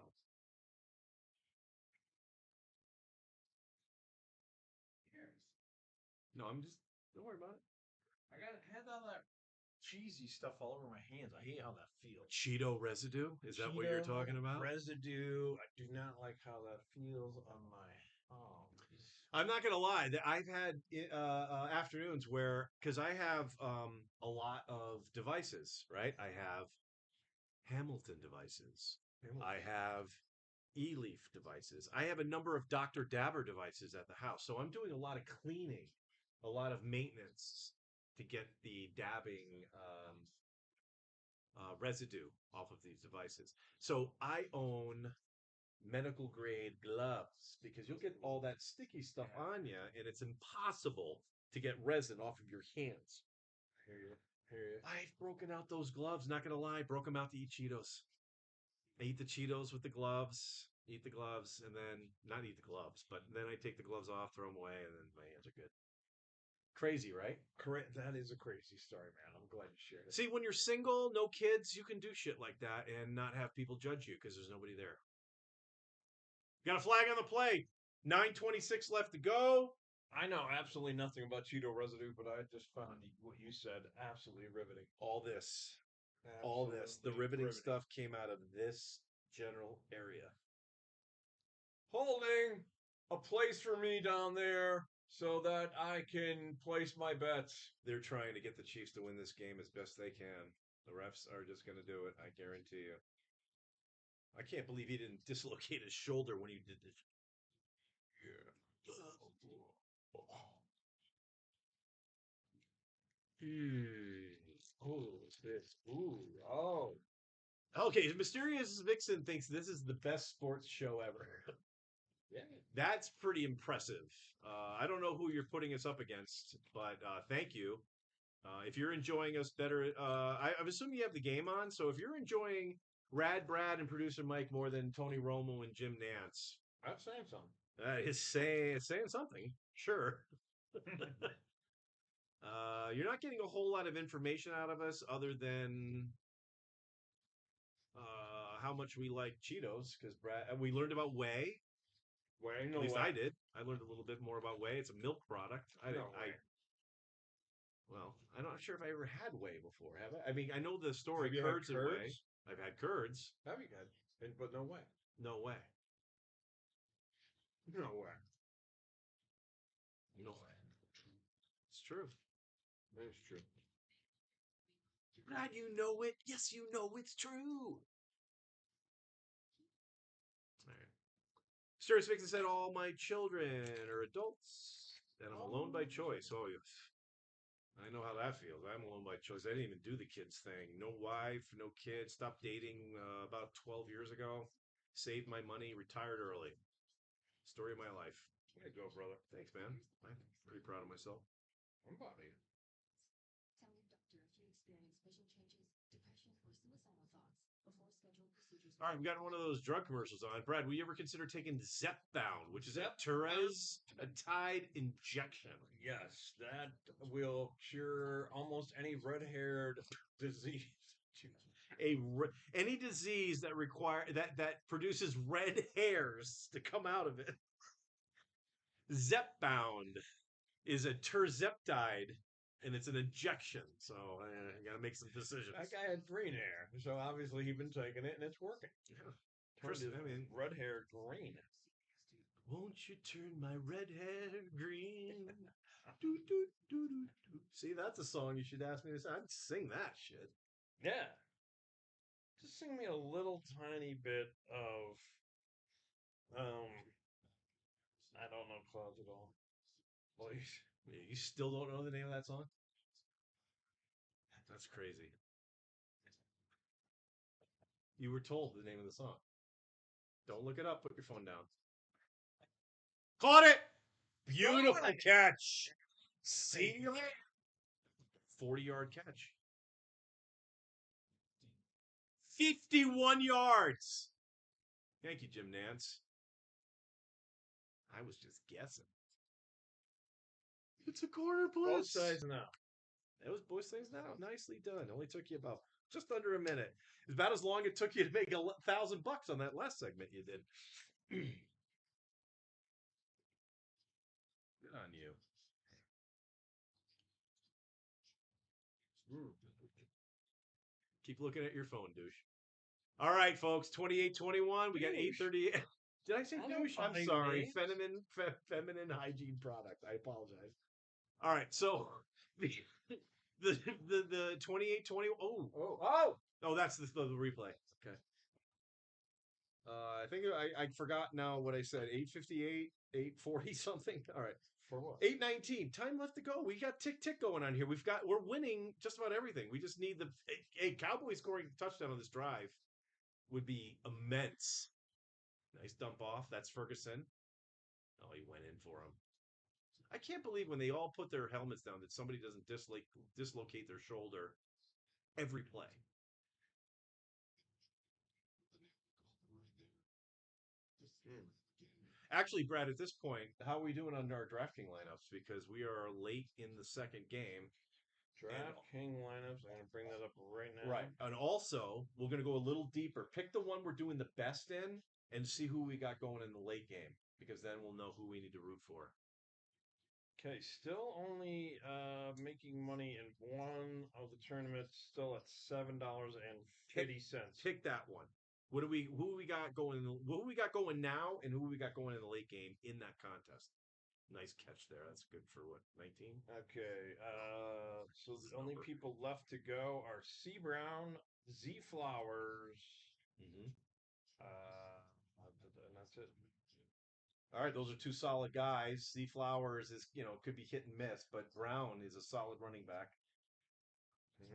No, I'm just. Don't worry about it. I had all that cheesy stuff all over my hands. I hate how that feels. Cheeto residue? Is that what you're Cheeto talking about? Residue. I do not like how that feels on my palms. I'm not gonna lie. I've had afternoons where, because I have a lot of devices, right? I have Hamilton devices. I have eLeaf devices. I have a number of Dr. Dabber devices at the house. So I'm doing a lot of cleaning, a lot of maintenance to get the dabbing residue off of these devices. So I own medical grade gloves because you'll get all that sticky stuff on you, and it's impossible to get resin off of your hands. Hear you. I've broken out those gloves. Not gonna lie, broke them out to eat Cheetos. I eat the Cheetos with the gloves, eat the gloves, and then not eat the gloves, but then I take the gloves off, throw them away, and then my hands are good. Crazy, right? Correct. That is a crazy story, man. I'm glad you shared it. See, when you're single, no kids, you can do shit like that and not have people judge you because there's nobody there. Got a flag on the play. 9:26 left to go. I know absolutely nothing about Cheeto residue, but I just found what you said absolutely riveting. All this, the Absolutely riveting stuff came out of this general area. Holding a place for me down there so that I can place my bets. They're trying to get the Chiefs to win this game as best they can. The refs are just going to do it. I guarantee you. I can't believe he didn't dislocate his shoulder when he did this. Oh, this. Ooh, oh. Okay, Mysterious Vixen thinks this is the best sports show ever. Yeah. That's pretty impressive. I don't know who you're putting us up against, but thank you. If you're enjoying us better, I'm assuming you have the game on. So if you're enjoying Rad Brad and producer Mike more than Tony Romo and Jim Nance, That's saying something. it's saying something. Sure. You're not getting a whole lot of information out of us other than how much we like Cheetos, because we learned about whey. Whey, At least I did. I learned a little bit more about whey. It's a milk product. Well, I'm not sure if I ever had whey before. Have I? I mean, I know the story Have you curds had and whey. curds? I've had curds. Have you got? But no way. No way. No way. No way. It's true. That is true. Glad you know it. Yes, you know it's true. All right. Mysterious Vixen said, all my children are adults, and I'm alone by choice. Oh, yes. I know how that feels. I'm alone by choice. I didn't even do the kids thing. No wife, no kids. Stopped dating about 12 years ago. Saved my money. Retired early. Story of my life. There you go, brother. Thanks, man. I'm pretty proud of myself. I'm proud of you. Tell your doctor if you experience vision changes, depression, or suicidal thoughts before scheduled procedures. All right, we got one of those drug commercials on. Brad, will you ever consider taking Zepbound, which is a Zepbound? Tide injection? Yes, that will cure almost any red-haired disease. Any disease that that produces red hairs to come out of it. Zepbound is a terzeptide, and it's an injection. So I got to make some decisions. That guy had green hair, so obviously he's been taking it and it's working. Yeah. Turned his I mean, red hair green. won't you turn my red hair green? Do, do, do, do, do. See, that's a song you should ask me to sing. I'd sing that shit. Yeah. Just sing me a little tiny bit of I don't know clouds at all. Please. You still don't know the name of that song? That's crazy. You were told the name of the song. Don't look it up. Put your phone down. Caught it! Beautiful catch. See? 40-yard catch. 51 yards. Thank you, Jim Nance. I was just guessing. It's a corner blitz. Both sides now. That was both sides now. Nicely done. Only took you about just under a minute. It's about as long it took you to make $1,000 on that last segment you did. Good on you. Keep looking at your phone, douche. All right, folks. 28-21. We got 8:38. Did I say douche? I'm sorry. Feminine hygiene product. I apologize. All right. So the 28-20. Oh, that's the replay. Okay. I think I forgot now what I said. 8:58, 8:40 something. All right. For what? 8:19. Time left to go. We got tick going on here. We're winning just about everything. We just need a Cowboys scoring a touchdown on this drive would be immense. Nice dump off. That's Ferguson. Oh, he went in for him. I can't believe when they all put their helmets down that somebody doesn't dislocate their shoulder every play. Actually, Brad, at this point, how are we doing on our DraftKings lineups? Because we are late in the second game. DraftKings lineups. I'm going to bring that up right now. Right. And also, we're going to go a little deeper. Pick the one we're doing the best in and see who we got going in the late game. Because then we'll know who we need to root for. Okay, still only making money in one of the tournaments, still at $7.50. Pick that one. Who we got going? Who we got going now, and who we got going in the late game in that contest? Nice catch there. That's good for what, 19? Okay, so the only people left to go are C Brown, Z Flowers, and that's it. All right, those are two solid guys. C Flowers is could be hit and miss, but Brown is a solid running back. All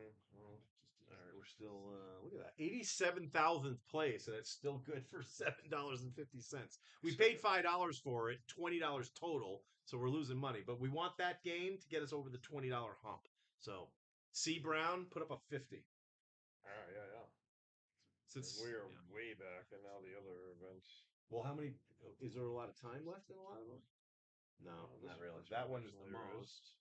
right, we're still look at that, 87,000th place, and it's still good for $7.50. We paid $5 for it, $20 total, so we're losing money. But we want that game to get us over the $20 hump. So C Brown put up a 50. All right, yeah. Since we are way back, and now the other events. Well, how many? Is there a lot of time left in a lot of them? No, not really. That one is the most.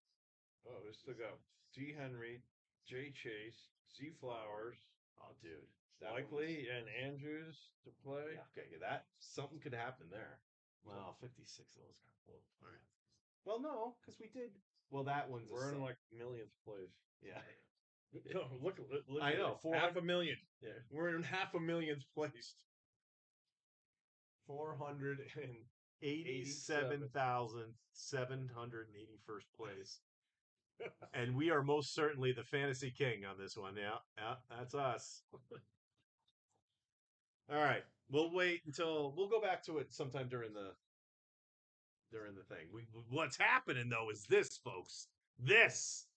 Oh, we still got D Henry, J Chase, Z Flowers. Oh, dude. Likely and Andrews to play. Yeah, okay, that something could happen there. Well, 56 of those got pulled. All right. Well, no, because we did. Well, that one's. We're in like millionth place. Yeah. No, look. I know. 500,000. Yeah. We're in 500,000th place. 487,781st place. And we are most certainly the fantasy king on this one. Yeah, that's us. All right. We'll wait until we'll go back to it sometime during the thing. What's happening though is this, folks. This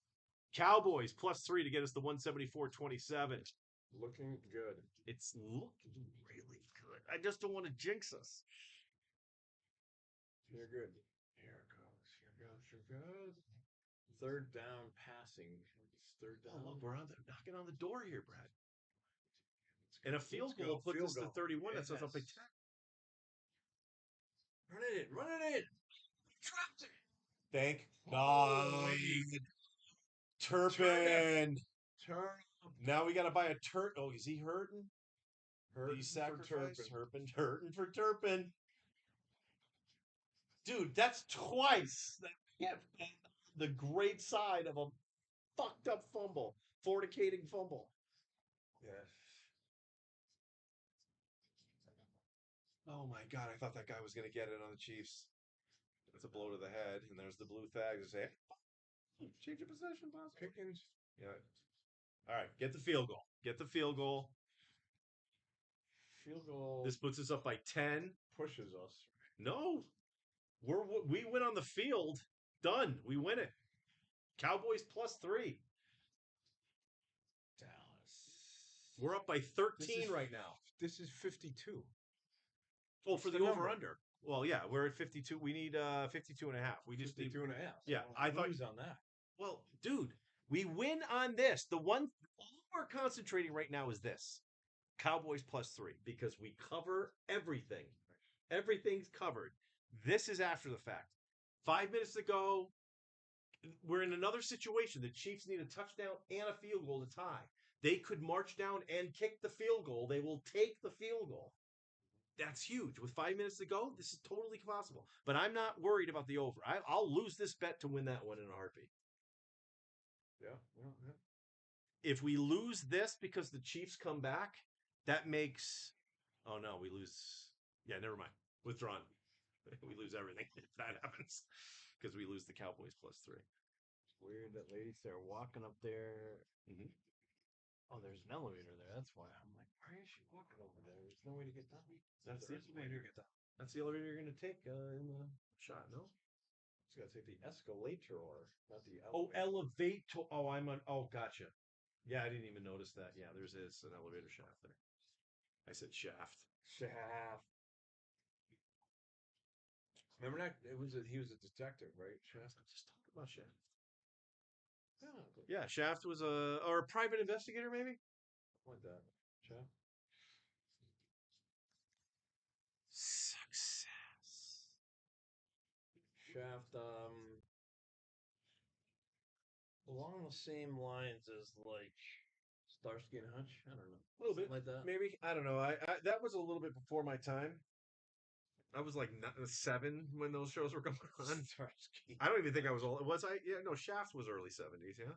Cowboys +3 to get us the 174.27. Looking good. It's looking really good. I just don't want to jinx us. You're good. Here goes. Third down passing. Third down. Oh, look, we're knocking on the door here, Brad. And a field goal puts us to 31. That says up by 10. Run it in. Dropped it. Thank God. Turpin. Turn Now we got to buy a turn. Oh, is he hurting? Hurting He for sacrifice? Turpin. Hurting for Turpin. Dude, that's twice. That can't be the great side of a fucked up fumble, fornicating fumble. Yes. Oh my god, I thought that guy was going to get it on the Chiefs. That's a blow to the head, and there's the blue flag to say, change of possession, boss. Pickens. Yeah. All right, get the field goal. Get the field goal. Field goal This puts us up by 10. pushes us. No, we win on the field. Done. We win it. Cowboys +3. Dallas. We're up by 13 right now. This is 52. Oh, What's for the the number? over under. Well, yeah, we're at 52. We need 52 and a half. We just need 52 and a half. Yeah, So I we thought- lose on that. Well, dude, we win on this. The one all we're concentrating right now is this. Cowboys +3 because we cover everything. Everything's covered. This is after the fact. 5 minutes to go. We're in another situation. The Chiefs need a touchdown and a field goal to tie. They could march down and kick the field goal. They will take the field goal. That's huge. With 5 minutes to go, this is totally possible. But I'm not worried about the over. I'll lose this bet to win that one in a heartbeat. Yeah. If we lose this because the Chiefs come back, that makes. Oh no, we lose. Yeah, never mind. Withdrawn. We lose everything if that happens because we lose the Cowboys +3. It's weird that ladies are walking up there. Mhm. Oh, there's an elevator there. That's why I'm like, why is she walking over there? There's no way to get down. That's There the is a way to get down. That's the elevator you're going to take in the shot, no? Just gotta take the escalator, not the Oh, elevator. elevator. Oh, I'm on. Oh, gotcha. Yeah, I didn't even notice that. Yeah, there's an elevator shaft there. I said shaft. Shaft. Remember that? He was a detective, right? Shaft. Just talk about shaft. Yeah, Yeah, Shaft was a private investigator, maybe. like that. Shaft. Success. Shaft. Along the same lines as like Starsky and Hutch. I don't know. A little bit Something like that. maybe. I don't know. I that was a little bit before my time. I was like 7 when those shows were going on. Starsky. I don't even think I was old. Was I? Yeah, no. Shaft was early 70s. Yeah.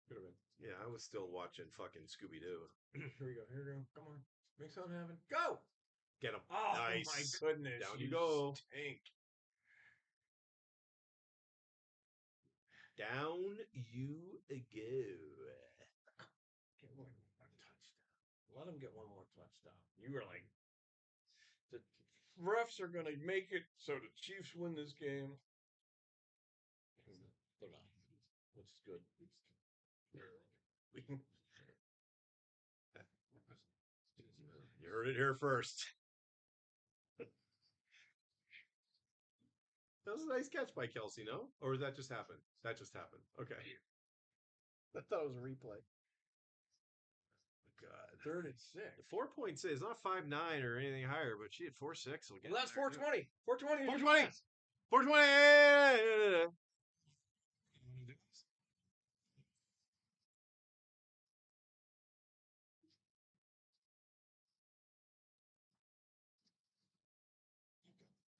Could have been. Yeah, I was still watching fucking Scooby Doo. Here we go. Here we go. Come on. Make something happen. Go. Get him. Oh Nice. my goodness. Down you go. Stink. Down you go. Get one more touchdown. Let him get one more touchdown. You were like, the refs are going to make it so the Chiefs win this game. Hold on. Which is good. You heard it here first. That was a nice catch by Kelsey, no? Or did that just happen? That just happened. Okay. I thought it was a replay. God. 3rd and 6. 4.6. It's not 5'9" or anything higher, but she had 4.6. Well, that's 420. 420. 420. 420.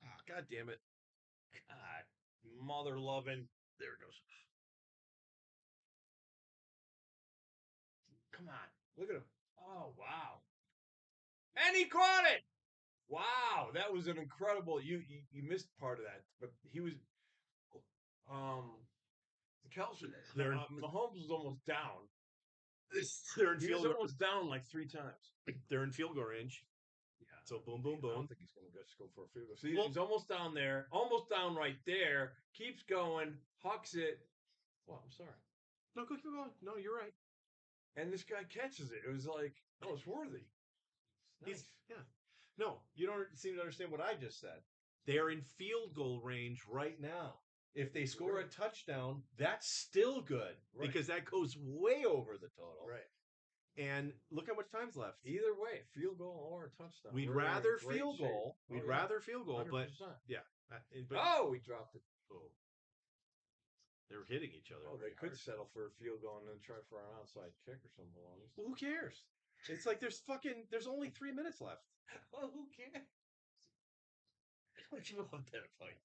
Ah, God damn it. God, mother loving. There it goes. Come on. Look at him. Oh, wow. And he caught it. Wow. That was an incredible. You missed part of that, but he was. Kelsey. Mahomes was almost down. They're in He was field. almost down like 3 times. They're in field goal range. Yeah. So boom, boom, I boom. don't think he's going to just go for a field goal. See, Well- he's almost down there, almost down right there. Keeps going, hucks it. Well, I'm sorry. No, go keep going. No, you're right. And this guy catches it. It was like, oh, it's worthy. Nice. Yeah. No, you don't seem to understand what I just said. They're in field goal range right now. If they score a Right. touchdown, that's still good Right. because that goes way over the total. Right. And look how much time's left. Either way, field goal or a touchdown. We'd We're in rather great field shape. goal. We'd Oh, yeah. rather field goal, but 100%. yeah. But Oh, we dropped it. oh. They're hitting each other. Oh, they very could hard. settle for a field goal and then try for an outside kick or something along those. Well, who cares? It's like there's only 3 minutes left. Well, who cares? I don't give about that fight.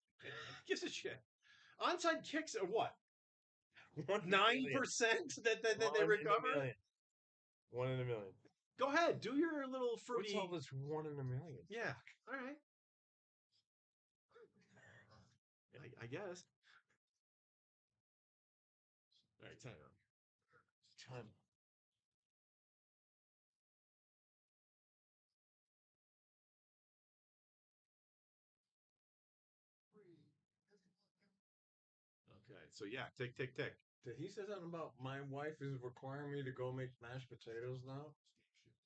Gives a shit. Onside kicks are what? 1 in a 9% million. that they 1 in a recover? million. 1 in a million. Go ahead, do your little fruity. What's all this 1 in a million? Yeah. All right. I guess. All right, time out. Time. Okay, so yeah, tick, tick, tick. Did he say something about my wife is requiring me to go make mashed potatoes now?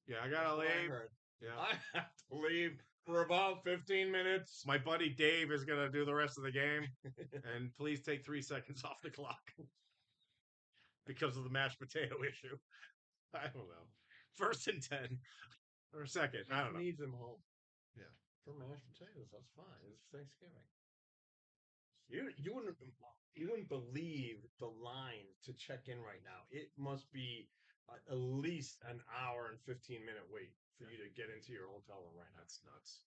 Yeah, I That's gotta what I leave. heard. Yeah. I have to leave for about 15 minutes. My buddy Dave is gonna do the rest of the game, and please take 3 seconds off the clock because of the mashed potato issue. I don't know. 1st and 10 or second. I don't know. Needs him home. Yeah. For mashed potatoes, that's fine. It's Thanksgiving. You wouldn't believe the line to check in right now. It must be at least an hour and 15-minute wait for you to get into your hotel room right now. That's nuts.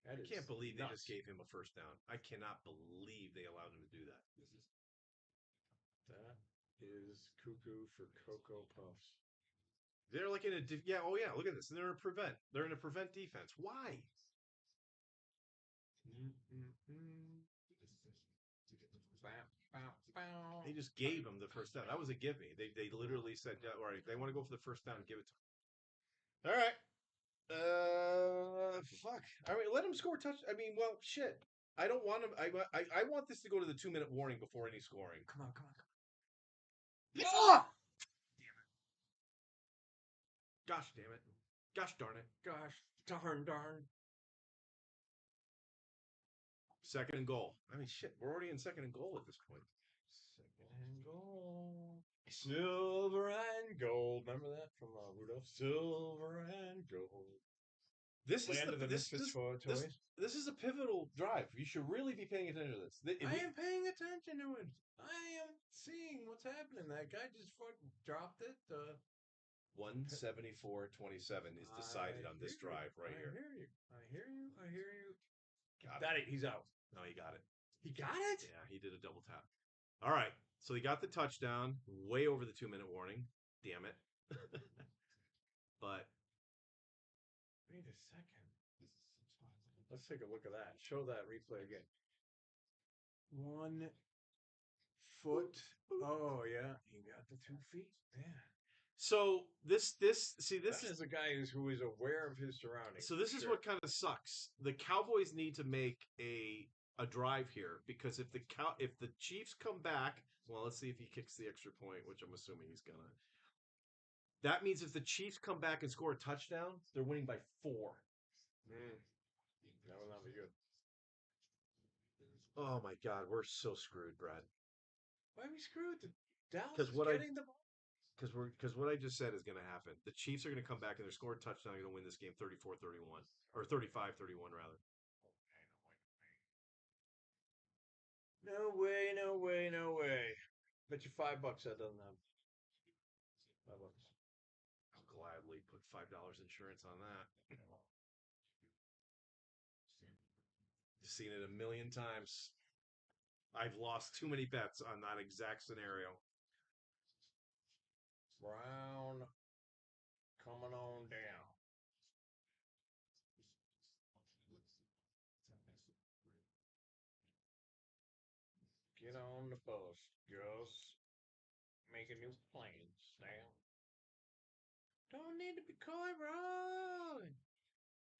That I is can't believe they nuts. just gave him a 1st down. I cannot believe they allowed him to do that. That is cuckoo for Cocoa Puffs. They're like in a oh yeah, look at this. They're in a prevent. They're in a prevent defense. Why? They just gave him the 1st down. That was a give me. They literally said, yeah, all right, they want to go for the 1st down, give it to him. All right. Fuck. I mean, let him score touch. I mean, well, shit. I don't want him. I want this to go to the 2-minute warning before any scoring. Come on. Oh! Gosh damn it. Gosh darn it. Gosh, darn. 2nd and goal. I mean, shit. We're already in 2nd and goal at this point. 2nd and goal. Silver and gold. Remember that from Rudolph? Silver and gold. This is Land of the Misfits toys. This is a pivotal drive. You should really be paying attention to this. I am paying attention to it. I am seeing what's happening. That guy just fucking dropped it. 174-27 is decided on this drive right here. I hear you. Got it. He's out. No, he got it. He got it? Yeah, he did a double tap. All right. So he got the touchdown way over the 2-minute warning. Damn it. But wait a second. Let's take a look at that. Show that replay again. 1 foot. Oh yeah, he got the 2 feet. Yeah. so this is a guy who is aware of his surroundings. So this is what kind of sucks. The Cowboys need to make a drive here because if the Chiefs come back, well, let's see if he kicks the extra point, which I'm assuming he's gonna. That means if the Chiefs come back and score a touchdown, they're winning by 4. That would not be good. Oh my God, we're so screwed, Brad. Why are we screwed? Dallas Because getting the ball. Because what I just said is going to happen. The Chiefs are going to come back and they're scoring a touchdown. They're going to win this game 34-31 or 35-31 rather. No way. Bet you $5 that doesn't happen. $5. I'll gladly put $5 insurance on that. Seen it a million times. I've lost too many bets on that exact scenario. Brown coming on down. Get on the bus, Gus. Making new plans now. Don't need to be coy, Ron.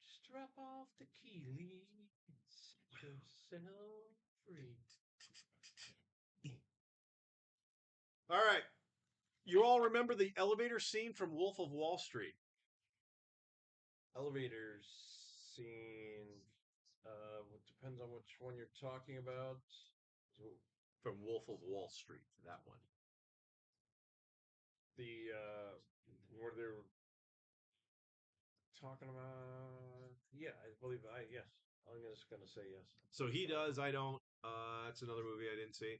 Just drop off the key, yourself free. All right. You all remember the elevator scene from Wolf of Wall Street? Elevator scene. Depends on which one you're talking about. From Wolf of Wall Street, that one. Where they're talking about. Yeah, I believe yes. I'm just gonna say yes. So he does. I don't. That's another movie I didn't see.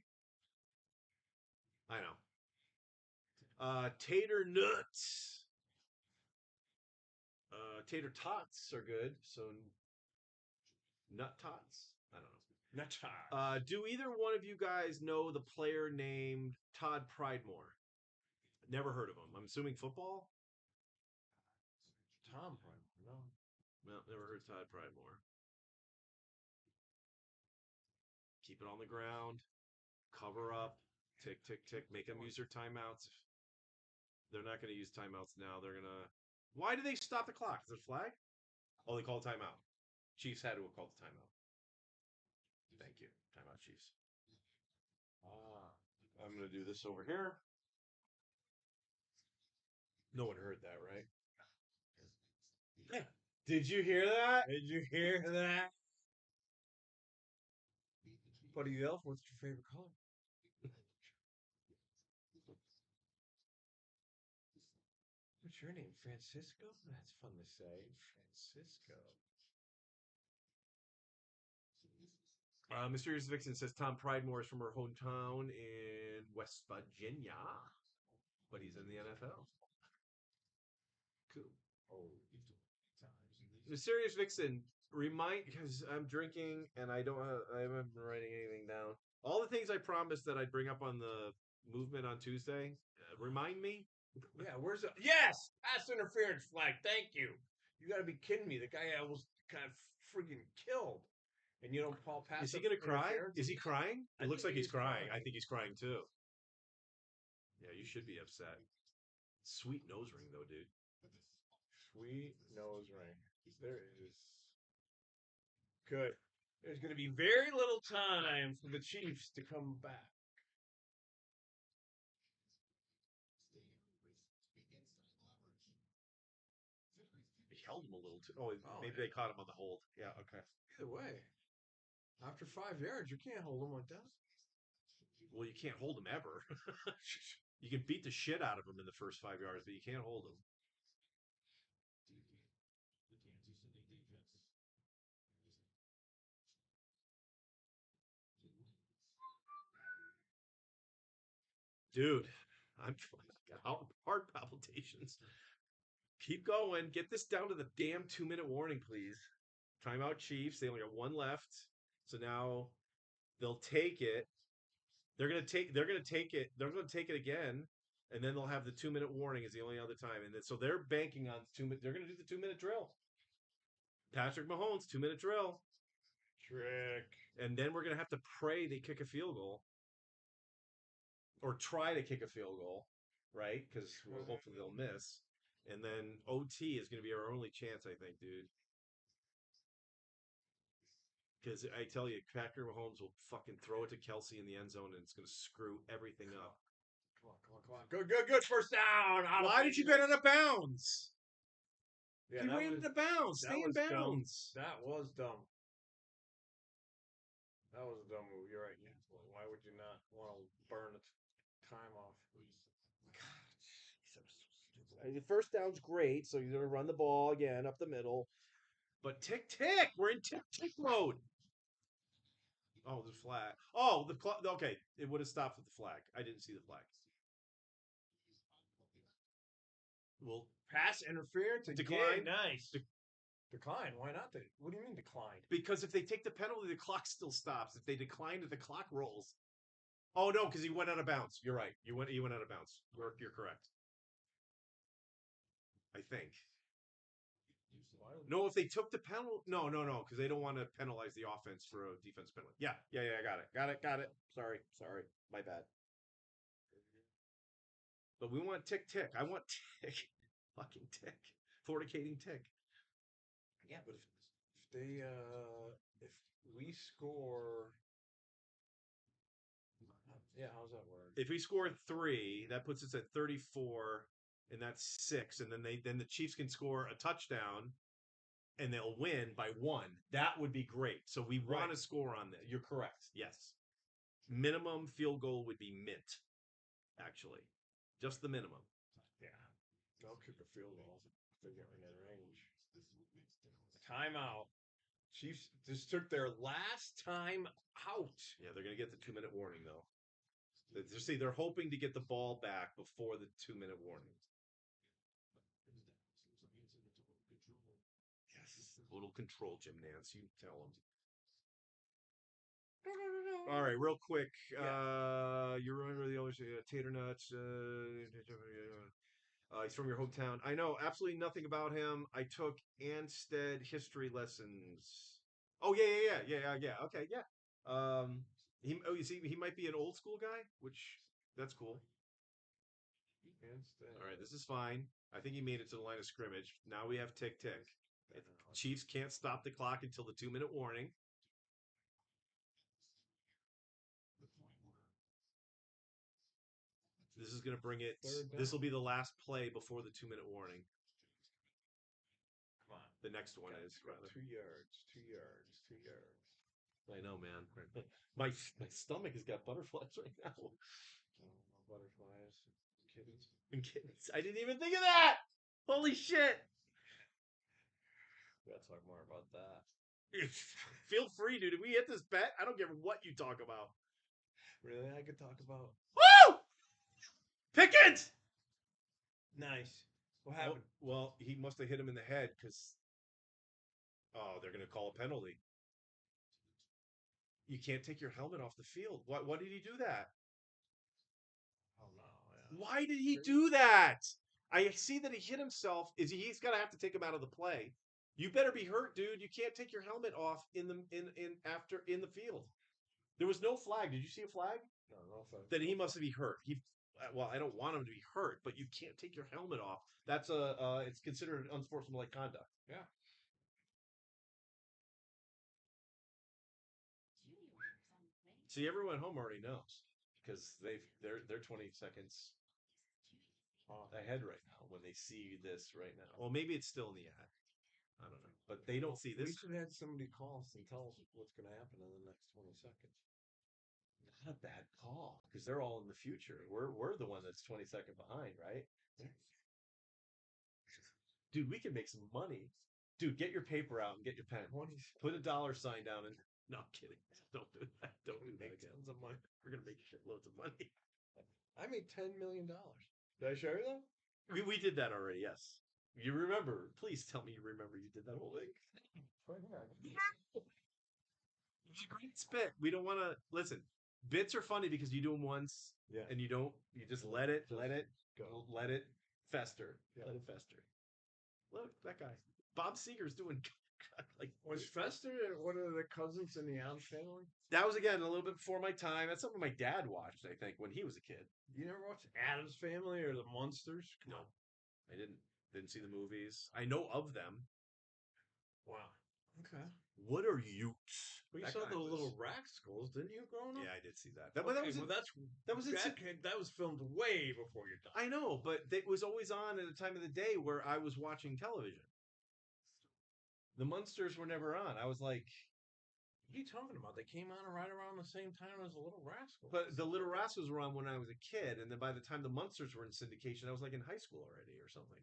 I know. Tater nuts. Tater tots are good. So nut tots. I don't know. Nut Do either one of you guys know the player named Todd Pridemore? Never heard of him. I'm assuming football. Tom Prime. No. No, never heard Todd Pridemore. Keep it on the ground. Cover up. Tick, tick, tick. Make them use their timeouts. They're not going to use timeouts now. They're going to... Why do they stop the clock? Is it a flag? Oh, they call a timeout. Chiefs had to have called the timeout. Thank you. Timeout, Chiefs. I'm going to do this over here. No one heard that, right? Did you hear that? Did you hear that? Buddy Elf, what's your favorite color? What's your name? Francisco? That's fun to say. Francisco. Mysterious Vixen says Tom Pridemore is from her hometown in West Virginia, but he's in the NFL. Cool. Oh. Mysterious Vixen, because I'm drinking and I haven't been writing anything down. All the things I promised that I'd bring up on the movement on Tuesday, remind me. Yeah, where's the... Yes! Pass interference flag. Thank you. You got to be kidding me. The guy almost got freaking killed. And you don't call pass. Is he going to cry? interference? Is he crying? I It looks think like he's he's crying. crying. I think he's crying too. Yeah, you should be upset. Sweet nose ring though, dude. Sweet nose ring. There is. Good. There's going to be very little time for the Chiefs to come back. He held him a little too. Oh, maybe yeah. they caught him on the hold. Yeah, okay. Either way, after 5 yards, you can't hold him like that. Well, you can't hold him ever. You can beat the shit out of him in the first 5 yards, but you can't hold him. Dude, I'm got heart palpitations. Keep going. Get this down to the damn 2-minute warning, please. Timeout Chiefs. They only got one left. So now they'll take it. They're gonna take it. They're gonna take it again. And then they'll have the 2-minute warning is the only other time. And then, so they're banking on 2 minutes. They're gonna do the 2-minute drill. Patrick Mahomes, 2-minute drill. Trick. And then we're gonna have to pray they kick a field goal. Or try to kick a field goal, right? Because hopefully they'll miss. And then OT is going to be our only chance, I think, dude. Because I tell you, Patrick Mahomes will fucking throw it to Kelsey in the end zone, and it's going to screw everything up. Come on. Good. First down. Why did you get out of bounds? Yeah, he ran into bounds. Stay in bounds. That was dumb. That was a dumb move. You're right. Why would you not want to burn the time off? The first down's great, so you're going to run the ball again up the middle. But tick. We're in tick mode. Oh, the flag. Oh, okay. It would have stopped with the flag. I didn't see the flag. Well, pass interference again. Decline. Nice. Decline. Why not? What do you mean decline? Because if they take the penalty, the clock still stops. If they decline it, the clock rolls. Oh no, because he went out of bounds. You're right. You went out of bounds. You're correct. I think. No, if they took the penalty, no, because they don't want to penalize the offense for a defense penalty. Yeah, got it. Sorry, my bad. But we want tick. I want tick, fucking tick, fornicating tick. Yeah, but if we score, yeah, how's that work? If we score 3, that puts us at 34. And that's 6, and then the Chiefs can score a touchdown, and they'll win by 1. That would be great. So we want to score on that. You're correct. Yes, minimum field goal would be mint. Actually, just the minimum. Yeah, they'll kick a field goal if they get in that range. Timeout. Chiefs just took their last time out. Yeah, they're gonna get the 2-minute warning though. See, they're hoping to get the ball back before the 2-minute warning. Yes, total control, Jim Nance. You tell them. All right, real quick. You remember the others? Tater nuts. He's from your hometown. I know absolutely nothing about him. I took Anstead history lessons. Oh yeah. Okay, yeah. You see, he might be an old school guy, which that's cool. All right, this is fine. I think he made it to the line of scrimmage. Now we have tick. Chiefs can't stop the clock until the 2-minute warning. This is going to bring it. This will be the last play before the 2-minute warning. Come on. The next one is rather 2 yards. 2 yards. 2 yards. I know, man. My stomach has got butterflies right now. Butterflies. Kittens. And kittens. I didn't even think of that. Holy shit. We gotta talk more about that. Feel free, dude. If we hit this bet, I don't care what you talk about. Really? I could talk about. Woo! Pickens! Nice. What happened? Well, he must have hit him in the head because. Oh, they're going to call a penalty. You can't take your helmet off the field. Why did he do that? Oh no! Yeah. Why did he do that? I see that he hit himself. He's got to have to take him out of the play? You better be hurt, dude. You can't take your helmet off in the field. There was no flag. Did you see a flag? No flag. Then he must be hurt. Well, I don't want him to be hurt, but you can't take your helmet off. That's it's considered unsportsmanlike conduct. Yeah. See, everyone at home already knows because they're 20 seconds ahead right now when they see this right now. Well, maybe it's still in the ad. I don't know, but they don't see this. We should have somebody call us and tell us what's going to happen in the next 20 seconds. Not a bad call because they're all in the future. We're the one that's 20 seconds behind, right? Dude, we can make some money. Dude, get your paper out and get your pen. Put a dollar sign down and no, I'm kidding. Don't do that. Don't do that again. We're gonna make shitloads of money. I made $10 million. Did I show you that? We did that already. Yes, you remember? Please tell me you remember. You did that whole thing. It was a great spit. We don't want to listen. Bits are funny because you do them once, and you don't. You just let it go. Let it fester. Yeah. Let it fester. Look, that guy, Bob Seger's doing. Like, was Fester one of the cousins in the Adams Family? That was again a little bit before my time. That's something my dad watched, I think, when he was a kid. You never watched Adams Family or the Munsters? No, I didn't. Didn't see the movies. I know of them. Wow. Okay. What are you? Well, you saw the little Rascals, didn't you, growing up? Yeah, I did see that. That was filmed way before your time. I know, but it was always on at a time of the day where I was watching television. The Munsters were never on. I was like, what are you talking about? They came on right around the same time as the Little Rascals. But the Little Rascals were on when I was a kid, and then by the time the Munsters were in syndication, I was like in high school already or something.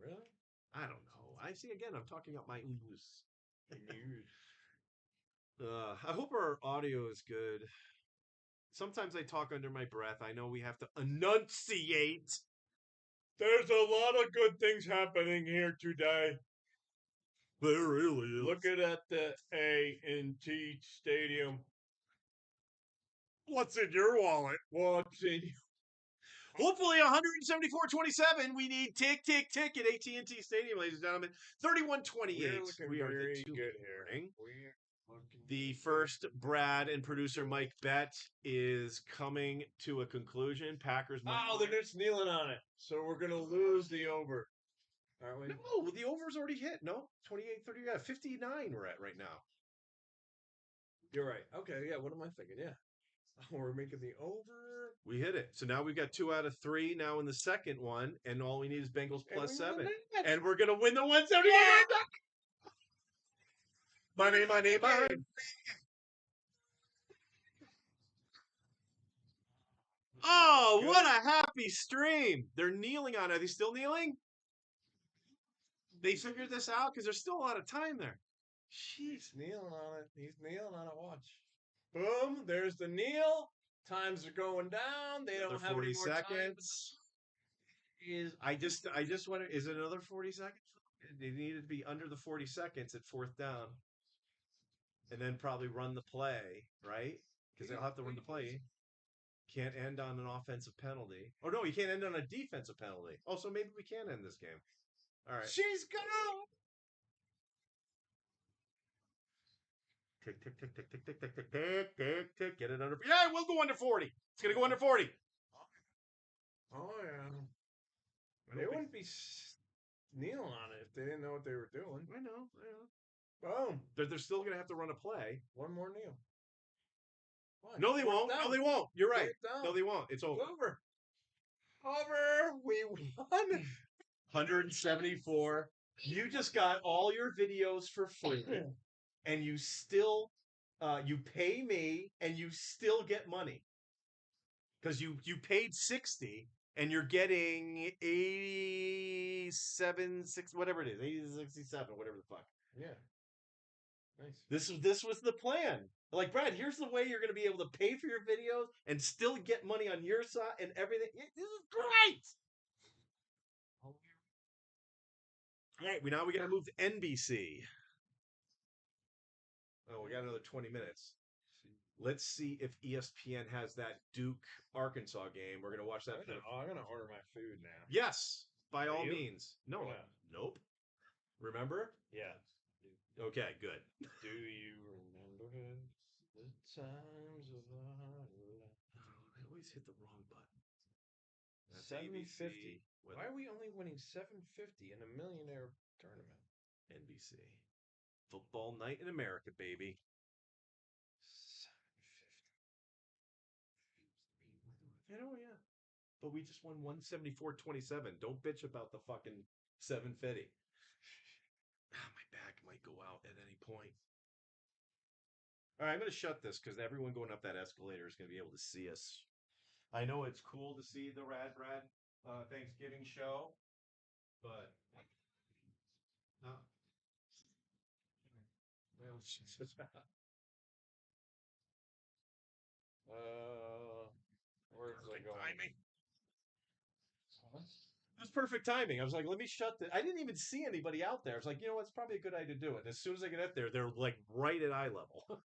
Really? I don't know. I see again. I'm talking out my ooze. I hope our audio is good. Sometimes I talk under my breath. I know we have to enunciate. There's a lot of good things happening here today. There really is. Look at the A&T Stadium. What's in your wallet? What's in Hopefully 174-27. We need tick at AT&T Stadium, ladies and gentlemen. 31-28. We are very good here. The first Brad and producer Mike bet is coming to a conclusion. Packers. Oh, they're just kneeling on it. So we're going to lose the over. Aren't we? No, the over's already hit. No, 28-30. Yeah, 59 we're at right now. You're right. Okay, yeah, what am I thinking? Yeah. Oh, we're making the over. We hit it. So now we've got 2 out of 3 now in the second one, and all we need is Bengals plus 7. And we're going to win the 171. Yeah! Money. Oh, what a happy stream. They're kneeling on it. Are they still kneeling? They figured this out because there's still a lot of time there. Jeez. He's kneeling on it. He's kneeling on it. Watch. Boom. There's the kneel. times are going down. They Another don't have 40 any more time. seconds. I just wonder, is it another 40 seconds? They needed to be under the 40 seconds at fourth down. And then probably run the play, right? Because they'll have to run the play. Can't end on an offensive penalty. Oh, no, you can't end on a defensive penalty. Oh, so maybe we can end this game. All right. She's gone. Tick, tick, tick, tick, tick, tick, tick, tick, tick, tick, tick. Get it under. Yeah, we'll go under 40. It's going to go under 40. Oh, yeah. I They don't wouldn't be kneeling on it if they didn't know what they were doing. I know. Boom. They're still going to have to run a play. One more kneel. What? No, they Fourth won't. down. No, they won't. You're right. Fourth down. No, they won't. It's over. Over. Over. We won. 174. You just got all your videos for free, and you still, you pay me, and you still get money because you paid 60, and you're getting 87, 6, whatever it is, 80, 67, whatever the fuck. Yeah. Nice. This was the plan. Like, Brad, here's the way you're going to be able to pay for your videos and still get money on your side and everything. This is great. All right, we got to move to NBC. Oh, we got another 20 minutes. Let's see if ESPN has that Duke Arkansas game. We're going to watch that. I'm gonna order my food now. Yes, by all you? means. No, Or not? nope. Remember? Yeah. Okay, good. Do you remember the times of our life? I always hit the wrong button. That's 750. ABC with Why are we only winning 750 in a millionaire tournament? NBC. Football night in America, baby. 750. I know, yeah. But we just won 174-27. Don't bitch about the fucking 750. My back might go out at any point. All right, I'm going to shut this because everyone going up that escalator is going to be able to see us. I know it's cool to see the Rad Brad Thanksgiving show, but no. Well, Where's it going? It was perfect timing. I was like, let me shut the. I didn't even see anybody out there. I was like, you know what? It's probably a good idea to do it. And as soon as I get up there, they're like right at eye level.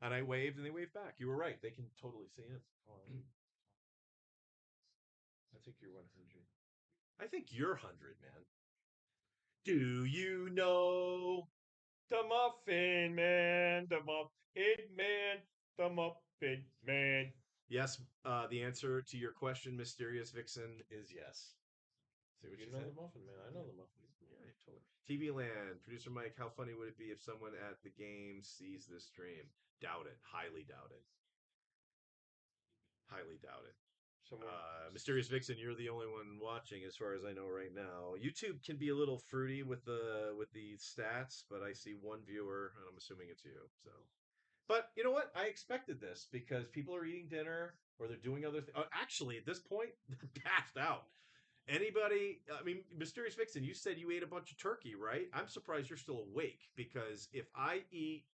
And I waved and they waved back. You were right. They can totally see it. I think you're 100. I think you're 100, man. Do you know The Muffin Man, the Muffin Man, the Muffin Man. Yes, the answer to your question, Mysterious Vixen, is yes. See what You she know said? the Muffin Man. I know the Muffin Man. Yeah, totally. TV Land, producer Mike, how funny would it be if someone at the game sees this stream? Doubt it. Highly doubt it. Highly doubt it. Mysterious Vixen, you're the only one watching, as far as I know right now. YouTube can be a little fruity with the stats, but I see one viewer, and I'm assuming it's you. So, but you know what? I expected this because people are eating dinner or they're doing other things. Actually, at this point, they're passed out. Anybody? I mean, Mysterious Vixen, you said you ate a bunch of turkey, right? I'm surprised you're still awake because if I eat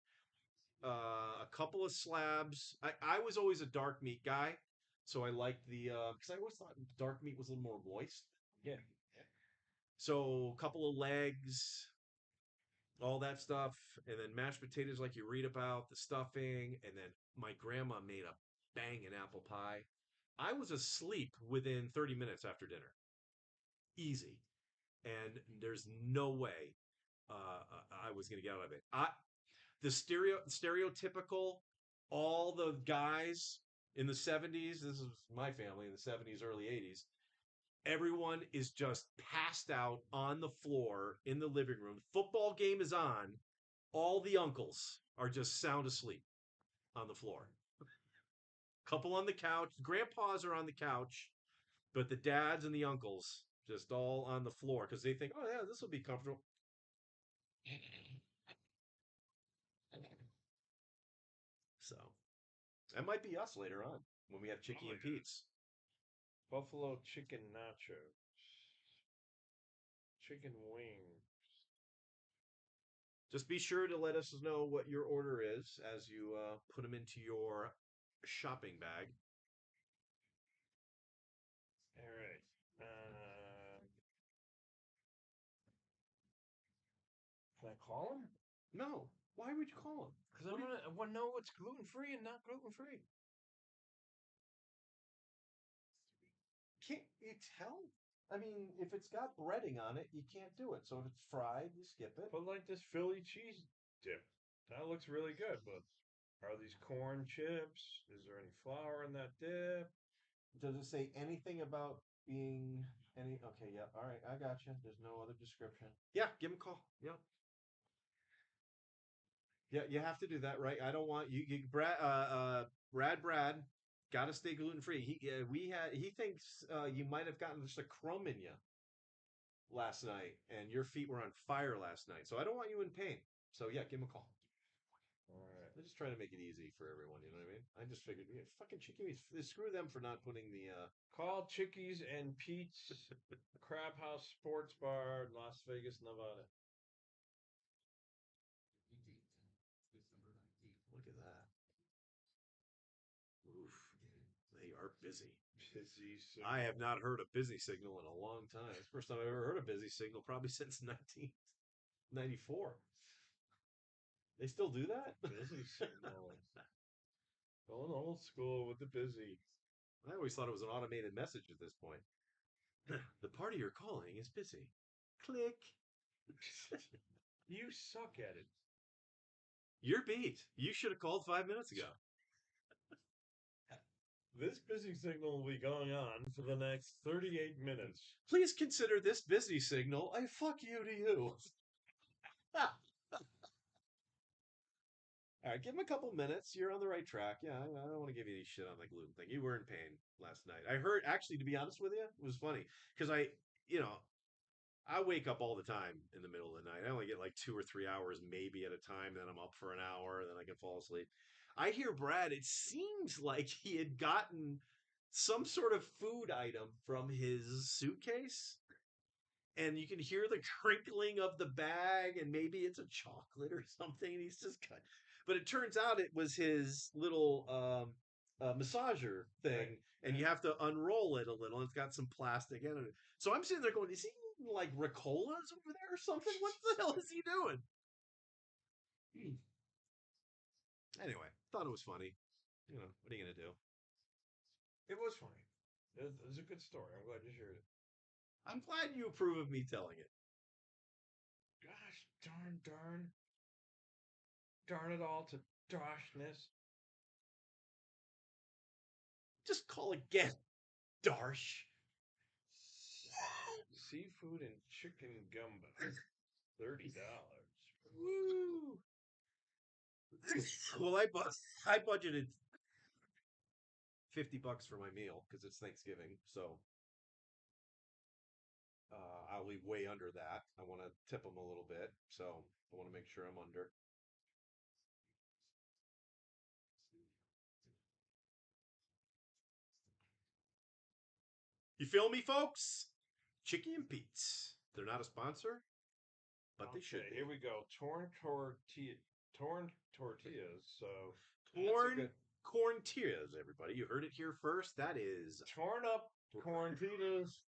a couple of slabs, I was always a dark meat guy. So I liked the because I always thought dark meat was a little more moist. Yeah. So a couple of legs, all that stuff, and then mashed potatoes like you read about, the stuffing, and then my grandma made a banging apple pie. I was asleep within 30 minutes after dinner. Easy. And there's no way I was going to get out of it. The stereotypical, all the guys in the 70s, this is my family in the 70s, early 80s, everyone is just passed out on the floor in the living room. Football game is on. All the uncles are just sound asleep on the floor. Couple on the couch. Grandpas are on the couch, but the dads and the uncles just all on the floor because they think, oh, yeah, this will be comfortable. So that might be us later on when we have Chicky and Pete's. Buffalo chicken nachos. Chicken wings. Just be sure to let us know what your order is as you put them into your shopping bag. All right. Can I call him? No. Why would you call him? Because I want to know what's gluten free and not gluten free. Can't you tell? I mean, if it's got breading on it, you can't do it. So if it's fried, you skip it. But like this Philly cheese dip, that looks really good. But are these corn chips? Is there any flour in that dip? Does it say anything about being any? Okay, yeah. All right, I got you. There's no other description. Yeah, give him a call. Yeah. Yeah, you have to do that, right? I don't want you, Brad, got to stay gluten free. He thinks you might have gotten just a crumb in you last night, and your feet were on fire last night. So I don't want you in pain. So yeah, give him a call. All right. I'm just trying to make it easy for everyone. You know what I mean? I just figured, yeah, fucking chicken. Screw them for not putting the. Call Chickies and Pete's Crab House Sports Bar, Las Vegas, Nevada. Look at that. Oof, they are busy. Busy. I have not heard a busy signal in a long time. It's the first time I've ever heard a busy signal, probably since 1994. They still do that? Busy signal. Going old school with the busy. I always thought it was an automated message at this point. The party you're calling is busy. Click. You suck at it. You're beat. You should have called 5 minutes ago. This busy signal will be going on for the next 38 minutes. Please consider this busy signal a fuck you to you. All right, give him a couple minutes. You're on the right track. Yeah, I don't want to give you any shit on the gluten thing. You were in pain last night. I heard, actually, to be honest with you, it was funny because I wake up all the time in the middle of the night. I only get like 2 or 3 hours maybe at a time. Then I'm up for an hour. Then I can fall asleep. I hear Brad. It seems like he had gotten some sort of food item from his suitcase, and you can hear the crinkling of the bag, and maybe it's a chocolate or something. And he's just cut. But it turns out it was his little massager thing, Right. and you have to unroll it a little. And it's got some plastic in it. So I'm sitting there going, "Is he eating like Ricolas over there or something? What the hell is he doing?" Anyway, thought it was funny. You know, what are you gonna do? It was funny. It was a good story. I'm glad you shared it. I'm glad you approve of me telling it. Gosh darn it all to Darshness. Just call again, Darsh. Seafood and chicken gumbo. $30. Woo! Well, I budgeted $50 for my meal because it's Thanksgiving, so I'll leave way under that. I want to tip them a little bit, so I want to make sure I'm under. You feel me, folks? Chicky and Pete's. They're not a sponsor, but they should be. Here we go. Torn tortillas. So Torn corn tortillas, everybody. You heard it here first. That is torn up corn tortillas.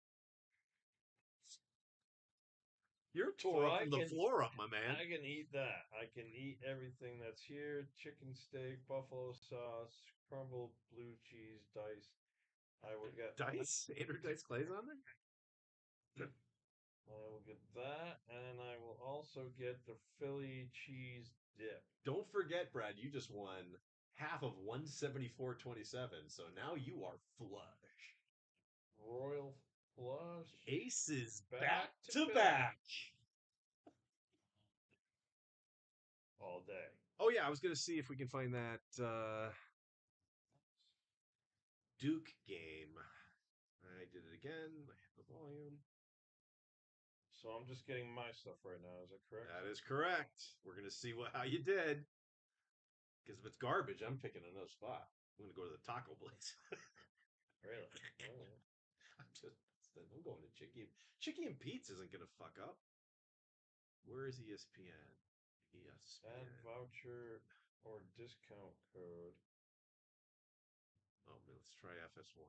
You're tore up from the floor up, my man. I can eat that. I can eat everything that's here. Chicken steak, buffalo sauce, crumbled blue cheese, diced. I will get Dice? Andrew Dice Clay's on there? I will get that, and I will also get the Philly cheese dip. Don't forget, Brad, you just won half of 174.27, so now you are flush. Royal flush. Aces back to back. All day. Oh yeah, I was gonna see if we can find that Duke game. I did it again. I hit the volume. So I'm just getting my stuff right now. Is that correct? That is correct. We're gonna see how you did. Because if it's garbage, I'm picking another spot. I'm gonna go to the taco place. Really? Oh. I'm going to Chicky. Chicky and Pete's isn't gonna fuck up. Where is ESPN? ESPN. Add voucher or discount code. Oh, let's try FS1.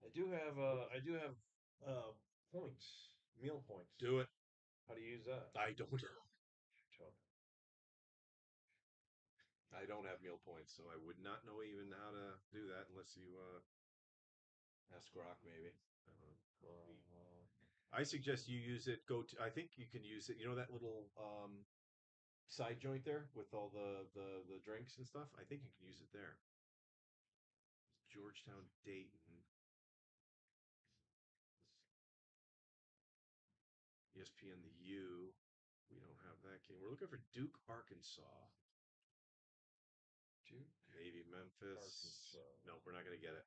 I do have points, meal points. Do it. How do you use that? I don't know. Tell me. I don't have meal points, so I would not know even how to do that unless you ask Grok maybe. I don't know. I suggest you use it. I think you can use it. You know that little side joint there with all the drinks and stuff. I think you can use it there. Georgetown, Dayton, ESPN, the U. We don't have that game. We're looking for Duke, Arkansas. Duke, maybe Memphis. Arkansas. No, we're not going to get it.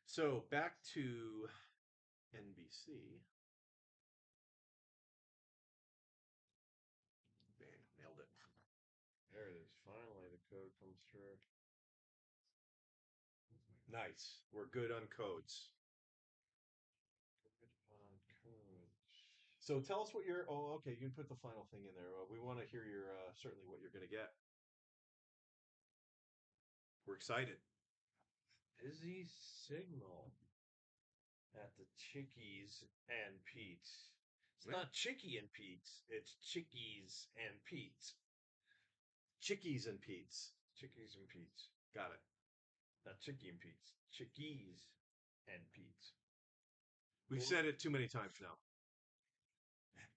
So back to NBC. Bang, nailed it. There it is. Finally, the code comes through. Nice. We're good on codes. Good on codes. So tell us what you're. Oh, okay. You can put the final thing in there. We want to hear your certainly what you're going to get. We're excited. Busy signal at the Chickies and Pete's. It's not Chicky and Pete's. It's Chickies and Pete's. Chickies and Pete's. Chickies and Pete's. Got it. Not Chicky and Pete's. Chickies and Pete's. We've said it too many times now.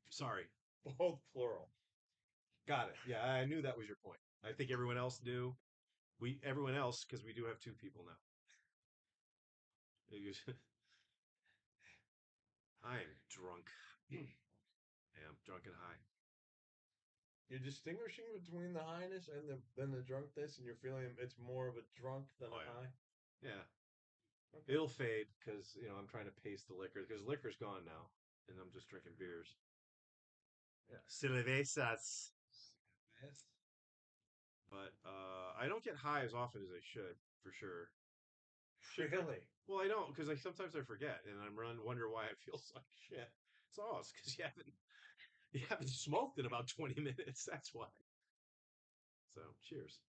Sorry. Both plural. Got it. Yeah, I knew that was your point. I think everyone else knew. Everyone else, because we do have two people now. I'm drunk. Yeah, I'm drunk and high. You're distinguishing between the highness and the drunkness, and you're feeling it's more of a drunk than a high. Yeah. Okay. It'll fade because I'm trying to pace the liquor because liquor's gone now, and I'm just drinking beers. Yeah. Cervezas. But I don't get high as often as I should, for sure. Really? Well, I don't because sometimes I forget, and I'm wonder why I feel like shit. It's because you haven't smoked in about 20 minutes. That's why. So, cheers.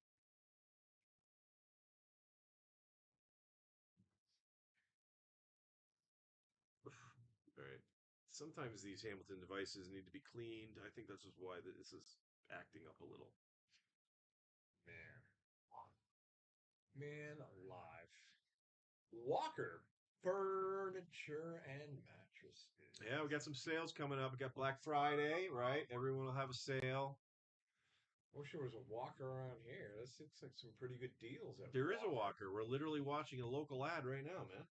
All right. Sometimes these Hamilton devices need to be cleaned. I think that's just why this is acting up a little. Man alive. Walker Furniture and Mattresses. Yeah, we got some sales coming up. We got Black Friday, right? Everyone will have a sale. I wish there was a Walker around here. That looks like some pretty good deals. There is a Walker. We're literally watching a local ad right now, man.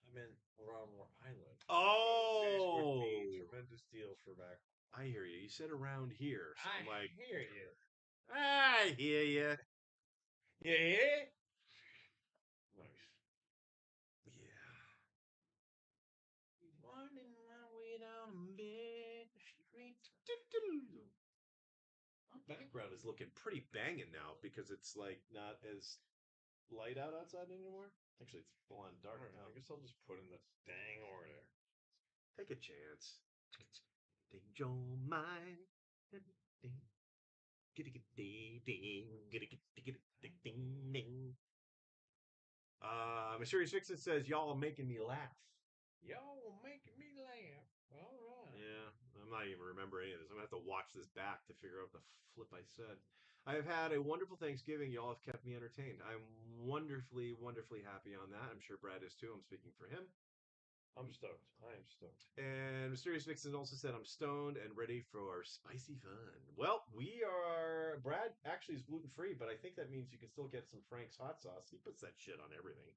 I mean, around where I live. Oh! Would be tremendous deals for back. I hear you. You said around here. So I'm like, hear you. I hear you. Yeah. Nice. Yeah. Winding my way down Bed Street. Our background is looking pretty banging now because it's like not as light outside anymore. Actually, it's full on dark now. I guess I'll just put in the dang order. Take a chance. Change your mind. Mysterious Vixen says, y'all are making me laugh. Y'all making me laugh. All right. Yeah, I'm not even remember any of this. I'm going to have to watch this back to figure out the flip I said. I have had a wonderful Thanksgiving. Y'all have kept me entertained. I'm wonderfully, wonderfully happy on that. I'm sure Brad is too. I'm speaking for him. I'm stoked. I am stoked. And Mysterious Vixen also said, I'm stoned and ready for spicy fun. Well, Brad actually is gluten-free, but I think that means you can still get some Frank's hot sauce. He puts that shit on everything.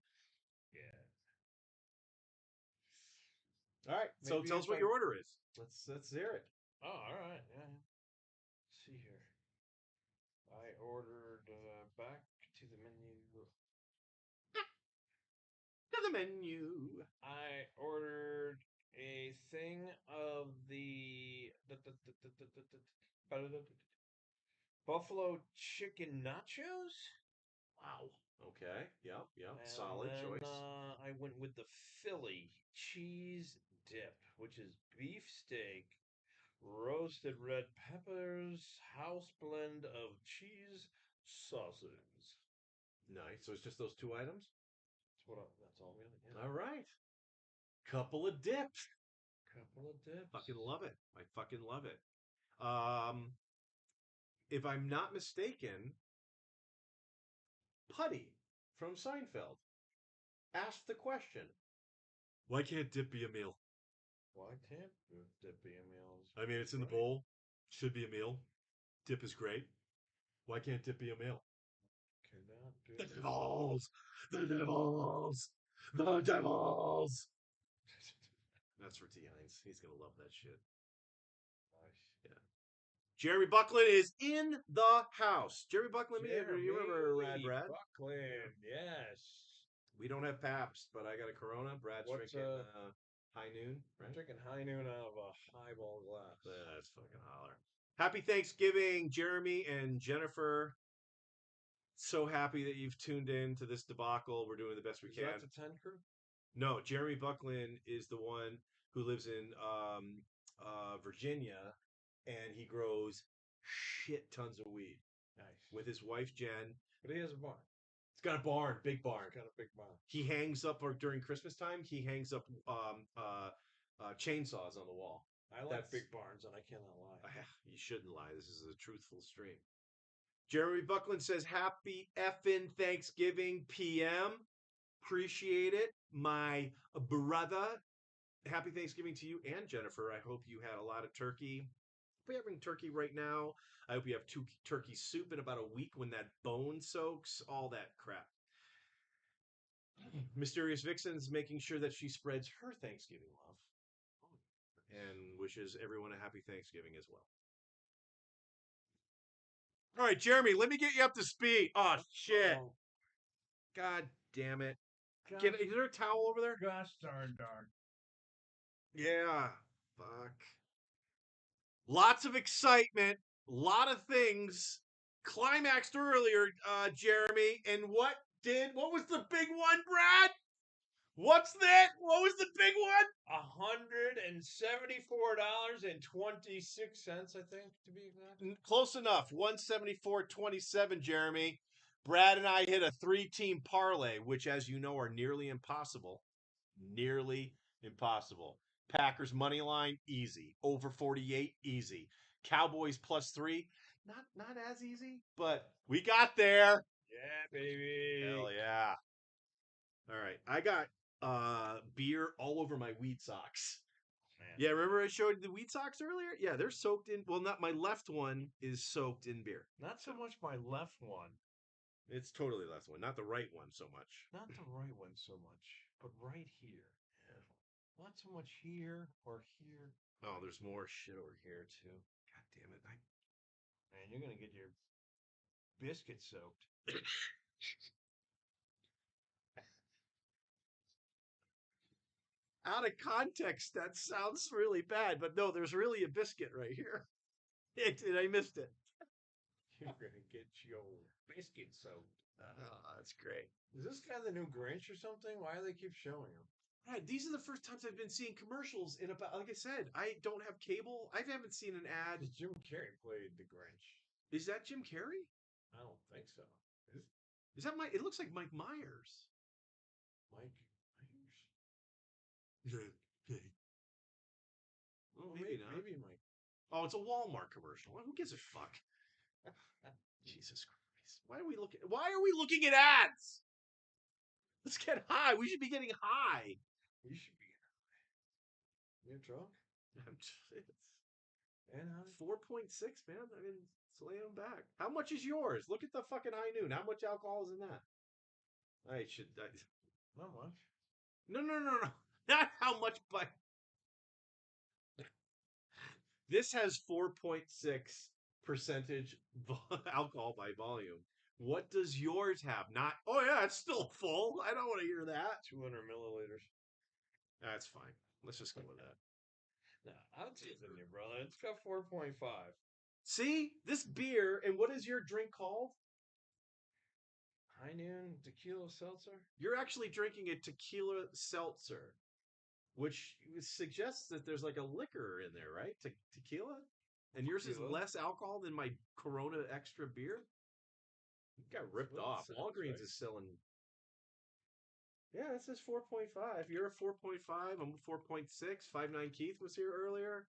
Yeah. All right. So Maybe tell us what your order is. Let's hear it. Oh, all right. Yeah. Let's see here. I ordered back to the menu. To the menu. I ordered a thing of the buffalo chicken nachos. Wow. Okay. Yep. And Solid then, choice. I went with the Philly cheese dip, which is beef steak, roasted red peppers, house blend of cheese sauces. Nice. So it's just those 2 items? That's all we got. Yeah. All right. Couple of dips. Couple of dips. Fucking love it. I fucking love it. If I'm not mistaken, Putty from Seinfeld asked the question, why can't dip be a meal? Why can't dip be a meal? I mean, it's in the bowl. Should be a meal. Dip is great. Why can't dip be a meal? Cannot do The devils! The devils! The devils! That's for T. Hines. He's going to love that shit. Nice. Yeah. Jeremy Buckland is in the house. Jeremy Buckland, you remember Rad Brad? Buckland, yes. We don't have Pabst, but I got a Corona. Brad's What's, drinking High Noon, I'm right? drinking High Noon out of a highball glass. That's fucking holler. Happy Thanksgiving, Jeremy and Jennifer. So happy that you've tuned in to this debacle. We're doing the best we Is can. that the 10 crew? No, Jeremy Buckland is the one who lives in Virginia, and he grows shit tons of weed Nice. with his wife Jen. But he has a barn. He's got a barn, big barn. He's got a big barn. He hangs up, or during Christmas time, he hangs up chainsaws on the wall. I like big barns, and I cannot lie. You shouldn't lie. This is a truthful stream. Jeremy Buckland says, happy effing Thanksgiving PM. Appreciate it. My brother. Happy Thanksgiving to you and Jennifer. I hope you had a lot of turkey. We're having turkey right now. I hope you have turkey soup in about a week when that bone soaks. All that crap. Mysterious Vixen's making sure that she spreads her Thanksgiving love. And wishes everyone a happy Thanksgiving as well. All right, Jeremy, let me get you up to speed. Oh, shit. Oh. God damn it. Gosh, Is there a towel over there? gosh darn darn. Yeah. Fuck. Lots of excitement. Lot of things. Climaxed earlier, Jeremy. And what was the big one, Brad? What's that? What was the big one? $174.26, I think, to be exact. Close enough. 174.27, Jeremy. Brad and I hit a 3-team parlay, which, as you know, are nearly impossible. Nearly impossible. Packers money line, easy. Over 48, easy. Cowboys +3, not as easy, but we got there. Yeah, baby. Hell yeah. All right. I got beer all over my weed socks. Man. Yeah, remember I showed you the weed socks earlier? Yeah, they're soaked in. Well, not my left one is soaked in beer. Not so much my left one. It's totally left one, not the right one so much. Not the right one so much, but right here. Yeah. Not so much here or here. Oh, there's more shit over here too. God damn it. Man, you're gonna get your biscuit soaked. Out of context, that sounds really bad, but no, there's really a biscuit right here. And I missed it. You're gonna get your biscuit soaked. Oh, that's great. Is this guy the new Grinch or something? Why do they keep showing him? Right, these are the first times I've been seeing commercials in about, like I said, I don't have cable. I haven't seen an ad. Because Jim Carrey played the Grinch. Is that Jim Carrey? I don't think so. Is that it looks like Mike Myers. Mike Myers? Well, maybe not. Maybe Mike. Oh, it's a Walmart commercial. Who gives a fuck? Jesus Christ. Why are we looking at ads? Let's get high. We should be getting high. You should be high. You're drunk? And how? 4.6, man. I mean, it's laying back. How much is yours? Look at the fucking High Noon. How much alcohol is in that? Not much. No. Not how much, but this has 4.6% alcohol by volume. What does yours have? Not, oh yeah, it's still full. I don't want to hear that. 200 milliliters. That's fine. Let's just go with that. No, I'm teasing you, brother. It's got 4.5. See, this beer, and what is your drink called? High Noon Tequila Seltzer? You're actually drinking a tequila seltzer, which suggests that there's like a liquor in there, right? Tequila? And yours is less alcohol than my Corona Extra beer? It got ripped Well, off. sounds Walgreens right. is selling. Yeah, it says 4.5. You're a 4.5. I'm a 4.6. 5.9 Keith was here earlier.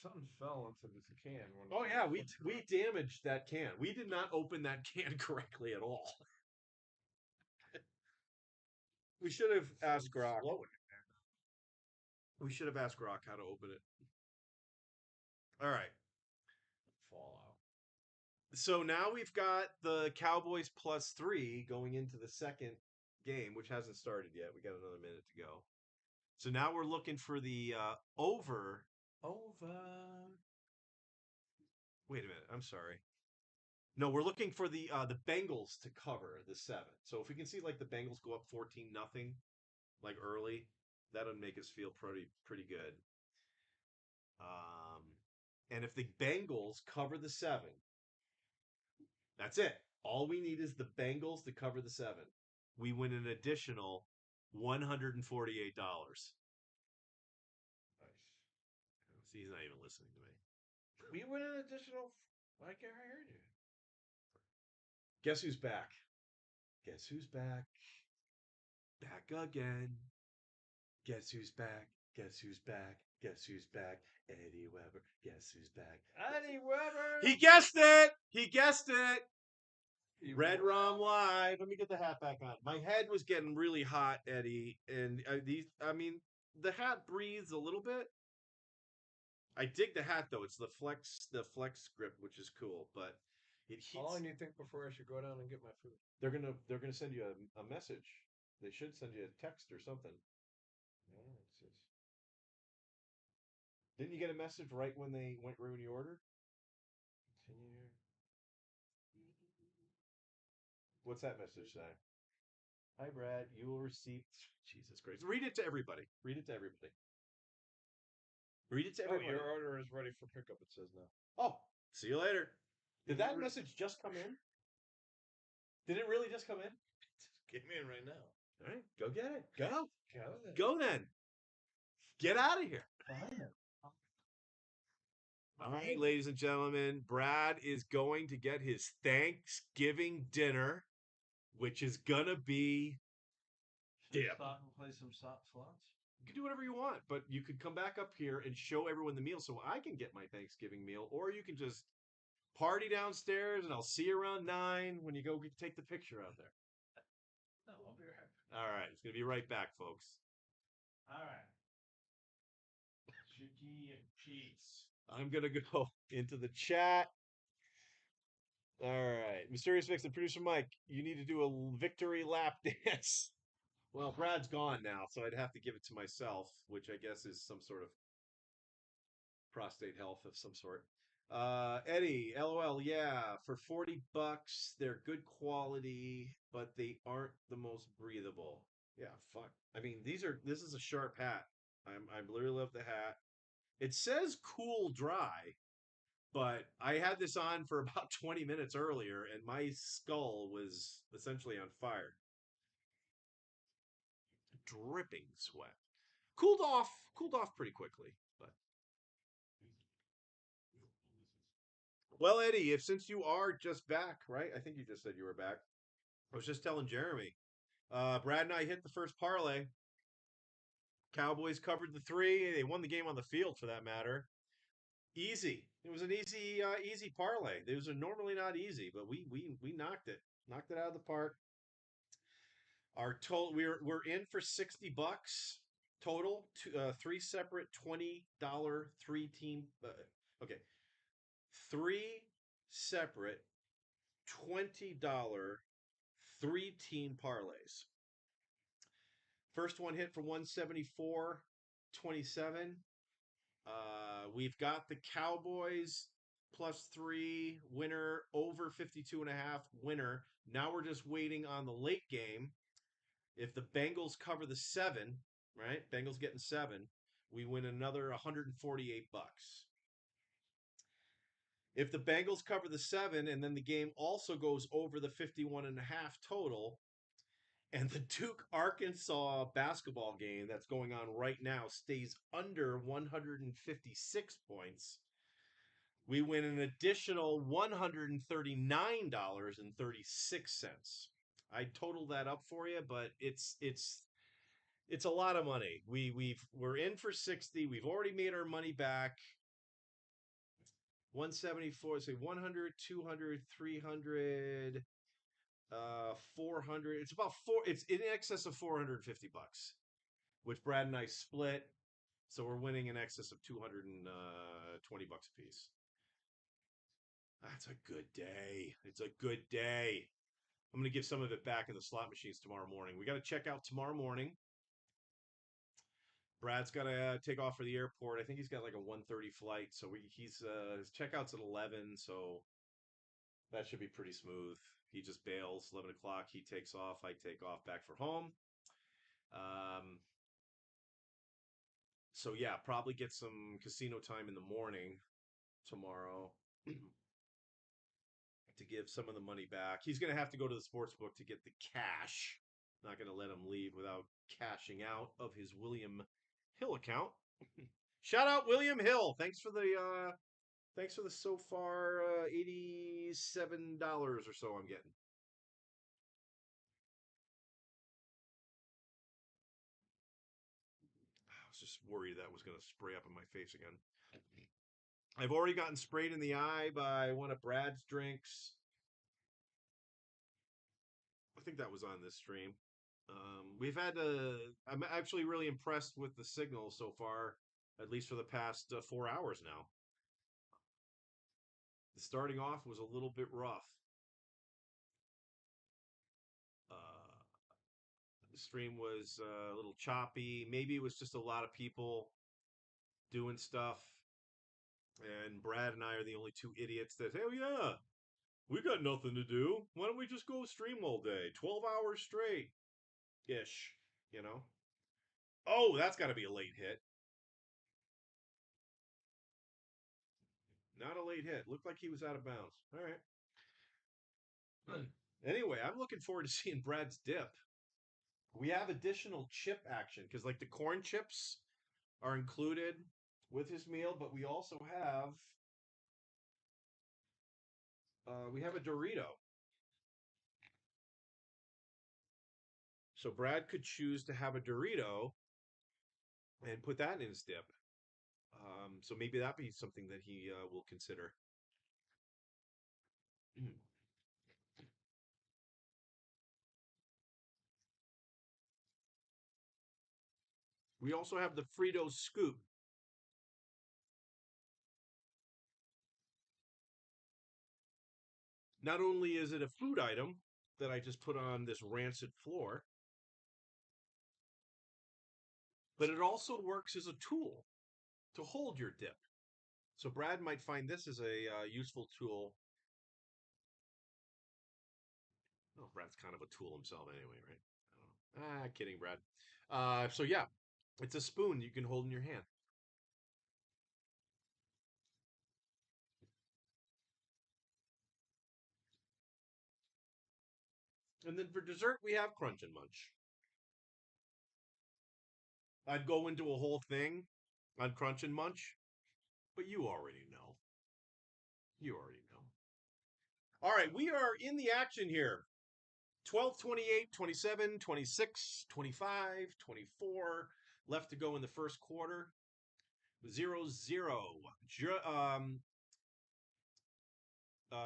Something fell into this can. When Oh yeah, we damaged that can. We did not open that can correctly at all. We should have asked Grok. We should have asked Grok how to open it. All right. Fallout. So now we've got the Cowboys +3 going into the second game, which hasn't started yet. We got another minute to go. So now we're looking for the over. Wait a minute. I'm sorry. No, we're looking for the Bengals to cover the 7. So if we can see like the Bengals go up 14-0 like early, that would make us feel pretty good. And if the Bengals cover the 7, that's it. All we need is the Bengals to cover the 7. We win an additional $148. Nice. See, he's not even listening to me. We win an additional. I can't hear you. Guess who's back? Guess who's back? Back again. Guess who's back? Guess who's back? Guess who's back? Eddie Weber. Guess who's back? Eddie Weber. He guessed it. He guessed it. Red Rum Live. Let me get the hat back on. My head was getting really hot, Eddie, and the hat breathes a little bit. I dig the hat though. It's the flex grip, which is cool, but it heats. How long do you think before I should go down and get my food? They're gonna send you a message. They should send you a text or something. Didn't you get a message right when you ordered? Continue. What's that message say? Hi, Brad. You will receive. Jesus Christ! Read it to everybody. Read it to everybody. Read it to Oh, everybody. your order is ready for pickup. It says now. Oh, see you later. Did that message just come in? Did it really just come in? Get me in right now. All right, go get it. Go. Go. Go then. Get out of here. Fine. All right, ladies and gentlemen, Brad is going to get his Thanksgiving dinner, which is gonna be dip. Stop and play some slots. You can do whatever you want, but you could come back up here and show everyone the meal so I can get my Thanksgiving meal, or you can just party downstairs and I'll see you around 9 when you go take the picture out there. No, I'll be right. All right, it's gonna be right back, folks. All right. Chicky and cheese. I'm gonna go into the chat. All right, Mysterious Vixen, producer Mike, you need to do a victory lap dance. Well, Brad's gone now, so I'd have to give it to myself, which I guess is some sort of prostate health of some sort. Eddie, LOL, yeah, for $40, they're good quality, but they aren't the most breathable. Yeah, fuck. I mean, this is a sharp hat. I literally love the hat. It says cool dry, but I had this on for about 20 minutes earlier, and my skull was essentially on fire. Dripping sweat. Cooled off pretty quickly, but well, Eddie, if since you are just back, right? I think you just said you were back. I was just telling Jeremy. Brad and I hit the first parlay. Cowboys covered the 3. They won the game on the field, for that matter. Easy. It was an easy parlay. Those are normally not easy, but we knocked it out of the park. Our total, we're in for $60 total. 3 separate $20 3-team. Okay, 3 separate $20 3-team parlays. First one hit for 174.27. We've got the Cowboys +3 winner, over 52.5 winner. Now we're just waiting on the late game. If the Bengals cover the 7, right? Bengals getting 7, we win another $148. If the Bengals cover the 7 and then the game also goes over the 51.5 total, and the Duke Arkansas basketball game that's going on right now stays under 156 points, we win an additional $139.36. I totaled that up for you, but it's a lot of money. We're in for 60. We've already made our money back. 174, say 100, 200, 300, 400. It's about it's in excess of 450 bucks, which Brad and I split. So we're winning in excess of 220 bucks a piece. That's a good day. It's a good day. I'm going to give some of it back in the slot machines tomorrow morning. We got to check out tomorrow morning. Brad's got to take off for the airport. I think he's got like a 1:30 flight, so his checkout's at 11, so that should be pretty smooth. He just bails 11 o'clock. He takes off. I take off back for home. So yeah, probably get some casino time in the morning tomorrow to give some of the money back. He's going to have to go to the sports book to get the cash. Not going to let him leave without cashing out of his William Hill account. Shout out William Hill. Thanks for the so far $87 or so I'm getting. I was just worried that was going to spray up in my face again. I've already gotten sprayed in the eye by one of Brad's drinks. I think that was on this stream. I'm actually really impressed with the signal so far, at least for the past 4 hours now. The starting off was a little bit rough. The stream was a little choppy. Maybe it was just a lot of people doing stuff. And Brad and I are the only two idiots that, hell yeah, we got nothing to do. Why don't we just go stream all day? 12 hours straight. Ish, you know? Oh, that's got to be a late hit. Not a late hit. Looked like he was out of bounds. All right. Anyway, I'm looking forward to seeing Brad's dip. We have additional chip action because, like, the corn chips are included with his meal, but we also have a Dorito. So Brad could choose to have a Dorito and put that in his dip. So maybe that'd be something that he will consider. We also have the Frito Scoop. Not only is it a food item that I just put on this rancid floor, but it also works as a tool to hold your dip. So Brad might find this as a useful tool. Oh, Brad's kind of a tool himself anyway, right? Kidding, Brad. So yeah, it's a spoon you can hold in your hand. And then for dessert, we have Crunch and Munch. I'd go into a whole thing on Crunch and Munch, but you already know. You already know. All right, we are in the action here. 12, 28, 27, 26, 25, 24 left to go in the first quarter. 0-0.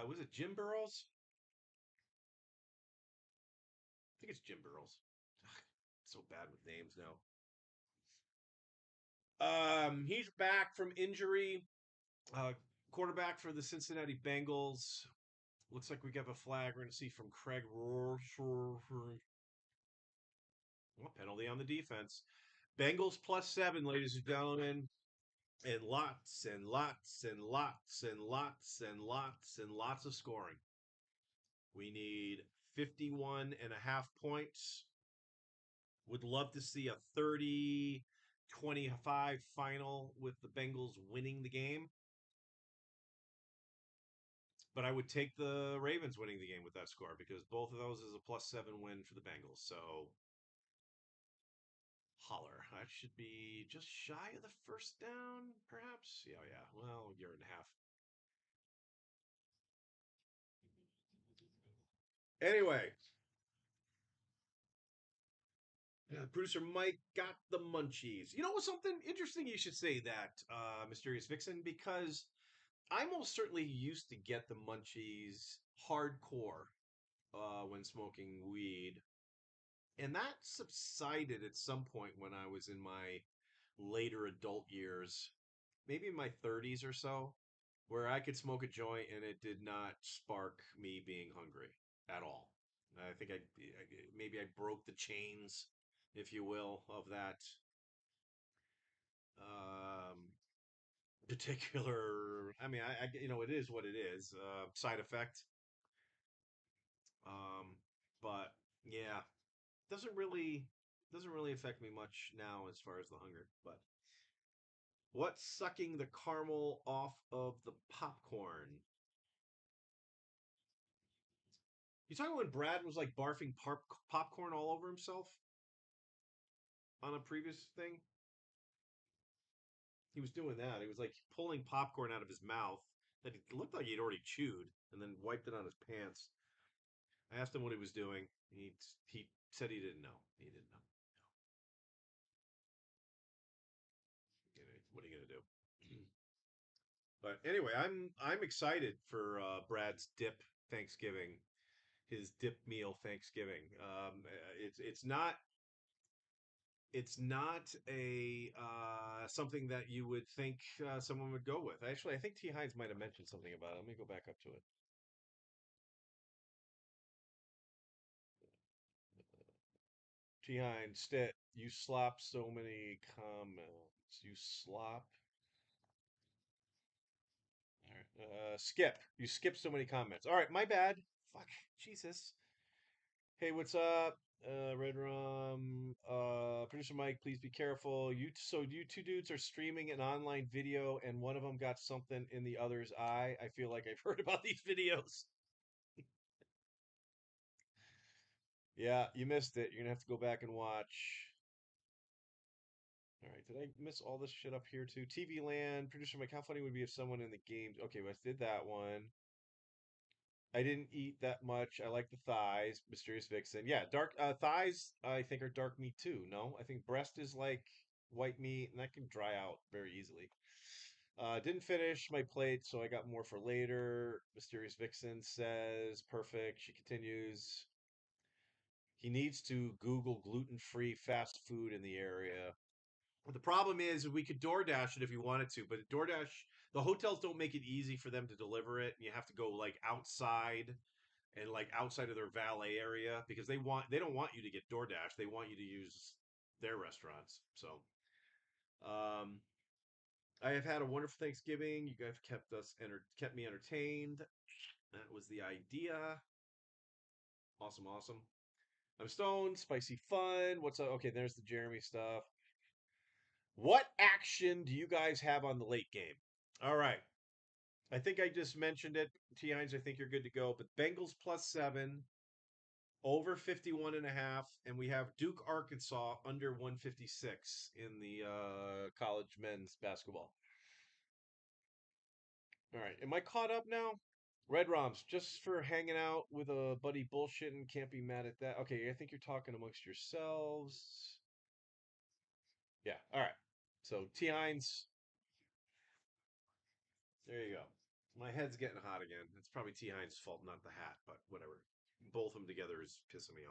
Was it Jim Burrows? I think it's Jim Burrows. So bad with names now. He's back from injury. Quarterback for the Cincinnati Bengals. Looks like we got a flag we're going to see from Craig. Well, penalty on the defense. Bengals +7, ladies and gentlemen. And lots and lots and lots and lots and lots and lots of scoring. We need 51.5 points. Would love to see a 30-25 final with the Bengals winning the game. But I would take the Ravens winning the game with that score because both of those is a +7 win for the Bengals. So holler. I should be just shy of the first down, perhaps. Yeah. Well, a year and a half. Anyway, producer Mike got the munchies. You know what's something interesting you should say that, Mysterious Vixen, because I most certainly used to get the munchies hardcore when smoking weed. And that subsided at some point when I was in my later adult years, maybe in my 30s or so, where I could smoke a joint and it did not spark me being hungry at all. I think maybe I broke the chains, if you will, of that um, particular. I mean, it is what it is. Side effect. Um, but yeah, doesn't really affect me much now as far as the hunger. But what's sucking the caramel off of the popcorn? You talking when Brad was like barfing popcorn all over himself on a previous thing? He was doing that. He was like pulling popcorn out of his mouth that it looked like he'd already chewed, and then wiped it on his pants. I asked him what he was doing. He said he didn't know. He didn't know. What are you gonna do? But anyway, I'm excited for Brad's dip Thanksgiving, his dip meal Thanksgiving. It's not a something that you would think someone would go with. Actually, I think T. Hines might have mentioned something about it. Let me go back up to it. T. Hines, Stit, you slop so many comments. You slop. All right. Skip. You skip so many comments. All right, my bad. Fuck. Jesus. Hey, what's up? Red Rum. Producer Mike, please be careful. You two dudes are streaming an online video, and one of them got something in the other's eye. I feel like I've heard about these videos. Yeah, you missed it. You're gonna have to go back and watch. All right, did I miss all this shit up here too? TV Land, producer Mike, how funny would it be if someone in the games? Okay, well, I did that one. I didn't eat that much. I like the thighs. Mysterious Vixen. Yeah, dark thighs. I think are dark meat too. No, I think breast is like white meat, and that can dry out very easily. Didn't finish my plate, so I got more for later. Mysterious Vixen says, perfect. She continues. He needs to Google gluten-free fast food in the area. But the problem is we could DoorDash it if you wanted to, but DoorDash, the hotels don't make it easy for them to deliver it, and you have to go like outside and like outside of their valet area because they don't want you to get DoorDash. They want you to use their restaurants. So, um, I have had a wonderful Thanksgiving. You guys kept me entertained. That was the idea. Awesome, awesome. I'm stoned, spicy fun. What's up? Okay, there's the Jeremy stuff. What action do you guys have on the late game? All right. I think I just mentioned it. T. Hines, I think you're good to go. But Bengals +7, over 51.5, and we have Duke, Arkansas under 156 in the college men's basketball. All right. Am I caught up now? Red Roms, just for hanging out with a buddy bullshitting, can't be mad at that. Okay, I think you're talking amongst yourselves. Yeah, all right. So T. Hines, there you go. My head's getting hot again. It's probably T. Hines' fault, not the hat, but whatever. Both of them together is pissing me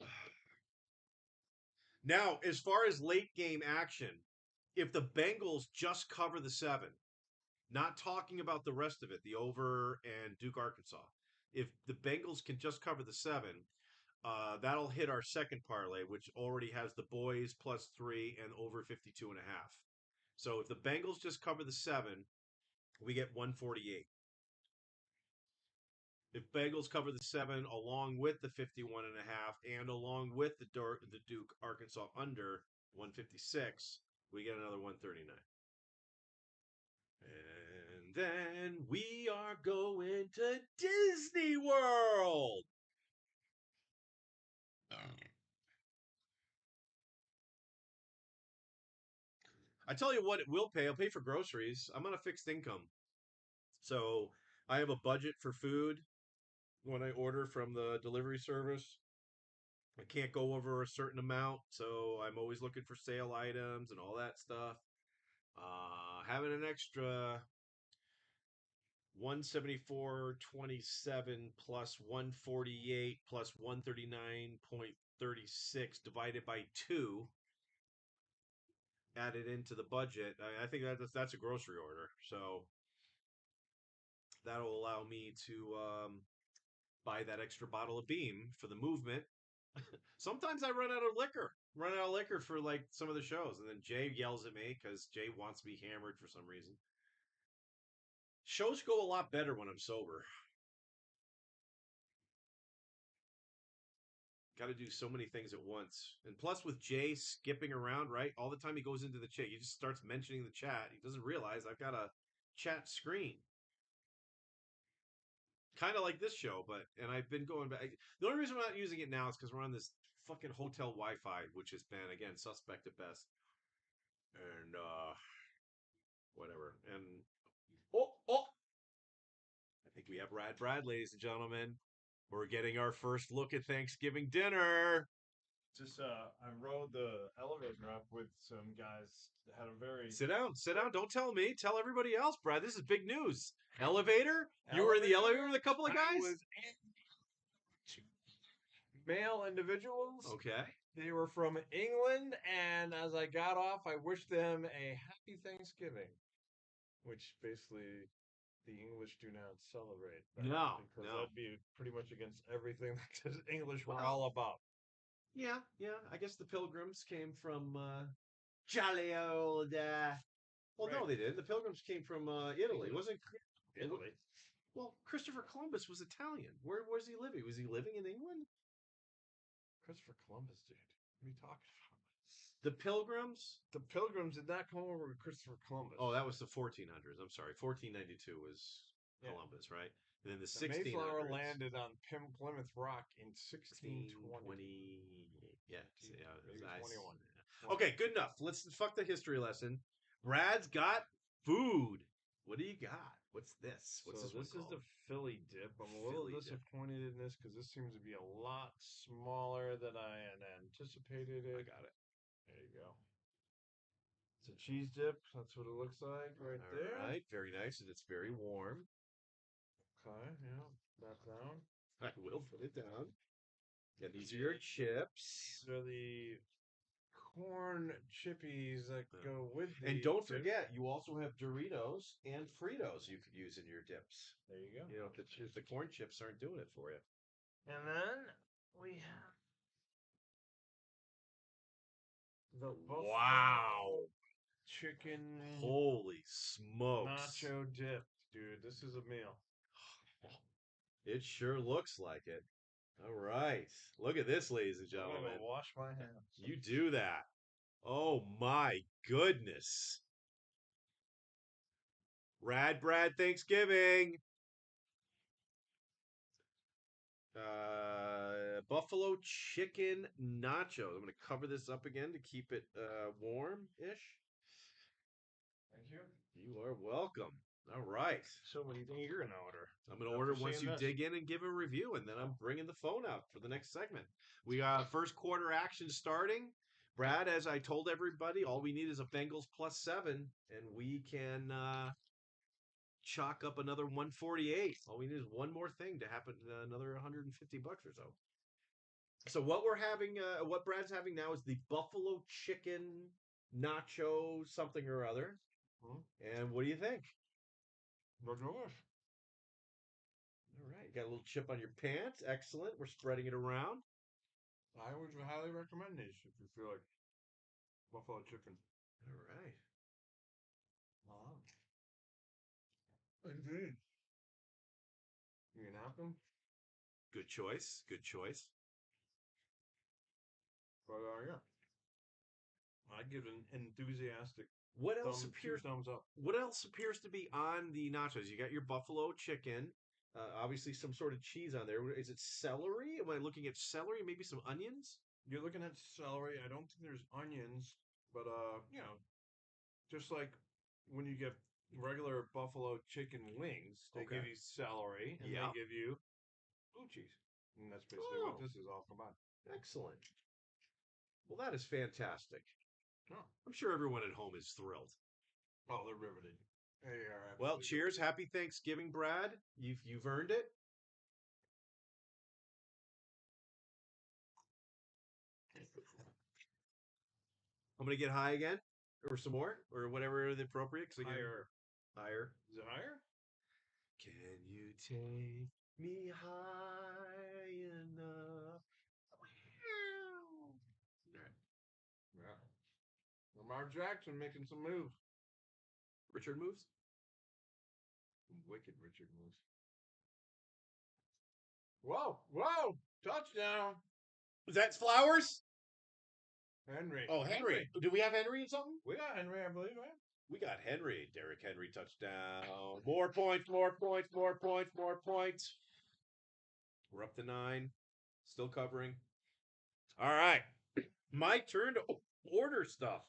off. Now, as far as late game action, if the Bengals just cover the 7, not talking about the rest of it, the over and Duke, Arkansas, if the Bengals can just cover the 7, that'll hit our second parlay, which already has the boys +3 and over 52.5. So if the Bengals just cover the 7, we get 148. If Bengals cover the 7 along with the 51.5 and along with the Duke Arkansas under 156, we get another 139. And then we are going to Disney World. I tell you what, it will pay. I'll pay for groceries. I'm on a fixed income. So I have a budget for food when I order from the delivery service. I can't go over a certain amount, so I'm always looking for sale items and all that stuff. Having an extra 174.27 plus 148 plus 139.36 divided by 2 added into the budget. I think that's a grocery order, so that'll allow me to buy that extra bottle of Beam for the movement. Sometimes I run out of liquor for like some of the shows, and then Jay yells at me because Jay wants me hammered for some reason. Shows go a lot better when I'm sober. Got to do so many things at once. And plus, with Jay skipping around, right? All the time he goes into the chat, he just starts mentioning the chat. He doesn't realize I've got a chat screen. Kind of like this show, and I've been going back. The only reason I'm not using it now is because we're on this fucking hotel Wi-Fi, which has been, again, suspect at best. And, whatever. And, oh! I think we have Rad Brad, ladies and gentlemen. We're getting our first look at Thanksgiving dinner. Just I rode the elevator up with some guys that had a very Sit down. Don't tell me. Tell everybody else, Brad. This is big news. Elevator? You were in the elevator with a couple of guys? was male individuals. Okay. They were from England, and as I got off, I wished them a happy Thanksgiving, which basically the English do not celebrate. No, because no. that'd be pretty much against everything that the English were Well, all about. Yeah. I guess the Pilgrims came from jolly old. Well, no, Right. they did. The Pilgrims came from Italy, wasn't Italy. Well, Christopher Columbus was Italian. Where was he living? Was he living in England? Christopher Columbus, dude. What are you talking about? The Pilgrims? The Pilgrims did not come over with Christopher Columbus. Oh, that was the 1400s. I'm sorry. 1492 was Yeah. Columbus, right? And then the The 1600s. Mayflower landed on Plymouth Rock in 1620. 20. Yeah. Maybe Nice. 21. Okay, good enough. Let's fuck the history lesson. Brad's got food. What do you got? What's this? What's this one This is called? the Philly dip. I'm a little Philly dip. disappointed in this because this seems to be a lot smaller than I had anticipated I it. got it. There you go. It's a cheese dip. That's what it looks like right there. All right, very nice, and it's very warm. Okay, yeah, that down. I will put it down. Yeah, these are your chips. These are the corn chippies that go with the And don't dip. forget, you also have Doritos and Fritos you could use in your dips. There you go. You know, if the corn chips aren't doing it for you. And then we have the Wow. chicken Holy smokes. nacho dip, dude. This is a meal. It sure looks like it. All right. Look at this, ladies and I'm gentlemen. gonna go wash my hands. You do that. Oh my goodness. Rad Brad Thanksgiving. Buffalo chicken nachos. I'm going to cover this up again to keep it warm-ish. Thank you. You are welcome. All right. So what do you think you're gonna order? I'm going to order once you dig in and give a review, and then I'm bringing the phone out for the next segment. We got first quarter action starting. Brad, as I told everybody, all we need is a Bengals +7, and we can chalk up another 148. All we need is one more thing to happen, another $150 or so. So what we're having, what Brad's having now is the buffalo chicken nacho something or other. And what do you think? Look at this. All right, you got a little chip on your pants. Excellent. We're spreading it around. I would highly recommend these if you feel like buffalo chicken. All right. Wow. Indeed. You can have them. Good choice. Good choice. But yeah, I give an enthusiastic. What else appears? Thumbs up. What else appears to be on the nachos? You got your buffalo chicken. Obviously, some sort of cheese on there. Is it celery? Am I looking at celery? Maybe some onions? You're looking at celery. I don't think there's onions, but you know, just like when you get regular buffalo chicken wings. They Okay. give you celery and Yeah. they give you blue cheese. And that's basically what Oh. this is all combined. Excellent. Well, that is fantastic. Oh, I'm sure everyone at home is thrilled. oh they're riveted. They are Well, absolutely cheers. Happy Thanksgiving, Brad. You've earned it. I'm gonna get high again, or some more, or whatever the appropriate. 'Cause again, higher. higher. Is it higher? Can you take me high enough? All right. Yeah. Lamar Jackson making some moves. Richard moves. Wicked Richard moves. Whoa, whoa! Touchdown! That's Flowers. Henry. Oh, Henry. Do we have Henry in something? We got Henry, I believe, right? We got Henry. Derrick Henry touchdown. More points. More points. More points. More points. We're up to 9. Still covering. All right. My turn to order stuff.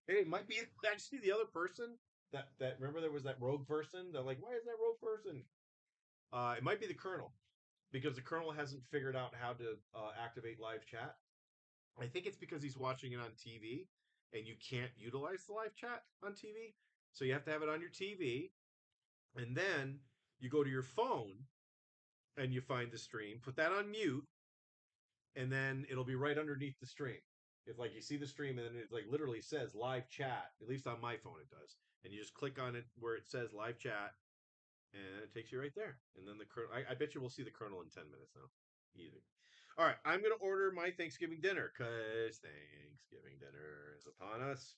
Hey, it might be actually the other person that remember there was that rogue person. They're like, why is that rogue person? It might be the Colonel because the Colonel hasn't figured out how to activate live chat. I think it's because he's watching it on TV and you can't utilize the live chat on TV. So you have to have it on your TV and then you go to your phone and you find the stream, put that on mute, and then it'll be right underneath the stream. If like you see the stream and then it like literally says live chat, at least on my phone it does, and you just click on it where it says live chat, and it takes you right there. And then the Colonel, I bet you we'll see the Colonel in 10 minutes now. Easy. All right, I'm gonna order my Thanksgiving dinner because Thanksgiving dinner is upon us.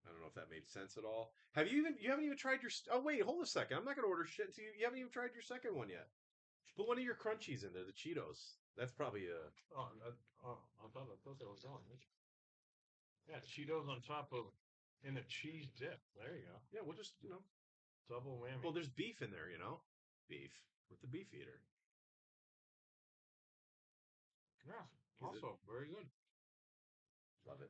I don't know if that made sense at all. You haven't even tried your? Oh wait, hold a second. I'm not gonna order shit. So you haven't even tried your second one yet. Put one of your crunchies in there, the Cheetos. That's probably a. I thought that was on. Yeah, Cheetos on top of in a cheese dip. There you go. Yeah, we'll just Double whammy. Well, there's beef in there, beef with the beef eater. Yeah. Also, very good. Love it.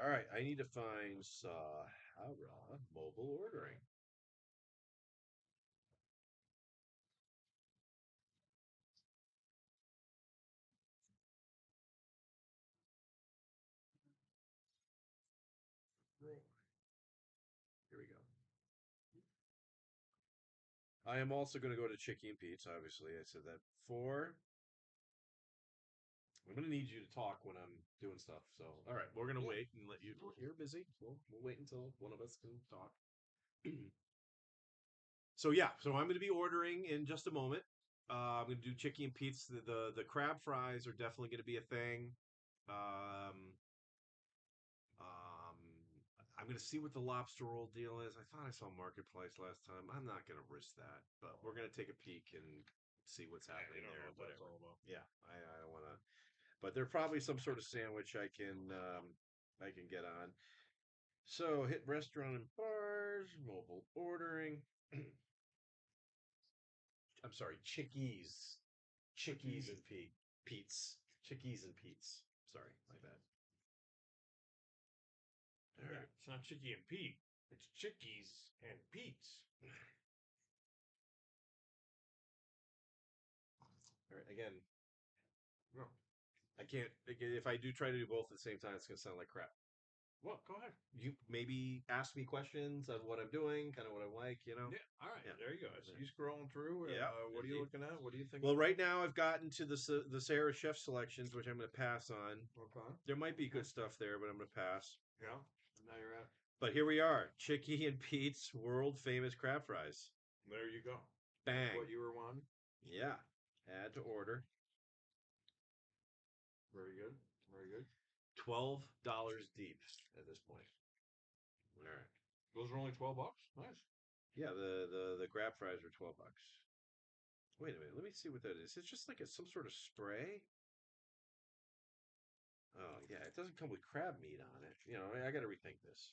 All right, I need to find Sahara mobile ordering. Here we go. I am also going to go to Chicky and Pete's. Obviously, I said that before. I'm going to need you to talk when I'm doing stuff. So, all right, we're going to wait and let you. You're busy. We'll wait until one of us can talk. So I'm going to be ordering in just a moment. I'm going to do Chicky and Pete's. The crab fries are definitely going to be a thing. Um, I'm going to see what the lobster roll deal is. I thought I saw Marketplace last time. I'm not going to risk that, but we're going to take a peek and see what's happening there. What that's all about. Yeah, I don't want to. But there's probably some sort of sandwich I can get on. So hit restaurant and bars, mobile ordering. I'm sorry, Chickies and Pete's. Chickies and Pete's. Sorry, my bad. All right. It's not Chicky and Pete. It's Chickies and Pete's. All right. Again, No. I can't. If I do try to do both at the same time, it's gonna sound like crap. Well, go ahead. You maybe ask me questions on what I'm doing, kind of what I like, Yeah. All right. Yeah. There you go. So you scrolling through. Yeah, What are you indeed. looking at? What do you think? Well, right now I've gotten to the Sarah Chef selections, which I'm going to pass on. Okay. There might be good stuff there, but I'm going to pass. Yeah. Now you're at. But here we are, Chicky and Pete's world famous crab fries. There you go. Bang. That's what you were wanting. Yeah. Add to order. Very good. Very good. $12 deep at this point. All right. Those are only $12. Nice. Yeah, the crab fries are $12. Wait a minute, let me see what that is. It's just like some sort of spray. Oh yeah, it doesn't come with crab meat on it. I got to rethink this.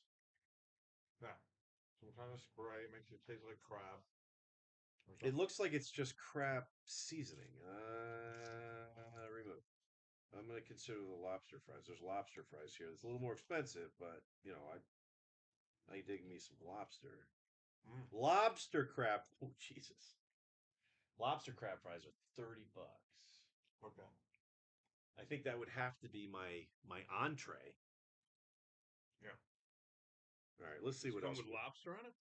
Yeah. Some kind of spray makes it taste like crab. It looks like it's just crab seasoning. Remove. I'm gonna consider the lobster fries. There's lobster fries here. It's a little more expensive, but I dig me some lobster. Lobster crab. Oh Jesus! Lobster crab fries are $30. Okay. I think that would have to be my entree. Yeah. All right, let's see Does it what come else. with lobster on it?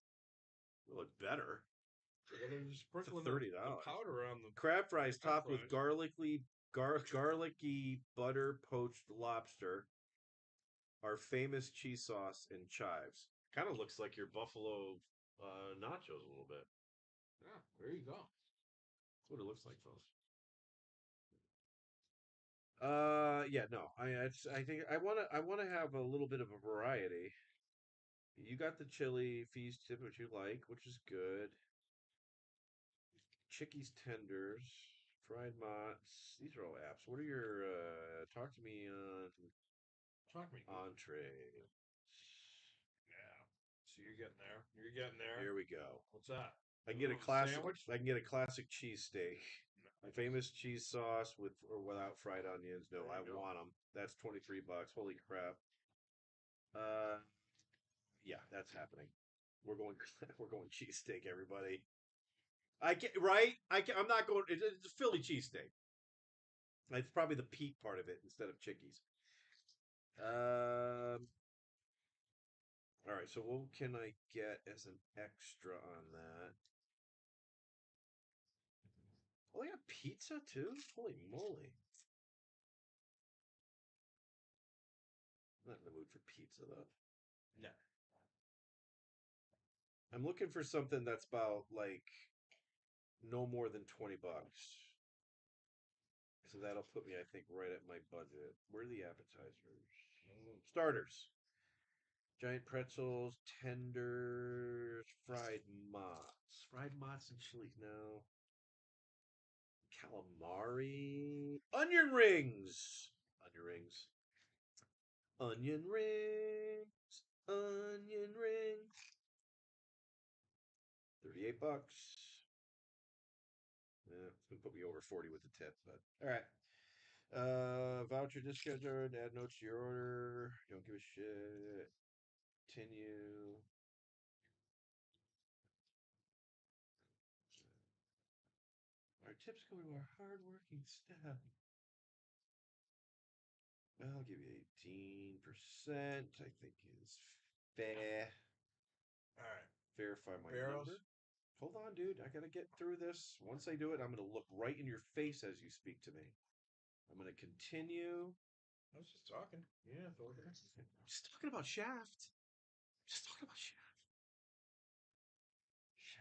Well, it better. Well, they're just For sprinkling $30. the powder on the Crab fries crab topped with fries. garlicky butter poached lobster, our famous cheese sauce and chives. Kind of looks like your buffalo nachos a little bit. Yeah, there you go. That's what it looks like, folks. Yeah, no, I think I wanna have a little bit of a variety. You got the chili feast tip, which you like, which is good. Chickies tenders, fried mozz. These are all apps. What are your talk to me on Talk me. entree? Yeah. So you're getting there. You're getting there. Here we go. What's that? I can get a Ooh, classic. sandwich? I can get a classic cheesesteak. My famous cheese sauce with or without fried onions. No, There I you go. want them. That's $23. Holy crap! Yeah, that's happening. We're going. We're going cheesesteak, everybody. I get right. I'm not going. It's a Philly cheesesteak. It's probably the Pete part of it instead of chickies. All right. So what can I get as an extra on that? Oh, they got pizza too. Holy moly! I'm not in the mood for pizza though. No. I'm looking for something that's about like no more than $20. So that'll put me, I think, right at my budget. Where are the appetizers? Starters. Giant pretzels, tenders, fried mozz. Fried mozz and chili. No. Calamari. Onion rings. Onion rings. Onion rings. Onion rings. $38. Yeah, it's gonna put me over 40 with the tip, but all right. Voucher discount card, add notes to your order. Don't give a shit. Continue. Our tips go to our hardworking staff. I'll give you 18%. I think is fair. All right. Verify my Barrels? number. Hold on, dude. I gotta get through this. Once I do it, I'm gonna look right in your face as you speak to me. I'm gonna continue. I was just talking. Yeah, okay. I'm just talking about Shaft. Just talking about Shaft.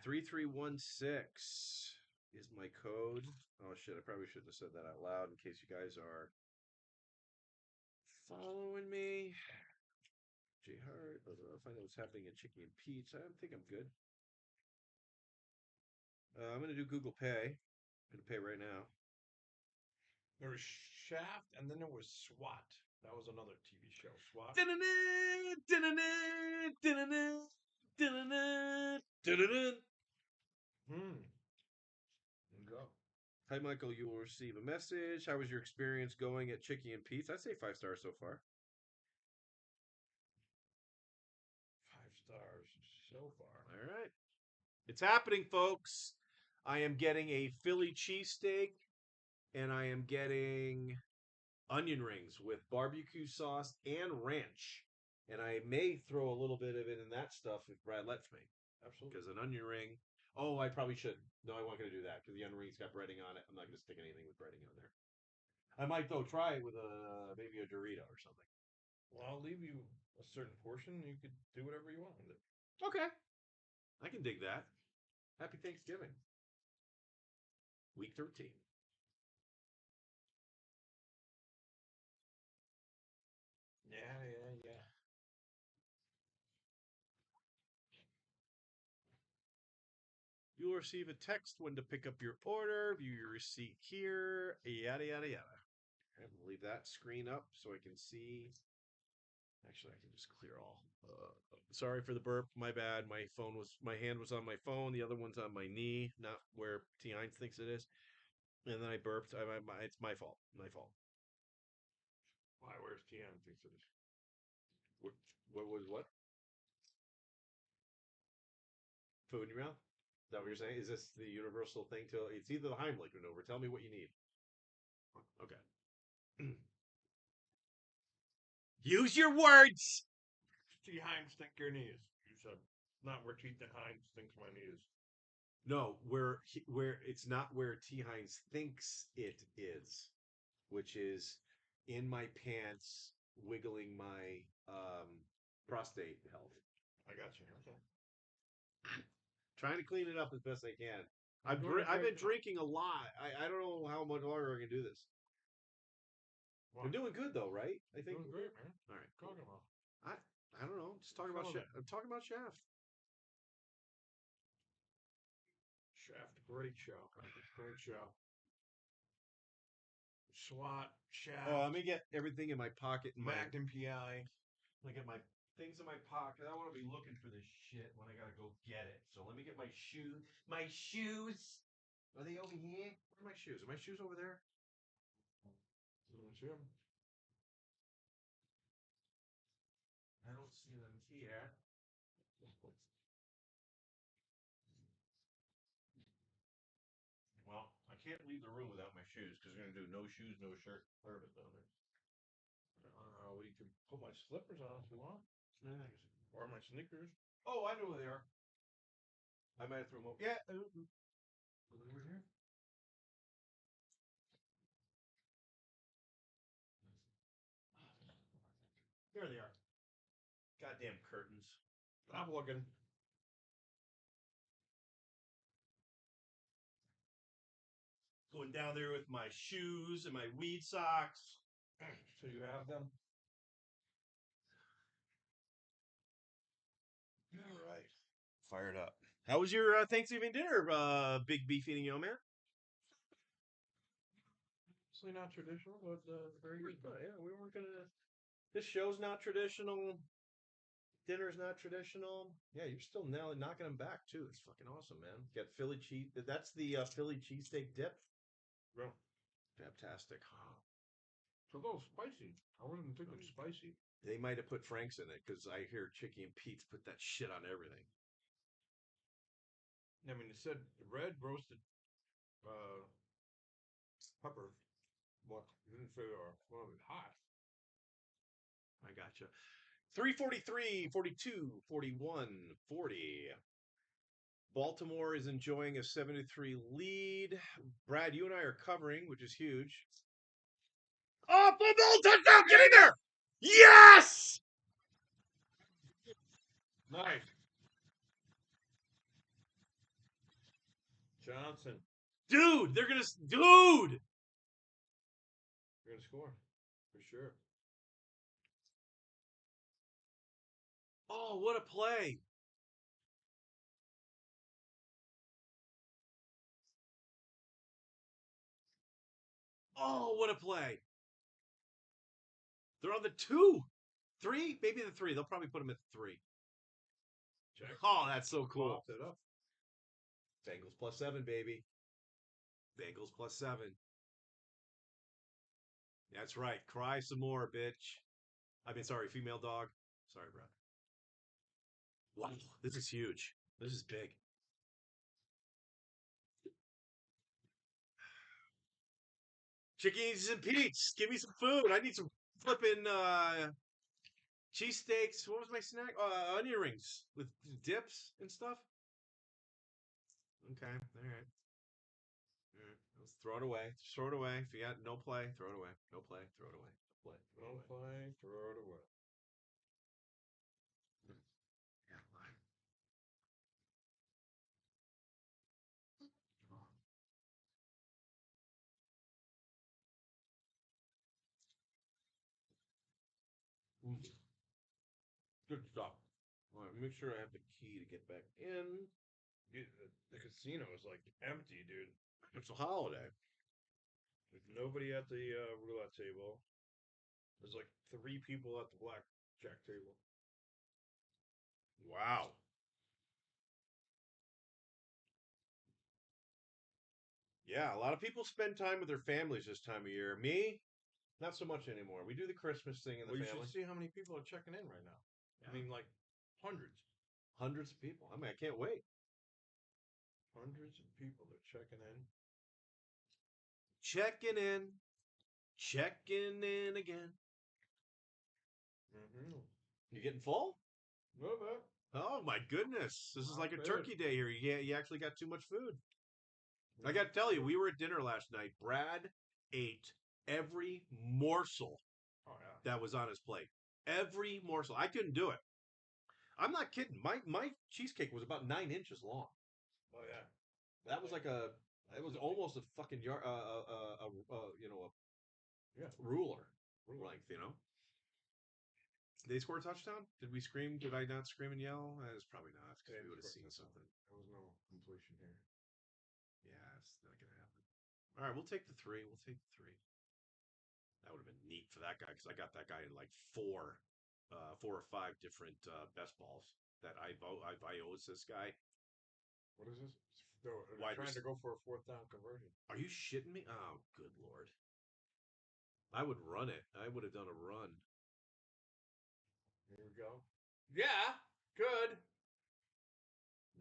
3316 is my code. Oh shit, I probably shouldn't have said that out loud in case you guys are following me. J Hart, find out what's happening in Chicky and Pete's. I think I'm good. I'm gonna do Google Pay. I'm gonna pay right now. There was Shaft, and then there was SWAT. That was another TV show. SWAT. Hmm. There you go. Hi, Michael. You will receive a message. How was your experience going at Chicky and Pete's? I'd say 5 stars so far. 5 stars so far. All right. It's happening, folks. I am getting a Philly cheesesteak and I am getting onion rings with barbecue sauce and ranch. And I may throw a little bit of it in that stuff if Brad lets me. Absolutely. Because an onion ring. Oh, I probably shouldn't. No, I wasn't going to do that because the onion ring's got breading on it. I'm not going to stick anything with breading on there. I might, though, try it with maybe a Dorito or something. Well, I'll leave you a certain portion. You could do whatever you want with it. Okay. I can dig that. Happy Thanksgiving. Week 13. Yeah. You will receive a text when to pick up your order. View your receipt here. Yada, yada, yada. I'm going to leave that screen up so I can see. Actually, I can just clear all. Sorry for the burp. My bad. My hand was on my phone. The other one's on my knee, not where T. Hines thinks it is. And then I burped. It's my fault. My fault. Why? Where's TM thinks it is? What was what? Food in your mouth? Is that what you're saying? Is this the universal thing to? It's either the Heimlich maneuver. Tell me what you need. Okay. Use your words. T. Hines think your knees. You said not where T. Hines thinks my knees. No, where it's not where T. Hines thinks it is, which is in my pants, wiggling my prostate health. I got you. Okay. Trying to clean it up as best I can. I'm doing a I've great been job. drinking a lot. I don't know how much longer I can do this. Wow. I'm doing good though, right? I think. Doing great, man. All right. Talking about. I don't know. Just talking about Feeling Shaft. I'm talking about Shaft. Shaft, great show. Great show. SWAT, Shaft, Oh, let me get everything in my pocket. In my Magnum PI. Let me get my things in my pocket. I don't want to be looking for this shit when I gotta go get it. So let me get my shoes. My shoes. Are they over here? Where are my shoes? Are my shoes over there? See him? I don't see them here. Well, I can't leave the room without my shoes because we're gonna do no shoes, no shirt service down there. We can put my slippers on if you want. Or my sneakers. Oh, I know where they are. I might have thrown them over. Yeah. Are they over here? Here they are. Goddamn curtains. I'm looking. Going down there with my shoes and my weed socks. So you have them? All right. Fired up. How was your Thanksgiving dinner, big beef eating young man? Obviously not traditional, but very good. Yeah, we weren't gonna. This show's not traditional. Dinner's not traditional. Yeah, you're still now knocking them back too. It's fucking awesome, man. Got Philly cheese. That's the Philly cheesesteak dip. Yeah. Fantastic. It's a little spicy. I wasn't thinking spicy. They might have put Frank's in it because I hear Chicky and Pete's put that shit on everything. I mean, it said red roasted pepper. What? You didn't say well, it was hot. I gotcha. 343, 42, 41, 40. Baltimore is enjoying a 7-3 lead. Brad, you and I are covering, which is huge. Oh, full ball touchdown! Get in there! Yes! Nice. Johnson. Dude, they're gonna. Dude! You're gonna score. For sure. Oh, what a play! Oh, what a play! They're on the 2. 3? Maybe the 3. They'll probably put them at the 3. Check. Oh, that's so cool. Popped it up. Bengals +7, baby. Bengals +7. That's right. Cry some more, bitch. I mean, sorry, female dog. Sorry, Brad. Wow, this is huge. This is big. Chickies and Pete's. Give me some food. I need some flipping cheesesteaks. What was my snack? Onion rings with dips and stuff. Okay, all right. All right. Let's throw it away. Just throw it away. If you got no play, throw it away. No play, throw it away. No play, throw it Don't away. play, throw it away. Yeah, line. Good stuff. All right, make sure I have the key to get back in. Dude, the casino is like empty, dude. It's a holiday. There's nobody at the roulette table. There's like 3 people at the blackjack table. Wow. Yeah, a lot of people spend time with their families this time of year. Me, Not so much anymore. We do the Christmas thing in the Well, you family. should see how many people are checking in right now. I mean, like hundreds. Hundreds of people. I mean, I can't wait. Hundreds of people are checking in. Checking in. Checking in again. Mm-hmm. You getting full? No, no. Oh my goodness. This is like a Not turkey day here. You actually got too much food. I got to tell you, we were at dinner last night. Brad ate every morsel Oh yeah. that was on his plate. Every morsel. I couldn't do it. I'm not kidding. My cheesecake was about 9 inches long. Oh yeah. That was like it was almost a fucking yard, you know, Yeah. ruler length, you know. Did they score a touchdown? Did we scream? Did I not scream and yell? It's probably not because we would have seen something. There was no completion here. Yeah, it's not gonna happen. All right, we'll take the 3. We'll take the 3. That would have been neat for that guy because I got that guy in like 4 or 5 different best balls that I owes this guy. What is this? They're Wide trying to rec- go for a 4th down conversion. Are you shitting me? Oh, good lord! I would run it. I would have done a run. Here we go. Yeah. Good.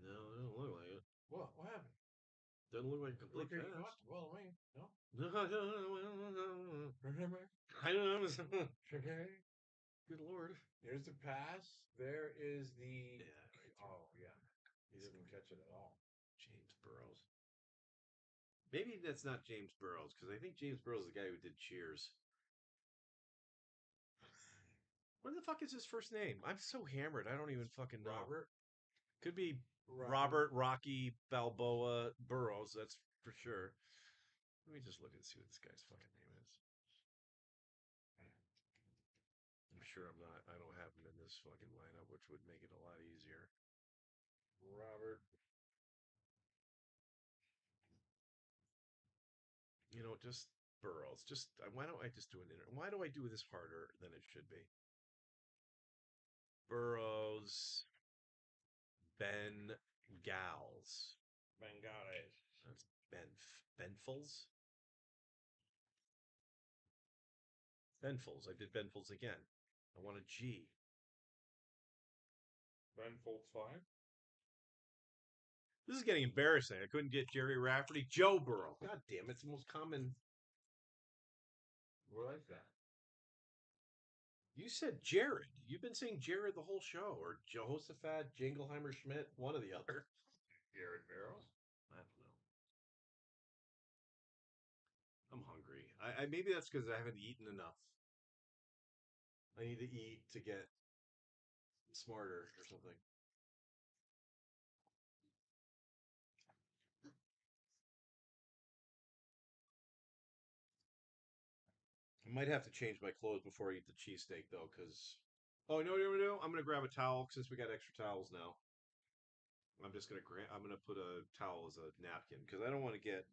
No, it don't look like it. What? What happened? Doesn't look like a complete Okay, pass. well, I mean, no. I don't know. Good lord. There's the pass. There is the. Yeah, right there. Oh yeah. He didn't catch it at all. James Burrows. Maybe that's not James Burrows because I think James Burrows is the guy who did Cheers. What the fuck is his first name? I'm so hammered. I don't even fucking know. Robert. Could be Robert Rocky Balboa Burrows. That's for sure. Let me just look and see what this guy's fucking name is. I'm sure I don't have him in this fucking lineup, which would make it a lot easier. Robert. You know, just Burrows. Why don't I just do an inter? Why do I do this harder than it should be? Burrows, Ben Gals. Bengales. That's Benfels. Benfels. I did Benfels again. I want a G. Ben Foltz 5. This is getting embarrassing. I couldn't get Jerry Rafferty. Joe Burrow. God damn, it's the most common. What is that? You said Jared. You've been saying Jared the whole show, or Jehoshaphat, Jingleheimer Schmidt, one or the other. Jared Barrows. I don't know. I'm hungry. I maybe that's because I haven't eaten enough. I need to eat to get smarter or something. I might have to change my clothes before I eat the cheesesteak though, because you know what I'm gonna do? I'm gonna grab a towel since we got extra towels now. I'm just gonna I'm gonna put a towel as a napkin because I don't want to get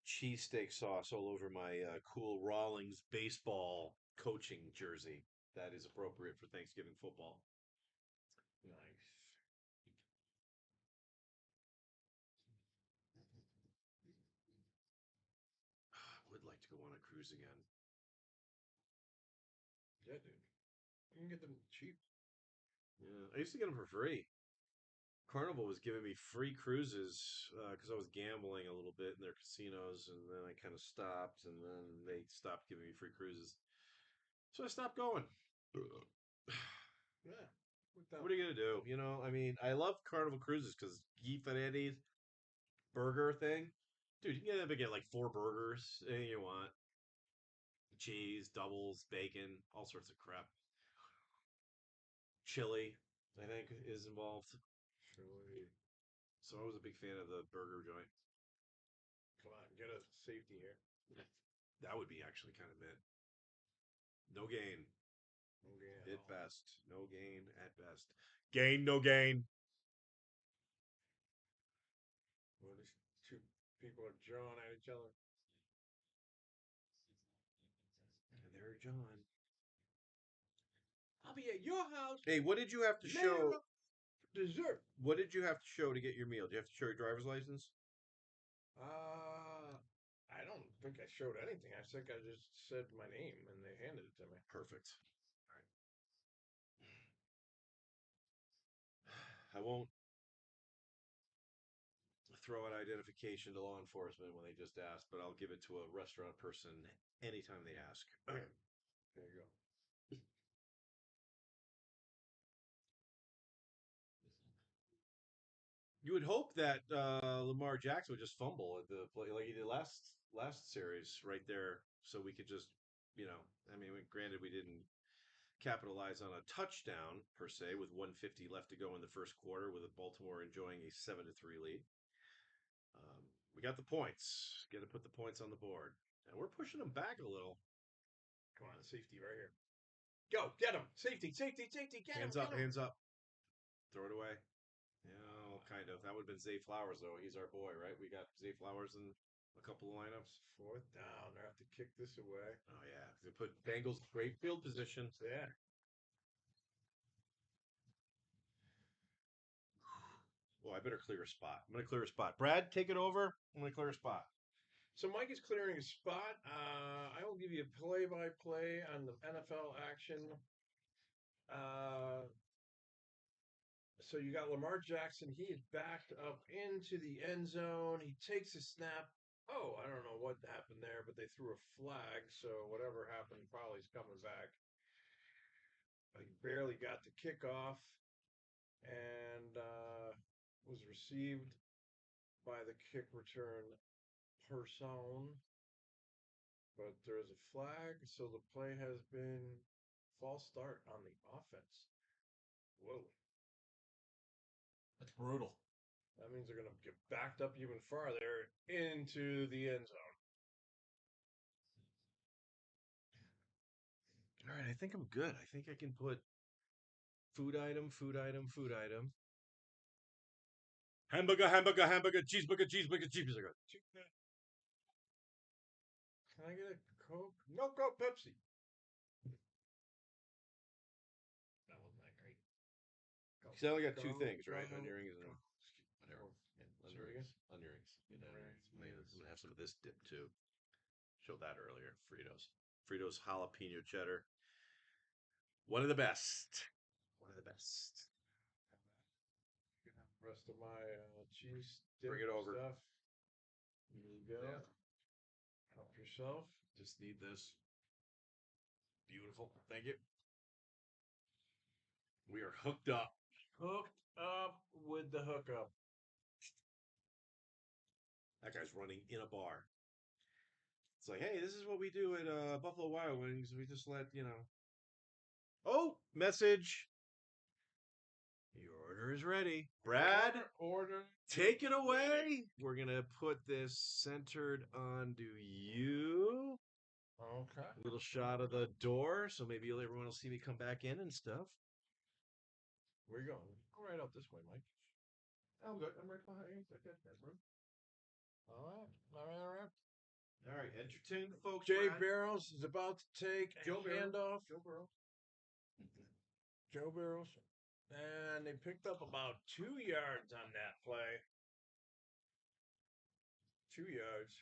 cheesesteak sauce all over my cool Rawlings baseball coaching jersey that is appropriate for Thanksgiving football. Nice. I would like to go on a cruise again. Yeah, dude. You can get them cheap. Yeah, I used to get them for free. Carnival was giving me free cruises because I was gambling a little bit in their casinos, and then I kind of stopped, and then they stopped giving me free cruises, so I stopped going. Yeah. What are you gonna do? You know, I mean, I love Carnival cruises because Guy Fieri's burger thing, dude. You can get like 4 burgers, anything you want, cheese, doubles, bacon, all sorts of crap. Chili, I think, is involved. Chili. So I was a big fan of the burger joint. Come on, get a safety here. That would be actually kind of mint. No gain. Okay. At best. No gain at best. Gain, no gain. Well, these two people are jawing at each other. And there, John. I'll be at your house. Hey, what did you have to show? Dessert. What did you have to show to get your meal? Do you have to show your driver's license? I don't. think I showed anything. I think I just said my name and they handed it to me. Perfect. I won't throw out identification to law enforcement when they just ask, but I'll give it to a restaurant person anytime they ask. There you go. You would hope that Lamar Jackson would just fumble at the play like he did last series right there, so we could just, I mean, granted we didn't capitalize on a touchdown per se with 150 left to go in the first quarter, with Baltimore enjoying a 7-3 lead. We got the points. Got to put the points on the board, and we're pushing them back a little. Come on, safety right here. Go, get him. Safety, safety, safety. Get Hands him. up, hands up. Throw it away. Yeah, kind of. That would have been Zay Flowers, though. He's our boy, right? We got Zay Flowers in a couple of lineups. 4th down. They have to kick this away. Oh, yeah. They put Bengals great field position. Yeah. Well, I better clear a spot. I'm going to clear a spot. Brad, take it over. I'm going to clear a spot. So Mike is clearing a spot. I will give you a play-by-play on the NFL action. So you got Lamar Jackson. He is backed up into the end zone. He takes a snap. Oh, I don't know what happened there, but they threw a flag. So whatever happened probably is coming back. He barely got the kickoff and was received by the kick return person. But there's a flag, so the play has been false start on the offense. Whoa. That's brutal. That means they're going to get backed up even farther into the end zone. All right, I think I'm good. I think I can put food item, food item, food item. Hamburger, hamburger, hamburger, cheeseburger, cheeseburger, cheeseburger. Can I get a Coke? No Coke, Pepsi. That wasn't that great. So I only got two things, right? Onion rings and whatever. Onion rings? Onion rings. Onion rings. I'm gonna have some of this dip too. Showed that earlier. Fritos. Fritos jalapeno cheddar. One of the best. One of the best. You can have the rest of my cheese dip Bring it over. stuff. There you go. Yeah. Help yourself. Just need this. Beautiful. Thank you. We are hooked up. Hooked up with the hookup. That guy's running in a bar. It's like, hey, this is what we do at Buffalo Wild Wings. We just let, Oh, message. Your order is ready. Brad, Order. take it away. We're going to put this centered onto you. Okay. A little shot of the door, so maybe everyone will see me come back in and stuff. Where you going? Go right out this way, Mike. I'm good. I'm right behind you. That room. All right. All right, entertain the folks. Jay Brad. Barrows is about to take Joe a handoff. Joe Burrow. Joe Barrows. And they picked up about 2 yards on that play. 2 yards.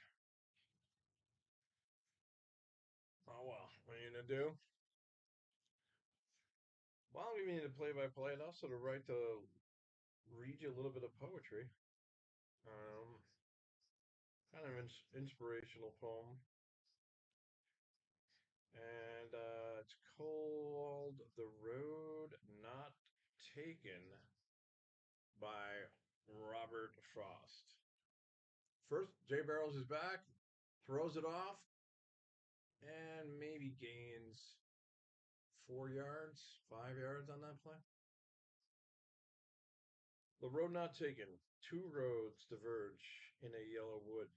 Oh, well. What are you going to do? While we mean to play-by-play, and also to read you a little bit of poetry. Kind of inspirational poem. And it's called The Road Not Taken by Robert Frost. First, Jay Barrows is back, throws it off, and maybe gains 4 yards, 5 yards on that play. The road not taken. 2 roads diverge in a yellow wood.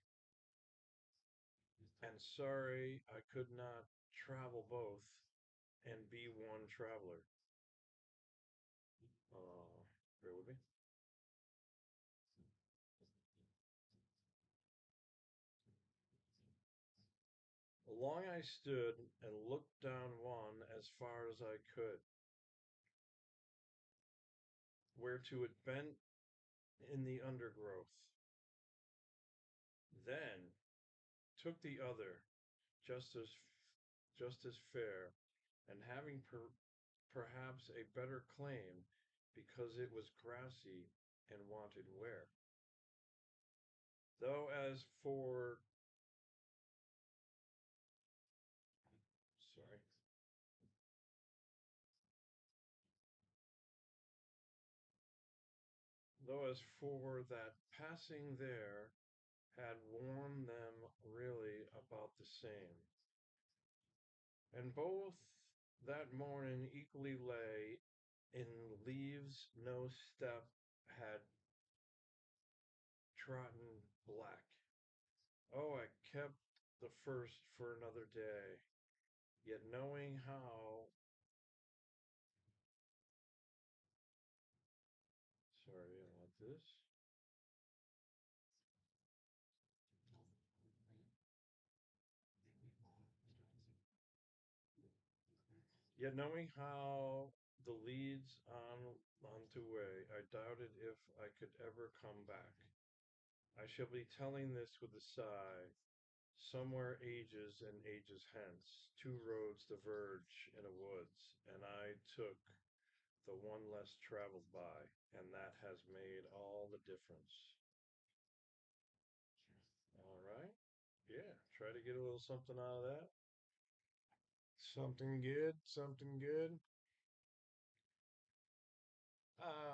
And sorry I could not travel both and be one traveler. Bear with me. Along I stood and looked down one as far as I could, whereto it bent in the undergrowth. Then took the other, just as just as fair, and having perhaps a better claim because it was grassy and wanted wear. Though as for sorry, though as for that passing there had worn them really about the same, and both that morning equally lay in leaves no step had trodden black. Oh, I kept the first for another day, yet knowing how sorry, I want this. Yet knowing how the leads onto way, I doubted if I could ever come back. I shall be telling this with a sigh. Somewhere ages and ages hence, two roads diverge in a woods, and I took the one less traveled by, and that has made all the difference. All right. Yeah, try to get a little something out of that. Something good, something good.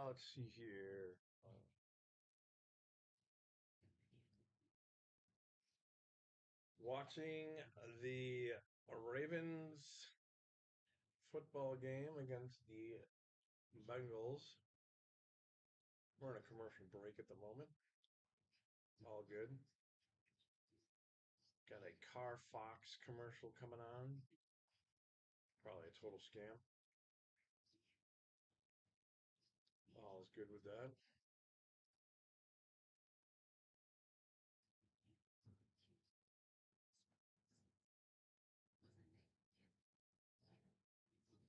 Let's see here. Watching the Ravens football game against the Bengals. We're in a commercial break at the moment. All good. Got a Car Fox commercial coming on. Probably a total scam. All's good with that.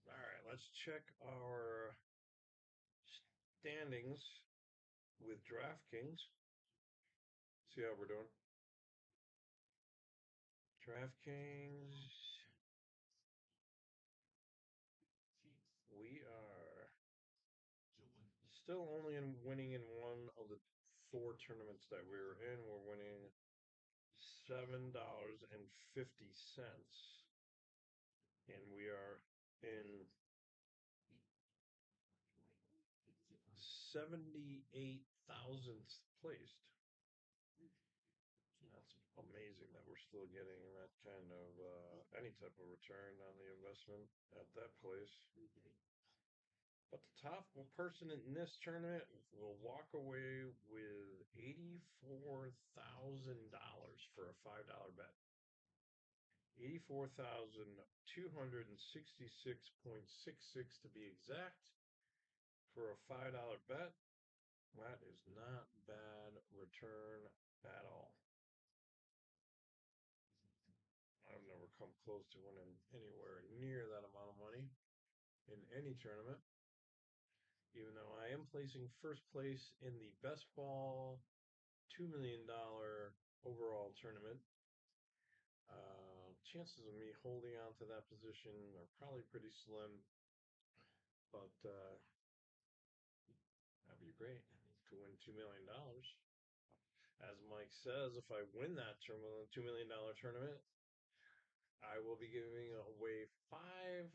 All right, let's check our standings with DraftKings. See how we're doing. DraftKings. We are still only winning in one of the four tournaments that we were in. We're winning $7.50, and we are in 78,000th placed. That's amazing that we're still getting that kind of any type of return on the investment at that place. But the top person in this tournament will walk away with $84,000 for a $5 bet. 84,266.66 to be exact for a $5 bet. That is not bad return at all. I've never come close to winning anywhere near that amount of money in any tournament. Even though I am placing first place in the best ball $2 million overall tournament. Chances of me holding on to that position are probably pretty slim, but that'd be great to win $2 million. As Mike says, if I win that $2 million tournament, I will be giving away $5,000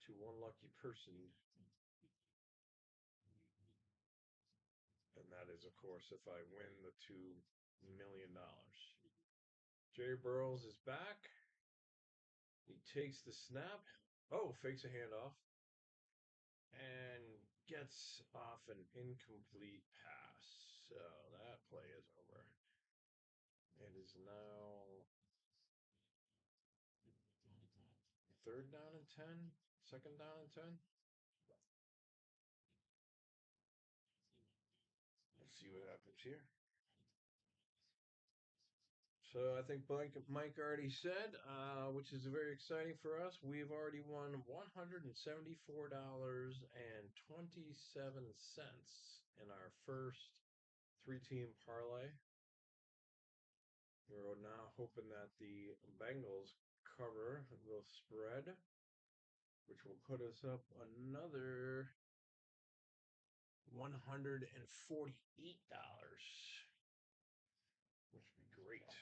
to one lucky person. And that is, of course, if I win the $2 million. Jerry Burrows is back. He takes the snap. Oh, fakes a handoff. And gets off an incomplete pass. So that play is over. It is now third down and 10, second down and 10. Let's see what happens here. So I think Mike already said, which is very exciting for us. We've already won $174.27 in our first three-team parlay. We're now hoping that the Bengals cover the spread, which will put us up another $148, which would be great.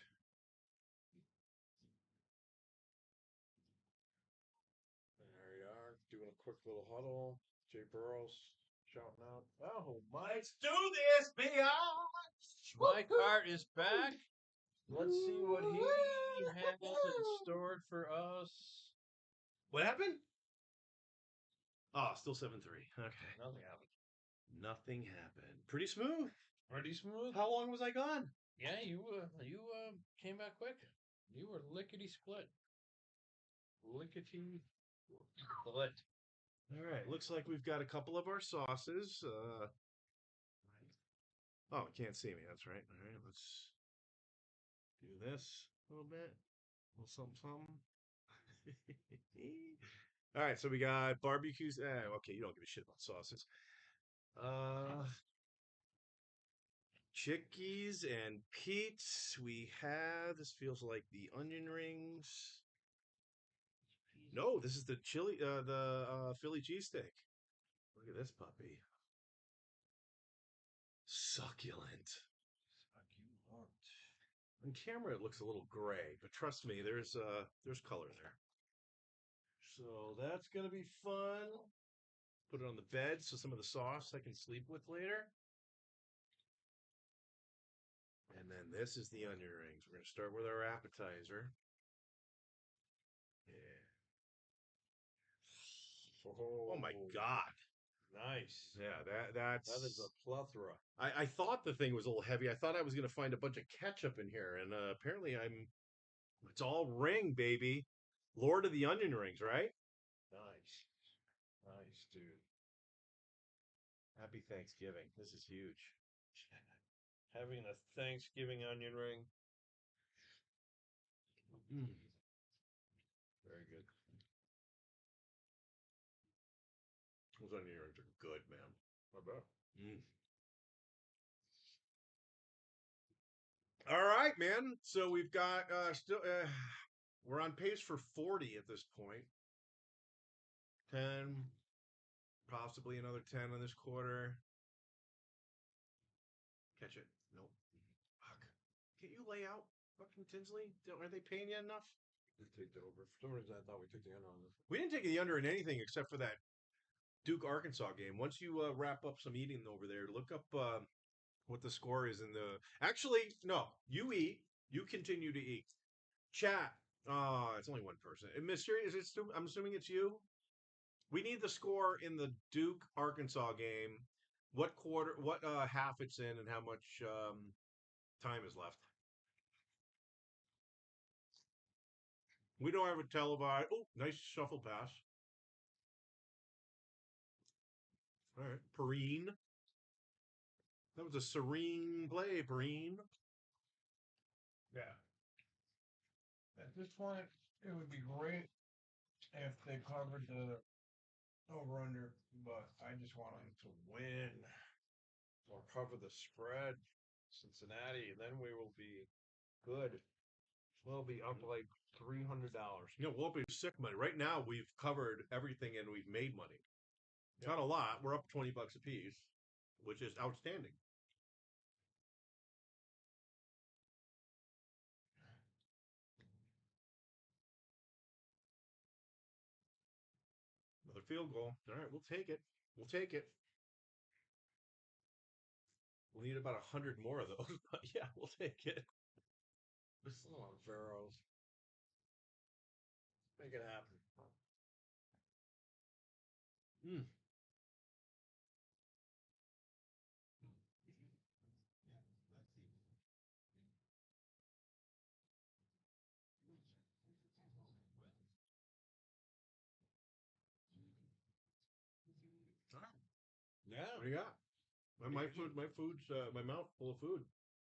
There we are, doing a quick little huddle. Jay Burrows shouting out, "Oh, Let's do this, biatch! Mike Hart is back. Let's see what he has in store for us." What happened? Oh, still 7-3. Okay. Nothing happened. Nothing happened. Pretty smooth. Pretty smooth. How long was I gone? Yeah, you came back quick. You were lickety split. Lickety split. All right. Looks like we've got a couple of our sauces. Oh, you can't see me. That's right. All right. Let's do this a little bit. A little something, something. All right. So we got barbecues. Okay. You don't give a shit about sauces. Chickies and Pete's. We have. This feels like the onion rings. No, this is the chili, the Philly cheesesteak. Look at this puppy. Succulent. On camera, it looks a little gray, but trust me, there's color there. So that's gonna be fun. Put it on the bed so some of the sauce I can sleep with later. And then this is the onion rings. We're gonna start with our appetizer. Yeah. Oh my God. Nice. Yeah, that's That is a plethora. I thought the thing was a little heavy. I thought I was gonna find a bunch of ketchup in here, and apparently it's all ring, baby. Lord of the onion rings, right? Nice. Nice, dude. Happy Thanksgiving. This is huge. Having a Thanksgiving onion ring. Very good. Those onion rings are good, man. I bet. All right, man. So we've got still we're on pace for 40 at this point. 10, possibly another 10 on this quarter. Catch it. Nope. Fuck. Can't you lay out fucking Tinsley? Are they paying you enough? Just take the over. For some reason, I thought we took the under on this. We didn't take the under in anything except for that Duke Arkansas game. Once you wrap up some eating over there, look up what the score is in the. Actually, no. You eat. You continue to eat. Chat. It's only one person. Mystery, is it? I'm assuming it's you. We need the score in the Duke Arkansas game. What quarter? What half it's in, and how much time is left. We don't have a televised. Oh, nice shuffle pass. All right, Perrine. That was a serene play, Perrine. Yeah. At this point, it would be great if they covered the over under, but I just want them to win or cover the spread. Cincinnati, then we will be good. We'll be up like $300. You know, we'll be sick money. Right now, we've covered everything and we've made money. It's not a lot. We're up $20 a piece, which is outstanding. Another field goal. All right, we'll take it. We'll take it. We'll need about 100 more of those, but yeah, we'll take it. Oh, Veros. Make it happen. Yeah. What do you got? My mouth full of food.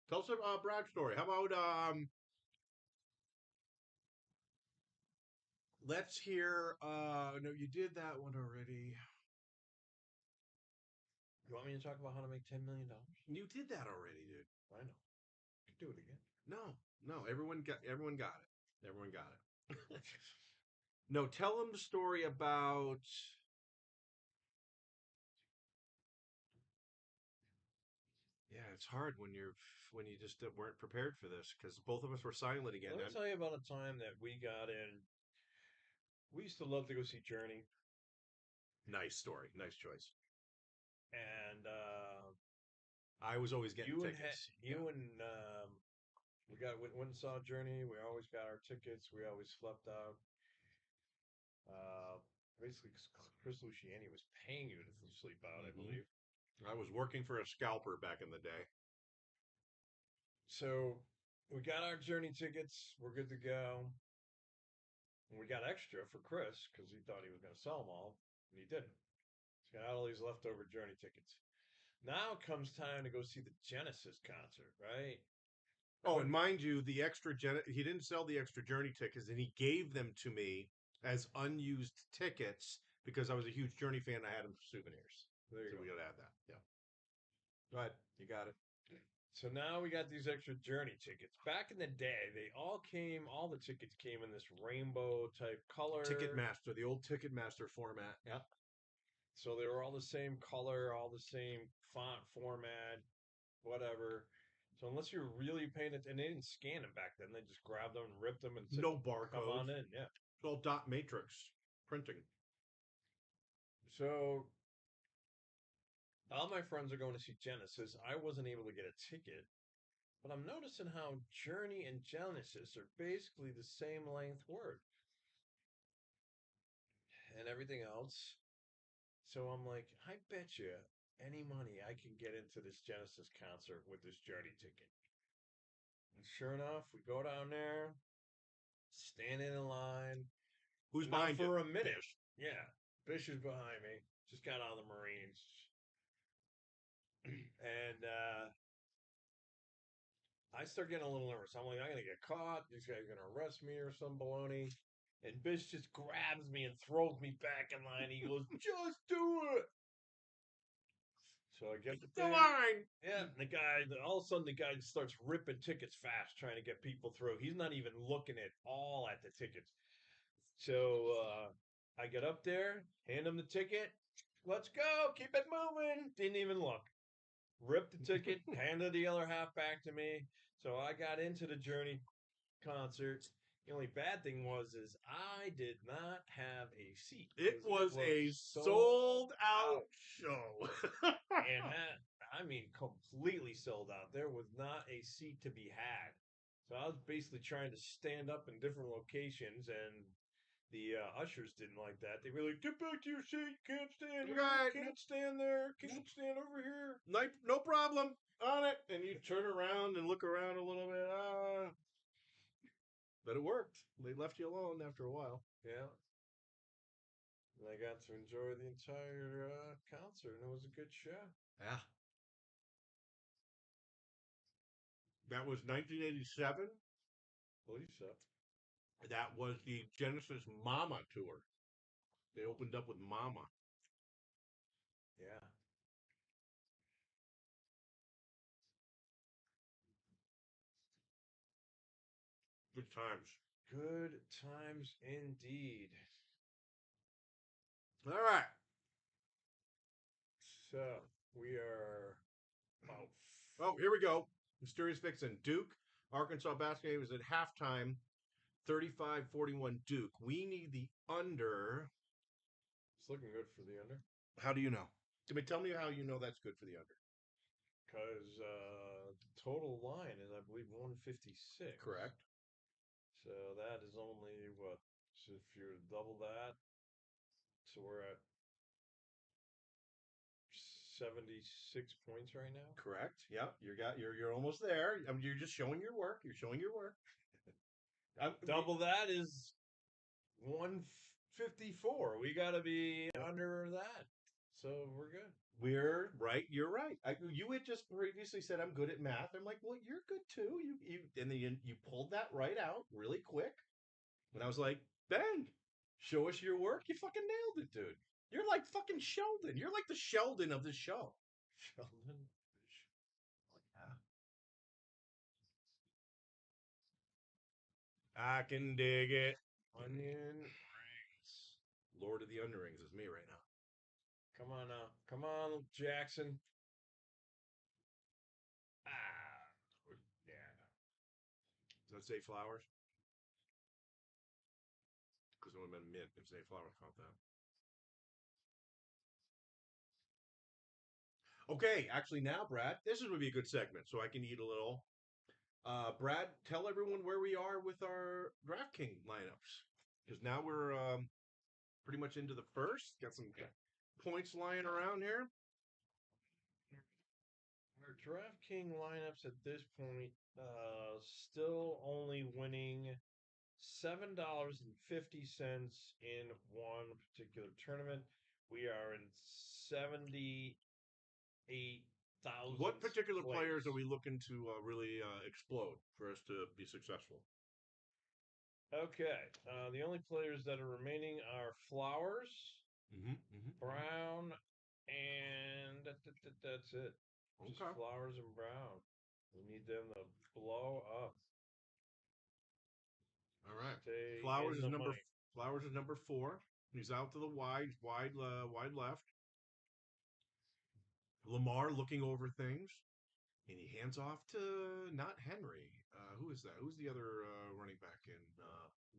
Tell us a Brad story. How about let's hear no, you did that one already. You want me to talk about how to make $10 million? You did that already, dude. I know. You can do it again. No. No, everyone got it. Everyone got it. No, tell them the story about. Yeah, it's hard when you just weren't prepared for this because both of us were silent again. Let me tell you about a time that we got in. We used to love to go see Journey, Nice story, nice choice. and I was always getting you and tickets. you and we went and saw Journey. We always got our tickets. We always slept out. Uh, Basically, 'cause Chris Luciani was paying you to sleep out, I Mhm. believe. I was working for a scalper back in the day. So we got our Journey tickets. We're good to go. And we got extra for Chris because he thought he was going to sell them all, and he didn't. He's got all these leftover Journey tickets. Now comes time to go see the Genesis concert, right? Oh, and mind you, the extra he didn't sell the extra Journey tickets, and he gave them to me as unused tickets because I was a huge Journey fan. I had them for souvenirs. There you So go. we gotta add that. Yeah. Go ahead. You got it. So now we got these extra Journey tickets. Back in the day, all the tickets came in this rainbow type color. Ticketmaster, the old Ticketmaster format. Yeah. So they were all the same color, all the same font format, whatever. So unless you're really paying it, and they didn't scan them back then, they just grabbed them and ripped them and said, No "Come on barcodes. in." Yeah. It's all dot matrix printing. So all my friends are going to see Genesis. I wasn't able to get a ticket, but I'm noticing how Journey and Genesis are basically the same length word and everything else. So I'm like, I bet you any money I can get into this Genesis concert with this Journey ticket. And sure enough, we go down there, standing in line. Who's Now behind for you? a minute. Bish. Yeah, Bish is behind me. Just got out of the Marines. And I start getting a little nervous. I'm like, I'm gonna get caught. These guys are gonna arrest me or some baloney. And Bish just grabs me and throws me back in line. He goes, "Just do it." So I get The there. line. Yeah, and all of a sudden, the guy starts ripping tickets fast, trying to get people through. He's not even looking at all at the tickets. So I get up there, hand him the ticket. Let's go, keep it moving. Didn't even look. Ripped the ticket, handed the other half back to me. So I got into the Journey concert. The only bad thing is I did not have a seat. It 'Cause was a sold sold out show. and that, I mean, completely sold out. There was not a seat to be had. So I was basically trying to stand up in different locations, and the ushers didn't like that. They were like, "Get back to your seat. Can't stand here. Right. Can't stand there. Can't stand over here." No problem. On it. And you turn around and look around a little bit. But it worked. They left you alone after a while. Yeah. And I got to enjoy the entire concert, and it was a good show. Yeah. That was 1987. Believe so. That was the Genesis Mama tour. They opened up with Mama. Yeah. Good times. Good times indeed. All right. So we are about. Oh, here we go. Mysterious Vixen. Duke. Arkansas basketball game was at halftime. 35-41 Duke. We need the under. It's looking good for the under. How do you know? Tell me how you know that's good for the under. Because total line is, I believe, 156. Correct. So that is only what? So if you double that, so we're at 76 points right now. Correct. Yep. You're almost there. I mean, you're just showing your work. You're showing your work. Double that is 154. We got to be under that. So we're good. We're right. You're right. You had just previously said I'm good at math. I'm like, well, you're good too. And then you pulled that right out really quick. And I was like, bang, show us your work. You fucking nailed it, dude. You're like fucking Sheldon. You're like the Sheldon of this show. Sheldon. Yeah. I can dig it. Onion rings. Lord of the Onion Rings is me right now. Come on now. Come on, Jackson. Ah, yeah. Does that say flowers? Because it would have been mint if say flowers count that. Okay, actually now, Brad, this would be a good segment, so I can eat a little. Brad, tell everyone where we are with our DraftKings lineups, because now we're pretty much into the first. Got some points lying around here. Our DraftKings lineups at this point, still only winning $7.50 in one particular tournament. We are in 78,000. What particular players are we looking to really explode for us to be successful? Okay, the only players that are remaining are Flowers, Brown, and that's it. Just Okay. Flowers and Brown. We need them to blow up. All right. Stay Flowers in is the number money. Flowers is number 4. He's out to the wide left. Lamar looking over things, and he hands off to not Henry. Who is that? Who's the other running back in?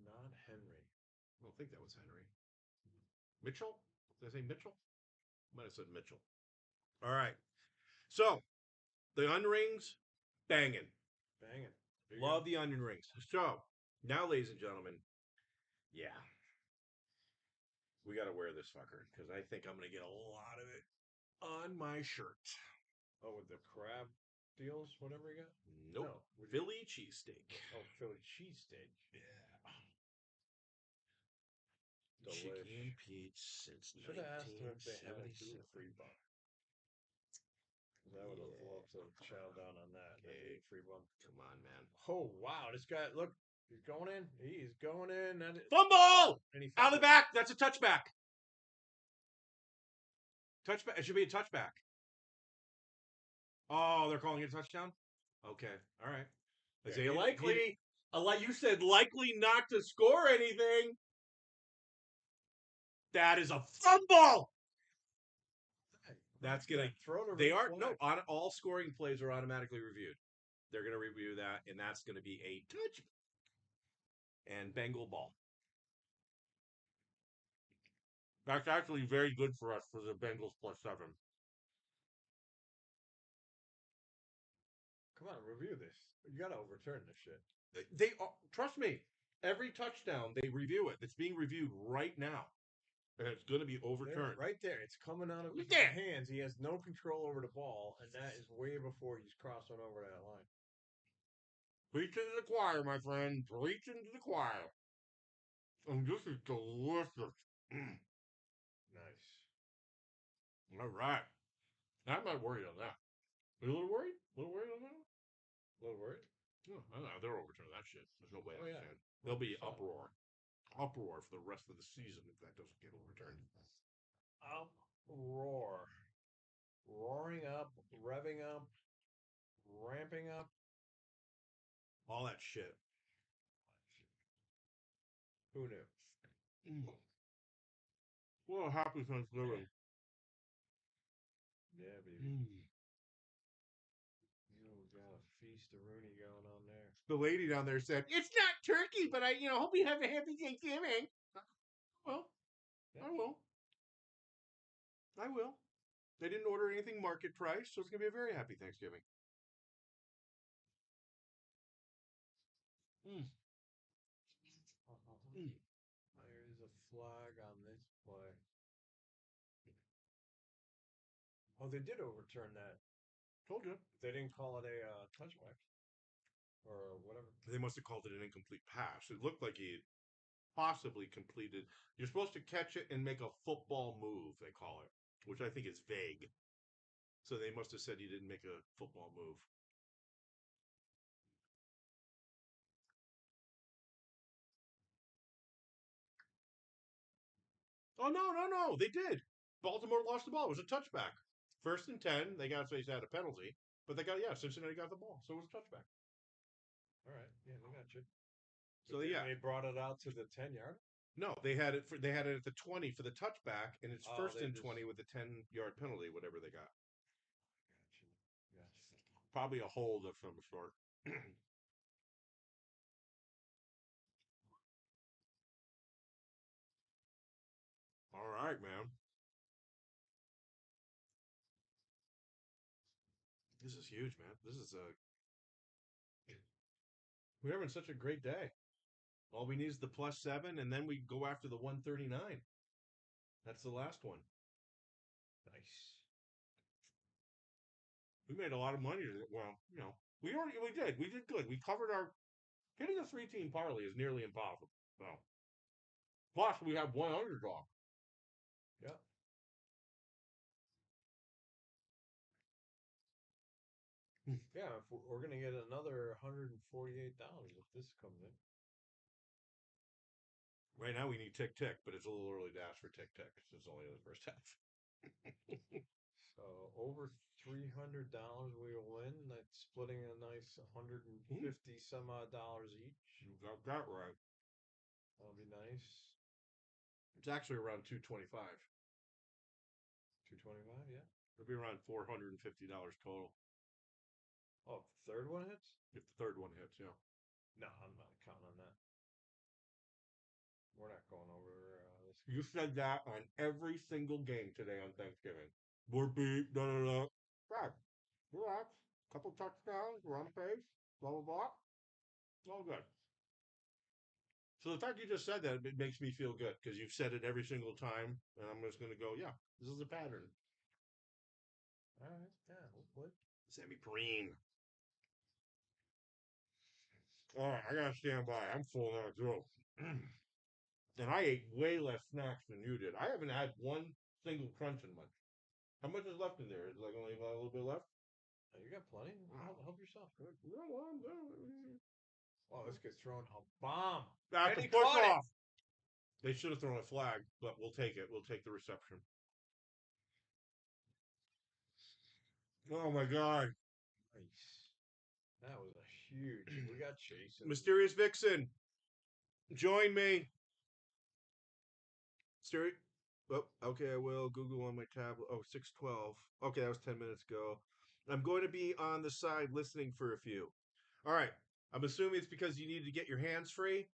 Not Henry. I don't think that was Henry. Mitchell? Did I say Mitchell? Might have said Mitchell. All right. So the onion rings, banging. Banging. Love the onion rings. So now, ladies and gentlemen, yeah, we got to wear this fucker because I think I'm going to get a lot of it on my shirt. Oh, with the crab deals, whatever you got? Nope. No. Philly cheesesteak. Oh, Philly cheesesteak. Yeah. Delish. Chicken Pete's since Should have asked them if they had a 1977. gluten-free bun. I would have loved to chow down on that. Okay. Gluten-free bun. Come on, man. Oh, wow. This guy, look, he's going in. He's going in. Fumble! And he Out of the back. That's a touchback. Touchback. It should be a touchback. Oh, they're calling it a touchdown? Okay. All right. Yeah, Isaiah he- likely. You said likely not to score anything. That is a fumble. That's gonna. throw the They red are flag. no. All scoring plays are automatically reviewed. They're gonna review that, and that's gonna be a touch. And Bengal ball. That's actually very good for us for the Bengals +7. Come on, review this. You got to overturn this shit. They are, trust me. Every touchdown they review it. It's being reviewed right now, and it's going to be overturned. Right there. It's coming out of his There. hands. He has no control over the ball, and that is way before he's crossing over that line. Preach into the choir, my friend. Preach into the choir. And this is delicious. Nice. All right. I'm not worried on that. Are you a little worried? A little worried on that? A little worried? No, I don't know. They'll overturn that shit. There's no way. Oh, yeah. There'll be 100%. uproar for the rest of the season if that doesn't get overturned. Uproar. Roaring up, revving up, ramping up. All that shit. Who knew? What a happy Thanksgiving. Yeah, baby. We got a feast of Rooney going on there. The lady down there said, "It's not turkey, but I hope you have a happy Thanksgiving." Well, Yeah. I will. I will. They didn't order anything market price, so it's going to be a very happy Thanksgiving. There is a flag on this play. Oh, they did overturn that. Told you. They didn't call it a touchback or whatever. They must have called it an incomplete pass. It looked like he possibly completed. You're supposed to catch it and make a football move, they call it, which I think is vague. So they must have said he didn't make a football move. Oh, no. They did. Baltimore lost the ball. It was a touchback. 1st and 10. They got to say they had a penalty. But Cincinnati got the ball. So it was a touchback. All right. Yeah, they got you. So yeah, They brought it out to the 10-yard. no, they had it at the 20 for the touchback, and it's Oh, first they and just- 20 with the 10-yard penalty, whatever they got. Gotcha. Probably a hold of some sort. All right, man. This is huge, man. This is we're having such a great day. All we need is the +7, and then we go after the 139. That's the last one. Nice. We made a lot of money. Well, we did good. We covered our hitting a 3-team parlay is nearly impossible. So, plus we have one underdog. Yeah. Yeah, if we're gonna get another $148 if this comes in. Right now we need tick tick, but it's a little early to ask for tick tick. It's only the first half. So over $300 we will win. That's splitting a nice 150 some odd dollars each. You got that right. That'll be nice. It's actually around 225. 225, yeah. It'll be around $450 total Oh, if the third one hits? if the third one hits. Yeah. No, I'm not counting on that. We're not going over this. You said that on every single game today on Thanksgiving. We're beat. Da da da. Right. Relax. Couple touchdowns. We're on pace. Blah blah blah. All good. So the fact you just said that, it makes me feel good because you've said it every single time, and I'm just gonna go, yeah, this is a pattern. All right, yeah, hopefully. Sammy Green. All right, I gotta stand by. I'm full now too. And I ate way less snacks than you did. I haven't had one single crunch in lunch. How much is left in there? Is like only a little bit left? Oh, you got plenty. Help yourself. Good. Oh, this guy's throwing a bomb. That's And a he caught push it. off. They should have thrown a flag, but we'll take it. We'll take the reception. Oh my god. Nice. That was a huge. We got chasing. Mysterious Vixen. Join me. Mysterio. Oh, okay, I will. Google on my tablet. Oh, 6:12. Okay, that was 10 minutes ago. I'm going to be on the side listening for a few. All right. I'm assuming it's because you need to get your hands free.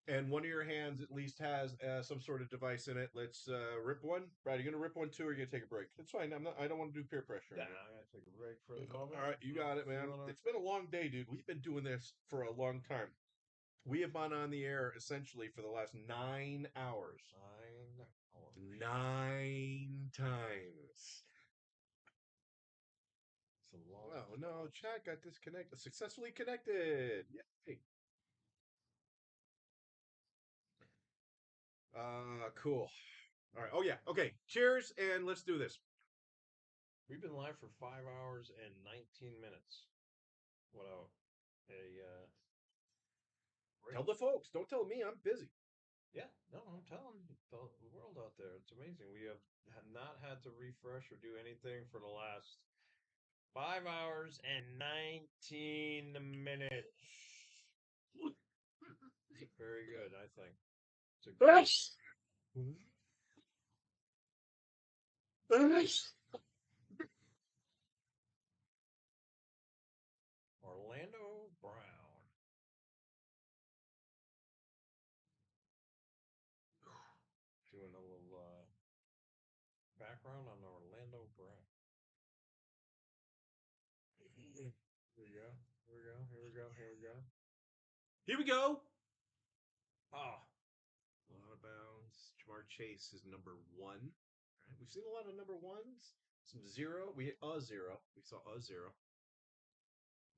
And one of your hands at least has some sort of device in it. Let's rip one. Brad, are you gonna rip one too, or are you gonna take a break? It's fine. I don't want to do peer pressure. Yeah, I'm gonna take a break for the moment. All right, you got it, man. It's been a long day, dude. We've been doing this for a long time. We have been on the air essentially for the last 9 hours. 9 hours. 9 times. It's a long. Oh no, chat got disconnected. Successfully connected. Yay. Cool. All right. Oh yeah. Okay. Cheers, and let's do this. We've been live for 5 hours and 19 minutes. Without a break. Tell the folks. Don't tell me. I'm busy. Yeah, no, I'm telling the world out there, it's amazing. We have not had to refresh or do anything for the last 5 hours and 19 minutes. Very good, I think. It's a good. Orlando Brown. Doing a little background on Orlando Brown. Here we go. Here we go. Here we go. Here we go. Here we go. Ah, A lot of bounds. Jamar Chase is number 1. All right. We've seen a lot of number 1s. Some 0. We hit a 0. We saw a 0.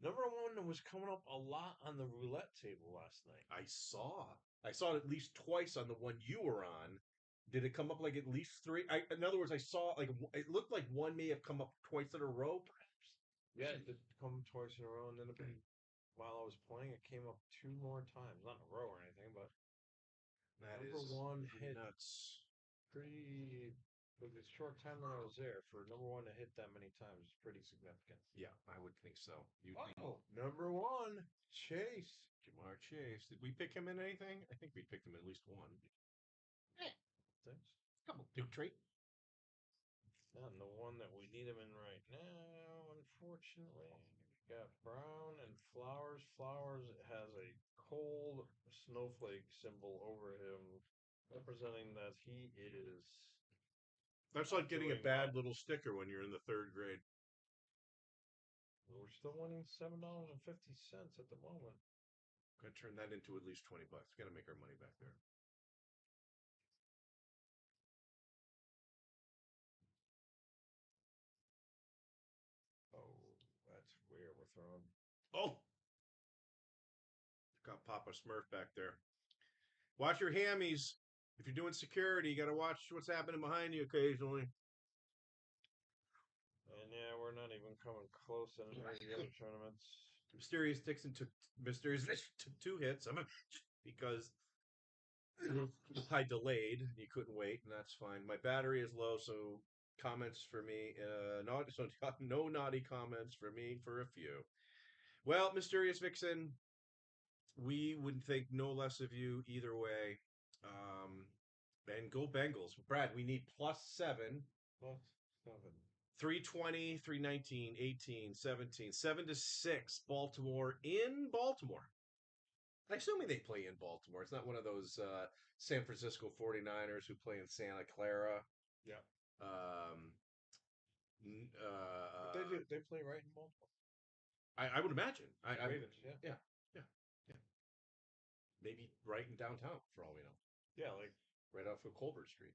number one was coming up a lot on the roulette table last night. I saw it at least twice on the one you were on. Did it come up like at least 3? In other words, I saw like it looked like one may have come up twice in a row, perhaps. Yeah, it did come twice in a row, and then while I was playing, it came up 2 more times. Not in a row or anything, but That number is one hit nuts. pretty For the short time that I was there, for number one to hit that many times is pretty significant. Yeah, I would think so. Oh, number one, Chase. Jamar Chase. Did we pick him in anything? I think we picked him in at least one. Thanks. Couple. New trait. Not the one that we need him in right now, unfortunately. We got Brown and Flowers. Flowers has a cold snowflake symbol over him, representing that he is. That's like getting a doing bad well. little sticker when you're in the 3rd grade. We're still winning $7.50 at the moment. Gotta turn that into at least $20. Gotta make our money back there. Oh, that's where we're throwing. Oh! Got Papa Smurf back there. Watch your hammies. If you're doing security, you gotta watch what's happening behind you occasionally. And yeah, we're not even coming close in any of the other tournaments. Mysterious Dixon took 2 hits. Because I delayed. You couldn't wait, and that's fine. My battery is low, so comments for me. No naughty comments for me for a few. Well, Mysterious Vixen, we would think no less of you either way. And go Bengals. Brad, we need +7. +7. 320, 319, 18, 17, 7-6. Baltimore in Baltimore. I assuming they play in Baltimore. It's not one of those San Francisco 49ers who play in Santa Clara. Yeah. But They play right in Baltimore. I would imagine. Ravens, yeah. Yeah. Maybe right in downtown, for all we know. Yeah, like Right off of Colbert Street.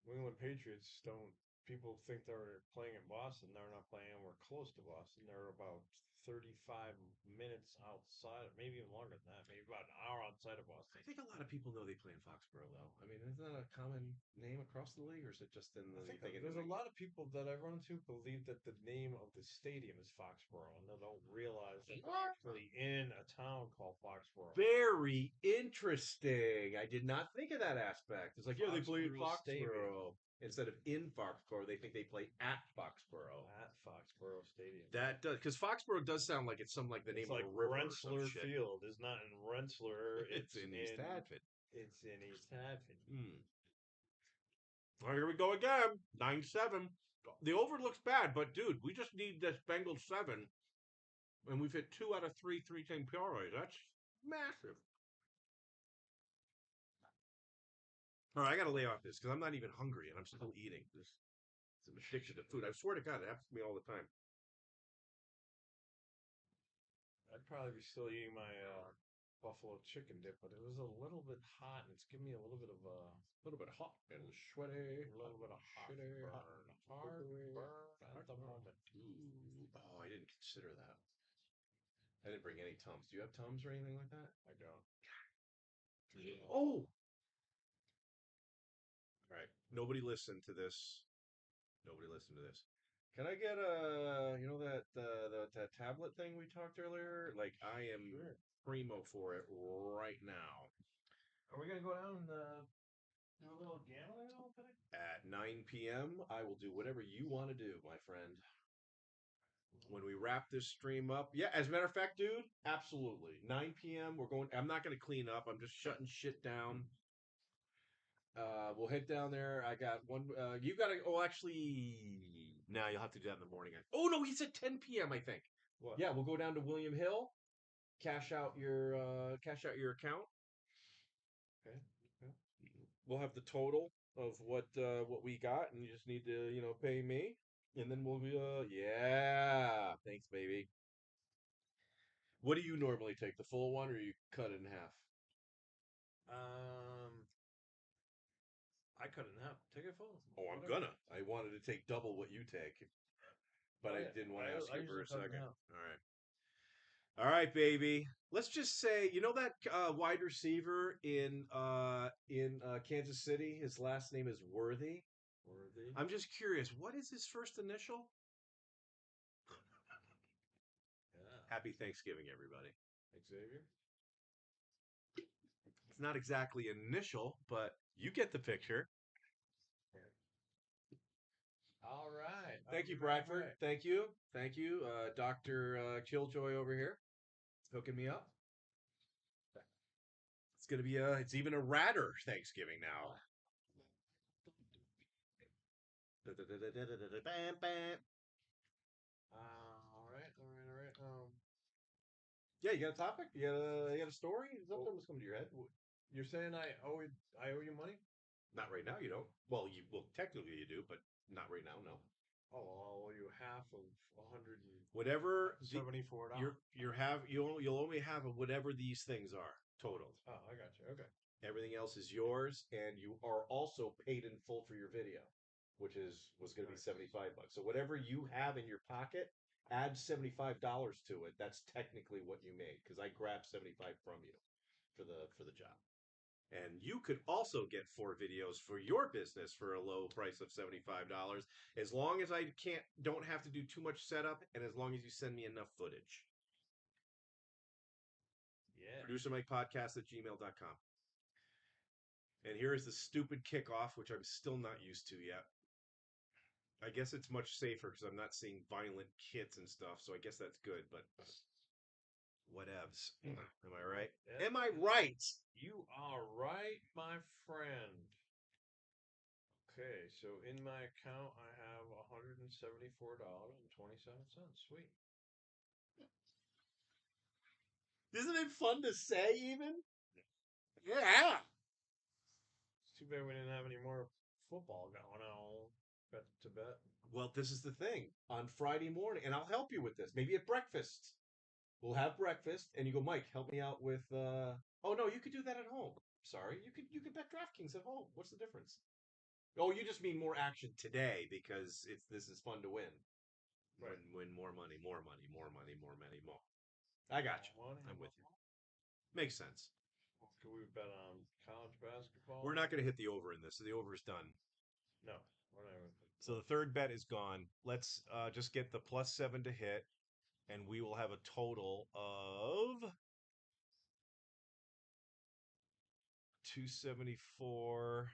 New England Patriots don't. People think they're playing in Boston. They're not playing anywhere close to Boston. They're about 35 minutes outside, maybe even longer than that. Maybe about an hour outside of Boston. I think a lot of people know they play in Foxborough, though. I mean, isn't that a common name across the league, or is it just in the? I think there's a lot of people that I run into believe that the name of the stadium is Foxborough, and they don't realize that they're actually in a town called Foxborough. Very interesting. I did not think of that aspect. It's like, yeah, they play in Foxborough Foxborough instead of in Foxborough. They think they play at Foxborough. At Foxborough Stadium. That does, because Foxborough does sound like it's some like the name It's like of a river or Rensselaer some shit. Field is not in Rensselaer. It's in East Hadford. It's in East Hadford. Well, here we go again. 9-7. The over looks bad, but dude, we just need this Bengals 7, and we've hit 2 out of 3 3-10 PRAs. That's massive. All right, I got to lay off this because I'm not even hungry and I'm still eating. It's an addiction to food. I swear to God, it happens to me all the time. I'd probably be still eating my buffalo chicken dip, but it was a little bit hot, and it's giving me a little bit of a hot and sweaty. little bit of hot burn at the moment. Ooh. Oh, I didn't consider that. I didn't bring any Tums. Do you have Tums or anything like that? I don't. Oh! All right. Nobody listened to this. Nobody listened to this. Can I get that tablet thing we talked earlier? Like, I am primo for it right now. Are we gonna go down and do a little gambling all today? At 9 p.m., I will do whatever you want to do, my friend. When we wrap this stream up, yeah. As a matter of fact, dude, absolutely. 9 p.m. We're going. I'm not going to clean up. I'm just shutting shit down. We'll head down there. I got one. You got to. Oh, actually, no. You'll have to do that in the morning. Oh no, he said 10 p.m. I think. What? Yeah, we'll go down to William Hill. Cash out your account. Okay. We'll have the total of what we got, and you just need to pay me, and then we'll be yeah. Thanks, baby. What do you normally take? The full one, or you cut it in half? I cut it in half. Take it full. Oh, I'm gonna. I wanted to take double what you take, but I didn't want to ask you for a second. All right, baby. Let's just say, that wide receiver in Kansas City. His last name is Worthy. Worthy. I'm just curious. What is his first initial? Yeah. Happy Thanksgiving, everybody. Xavier. It's not exactly initial, but you get the picture. All right. Thank I'll you, be right Bradford. back. Thank you. Thank you. Dr. Killjoy over here hooking me up. It's going to be it's even a radder Thanksgiving now. All right. Yeah, you got a topic? You got a story? Something was coming to your head? You're saying I owe you money? Not right now, you don't. Well, technically you do, but not right now, no. Oh, well, I'll owe you half of Whatever $174. you'll only have whatever these things are totaled. Oh, I got you. Okay. Everything else is yours, and you are also paid in full for your video, which was going to be Nice. $75. So whatever you have in your pocket, add $75 to it. That's technically what you made because I grabbed 75 from you for the job. And you could also get 4 videos for your business for a low price of $75, as long as I don't have to do too much setup, and as long as you send me enough footage. Yeah. ProducerMikePodcast@gmail.com. And here is the stupid kickoff, which I'm still not used to yet. I guess it's much safer because I'm not seeing violent kids and stuff, so I guess that's good, but whatevs. Am I right? Yeah. Am I right? You are right, my friend. Okay, so in my account I have $174.27. Sweet. Isn't it fun to say even? Yeah. It's too bad we didn't have any more football going on. Bet. Well, this is the thing. On Friday morning, and I'll help you with this. Maybe at breakfast. We'll have breakfast, and you go, Mike, help me out with. Oh no, you could do that at home. Sorry, you could bet DraftKings at home. What's the difference? Oh, you just mean more action today because this is fun to win. Right. Win more money. I got you. I'm with you. Makes sense. Could we bet on college basketball? We're not going to hit the over in this. So the over is done. No, we're not. So the third bet is gone. Let's just get the +7 to hit, and we will have a total of 274.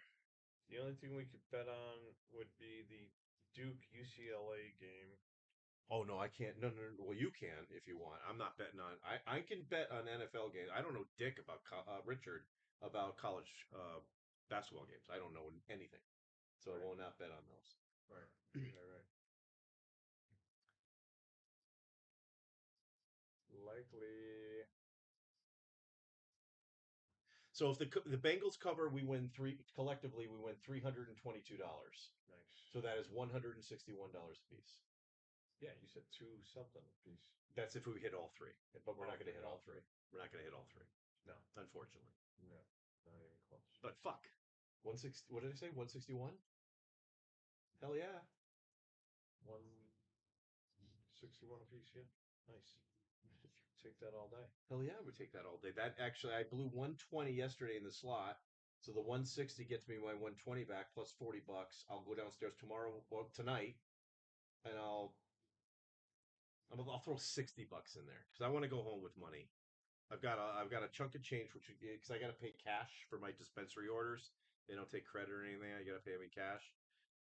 The only thing we could bet on would be the Duke UCLA game. Oh no, I can't. No. Well, you can if you want. I'm not betting on. I can bet on NFL games. I don't know dick about Richard about college basketball games. I don't know anything, so I will not bet on those. Right. Likely. So if the Bengals cover, we win collectively. We win $322. Nice. So that is $161 a piece. Yeah, you said 2 something a piece. That's if we hit all 3, but we're not going to hit all 3. We're not going to hit all 3. No, unfortunately. No, not even close. But fuck, 160. What did I say? 161. Hell yeah. 161 a piece. Yeah, nice. Take that all day. Hell yeah, I would take that all day. That actually, I blew 120 yesterday in the slot, so the 160 gets me my 120 back plus $40. I'll go downstairs tomorrow, well, tonight, and I'll throw $60 in there because I want to go home with money. I've got a chunk of change because I got to pay cash for my dispensary orders. They don't take credit or anything. I got to pay them in cash,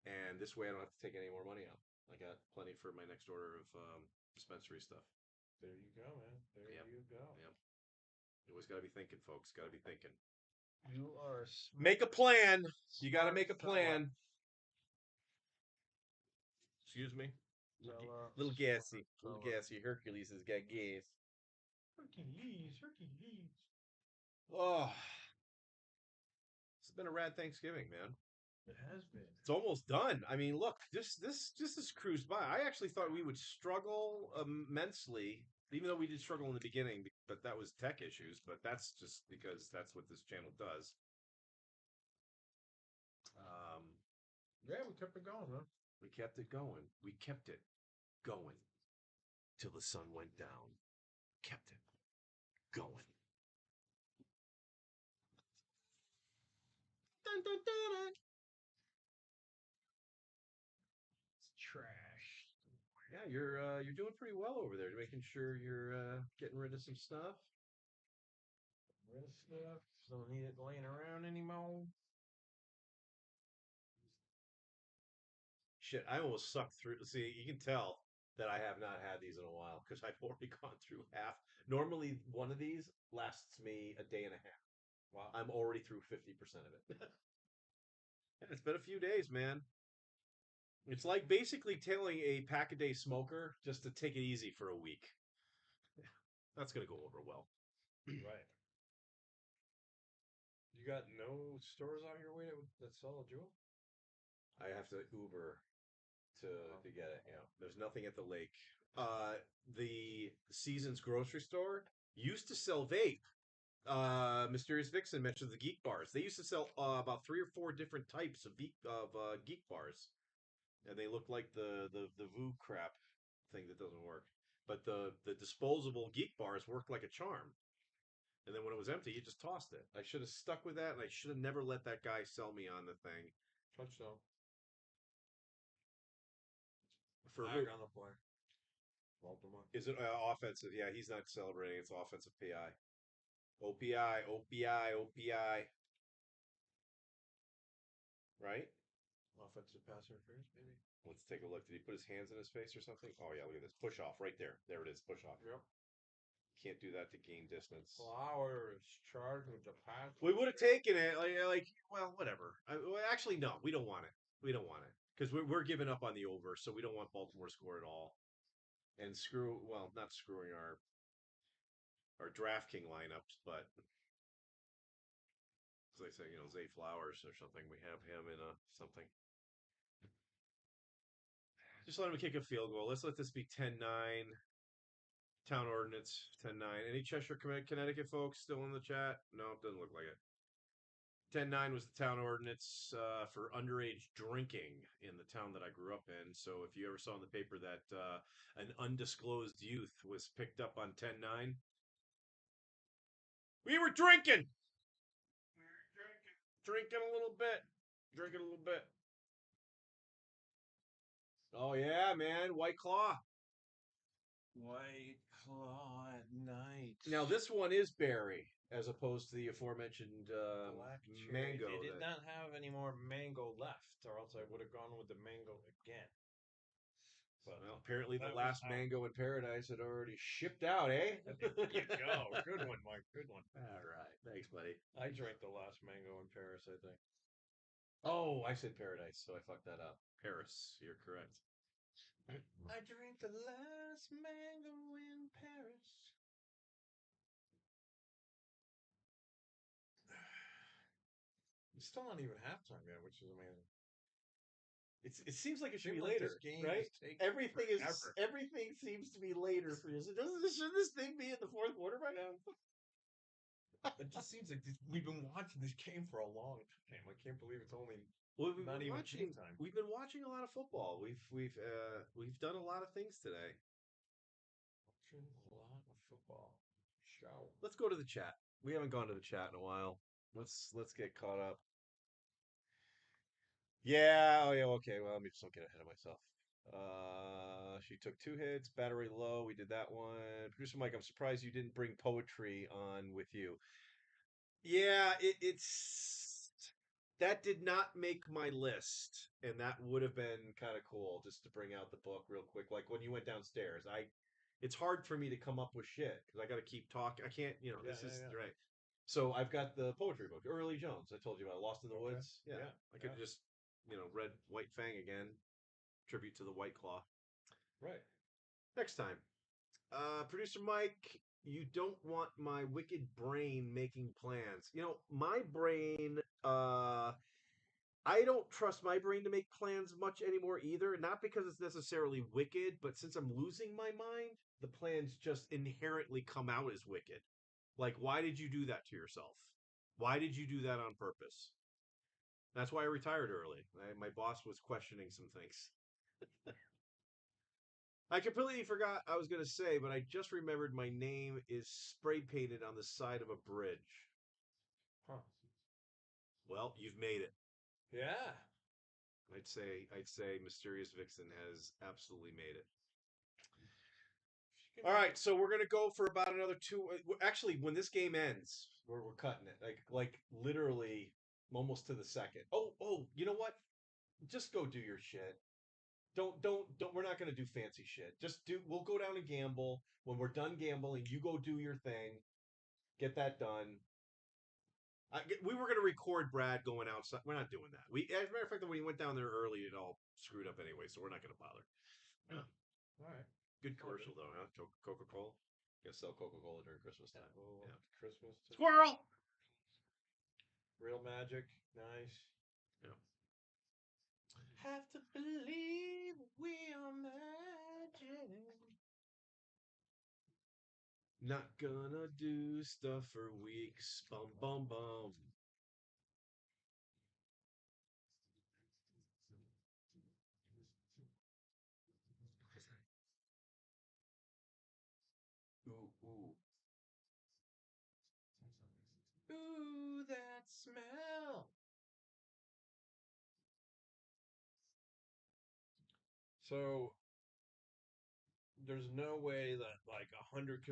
and this way I don't have to take any more money out. I got plenty for my next order of dispensary stuff. There you go, man. You go. Yep. You always got to be thinking, folks. Got to be thinking. You are Make a plan. You got to make a plan. Excuse me. Little gassy. Hercules has got gas. Hercules. Oh, it's been a rad Thanksgiving, man. It has been. It's almost done. I mean, look, this cruised by. I actually thought we would struggle immensely, even though we did struggle in the beginning, but that was tech issues. But that's just because that's what this channel does. Yeah, we kept it going, huh? We kept it going. We kept it going till the sun went down. Kept it going. Dun, dun, dun, dun. It's trash. Yeah, you're doing pretty well over there. Making sure you're getting rid of some stuff. Rid of stuff. Don't need it laying around anymore. shit, I almost sucked through. See, you can tell that I have not had these in a while because I've already gone through half. Normally, one of these lasts me a day and a half. Wow. I'm already through 50% of it. Yeah, it's been a few days, man. It's like basically telling a pack a day smoker just to take it easy for a week. That's gonna go over well. Right. You got no stores out your way that sell a jewel? I have to Uber to Oh. to get it. Yeah, there's nothing at the lake. The Seasons grocery store used to sell vape. Mysterious Vixen mentioned the geek bars. They used to sell about 3 or 4 different types of geek bars, and they looked like the Voo crap thing that doesn't work. But the disposable geek bars worked like a charm. And then when it was empty, you just tossed it. I should have stuck with that, and I should have never let that guy sell me on the thing. Touchdown. For Flag who? on the play. Baltimore. Is it offensive? Yeah, he's not celebrating. It's offensive PI. OPI, OPI, OPI. Right? Offensive pass interference, maybe. Let's take a look. Did he put his hands in his face or something? Oh, yeah, look at this. Push off right there. There it is. Push off. Yep. Can't do that to gain distance. Flowers charged with the pass. We would have taken it. Well, whatever. Well, actually, no, we don't want it. We don't want it. Because we're giving up on the over, so we don't want Baltimore to score at all. And not screwing our DraftKings lineups, but as I say, Zay Flowers or something. We have him in a something. Just let him kick a field goal. Let's let this be 10-9. Town ordinance 10-9. Any Cheshire, Connecticut folks still in the chat? No, it doesn't look like it. 10-9 was the town ordinance for underage drinking in the town that I grew up in. So if you ever saw in the paper that an undisclosed youth was picked up on 10-9, we were drinking. Drinking a little bit. Drinking a little bit. Oh, yeah, man. White Claw. White Claw at night. Now, this one is berry, as opposed to the aforementioned Black cherry. mango. They did not have any more mango left, or else I would have gone with the mango again. But Well, apparently the that was last out. mango in paradise had already shipped out, eh? There you go. Good one, Mike. Good one. All right. Thanks, buddy. I drank the last mango in Paris, I think. Oh, I said paradise, so I fucked that up. Paris. You're correct. I drank the last mango in Paris. It's still not even halftime yet, which is amazing. It seems like it should be Seems like later, this game right? is taking forever. Everything seems to be later for you. So shouldn't this thing be in the fourth quarter by now? It just seems like we've been watching this game for a long time. I can't believe it's only Well, not even game time. We've been watching a lot of football. We've done a lot of things today. Watching a lot of football. Show. Let's go to the chat. We haven't gone to the chat in a while. Let's get caught up. Yeah. Oh, yeah. Okay. Well, let me just don't get ahead of myself. She took 2 hits, battery low. We did that one. Producer Mike, I'm surprised you didn't bring poetry on with you. Yeah, it's that did not make my list, and that would have been kind of cool just to bring out the book real quick. Like when you went downstairs, it's hard for me to come up with shit because I got to keep talking. I can't, this is right. So I've got the poetry book, Early Jones. I told you about Lost in the Woods. Yeah, I could have just read White Fang again, tribute to the White Claw. Right. Next time. Producer Mike, you don't want my wicked brain making plans. My brain, I don't trust my brain to make plans much anymore either. Not because it's necessarily wicked, but since I'm losing my mind, the plans just inherently come out as wicked. Like, why did you do that to yourself? Why did you do that on purpose? That's why I retired early. My boss was questioning some things. I completely forgot I was going to say, but I just remembered my name is spray painted on the side of a bridge. Huh. Well, you've made it. Yeah. I'd say Mysterious Vixen has absolutely made it. All right, so we're gonna go for about another 2. Actually, when this game ends, we're cutting it like literally almost to the second. Oh, you know what? Just go do your shit. Don't. We're not gonna do fancy shit. Just do. We'll go down and gamble. When we're done gambling, you go do your thing. Get that done. We were gonna record Brad going outside. We're not doing that. As a matter of fact, when we went down there early, it all screwed up anyway. So we're not gonna bother. All right. Good commercial though, huh? Coca Cola. Gonna sell Coca Cola during Christmas time. Oh, Yeah. Christmas. Squirrel. Real magic. Nice. Yeah. Have to believe we are magic. Not gonna do stuff for weeks. Bum bum bum. Ooh ooh. Ooh, that smell. So there's no way that like 100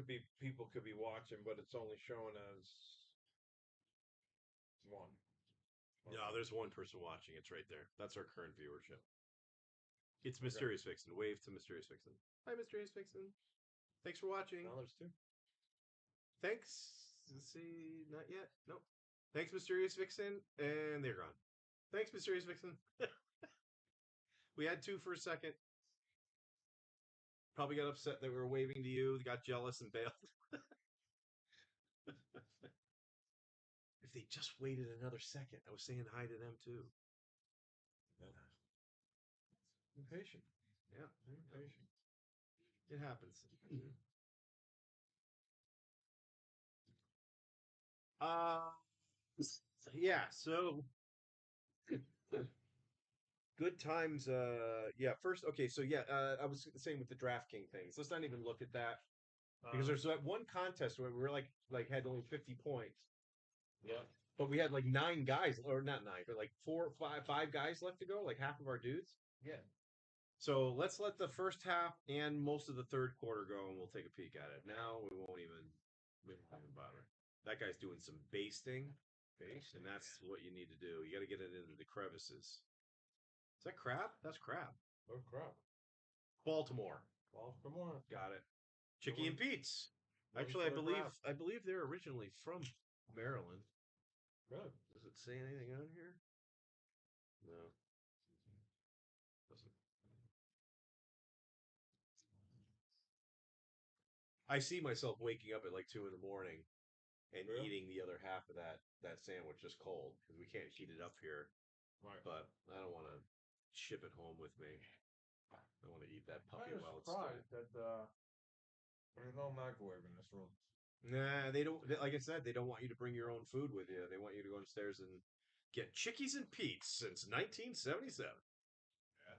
people could be watching, but it's only showing as one. No, there's one person watching. It's right there. That's our current viewership. It's Okay. Mysterious Vixen. Wave to Mysterious Vixen. Hi, Mysterious Vixen. Thanks for watching. Now there's two. Thanks. Let's see, not yet. Nope. Thanks, Mysterious Vixen, and they're gone. Thanks, Mysterious Vixen. We had two for a second. Probably got upset that we were waving to you. Got jealous and bailed. If they just waited another second, I was saying hi to them too. Impatient. Yeah, Impatient. it happens. Yeah. So good times. Yeah. First, okay. So yeah, I was saying with the DraftKings things. Let's not even look at that because there's that one contest where we were like had only 50 points. Yeah. But we had like 9 guys, or not 9, but like 5 guys left to go, like half of our dudes. Yeah. So let's let the first half and most of the third quarter go, and we'll take a peek at it. Now we won't even bother. That guy's doing some basting, and that's what you need to do. You got to get it into the crevices. Is that crab? That's crab. Oh crap. Baltimore. Baltimore. Got it. Chicky and Pete's. Looking Actually, for the crab. I believe they're originally from Maryland. Good. Does it say anything on here? No. Doesn't. I see myself waking up at like 2 in the morning and Yeah. eating the other half of that sandwich just cold because we can't heat it up here. Right. But I don't want to ship it home with me. I want to eat that I'm puppy kind of while it's still. surprised that there's no microwave in this room. Nah, they don't. Like I said, they don't want you to bring your own food with you. They want you to go upstairs and get Chickies and Pete's since 1977. Yeah.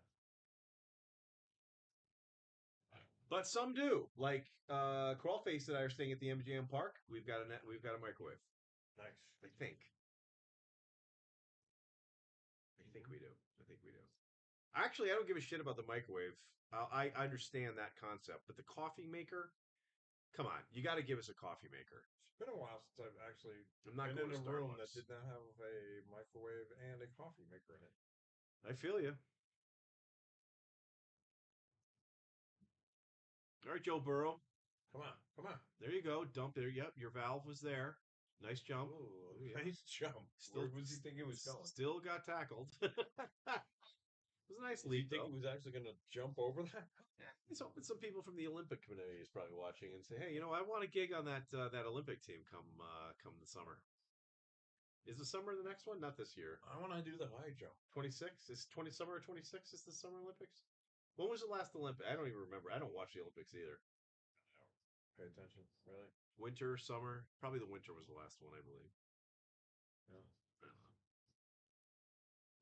But some do. Like Crawlface and I are staying at the MGM Park. We've got a microwave. Nice. I think. I think we do. I think we do. Actually, I don't give a shit about the microwave. I understand that concept, but the coffee maker. Come on, you got to give us a coffee maker. It's been a while since I've actually I'm not been going in to a room that Starbucks. did not have a microwave and a coffee maker in it. I feel you. All right, Joe Burrow. Come on, come on. There you go. Dump there. Yep, your valve was there. Nice jump. Ooh, yeah. nice jump. Still, Where was he think he was going? Still got tackled. It was a nice Did he lead, think though. he was actually going to jump over that? He's hoping some people from the Olympic community is probably watching and say, "Hey, I want a gig on that Olympic team come the summer." Is the summer the next one? Not this year. I want to do the high jump. 26 is summer of 26 is the Summer Olympics. When was the last Olympic? I don't even remember. I don't watch the Olympics either. Pay attention, really. Winter, summer, probably the winter was the last one, I believe. Yeah.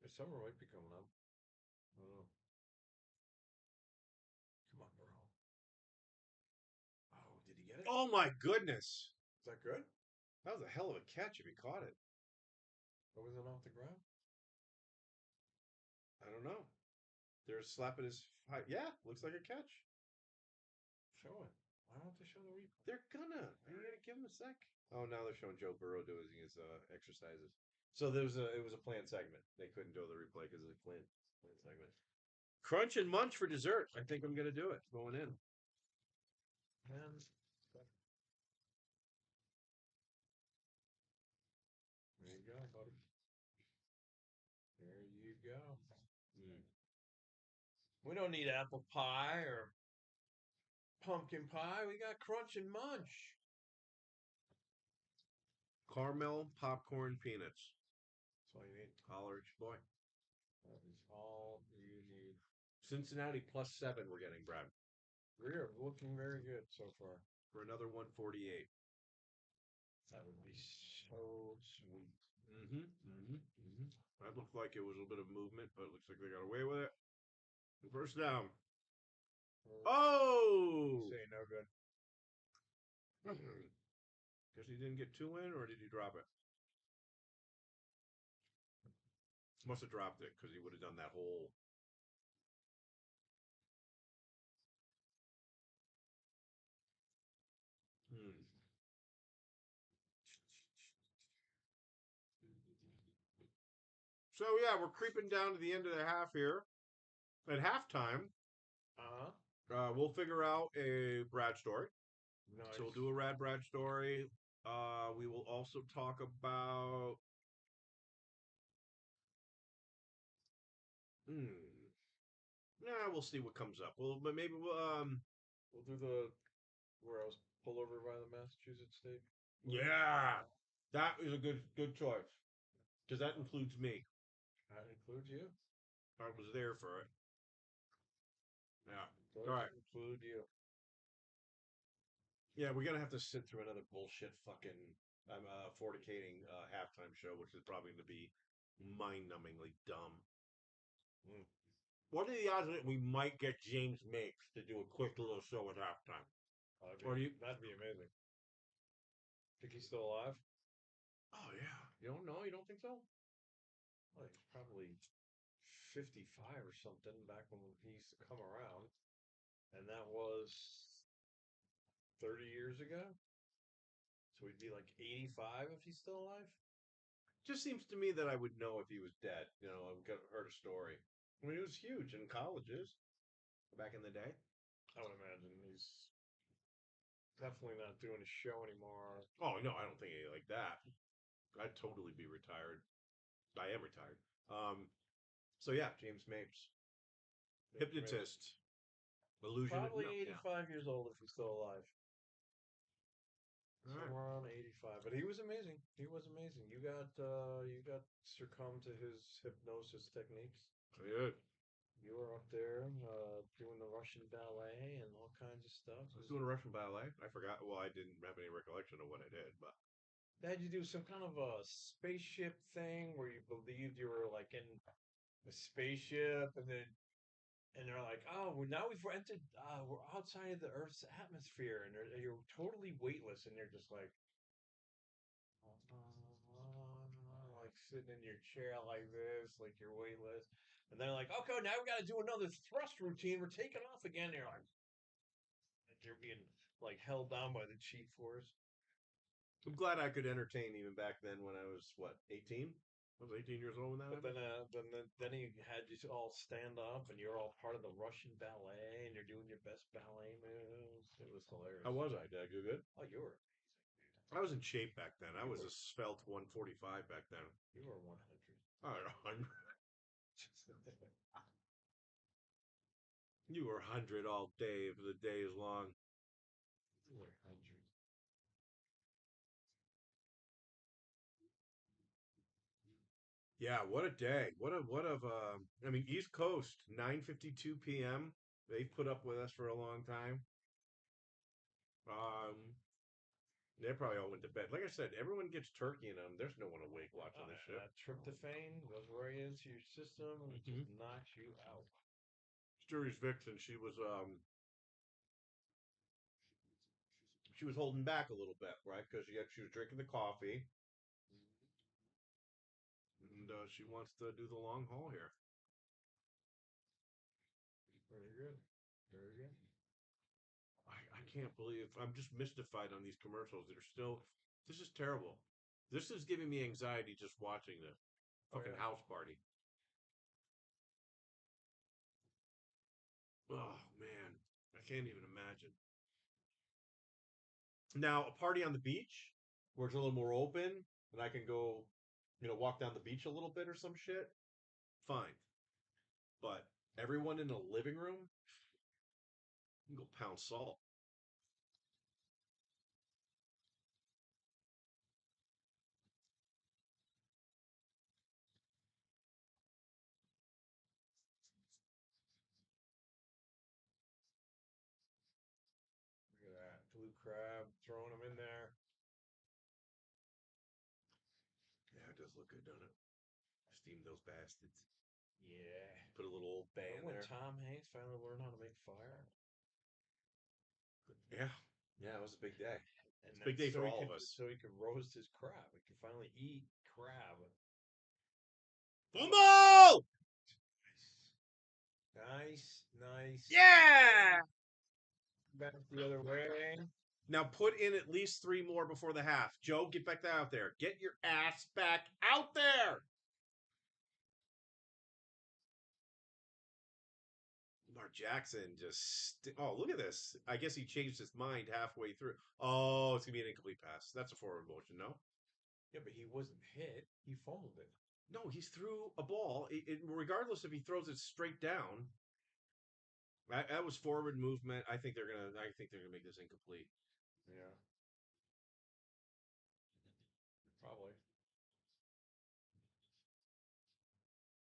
The summer might be coming up. I don't know. Come on, bro. Oh, did he get it? Oh my goodness! Is that good? That was a hell of a catch if he caught it. Or was it off the ground? I don't know. They're slapping his. Yeah, looks like a catch. Show it. Why don't they show the replay? They're gonna. You gotta give him a sec. Oh, now they're showing Joe Burrow doing his exercises. So it was a planned segment. They couldn't do the replay because it's a planned segment. Crunch and munch for dessert. I think I'm gonna do it. Going in. And there you go, buddy. There you go. Mm. We don't need apple pie or pumpkin pie. We got crunch and munch. Caramel popcorn peanuts. That's all you need. College boy. That is all you need. Cincinnati +7 we're getting, Brad. We're looking very good so far. For another 148. That would be so sweet. That looked like it was a bit of movement, but it looks like they got away with it. First down. Oh! Say no good. Guess he didn't get 2 in, or did he drop it? Must have dropped it because he would have done that whole. So yeah, we're creeping down to the end of the half here. At halftime, we'll figure out a Brad story. Nice. So we'll do a Brad story. We will also talk about. Nah, we'll see what comes up. But maybe We'll do the where I was pulled over by the Massachusetts state. Yeah, that is a good choice because that includes me. That includes you. I was there for it. Yeah. Does All right. include you. Yeah, we're gonna have to sit through another bullshit fucking fornicating halftime show, which is probably going to be mind-numbingly dumb. What are the odds that we might get James Mapes to do a quick little show at halftime? That'd be amazing. Think he's still alive? Oh yeah, you don't know? You don't think so? Well, he's probably 55 or something back when he used to come around, and that was 30 years ago. So he'd be like 85 if he's still alive. Just seems to me that I would know if he was dead. You know, I've heard a story. I mean, he was huge in colleges back in the day. I would imagine he's definitely not doing a show anymore. Oh no, I don't think anything like that. I'd totally be retired. I am retired. So yeah, James Mapes, hypnotist, illusion. Probably 85 years old if he's still alive. Right. Somewhere around 85, but he was amazing. He was amazing. You got succumbed to his hypnosis techniques. I did. You were up there doing the Russian ballet and all kinds of stuff. I was doing a Russian ballet. I forgot. Well, I didn't have any recollection of what I did, but they had you do some kind of a spaceship thing where you believed you were like in a spaceship, and they're like, oh, well, now we've entered, we're outside the Earth's atmosphere, and you're totally weightless, and you're just like sitting in your chair like this, like you're weightless. And they're like, okay, now we got to do another thrust routine. We're taking off again. And you're like you're being like held down by the Chief Force. I'm glad I could entertain even back then when I was 18. I was 18 years old when that But happened. then he had you all stand up, and you're all part of the Russian ballet, and you're doing your best ballet moves. It was hilarious. How was I? Did I do good? Oh, you were amazing, dude. I was in shape back then. I was a svelte 145 back then. You were 100. Oh, 100. You were 100 all day if the day is long. You were 100. Yeah, what a day. What I mean, East Coast, 9:52 p.m. They put up with us for a long time. They probably all went to bed. Like I said, everyone gets turkey in them. There's no one awake watching this shit. That tryptophan goes right into your system and it just knocks you out. Sturry's Vixen, she was holding back a little bit, right? Because she was drinking the coffee, and she wants to do the long haul here. Very good. Very good. I can't believe I'm just mystified on these commercials. This is terrible. This is giving me anxiety just watching this fucking house party. Oh man, I can't even imagine. Now, a party on the beach where it's a little more open and I can go, walk down the beach a little bit or some shit, fine. But everyone in a living room, you can go pound salt. Look at that. Blue crab, throwing them in there. Yeah, it does look good, doesn't it? Steam those bastards. Yeah. Put a little Old Bay in Remember when there. Tom Hanks finally learned how to make fire? Yeah, yeah, it was a big day. And It's a big day for he all could, of us. So he could roast his crab. He could finally eat crab. Fumble! Nice, nice. Yeah! Back the other way. Now put in at least 3 more before the half. Joe, get back out there. Get your ass back out there! Lamar Jackson oh, look at this. I guess he changed his mind halfway through. Oh, it's going to be an incomplete pass. That's a forward motion, no? Yeah, but he wasn't hit. He fumbled it. No, he's threw a ball. Regardless if he throws it straight down, that was forward movement. I think they're gonna make this incomplete. Yeah. Probably.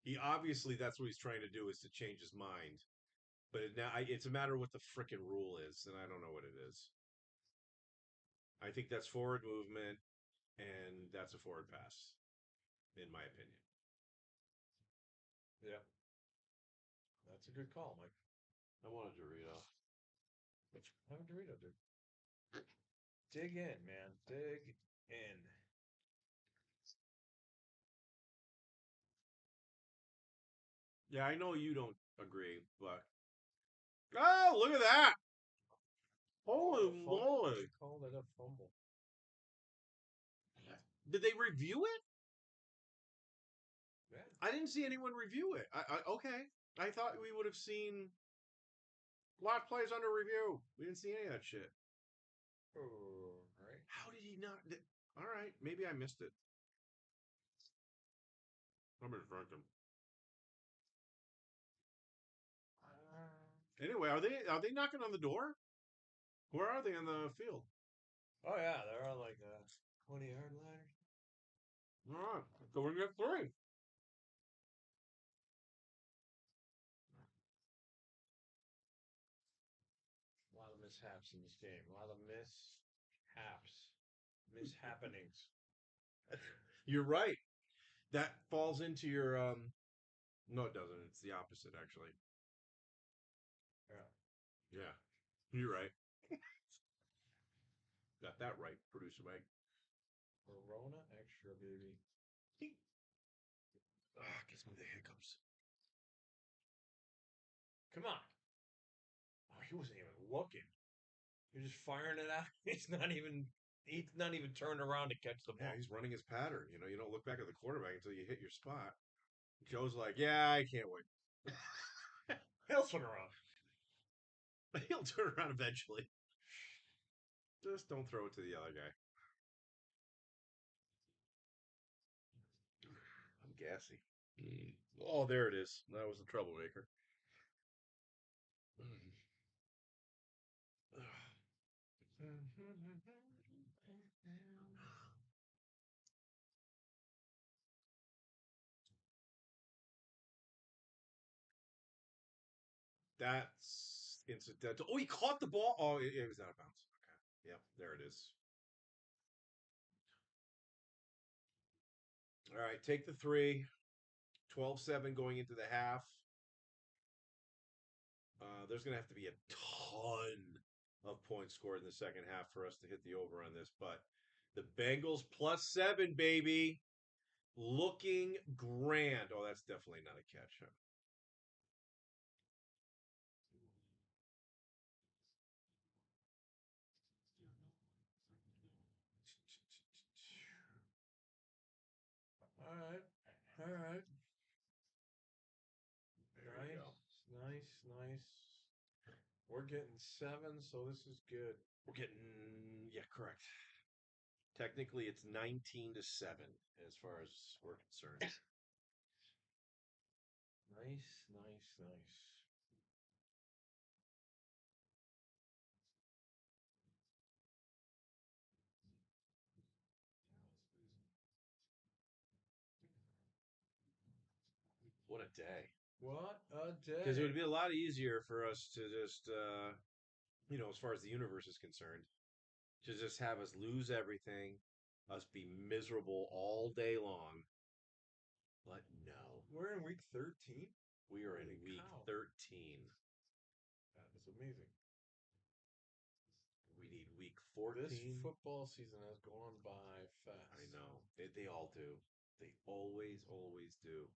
He obviously that's what he's trying to do is to change his mind. But it's a matter of what the frickin' rule is, and I don't know what it is. I think that's forward movement, and that's a forward pass, in my opinion. Yeah. That's a good call, Mike. I want a Dorito. Have a Dorito, dude. Dig in, man. Dig in. Yeah, I know you don't agree, but oh, look at that! Holy moly! Call it a fumble. Did they review it? Yeah. I didn't see anyone review it. Okay. I thought we would have seen lot plays under review. We didn't see any of that shit. Oh, right. How did he not? All right, maybe I missed it. I'm just drinking. Anyway, are they knocking on the door? Where are they on the field? Oh yeah, they're on like a 20-yard line. All right, so we're gonna get 3. A lot of mishaps in this game. A lot of mishappenings. You're right. That falls into your No, it doesn't. It's the opposite, actually. Yeah. Yeah, you're right. Got that right, producer Mike. Corona extra, baby. Gives me the hiccups. Come on. Oh, he wasn't even looking. He was just firing it out. He's not even turned around to catch the ball. Yeah, he's running his pattern. You don't look back at the quarterback until you hit your spot. Joe's like, yeah, I can't wait. He'll turn around. He'll turn around eventually. Just don't throw it to the other guy. I'm gassy. Oh, there it is. That was the troublemaker. That's incidental. Oh, he caught the ball. Oh, it was out of bounds. Okay. Yep, there it is. All right, take the 3. 12-7 going into the half. There's going to have to be a ton of points scored in the second half for us to hit the over on this. But the Bengals +7, baby. Looking grand. Oh, that's definitely not a catch, huh? All right. All right. There we go. Nice. We're getting 7, so this is good. We're getting, yeah, correct. Technically, it's 19-7 as far as we're concerned. Nice, nice, nice. What a day. What a day. Because it would be a lot easier for us to just, as far as the universe is concerned, to just have us lose everything, us be miserable all day long. But no, We're in week 13. we are in Holy week cow. 13. That is amazing. We need week 14. This football season has gone by fast. I know. They all do. They always, always do.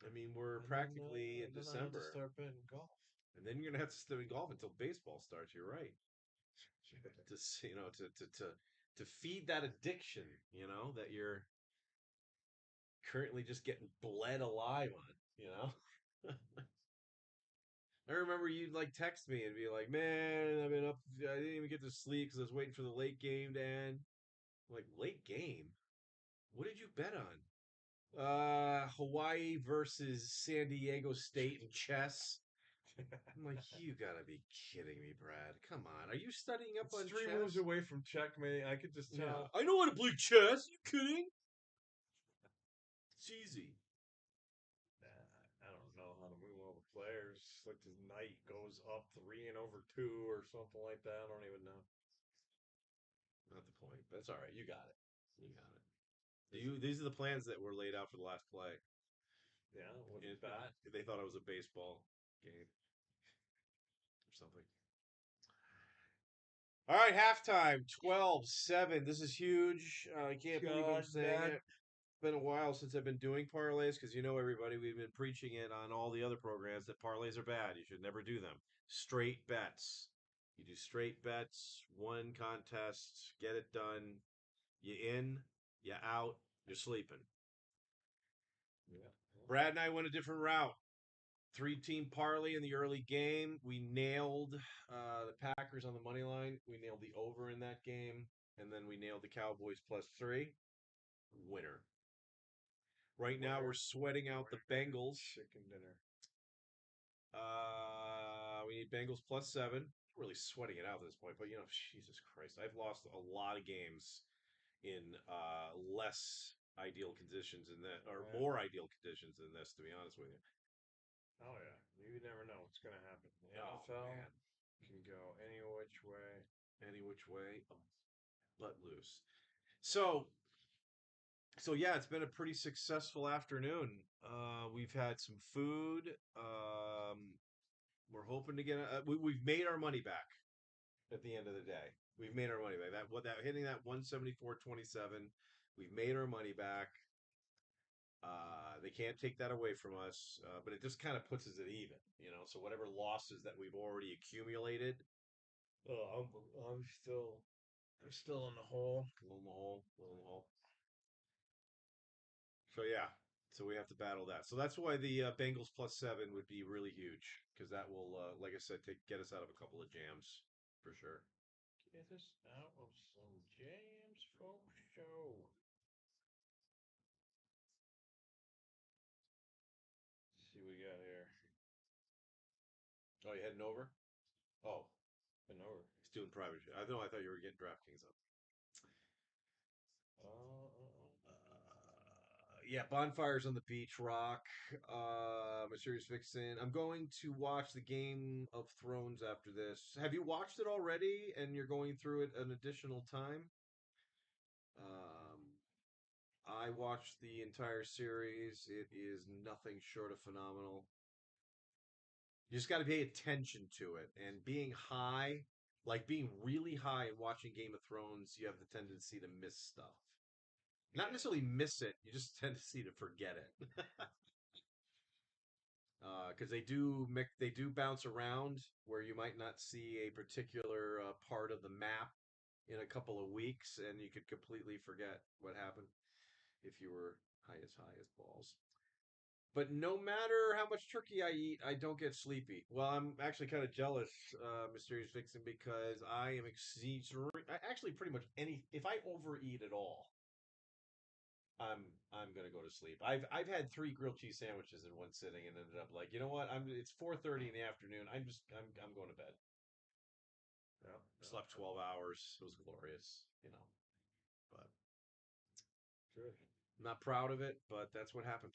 I mean, we're practically in then I have to December. start betting golf. And then you're gonna have to stay in golf until baseball starts. You're right. To feed that addiction, that you're currently just getting bled alive on. I remember you'd like text me and be like, "Man, I've been up. I didn't even get to sleep because I was waiting for the late game to end." I'm like, late game? What did you bet on? Hawaii versus San Diego State in chess. I'm like, you gotta be kidding me, Brad. Come on. Are you studying up on It's 3 chess? moves away from checkmate. I could just tell. Yeah. I know how to play chess. You kidding? It's easy. I don't know how to move over players. Like his knight goes up 3 and over 2 or something like that. I don't even know. Not the point. That's all right. You got it. You got it. These are the plans that were laid out for the last play. Yeah, with that. They thought it was a baseball game or something. All right, halftime, 12-7. This is huge. I can't believe I'm saying it. It's been a while since I've been doing parlays because everybody, we've been preaching it on all the other programs that parlays are bad. You should never do them. Straight bets. You do straight bets, one contest, get it done. You in, you out, you're sleeping. Yeah. Brad and I went a different route. 3-team parlay in the early game. We nailed the Packers on the money line. We nailed the over in that game. And then we nailed the Cowboys +3. Winner. Right now, we're sweating out the Bengals. Chicken dinner. We need Bengals +7. Really sweating it out at this point. But, Jesus Christ. I've lost a lot of games in less ideal conditions than that, or more ideal conditions than this, to be honest with you. Oh yeah, you never know what's gonna happen. The Oh, NFL man. can go any which way. Any which way, but loose. So yeah, it's been a pretty successful afternoon. We've had some food. We're hoping to get. We've made our money back at the end of the day. We've made our money back. That hitting that 174.27. We've made our money back. They can't take that away from us, but it just kind of puts us at even, So whatever losses that we've already accumulated, I'm still in the hole. a little in the hole, a little in the hole. So yeah, so we have to battle that. So that's why the Bengals +7 would be really huge because that will, like I said, get us out of a couple of jams for sure. Get us out of some jams, folks. Show. Let's see what we got here. Oh, you heading over? Oh, Been over. he's doing private. I know. I thought you were getting DraftKings up. Yeah, bonfires on the beach, rock. Mysterious Vixen. I'm going to watch the Game of Thrones after this. Have you watched it already? And you're going through it an additional time? I watched the entire series. It is nothing short of phenomenal. You just got to pay attention to it. And being high, like being really high and watching Game of Thrones, you have the tendency to miss stuff. Not necessarily miss it, you just tendency to forget it. Because they do bounce around where you might not see a particular part of the map in a couple of weeks, and you could completely forget what happened if you were high as balls. But no matter how much turkey I eat, I don't get sleepy. Well, I'm actually kind of jealous, Mysterious Vixen, because I am actually pretty much if I overeat at all, I'm gonna go to sleep. I've had 3 grilled cheese sandwiches in one sitting and ended up like, you know what? It's 4:30 in the afternoon. I'm going to bed. Yeah. Slept 12 hours. It was glorious, But Good. I'm not proud of it, but that's what happened.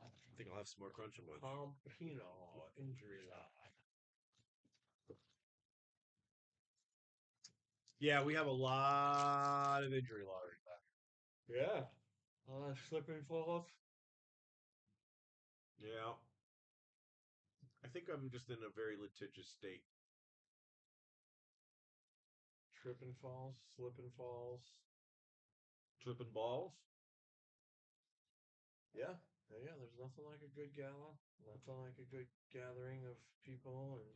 I think I'll have some more crunch on Pompino injury line. Yeah, we have a lot of injury lottery. Yeah. Slip and fall. Yeah. I think I'm just in a very litigious state. Trip and falls, slip and falls. Tripping balls? Yeah. Yeah, there's nothing like a good gala. Nothing like a good gathering of people and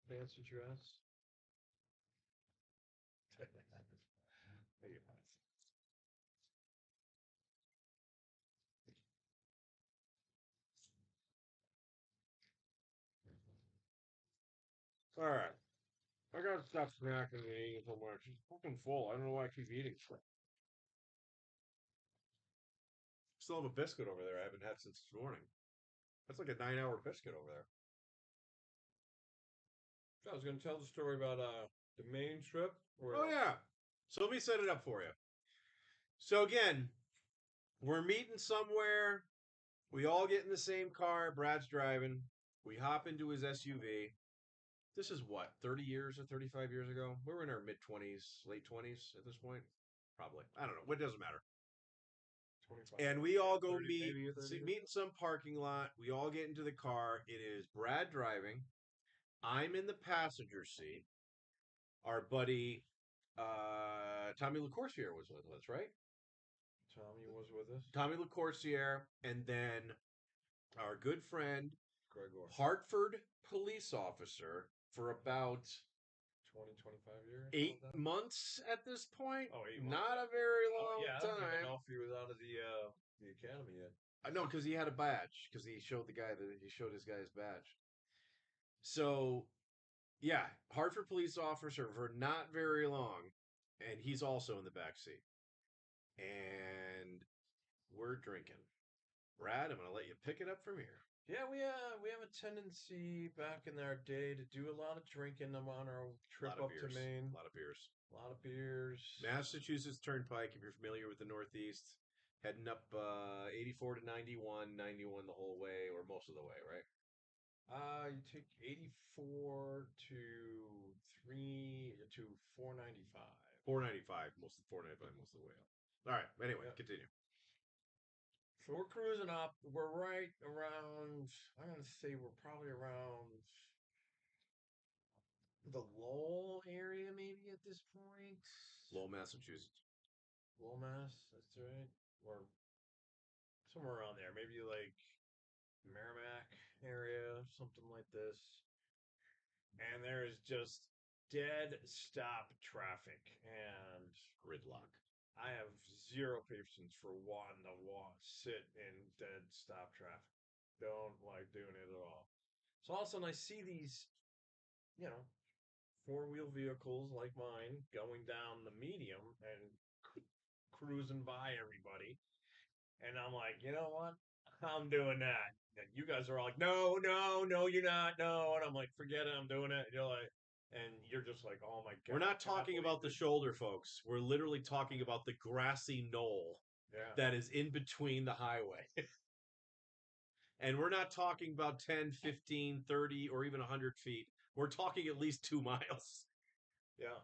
fancy dress. All right. I gotta stop snacking and eating so much. It's fucking full. I don't know why I keep eating. Still have a biscuit over there I haven't had since this morning. That's like a 9-hour biscuit over there. I was going to tell the story about the Maine trip. Oh, yeah. So let me set it up for you. So again, we're meeting somewhere. We all get in the same car. Brad's driving. We hop into his SUV. This is what, 30 years or 35 years ago? We were in our mid-20s, late 20s at this point. Probably. I don't know. It doesn't matter. 25, And we all go 30, meet maybe 30 meet in some parking lot. We all get into the car. It is Brad driving. I'm in the passenger seat. Our buddy Tommy LaCourciere was with us, right? Tommy was with us. Tommy LaCourciere, and then our good friend, Gregor. Hartford police officer for about 20, 25 years. 8 months at this point. Oh, 8 months. Not a very long yeah, I don't even time. know if he was out of the academy yet. I know, because he had a badge. Because he showed his guy his badge. So, yeah, Hartford police officer for not very long, and he's also in the back seat. And we're drinking. Brad, I'm going to let you pick it up from here. Yeah, we have a tendency back in our day to do a lot of drinking on our trip up to Maine. A lot of beers. A lot of beers. Massachusetts Turnpike, if you're familiar with the Northeast, heading up 84 to 91, 91 the whole way, or most of the way, right? You take 84 to 495. 495, most of the way up. All right, anyway, continue. So we're cruising up. We're right around, I'm going to say we're probably around the Lowell area, maybe at this point. Lowell, Massachusetts. Lowell, Mass, that's right. Or somewhere around there. Maybe like Merrimack area, something like this. And there is just dead stop traffic and Gridlock. I have zero patience for wanting to sit in dead stop traffic. Don't like doing it at all. So all of a sudden I see these, 4-wheel vehicles like mine going down the medium and cruising by everybody. And I'm like, you know what? I'm doing that. And you guys are all like, no, you're not. No. And I'm like, forget it. I'm doing it. And you're like, and you're just like, oh my God. We're not talking about the shoulder, folks. We're literally talking about the grassy knoll that is in between the highway. And we're not talking about 10, 15, 30, or even 100 feet. We're talking at least 2 miles. Yeah.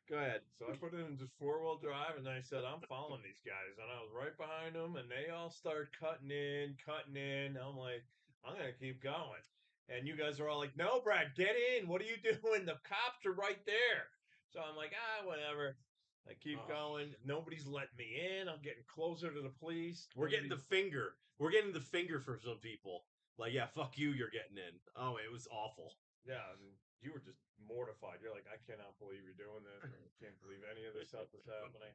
Go ahead. So I put it in just 4-wheel drive, and I said, I'm following these guys. And I was right behind them, and they all start cutting in. I'm like, I'm going to keep going. And you guys are all like, no, Brad, get in. What are you doing? The cops are right there. So I'm like, whatever. I keep going. Nobody's letting me in. I'm getting closer to the police. We're getting the finger. We're getting the finger for some people. Like, yeah, fuck you, you're getting in. Oh, it was awful. Yeah, and you were just mortified. You're like, I cannot believe you're doing this. I can't believe any of this stuff is happening.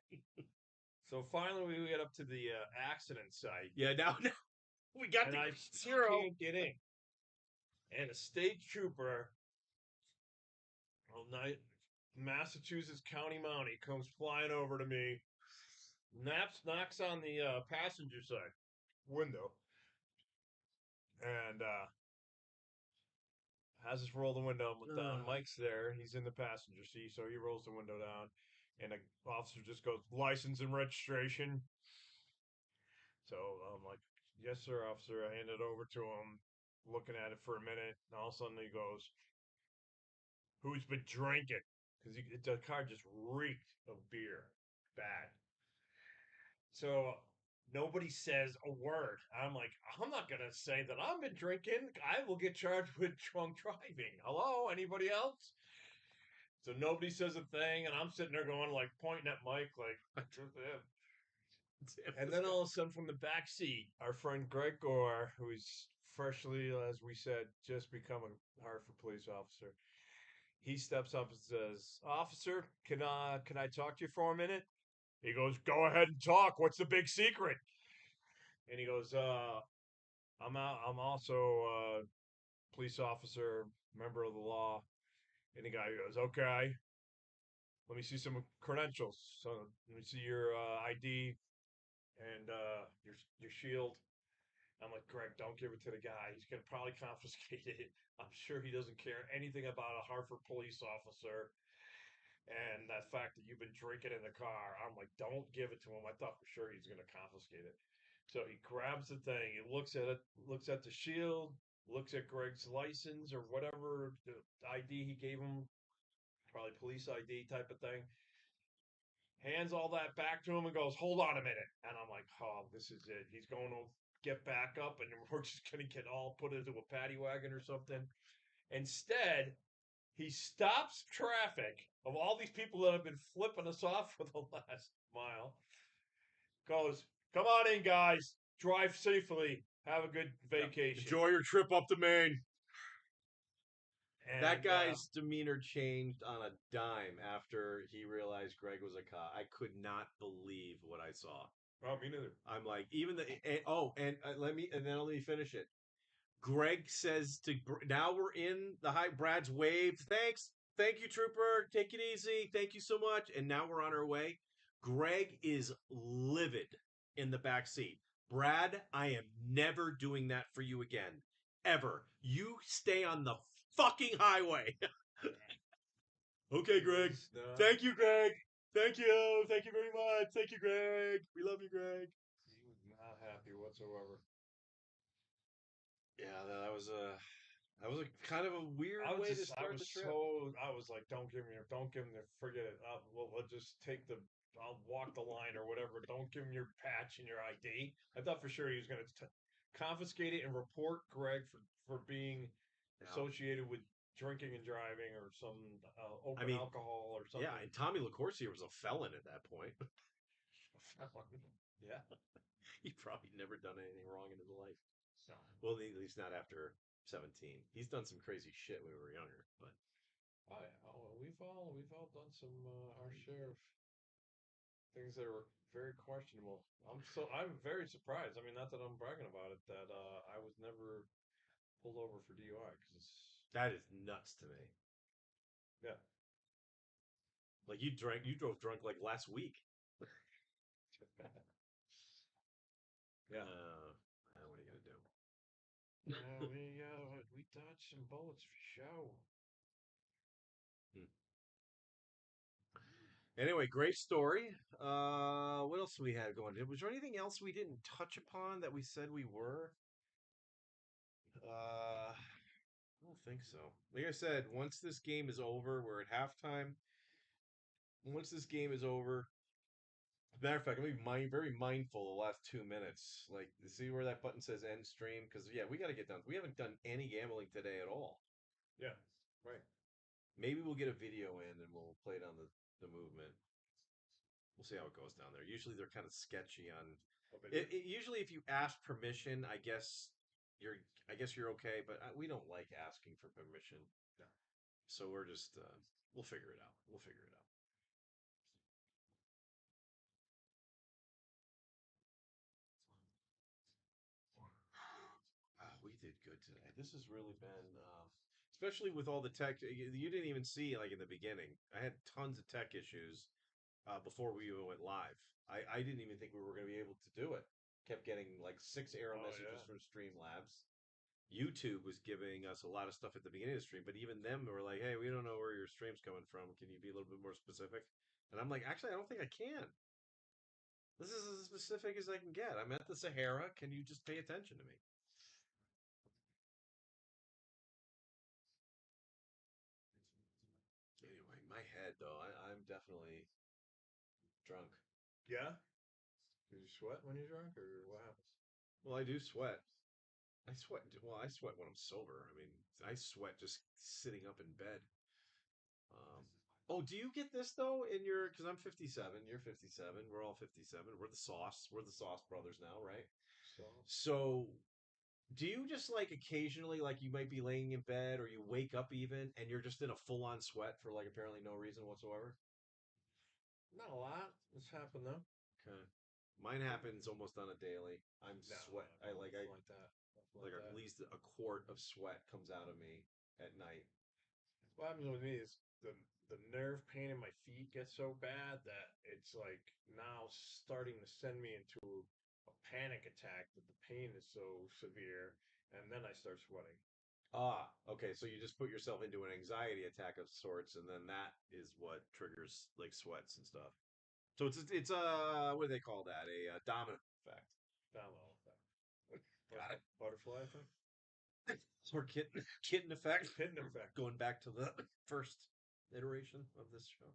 So finally, we get up to the accident site, Yeah, now we got and the I green still zero. can't get in. And a state trooper, Massachusetts County Mountie, comes flying over to me, knocks on the passenger side window, and has us roll the window down. Mike's there. He's in the passenger seat, so he rolls the window down. And the officer just goes, license and registration. So I'm like, yes, sir, officer. I hand it over to him, looking at it for a minute. And all of a sudden he goes, who's been drinking? Because the car just reeked of beer. Bad. So nobody says a word. I'm like, I'm not going to say that I've been drinking. I will get charged with drunk driving. Hello? Anybody else? So nobody says a thing, and I'm sitting there going, like, pointing at Mike, like, and then all of a sudden, from the back seat, our friend Greg Gore, who's freshly, as we said, just become a Hartford police officer, he steps up and says, "Officer, can I talk to you for a minute?" He goes, "Go ahead and talk. What's the big secret?" And he goes, I'm also a police officer, member of the law." And the guy goes, "Okay. Let me see some credentials. So let me see your ID and your shield." I'm like, "Greg, don't give it to the guy. He's gonna probably confiscate it. I'm sure he doesn't care anything about a Hartford police officer and that fact that you've been drinking in the car." I'm like, "Don't give it to him." I thought for sure he's gonna confiscate it. So he grabs the thing, he looks at it, looks at the shield, looks at Greg's license or whatever the ID he gave him, probably police ID type of thing. Hands all that back to him and goes, "Hold on a minute." And I'm like, "Oh, this is it. He's going to get back up and we're just going to get all put into a paddy wagon or something." Instead, he stops traffic of all these people that have been flipping us off for the last mile. Goes, "Come on in, guys. Drive safely. Have a good vacation." Enjoy your trip up to Maine. And, That guy's demeanor changed on a dime after he realized Greg was a cop. I could not believe what I saw. oh, me neither. I'm like, even the let me finish it. Greg says to now we're in the high. Brad's waved. Thank you, trooper. Take it easy. Thank you so much. And now we're on our way. Greg is livid in the back seat. Brad, I am never doing that for you again, ever. You stay on the fucking highway. Okay, Greg. Thank you, Greg. Thank you. Thank you very much. Thank you, Greg. We love you, Greg. He was not happy whatsoever. Yeah, that was a kind of a weird way to start the trip. I was like, don't give him the, forget it. We'll just I'll walk the line or whatever. Don't give him your patch and your ID. I thought for sure he was going to confiscate it and report Greg for being associated with drinking and driving or some open alcohol or something. Yeah, and Tommy LaCourcier was a felon at that point. Yeah. He probably never done anything wrong in his life. No. Well, at least not after 17. He's done some crazy shit when we were younger, but Oh yeah. Oh, we've all done some our share of things that are very questionable. I'm very surprised. I mean, not that I'm bragging about it, that I was never pulled over for DUI because that is nuts to me. yeah. Like you drove drunk like last week. Yeah. What are you gonna do? We dodged some bullets for show. Anyway, great story. What else we had going? Was there anything else we didn't touch upon that we said we were? I don't think so. Like I said, once this game is over, we're at halftime. Once this game is over, as a matter of fact, I'm gonna be very mindful the last 2 minutes. Like, see where that button says end stream? Because yeah, we got to get done. We haven't done any gambling today at all. Yeah. Right. Maybe we'll get a video in and we'll play it on the movement. We'll see how it goes down there. Usually they're kind of sketchy on. Usually, if you ask permission, I guess you're okay. But we don't like asking for permission. No. So we're just we'll figure it out. We'll figure it out. this has really been, especially with all the tech. You didn't even see like in the beginning. I had tons of tech issues before we even went live. I didn't even think we were going to be able to do it. Kept getting like 6 error messages from Streamlabs. YouTube was giving us a lot of stuff at the beginning of the stream, but even them were like, "Hey, we don't know where your stream's coming from. Can you be a little bit more specific?" And I'm like, "Actually, I don't think I can. This is as specific as I can get. I'm at the Sahara. Can you just pay attention to me?" Anyway, my head though, I'm definitely drunk. Yeah. Do you sweat when you're drunk, or what happens? Well, I do sweat. I sweat. Well, I sweat when I'm sober. I mean, I sweat just sitting up in bed. Oh, do you get this though in your? Because I'm 57. You're 57. We're all 57. We're the sauce. We're the sauce brothers now, right? So So, do you just like occasionally, like you might be laying in bed or you wake up even, and you're just in a full on sweat for like apparently no reason whatsoever? not a lot. It's happened though. Okay. Mine happens almost on a daily. I'm No, sweat. I like nothing like that. Nothing like like at that. least a quart of sweat comes out of me at night. What happens with me is the nerve pain in my feet gets so bad that it's like now starting to send me into a panic attack that the pain is so severe, and then I start sweating. Ah, okay. So you just put yourself into an anxiety attack of sorts, and then that is what triggers like sweats and stuff. So it's what do they call that? A domino effect. Domino effect. Got it. Butterfly effect. Or kitten effect. Kitten effect. Going back to the first iteration of this show.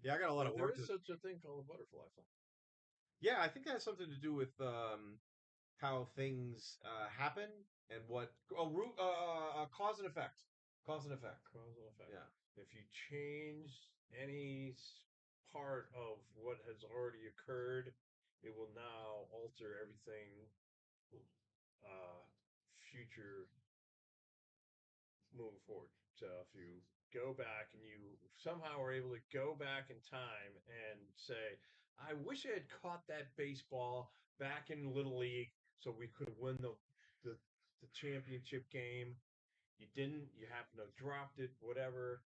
Yeah, I got a lot of There work is to. such a thing called a butterfly effect. Yeah, I think that has something to do with how things happen and what root cause and effect. Cause and effect. Cause and effect. Yeah. If you change any part of what has already occurred, it will now alter everything future moving forward. So if you go back and you somehow are able to go back in time and say, I wish I had caught that baseball back in Little League so we could win the, the championship game. You didn't, you happen to have dropped it, whatever.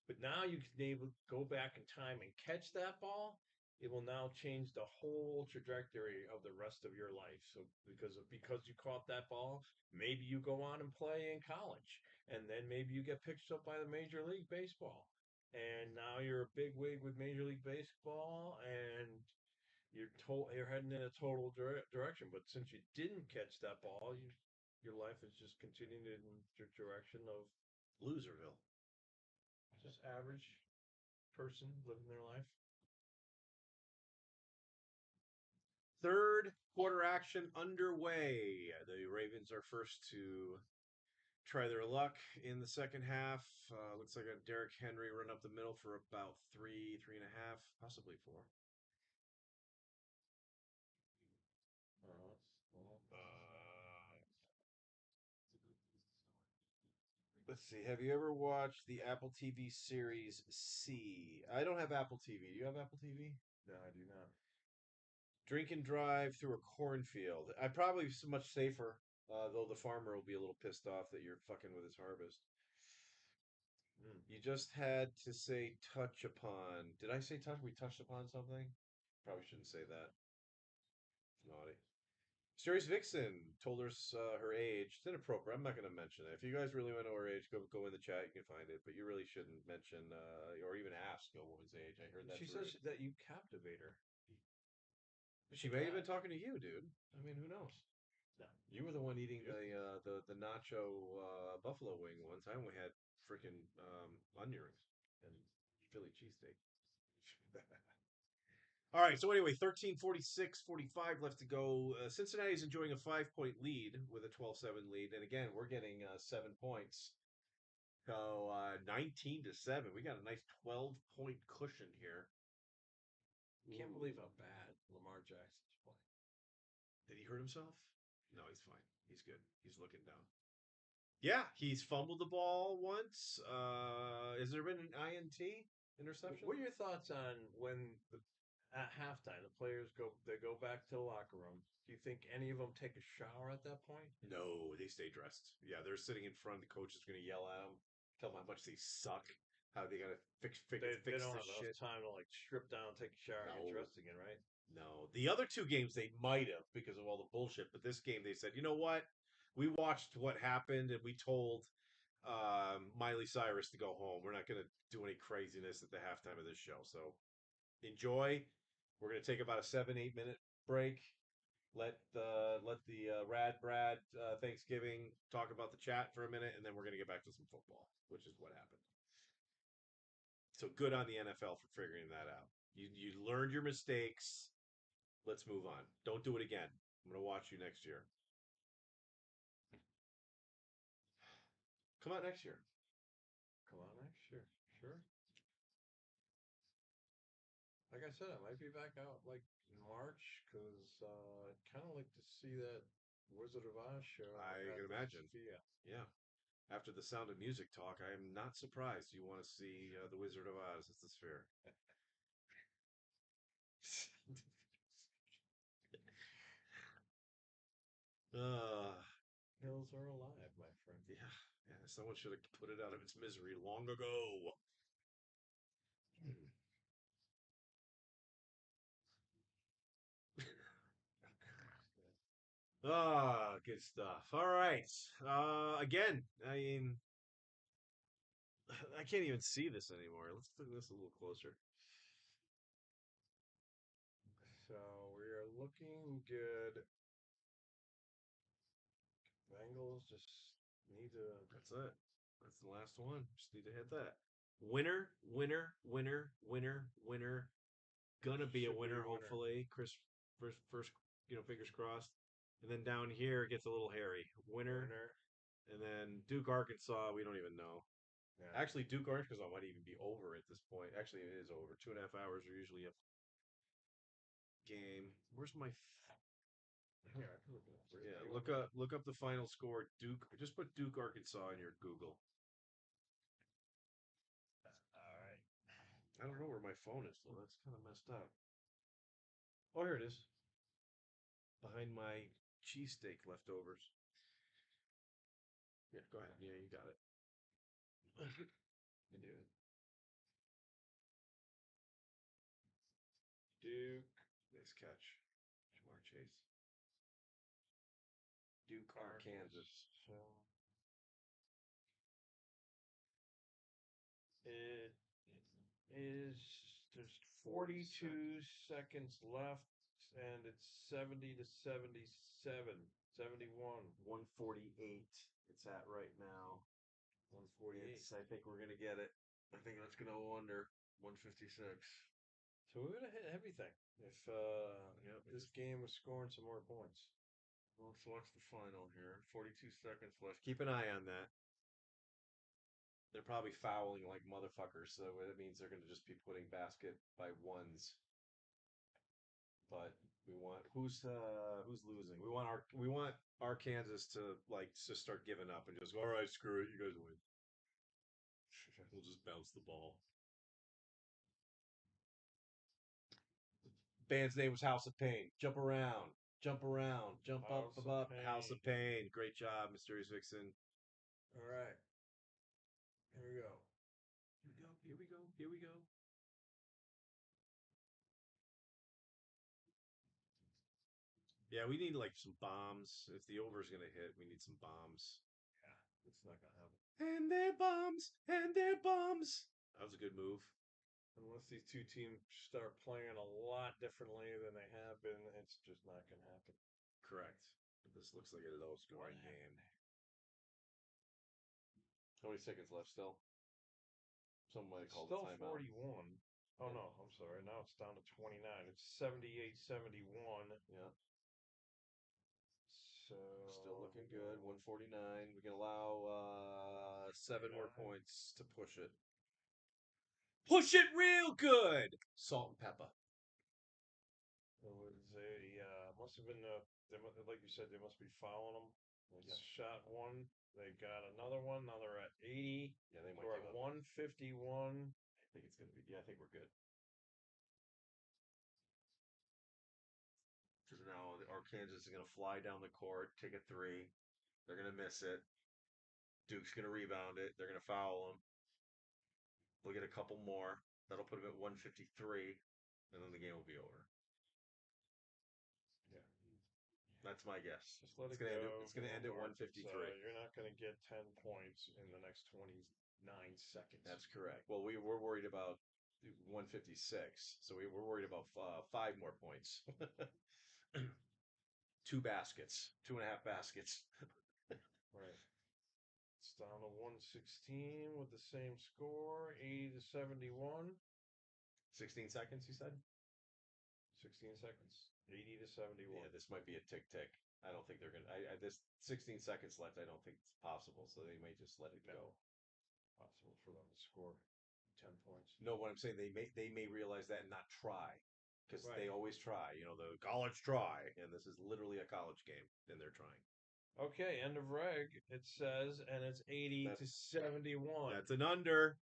But now you can able to go back in time and catch that ball. It will now change the whole trajectory of the rest of your life. So because you caught that ball, maybe you go on and play in college, and then maybe you get picked up by the Major League Baseball, and now you're a big wig with Major League Baseball, and you're heading in a total direction. But since you didn't catch that ball, your life is just continuing in the direction of Loserville. just average person living their life. Third quarter action underway. The Ravens are first to try their luck in the second half. Looks like a Derrick Henry run up the middle for about three and a half, possibly four. Let's see. Have you ever watched the Apple TV series C? I don't have Apple TV. Do you have Apple TV? No, I do not. Drink and drive through a cornfield. I probably much safer, though the farmer will be a little pissed off that you're fucking with his harvest. You just had to say touch upon. Did I say touch? We touched upon something? Probably shouldn't say that. Naughty. Serious Vixen told us her age. It's inappropriate. I'm not going to mention it. If you guys really want to know her age, go in the chat. You can find it. But you really shouldn't mention or even ask a woman's age. I heard that. She says that you captivate her. She may have been talking to you, dude. I mean, who knows? No. You were the one eating the nacho buffalo wing once. I only had freaking onion rings and Philly cheesesteak. All right, so anyway, 13-46-45 left to go. Cincinnati's enjoying a 5-point lead with a 12-7 lead. And again, we're getting 7 points. So 19-7. We got a nice 12-point cushion here. Can't believe how bad Lamar Jackson's playing. Did he hurt himself? No, he's fine. He's good. He's looking down. Yeah, he's fumbled the ball once. Has there been an INT interception? What are your thoughts on when at halftime, the players go back to the locker room. Do you think any of them take a shower at that point? No, they stay dressed. Yeah, they're sitting in front. The coach is going to yell at them, tell them how much they suck, how they got to They fix don't this have enough shit. time to like strip down, take a shower, and get No, dressed again, right? no. The other two games they might have because of all the bullshit, but this game they said, you know what? We watched what happened and we told Miley Cyrus to go home. We're not going to do any craziness at the halftime of this show. So enjoy. We're going to take about a 7-8 minute break. Let the Rad Brad Thanksgiving talk about the chat for a minute, and then we're going to get back to some football, which is what happened. So good on the NFL for figuring that out. You learned your mistakes. Let's move on. Don't do it again. I'm going to watch you next year. Come out next year. Come on next year, sure. Like I said, I might be back out like in March because I'd kind of like to see that Wizard of Oz show. I at can the imagine. Sophia. Yeah. After the Sound of Music talk, I am not surprised you want to see The Wizard of Oz at the Sphere. Uh, Hills are alive, my friend. yeah, yeah. Someone should have put it out of its misery long ago. Ah, good stuff. All right. Again, I mean, I can't even see this anymore. Let's put this a little closer. So we are looking good. Bengals just need to. That's it. That's the last one. Just need to hit that. Winner, winner, winner, winner, winner. Gonna be a Should be winner, a winner. hopefully. Chris, first, fingers crossed. And then down here it gets a little hairy. Winner, Winner. and then Duke, Arkansas. We don't even know. Yeah. Actually, Duke, Arkansas might even be over at this point. Actually, it is over. 2.5 hours are usually a game. Where's my? Here, I can look it up. Yeah, look up the final score. Duke. Just put Duke, Arkansas in your Google. All right. I don't know where my phone is though. That's kind of messed up. Oh, here it is. Behind my cheesesteak leftovers. Yeah, go ahead. Yeah, you got it. You do it. Duke. Nice catch. Jamar Chase. Duke, Kansas. So it is. There's 42 seconds left, and it's 70 to 77, 71. 148. It's at right now. 148. I think we're gonna get it. I think that's gonna go under 156. So we're gonna hit everything if this game was scoring some more points. Well, let's watch the final here. 42 seconds left. Keep an eye on that. They're probably fouling like motherfuckers, so that means they're gonna just be putting basket by ones. But we want who's losing? We want our Kansas to just start giving up and just go, all right, screw it, you guys win. We'll just bounce the ball. Band's name was House of Pain. Jump around, jump around, jump up, House up, of up. House of Pain. Great job, Mysterious Vixen. All right. Here we go. Here we go. Here we go. Here we go. Yeah, we need like some bombs. If the over's gonna hit, we need some bombs. Yeah, it's not gonna happen. And they're bombs. And they're bombs. That was a good move. Unless these two teams start playing a lot differently than they have been, it's just not gonna happen. Correct. But this looks like a low scoring game. How many seconds left still? Somebody called Still the timeout. 41. Oh no, I'm sorry. Now it's down to 29. It's 78-71. Yeah. So Still looking good. 149. We can allow 7 more points to push it. Push it real good. Salt and pepper. it was must have been like you said, they must be fouling them. They shot one. They got another one. Now they're at 80. Yeah, they might We're give at up. 151. I think it's gonna be. Yeah, I think we're good. Kansas is going to fly down the court, take a three. They're going to miss it. Duke's going to rebound it. They're going to foul them. They'll get a couple more. That'll put them at 153, and then the game will be over. Yeah. That's my guess. Just let It's it gonna go. it's going to end at 153. You're not going to get 10 points in the next 29 seconds. That's correct. Well, we were worried about 156, so we were worried about 5 more points. 2 baskets, 2.5 baskets. Right. It's down to 116 with the same score, 80 to 71. 16 seconds, you said? 16 seconds, 80 to 71. Yeah, this might be a tick. I don't think they're gonna. This 16 seconds left. I don't think it's possible. So they may just let it go. Possible for them to score 10 points. No, what I'm saying, they may realize that and not try, because Right. they always try. You know, the college try, and this is literally a college game, and they're trying. Okay, end of reg. It says, and it's 80 to 71. That's an under.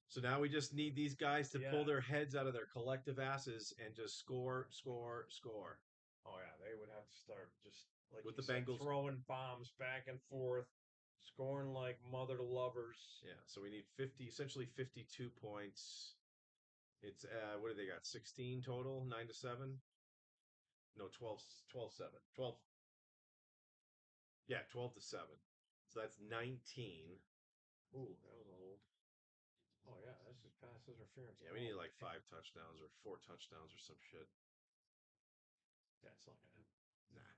So now we just need these guys to pull Yeah. their heads out of their collective asses and just score. Oh yeah, they would have to start just like With you the said, Bengals. throwing bombs back and forth, scoring like mother lovers. Yeah, so we need essentially 52 points. It's what do they got? 16 total, 9 to 7. No, 12 7. 12. Yeah, 12 to 7. So that's 19. Ooh, that was old. Oh yeah, that's just pass interference. Yeah, we need like 5 touchdowns or 4 touchdowns or some shit. That's not gonna happen. Nah.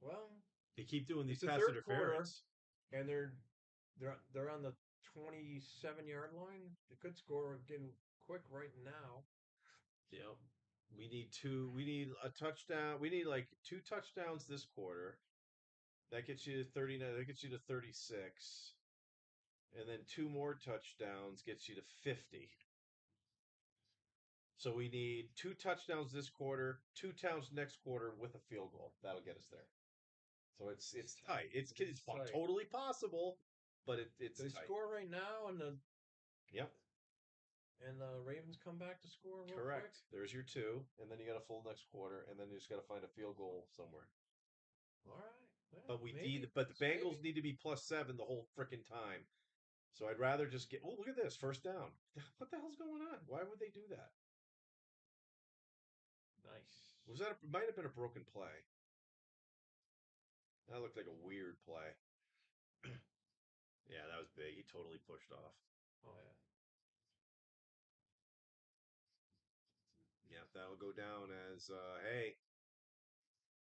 Well, They keep doing these it's the pass third interference. and they're on the 27-yard line. They could score again quick right now. Yep. We need a touchdown. We need like 2 touchdowns this quarter. That gets you to 39. That gets you to 36. And then 2 more touchdowns gets you to 50. So we need 2 touchdowns this quarter, 2 touchdowns next quarter with a field goal. That'll get us there. So it's tight. It's tight. totally possible, but it's They tight. score right now, and the Yep. And the Ravens come back to score real Correct. quick. There's your 2, and then you got a full next quarter, and then you just got to find a field goal somewhere. All right. Well, But maybe, the Bengals maybe. need to be +7 the whole freaking time. So I'd rather just get. Oh, look at this, first down. What the hell's going on? Why would they do that? Nice. Was that? It might have been a broken play. That looked like a weird play. Yeah, that was big. He totally pushed off. Oh yeah. Yeah, that'll go down as hey.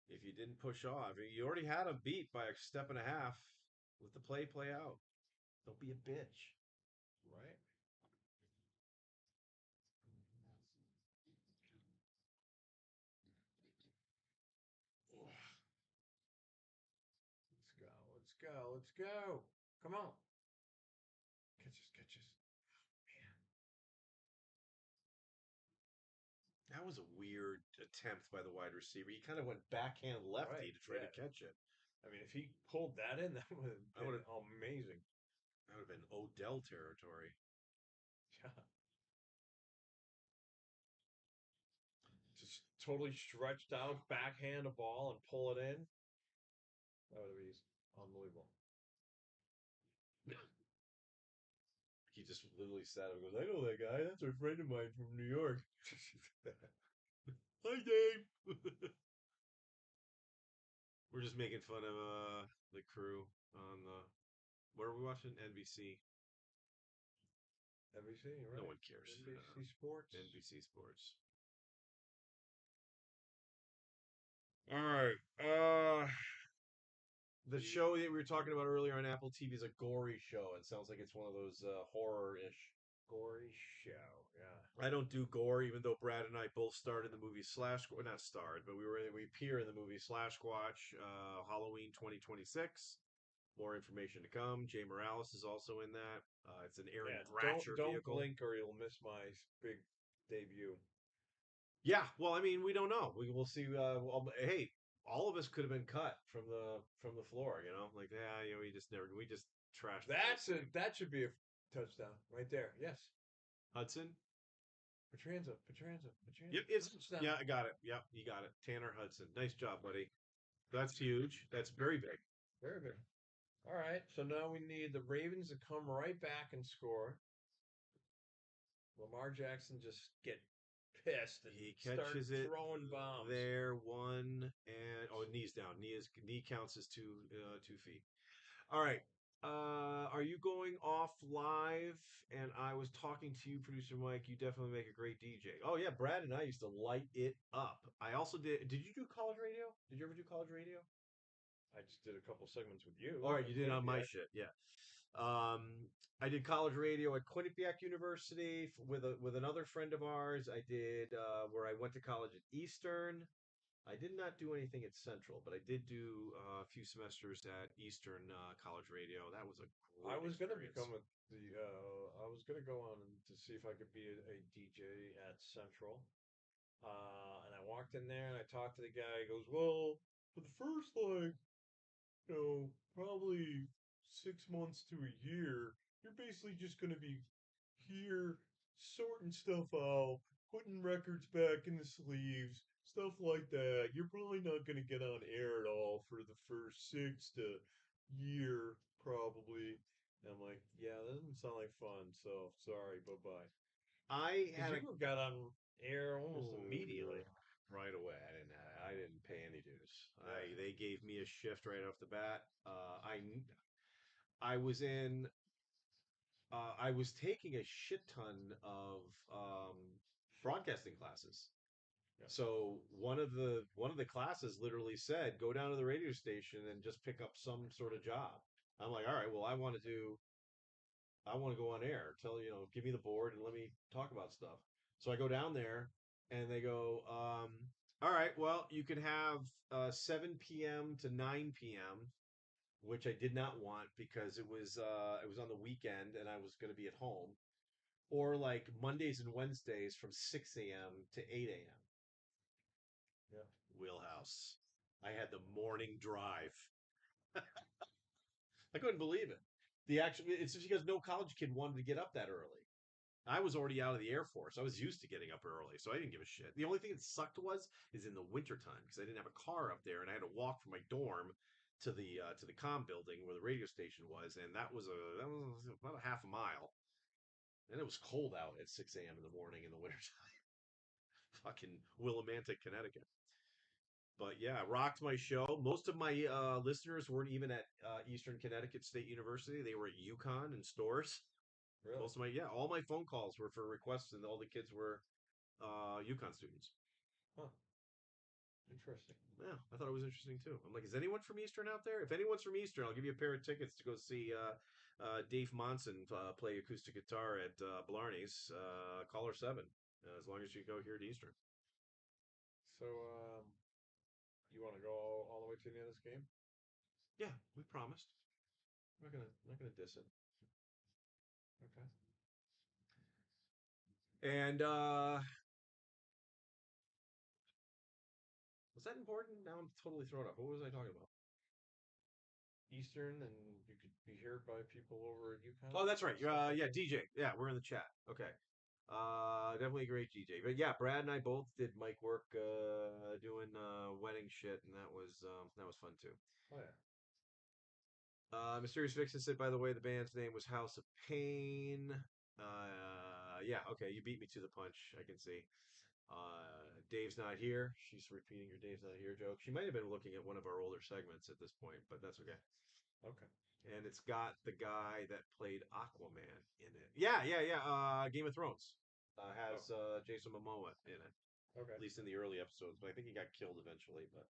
If you didn't push off, you already had him beat by a step and a half. Let the play out. Don't be a bitch. Right. Let's go. Let's go. Come on. Catch us. Man. That was a weird attempt by the wide receiver. He kind of went backhand lefty to try to catch it. I mean, if he pulled that in, that would have been amazing. That would have been Odell territory. Yeah. Just totally stretched out, backhand a ball and pull it in. That would be unbelievable. He just literally sat and goes, I know that guy. That's a friend of mine from New York. Hi, Dave. We're just making fun of the crew on where are we watching? NBC. NBC, right? No one cares. NBC Sports. NBC Sports. All right. The show that we were talking about earlier on Apple TV is a gory show. It sounds like it's one of those horror-ish. Gory show, yeah. I don't do gore, even though Brad and I both starred in the movie not starred, but we appear in the movie Squatch, Halloween 2026. More information to come. Jay Morales is also in that. It's an Aaron Bratcher don't vehicle. blink or you'll miss my big debut. Yeah, well, I mean, we don't know. We'll see. Hey, all of us could have been cut from the floor. You know, like we just trashed. That should be a touchdown right there. Yes, Hudson. Petranza. Yep, yeah, I got it. Yep, you got it. Tanner Hudson. Nice job, buddy. That's huge. That's very big. Very big. All right, so now we need the Ravens to come right back and score. Lamar Jackson just get pissed and He start catches it throwing bombs. there, one, and knees down. Knee counts as 2 feet. All right. Are you going off live? And I was talking to you, producer Mike. You definitely make a great DJ. Oh yeah, Brad and I used to light it up. I also did. Did you do college radio? Did you ever do college radio? I just did a couple segments with you. All right, you at did on my Quinnipiac. shit. Yeah. I did college radio at Quinnipiac University with another friend of ours. I did where I went to college at Eastern. I did not do anything at Central, but I did do a few semesters at Eastern College Radio. That was a I great was gonna experience. become I was gonna go on to see if I could be a DJ at Central. And I walked in there and I talked to the guy. He goes, "Well, for the first probably 6 months to a year, you're basically just gonna be here sorting stuff out, putting records back in the sleeves, stuff like that. You're probably not gonna get on air at all for the first 6 to year, probably." And I'm like, "Yeah, that doesn't sound like fun. So sorry, bye bye." I Because had a you got on air almost immediately. right away. I didn't pay any dues. Yeah. They gave me a shift right off the bat. I was in I was taking a shit ton of broadcasting classes. Yeah. So one of the classes literally said, go down to the radio station and just pick up some sort of job. I'm like, all right, well, I want to go on air. Give me the board and let me talk about stuff. So I go down there and they go, all right, well, you can have 7 p.m. to 9 p.m., which I did not want because it was on the weekend and I was going to be at home, or like Mondays and Wednesdays from 6 a.m. to 8 a.m. Yeah. Wheelhouse. I had the morning drive. I couldn't believe it. It's just because no college kid wanted to get up that early. I was already out of the Air Force. I was used to getting up early, so I didn't give a shit. The only thing that sucked is in the wintertime because I didn't have a car up there and I had to walk from my dorm to the comm building where the radio station was, and that was about a half a mile. And it was cold out at 6 a.m. in the morning in the wintertime. Fucking Willimantic, Connecticut. But yeah, rocked my show. Most of my listeners weren't even at Eastern Connecticut State University. They were at UConn and stores. Really? All my phone calls were for requests, and all the kids were UConn students. Huh. Interesting. Yeah, I thought it was interesting too. I'm like, is anyone from Eastern out there? If anyone's from Eastern, I'll give you a pair of tickets to go see Dave Monson play acoustic guitar at Blarney's. Caller 7, as long as you go here at Eastern. So, you want to go all the way to the end of this game? Yeah, we promised. I'm not gonna diss it. Okay. And was that important? Now I'm totally thrown off. What was I talking about? Eastern, and you could be heard by people over at UConn. Oh, that's right. Yeah, DJ. Yeah, we're in the chat. Okay. Definitely a great DJ. But yeah, Brad and I both did mic work doing wedding shit, and that was fun too. Oh yeah. Mysterious Vixen said, by the way, the band's name was House of Pain. Yeah, okay, you beat me to the punch. I can see. Dave's not here. She's repeating her Dave's not here joke. She might have been looking at one of our older segments at this point, but that's okay. Okay. And it's got the guy that played Aquaman in it. Yeah. Game of Thrones has Jason Momoa in it. Okay. At least in the early episodes, but I think he got killed eventually. But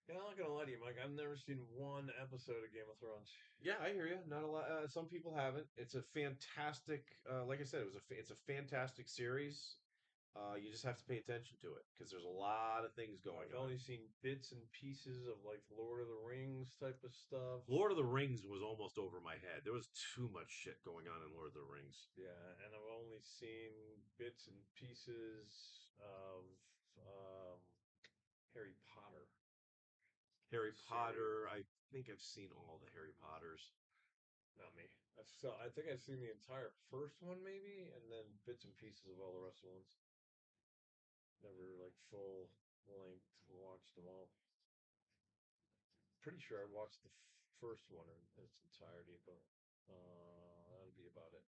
Yeah, I'm not gonna lie to you, Mike. I've never seen one episode of Game of Thrones. yeah, I hear you. Not a lot. Some people haven't. It's a fantastic. Like I said, it's a fantastic series. You just have to pay attention to it because there's a lot of things going I've on. only seen bits and pieces of like Lord of the Rings type of stuff. Lord of the Rings was almost over my head. There was too much shit going on in Lord of the Rings. Yeah, and I've only seen bits and pieces of Harry Potter. Harry Series. Potter. I think I've seen all the Harry Potters. Not me. I think I've seen the entire first one maybe, and then bits and pieces of all the rest of the ones. Never like full length watched them all. Pretty sure I watched the first one in its entirety, but that'll be about it.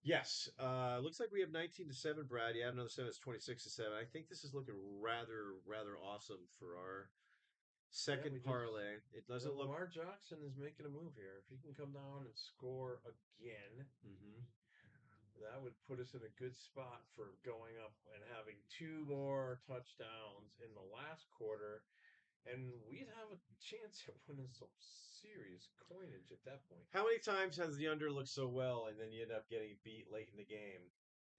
Yes. Looks like we have 19 to 7, Brad. You add another 7, it's 26 to 7. I think this is looking rather awesome for our second we just- parlay. It doesn't look. Lamar Jackson is making a move here. If he can come down and score again, Mhm. that would put us in a good spot for going up and having 2 more touchdowns in the last quarter. And we'd have a chance at winning some serious coinage at that point. How many times has the under looked so well and then you end up getting beat late in the game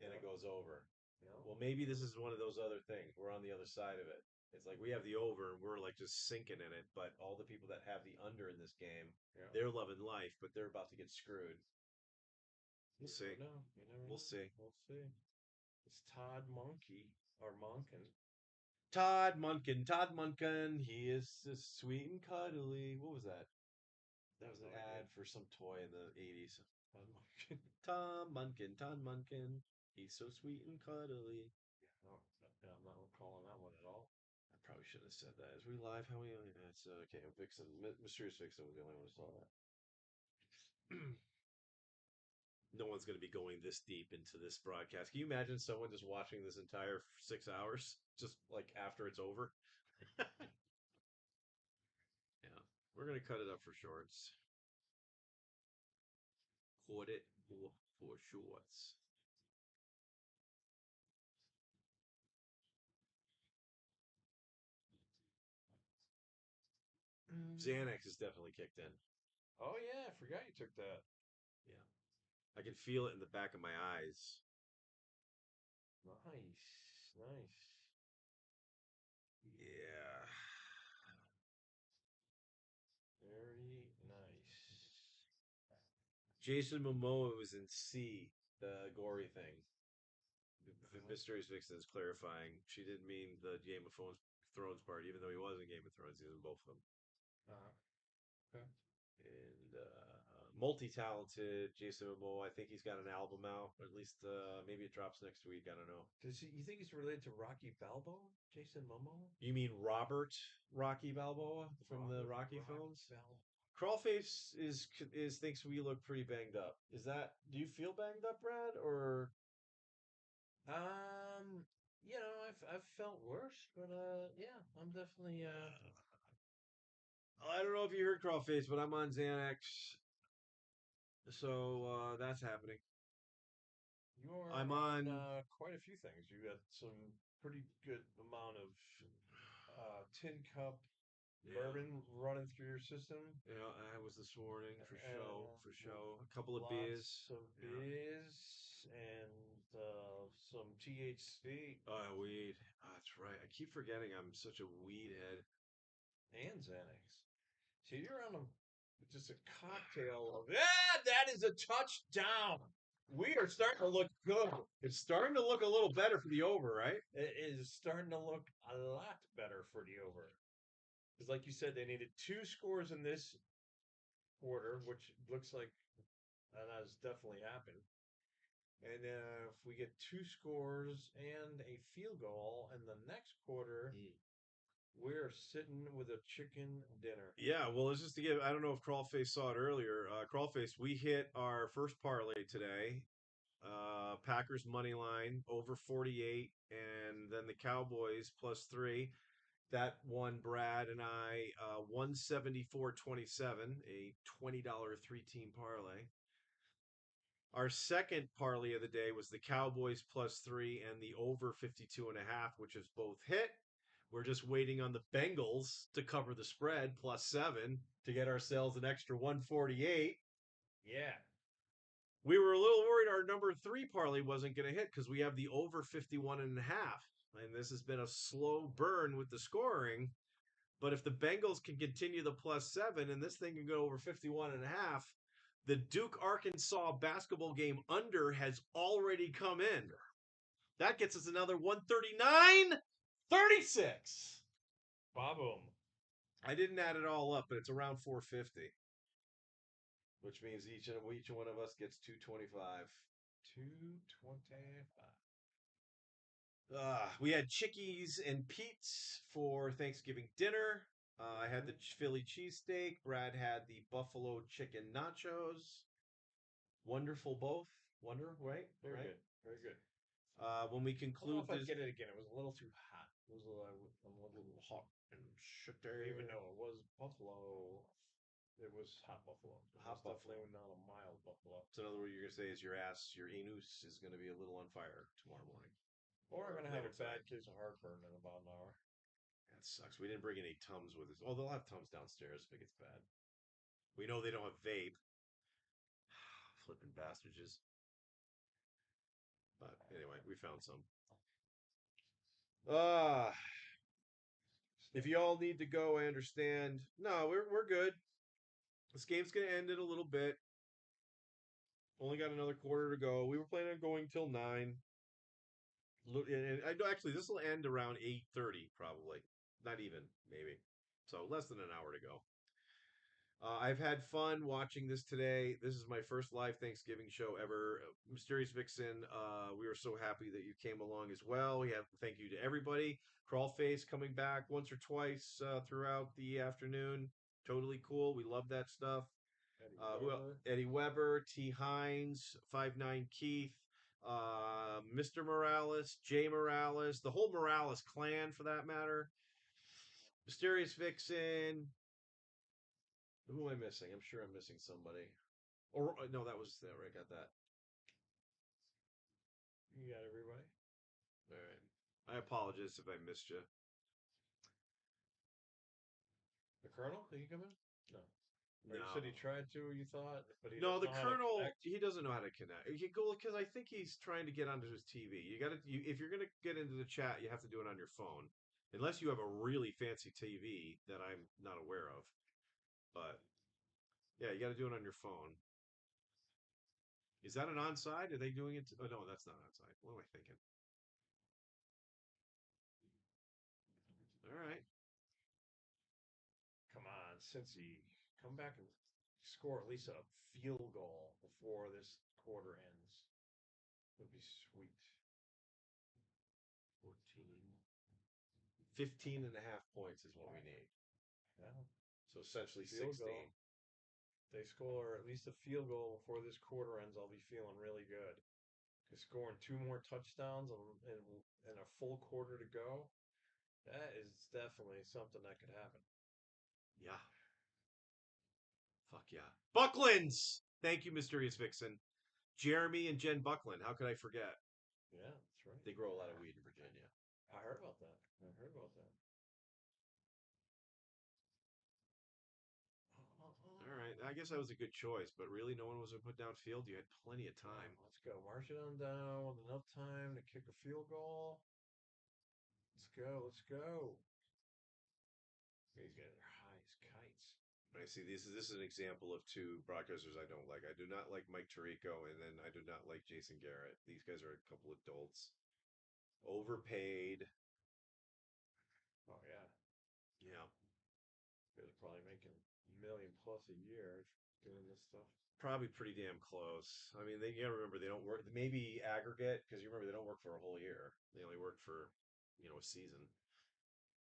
and it goes over? Well, maybe this is one of those other things. We're on the other side of it. It's like we have the over and we're like just sinking in it, but all the people that have the under in this game, they're loving life, but they're about to get screwed. We'll see. We'll see. We'll see. It's Todd Monkey or Monken. Todd Munkin. He is sweet and cuddly. What was that? That was an ad for some toy in the 80s. Todd Munkin. He's so sweet and cuddly. I'm not recalling that one at all. I probably shouldn't have said that. Is we live? How we? It's okay. Vixen, Mysterious Vixen was the only one who saw that. No one's going to be going this deep into this broadcast. Can you imagine someone just watching this entire 6 hours, just like after it's over? Yeah, we're going to cut it up for shorts. Cut it for shorts. Xanax is definitely kicked in. Oh yeah, I forgot you took that. Yeah. I can feel it in the back of my eyes. Nice. Yeah. Very nice. Jason Momoa was in C, the gory thing. The Mysterious Vixen is clarifying. She didn't mean the Game of Thrones part, even though he was in Game of Thrones. He was in both of them. Okay. And multi-talented Jason Momoa. I think he's got an album out, or at least maybe it drops next week. I don't know. You think he's related to Rocky Balboa? Jason Momoa? You mean Robert Rocky Balboa from the Rocky films? Crawlface is thinks we look pretty banged up. Is that? Do you feel banged up, Brad, or? I've felt worse, but yeah, I'm definitely I don't know if you heard Crawlface, but I'm on Xanax, so that's happening. You're I'm on quite a few things. You got some pretty good amount of tin cup bourbon running through your system. Yeah, I was this morning for show. A couple of Lots beers. of beers and some THC. Weed. Oh, that's right. I keep forgetting I'm such a weed head. And Xanax. So you're on just a cocktail of that is a touchdown. We are starting to look good. It's starting to look a little better for the over, right? It is starting to look a lot better for the over. Because like you said, they needed 2 scores in this quarter, which looks like that has definitely happened. And if we get 2 scores and a field goal in the next quarter, we're sitting with a chicken dinner. Yeah, well, it's just to give. I don't know if Crawlface saw it earlier. Crawlface, we hit our first parlay today. Packers money line over 48, and then the Cowboys +3. That won Brad and I 174.27, a $20 3-team parlay. Our second parlay of the day was the Cowboys +3 and the over 52.5, which is both hit. We're just waiting on the Bengals to cover the spread +7 to get ourselves an extra 148. Yeah. We were a little worried our number 3 parlay wasn't going to hit because we have the over 51.5. And this has been a slow burn with the scoring. But if the Bengals can continue the +7 and this thing can go over 51.5, the Duke Arkansas basketball game under has already come in. That gets us another 139.36. Boom. I didn't add it all up, but it's around 450. which means each one of us gets 225. 225. We had Chickies and Pete's for Thanksgiving dinner. I had the Philly cheesesteak. Brad had the buffalo chicken nachos. Wonderful both. Right? Very right? good. Very good. When we I don't know conclude if I'd this, get it again. It was a little too hot. It was I'm a little hot. and shit there. Even though it was buffalo, it was hot buffalo. It Hot was buffalo. definitely not a mild buffalo. So another word you're gonna say is your ass, your anus is gonna be a little on fire tomorrow morning. Or I'm gonna have later a bad tonight. case of heartburn in about an hour. That sucks. We didn't bring any Tums with us. Oh, they'll have Tums downstairs if it gets bad. We know they don't have vape. Flipping bastards. But anyway, we found some. If you all need to go, I understand. No, we're good. This game's gonna end in a little bit. Only got another quarter to go. We were planning on going till 9. And I know actually this will end around 8:30 probably. Not even, maybe. So less than an hour to go. I've had fun watching this today. This is my first live Thanksgiving show ever. Mysterious Vixen, we were so happy that you came along as well. We have thank you to everybody. Crawlface coming back once or twice throughout the afternoon. Totally cool. We love that stuff. Eddie Weber, T. Hines, 5'9" Keith, Mr. Morales, Jay Morales, the whole Morales clan for that matter. Mysterious Vixen, who am I missing? I'm sure I'm missing somebody. Or no, that was there. I got that. You got everybody. All right. I apologize if I missed you. The Colonel? Did he come in? No. Or No. you said he tried to. You thought, but he No, doesn't the know how to Colonel, connect. he doesn't know how to connect. He go because I think he's trying to get onto his TV. If you're gonna get into the chat, you have to do it on your phone, unless you have a really fancy TV that I'm not aware of. But yeah, you got to do it on your phone. Is that an onside? Are they doing it? Oh no, that's not onside. What am I thinking? All right. Come on, Cincy, come back and score at least a field goal before this quarter ends. Would be sweet. 14. 15 and a half points is what we need. Yeah. So essentially Field 16. goal. They score at least a field goal before this quarter ends, I'll be feeling really good. Because scoring 2 more touchdowns and a full quarter to go, that is definitely something that could happen. Yeah. Fuck yeah. Bucklands! Thank you, Mysterious Vixen. Jeremy and Jen Buckland. How could I forget? Yeah, that's right. They grow a lot of weed in Virginia. I heard about that. All right. I guess that was a good choice, but really no one was going to put downfield. You had plenty of time. Let's go. March it on down with enough time to kick a field goal. Let's go. These guys are high as kites. I see this is an example of two broadcasters I don't like. I do not like Mike Tirico, and then I do not like Jason Garrett. These guys are a couple adults. Overpaid. Oh yeah. Yeah. They're probably making $1 million plus a year doing this stuff. Probably pretty damn close. I mean, you gotta remember they don't work. Maybe aggregate because you remember they don't work for a whole year. They only work for a season.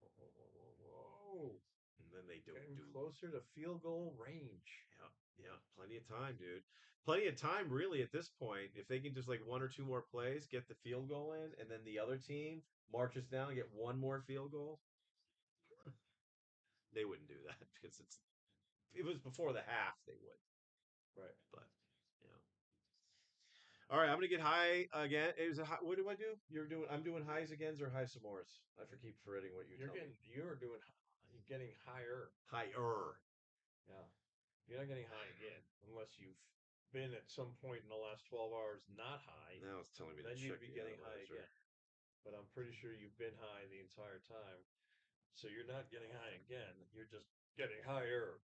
Whoa. And then they don't Getting do closer to field goal range. Yeah, plenty of time, dude. Plenty of time, really, at this point. If they can just like 1 or 2 more plays, get the field goal in, and then the other team marches down and get 1 more field goal, they wouldn't do that because it was before the half. They would, Right. but yeah. All right, I'm gonna get high again. What do I do? I'm doing highs agains or high s'mores. I keep forgetting what you tell me. You're getting higher. Higher. Yeah. You're not getting high again unless you've been at some point in the last 12 hours not high. Now it's telling me Then to you'd check be the getting high analyzer. again. But I'm pretty sure you've been high the entire time. So you're not getting high again. You're just getting higher.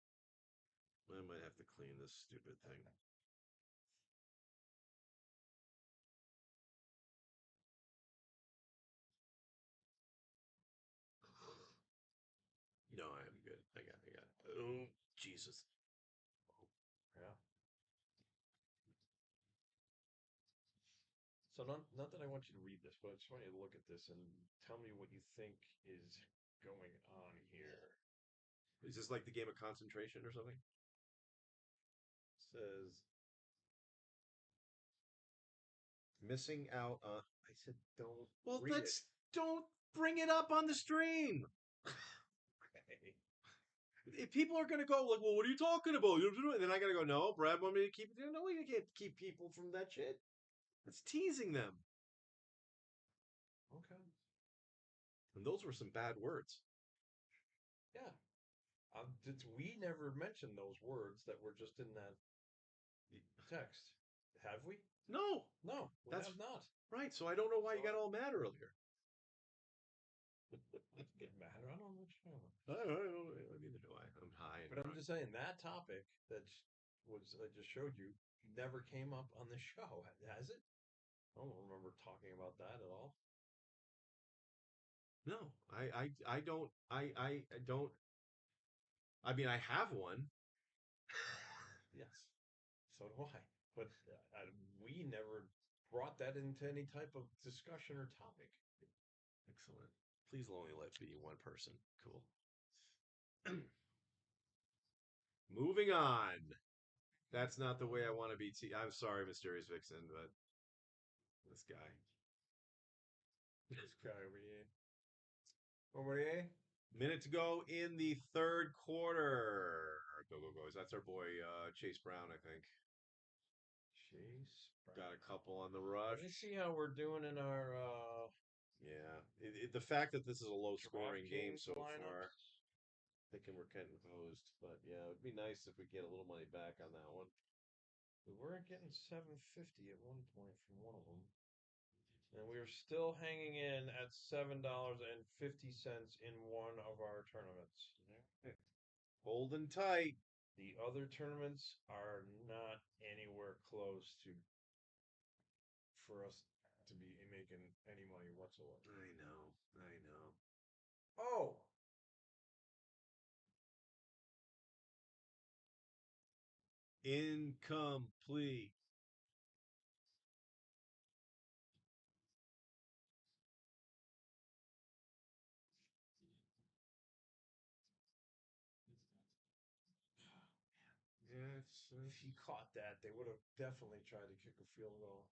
I might have to clean this stupid thing. No, I am good. I got it. Oh, Jesus. Yeah. So not that I want you to read this, but I just want you to look at this and tell me what you think is going on here. Is this like the game of concentration or something? Says missing out on. I said don't. Well, read let's don't bring it up on the stream. Okay. If people are going to go like, well, what are you talking about? And then I got to go, no, Brad want me to keep it. No, you can't keep people from that shit. It's teasing them. Okay. And those were some bad words. Yeah. We never mentioned those words that were just in that text. Have we? No. No, we That's- have not. Right. So I don't know why you got all mad earlier. I get mad. I don't know what you're talking about. Neither do I. I'm high. And But I'm just saying that topic that I just showed you never came up on the show, has it? I don't remember talking about that at all. No, I don't. I don't. I mean, I have one. Yes, so do I. But we never brought that into any type of discussion or topic. Excellent. Please only let be one person. Cool. Moving on. That's not the way I want to be. I'm sorry, Mysterious Vixen, but this guy. This guy over here. Over here? Minute to go in the third quarter. Go, go, goes. That's our boy Chase Brown, I think. Chase Brown. Got a couple on the rush. Let me see how we're doing in our Yeah. The fact that this is a low scoring game DraftKings so lineups. far, thinking we're getting hosed. But yeah, it would be nice if we get a little money back on that one. We weren't getting $7.50 at one point from one of them. And we are still hanging in at $7.50 in one of our tournaments. Holding tight. The other tournaments are not anywhere close to for us to be making any money whatsoever. I know. Oh! Incomplete. Yeah, If he caught that, they would have definitely tried to kick a field goal.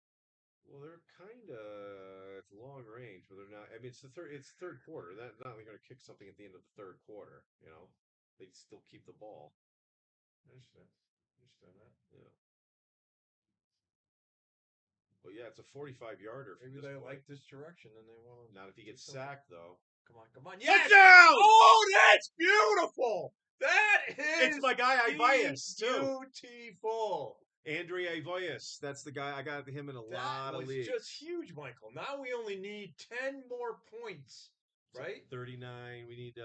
well, they're kind of it's long range, but they're not. I mean, it's third quarter. Not like going to kick something at the end of the third quarter. You know, they still keep the ball. I understand that. Yeah. But yeah, it's a 45-yarder. Maybe they like this direction and they want to. Not if he gets sacked, though. Come on! Yes! Touchdown! Oh, that's beautiful! That is It's my guy Ivias too. beautiful. Andrea Ivias. That's the guy. I got him in a lot That of was leagues. just huge, Michael. Now we only need 10 more points, right? 39. We need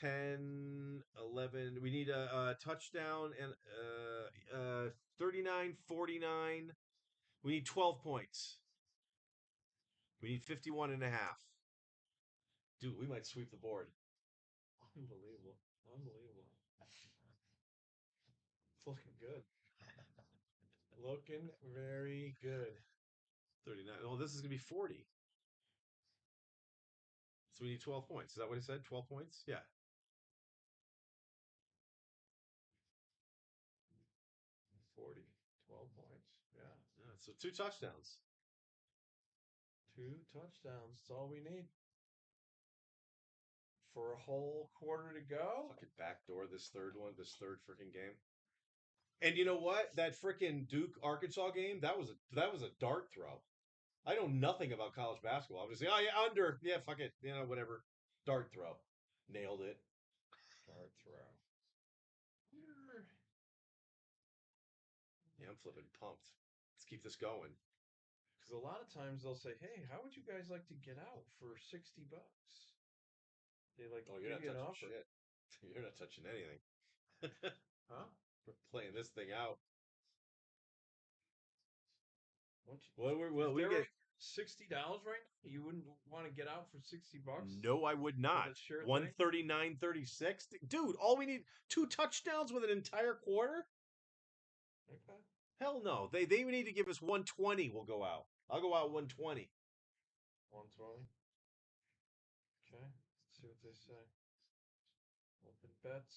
10, 11. We need a touchdown and 39, 49. We need 12 points. We need 51 and a half. Dude, we might sweep the board. Unbelievable. It's looking good. Looking very good. 39. Oh, this is going to be 40. So we need 12 points. Is that what he said? 12 points? Yeah. 40. 12 points. Yeah. So 2 touchdowns. 2 touchdowns. That's all we need. For a whole quarter to go. Fucking backdoor this third freaking game. And you know what? That freaking Duke Arkansas game, that was a dart throw. I know nothing about college basketball. I'm just saying, oh yeah, under. Yeah, fuck it. You know, whatever. Dart throw. Nailed it. Dart throw. Yeah, I'm flipping pumped. Let's keep this going. Because a lot of times they'll say, "Hey, how would you guys like to get out for $60?" They like Oh, you're not give you an touching offer. shit. You're not touching anything. Huh? We're playing this thing out. Well, we get $60 right now. You wouldn't want to get out for $60? No, I would not. a sure thing? 139-36. Dude, all we need 2 touchdowns with an entire quarter? Okay. Hell no. They need to give us 120. We'll go out. I'll go out 120. 120. Okay. Let's see what they say. Open bets.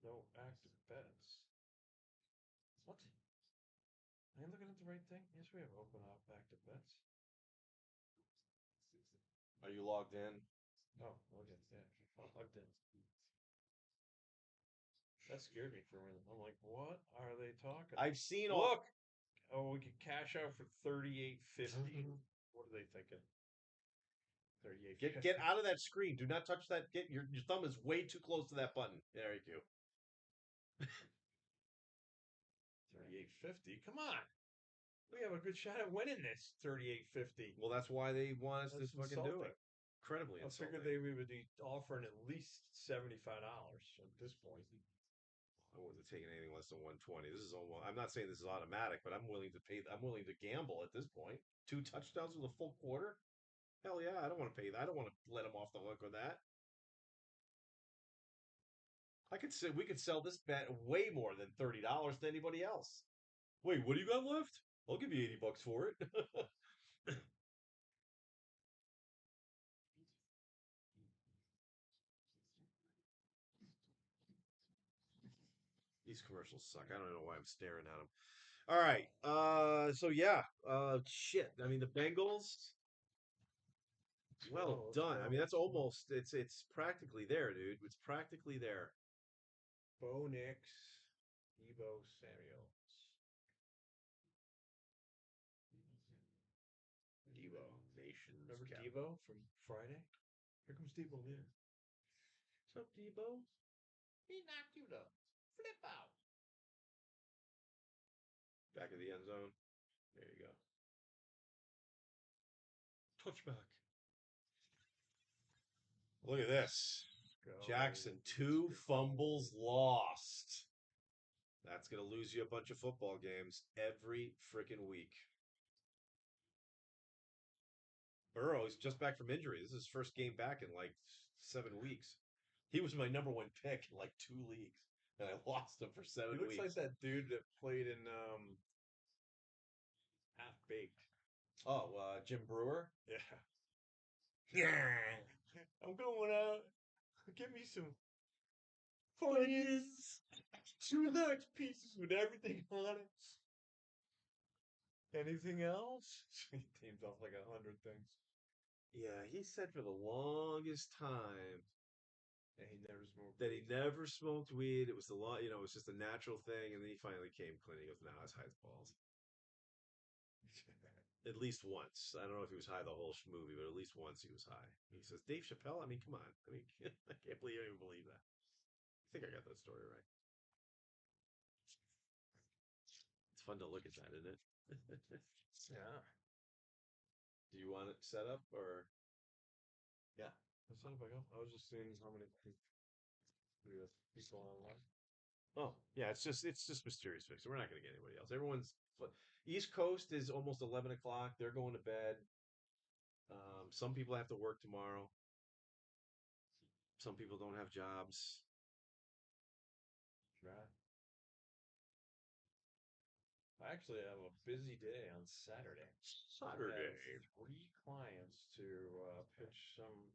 No active bets. What? Am I looking at the right thing? Yes, we have open up active bets. Are you logged in? Oh, okay. Yeah. Oh, logged in. That scared me for a minute. I'm like, what are they talking? I've seen all. Look. Oh, we could cash out for $38.50. What are they thinking? 38. Get out of that screen. Do not touch that. Get your thumb is way too close to that button. There you go. 38.50. Come on. We have a good shot at winning this 38.50. Well, that's why they want us That's to fucking do insulting. it. Incredibly I insulting. figured they would be offering at least $75 at this point. I wouldn't have taken anything less than 120. This is almost. I'm not saying this is automatic, but I'm willing to pay. I'm willing to gamble at this point. 2 touchdowns with a full quarter. Hell yeah, I don't want to pay that. I don't want to let him off the hook with that. I could say we could sell this bet way more than $30 to anybody else. Wait, what do you got left? I'll give you $80 for it. These commercials suck. I don't know why I'm staring at them. All right. So yeah. Shit. I mean, the Bengals. Well done. I mean, that's almost. It's practically there, dude. It's practically there. Bo Nix, Debo Samuels. Devo Nations. Remember Cap. Debo from Friday? Here comes Debo here. What's up, Debo? He knocked you to flip out. Back of the end zone. There you go. Touchback. Look at this. Go. Jackson, 2 fumbles lost. That's going to lose you a bunch of football games every freaking week. Burrow is just back from injury. This is his first game back in like 7 weeks. He was my number 1 pick in like 2 leagues, and I lost him for 7 He looks weeks. like that dude that played in Half Baked. Oh, Jim Brewer? Yeah. Yeah. I'm going out. Give me some Funyuns. 2 large pieces with everything on it. Anything else? He names off like 100 things. Yeah, he said for the longest time And he never smoked. that he never smoked weed. It was the law, it was just a natural thing. And then he finally came clean. He goes, "Now it's high as balls." At least once. I don't know if he was high the whole movie, but at least once he was high. He says, "Dave Chappelle? I mean, come on. I mean, I can't believe I even believe that." I think I got that story right. It's fun to look at that, isn't it? Yeah. Do you want it set up or? Yeah. That's not big. I was just seeing how many people online. Oh, yeah. It's just Mysterious Fixer. We're not going to get anybody else. Everyone's East Coast is almost 11 o'clock. They're going to bed. Some people have to work tomorrow. Some people don't have jobs. Right. I actually have a busy day on Saturday. Saturday. I have 3 clients to pitch some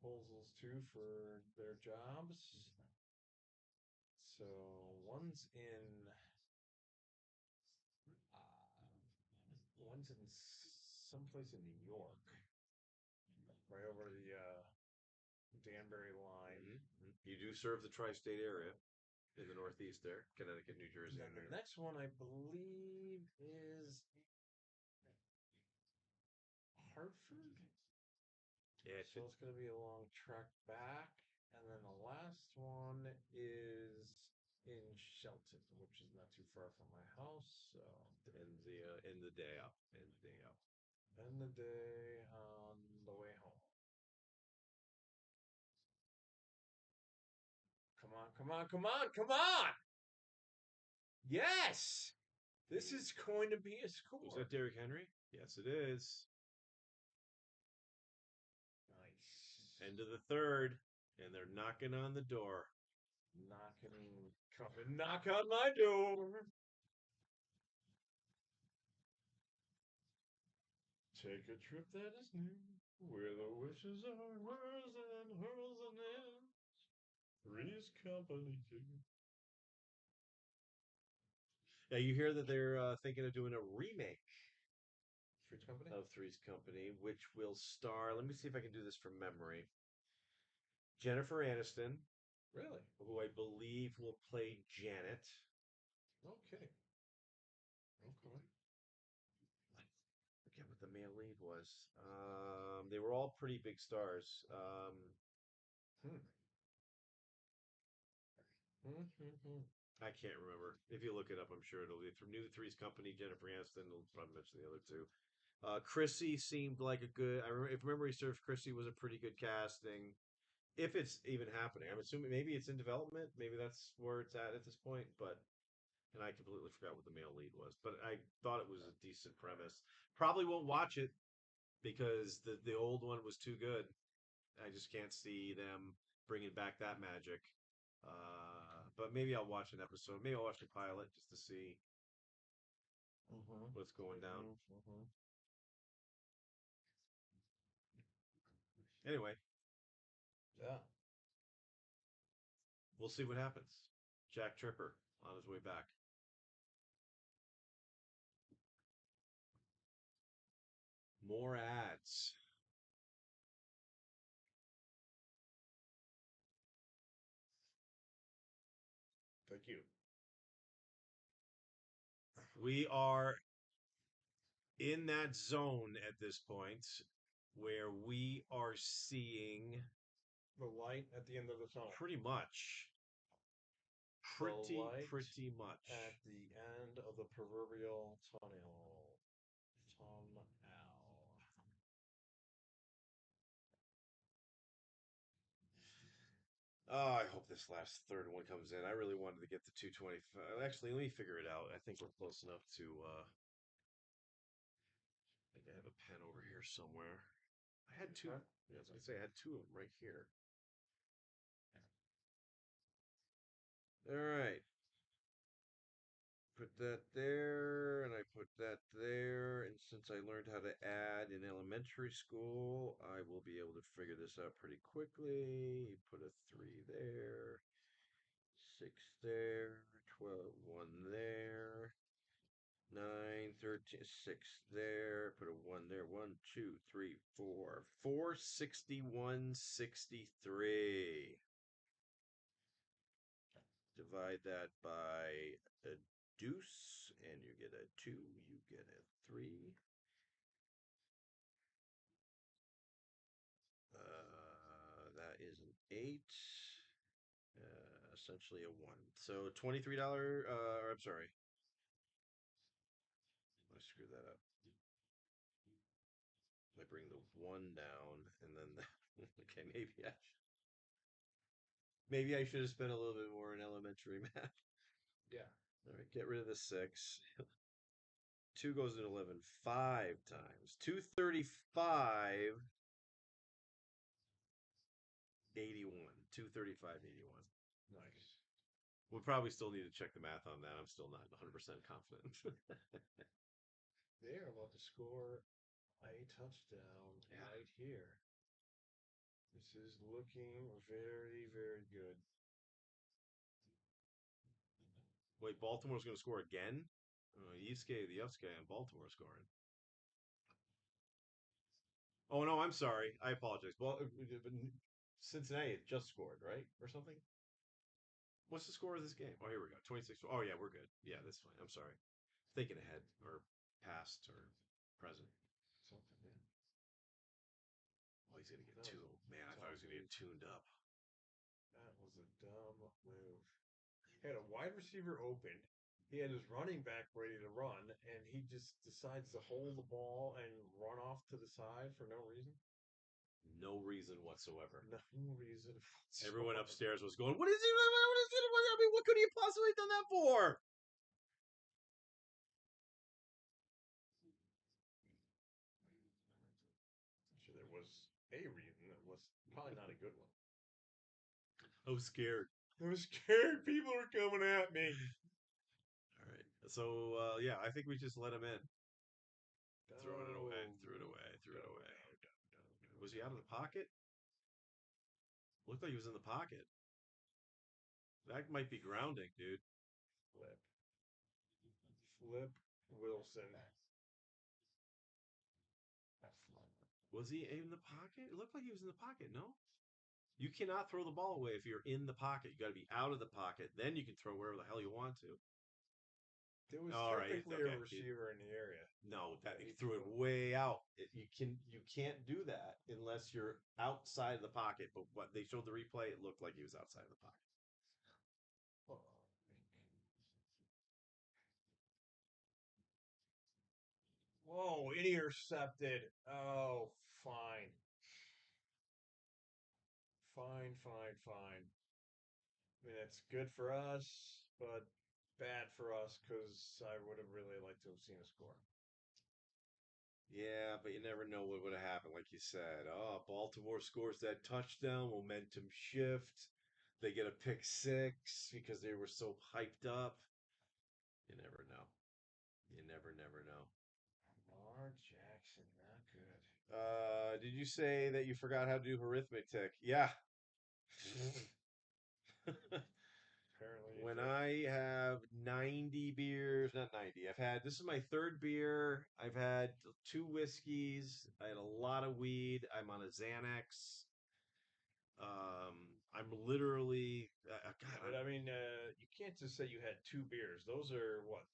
proposals to for their jobs. So one's in someplace in New York, right over the Danbury line. Mm-hmm. You do serve the tri-state area in the Northeast there, Connecticut, New Jersey. And the next one, I believe, is Hartford. Yeah, So it's going to be a long trek back. And then the last one is in Shelton, which is not too far from my house. So end the day up. End the day on the way home. Come on, come on, come on, come on! Yes! This is going to be a score. Was that Derrick Henry? Yes, it is. Nice. End of the third, and they're knocking on the door. Come and knock on my door. Take a trip that is new, where the wishes are hers and hers and his. Three's company too. Yeah, you hear that they're thinking of doing a remake Three's company? of Three's Company, which will star. Let me see if I can do this from memory. Jennifer Aniston, Really? who I believe will play Janet. No kidding. Okay. I forget what the male lead was. They were all pretty big stars. I can't remember. If you look it up, I'm sure it'll be from New Three's Company. Jennifer Aniston will probably mention the other two. Chrissy seemed like a good. I remember if Memory Serves, Chrissy was a pretty good casting. If it's even happening, I'm assuming maybe it's in development. Maybe that's where it's at this point. But and I completely forgot what the male lead was. But I thought it was a decent premise. Probably won't watch it because the old one was too good. I just can't see them bringing back that magic. But maybe I'll watch an episode. Maybe I'll watch the pilot just to see what's going down. Anyway, Yeah. we'll see what happens. Jack Tripper on his way back. More ads. Thank you. We are in that zone at this point where we are seeing The light at the end of the tunnel. pretty much. light Pretty much. At the end of the proverbial tunnel. Oh, I hope this last third one comes in. I really wanted to get the 225. Actually, let me figure it out. I think we're close enough to. I think I have a pen over here somewhere. I had two. Yeah, I was gonna say I had two of them right here. All right. Put that there, and I put that there. And since I learned how to add in elementary school, I will be able to figure this out pretty quickly. Put a 3 there, 6 there, 12, 1 there, 9, 13, 6 there, put a 1 there. 1, 2, 3, 4. 461.63. Divide that by a deuce, and you get a 2, you get a 3. That is an 8. Essentially a 1. So $23, I'm sorry. I screwed that up. I bring the 1 down, and then okay, maybe I should have spent a little bit more in elementary math. Yeah. All right, get rid of the 6. 2 goes in 11 5 times. 235 81. 235 81. Nice. We'll probably still need to check the math on that. I'm still not 100% confident. They're about to score a touchdown right here. This is looking very, very good. Wait, Baltimore's going to score again? The Upsky, and Baltimore scoring. Oh no, I'm sorry. I apologize. Well, Cincinnati just scored, right, or something? What's the score of this game? Oh, here we go. 26. Oh yeah, we're good. Yeah, that's fine. I'm sorry. Thinking ahead or past or present. Something, yeah. Oh, he's gonna get two. Man, I thought he was gonna get tuned up. That was a dumb move. He had a wide receiver open. He had his running back ready to run, and he just decides to hold the ball and run off to the side for no reason. No reason whatsoever. No reason. Everyone upstairs was going, "What is he? What is it? I mean, what could he have possibly done that for?" Sure, there was a reason. It was probably not a good one. I was scared. Those scared people are coming at me. All right. So yeah, I think we just let him in. Throwing it away. Threw it away. Threw it away. Was he out of the pocket? Looked like he was in the pocket. That might be grounding, dude. Flip Wilson. Was he in the pocket? It looked like he was in the pocket, no? You cannot throw the ball away if you're in the pocket. You got to be out of the pocket. Then you can throw wherever the hell you want to. There was All right, technically okay. a receiver in the area. No, that Yeah, he he threw it threw- way out. You can't do that unless you're outside of the pocket. But what they showed the replay, it looked like he was outside of the pocket. Whoa, intercepted. Oh, fine. Fine. I mean, it's good for us, but bad for us because I would have really liked to have seen a score. Yeah, but you never know what would have happened. Like you said, oh, Baltimore scores that touchdown, momentum shift. They get a pick six because they were so hyped up. You never know. You never know. Lamar Jackson, not good. Did you say that you forgot how to do arithmetic? Yeah. Apparently, you When did. I have 90 beers, not 90, this is my third beer. I've had 2 whiskeys. I had a lot of weed. I'm on a Xanax. I'm literally, God, But I mean, you can't just say you had 2 beers. Those are what,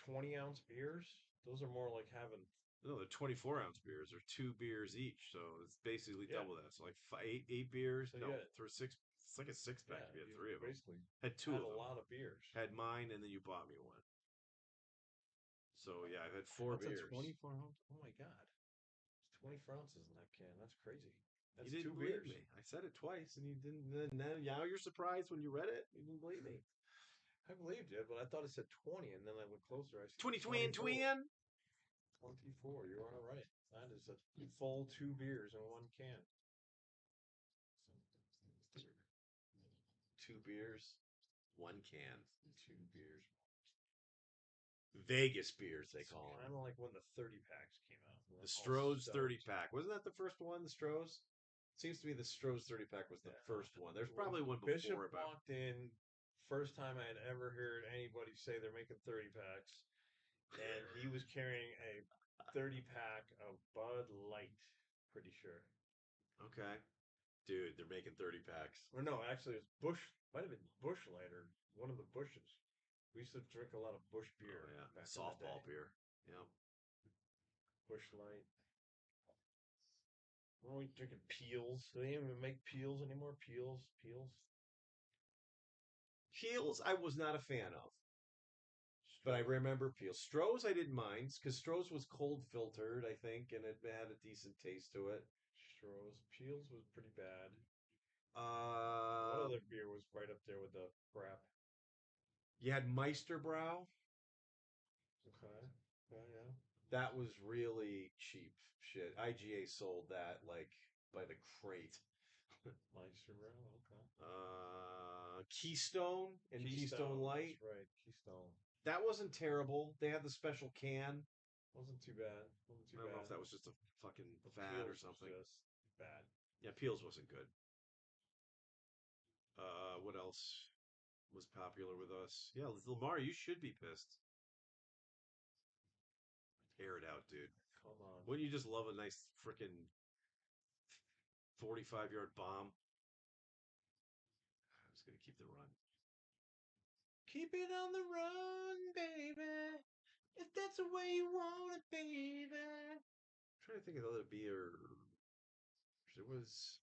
20-ounce beers? Those are more like having. no, the 24-ounce beers are 2 beers each. So it's basically Yeah. double that. So like eight beers. So No, yeah. through six. It's like a six-pack if you had 3 of them. Basically Had 2 had of a them. lot of beers. Had mine, and then you bought me one. So yeah, I've had 4 That's beers. a 24 ounce. Oh my god, it's 24 ounces in that can. That's crazy. That's You didn't 2 believe beers. me. I said it twice, and you didn't. Then now you're surprised when you read it. You didn't believe me. I believed it, but I thought it said 20, and then I went closer. I see 20 twin. 24. You are right. That is a full 2 beers in one can. 2 beers, 1 can. 2 beers. Vegas beers, they call Kind them. of like when the 30 packs came out. The Stroh's 30 pack. Wasn't that the first one? The Stroh's. Seems to be the Stroh's 30 pack was the first one. There's probably one Bishop before. But walked in, first time I had ever heard anybody say they're making 30 packs, and he was carrying a 30 pack of Bud Light. Pretty sure. okay, dude, they're making 30 packs. Or no, actually, it was Bush. Might have been Bush Light or one of the Bushes. We used to drink a lot of Bush beer. Oh yeah, back softball in the day. beer. Yeah. Bush Light. Were we drinking Peels? Do they even make Peels anymore? Peels. Peels, I was not a fan of. But I remember Peel. Stroh's I didn't mind because Stroh's was cold filtered, I think, and it had a decent taste to it. Stroh's. Peels was pretty bad. What Uh, other beer was right up there with the crap? you had Meisterbrow. Okay. Yeah. That was really cheap shit. IGA sold that like by the crate. Meister Brown. Okay. Keystone and Keystone Light. That's right. Keystone. That wasn't terrible. They had the special can. Wasn't too bad. I don't know if that was just a fucking But fad Peels or was something. just bad. Yeah, Peels wasn't good. What else was popular with us? Yeah, Lamar, you should be pissed. Air it out, dude. Come on. Wouldn't you just love a nice freaking 45-yard bomb? I was gonna keep the run. Keep it on the run, baby. If that's the way you want it, baby. I'm trying to think of other beer. There was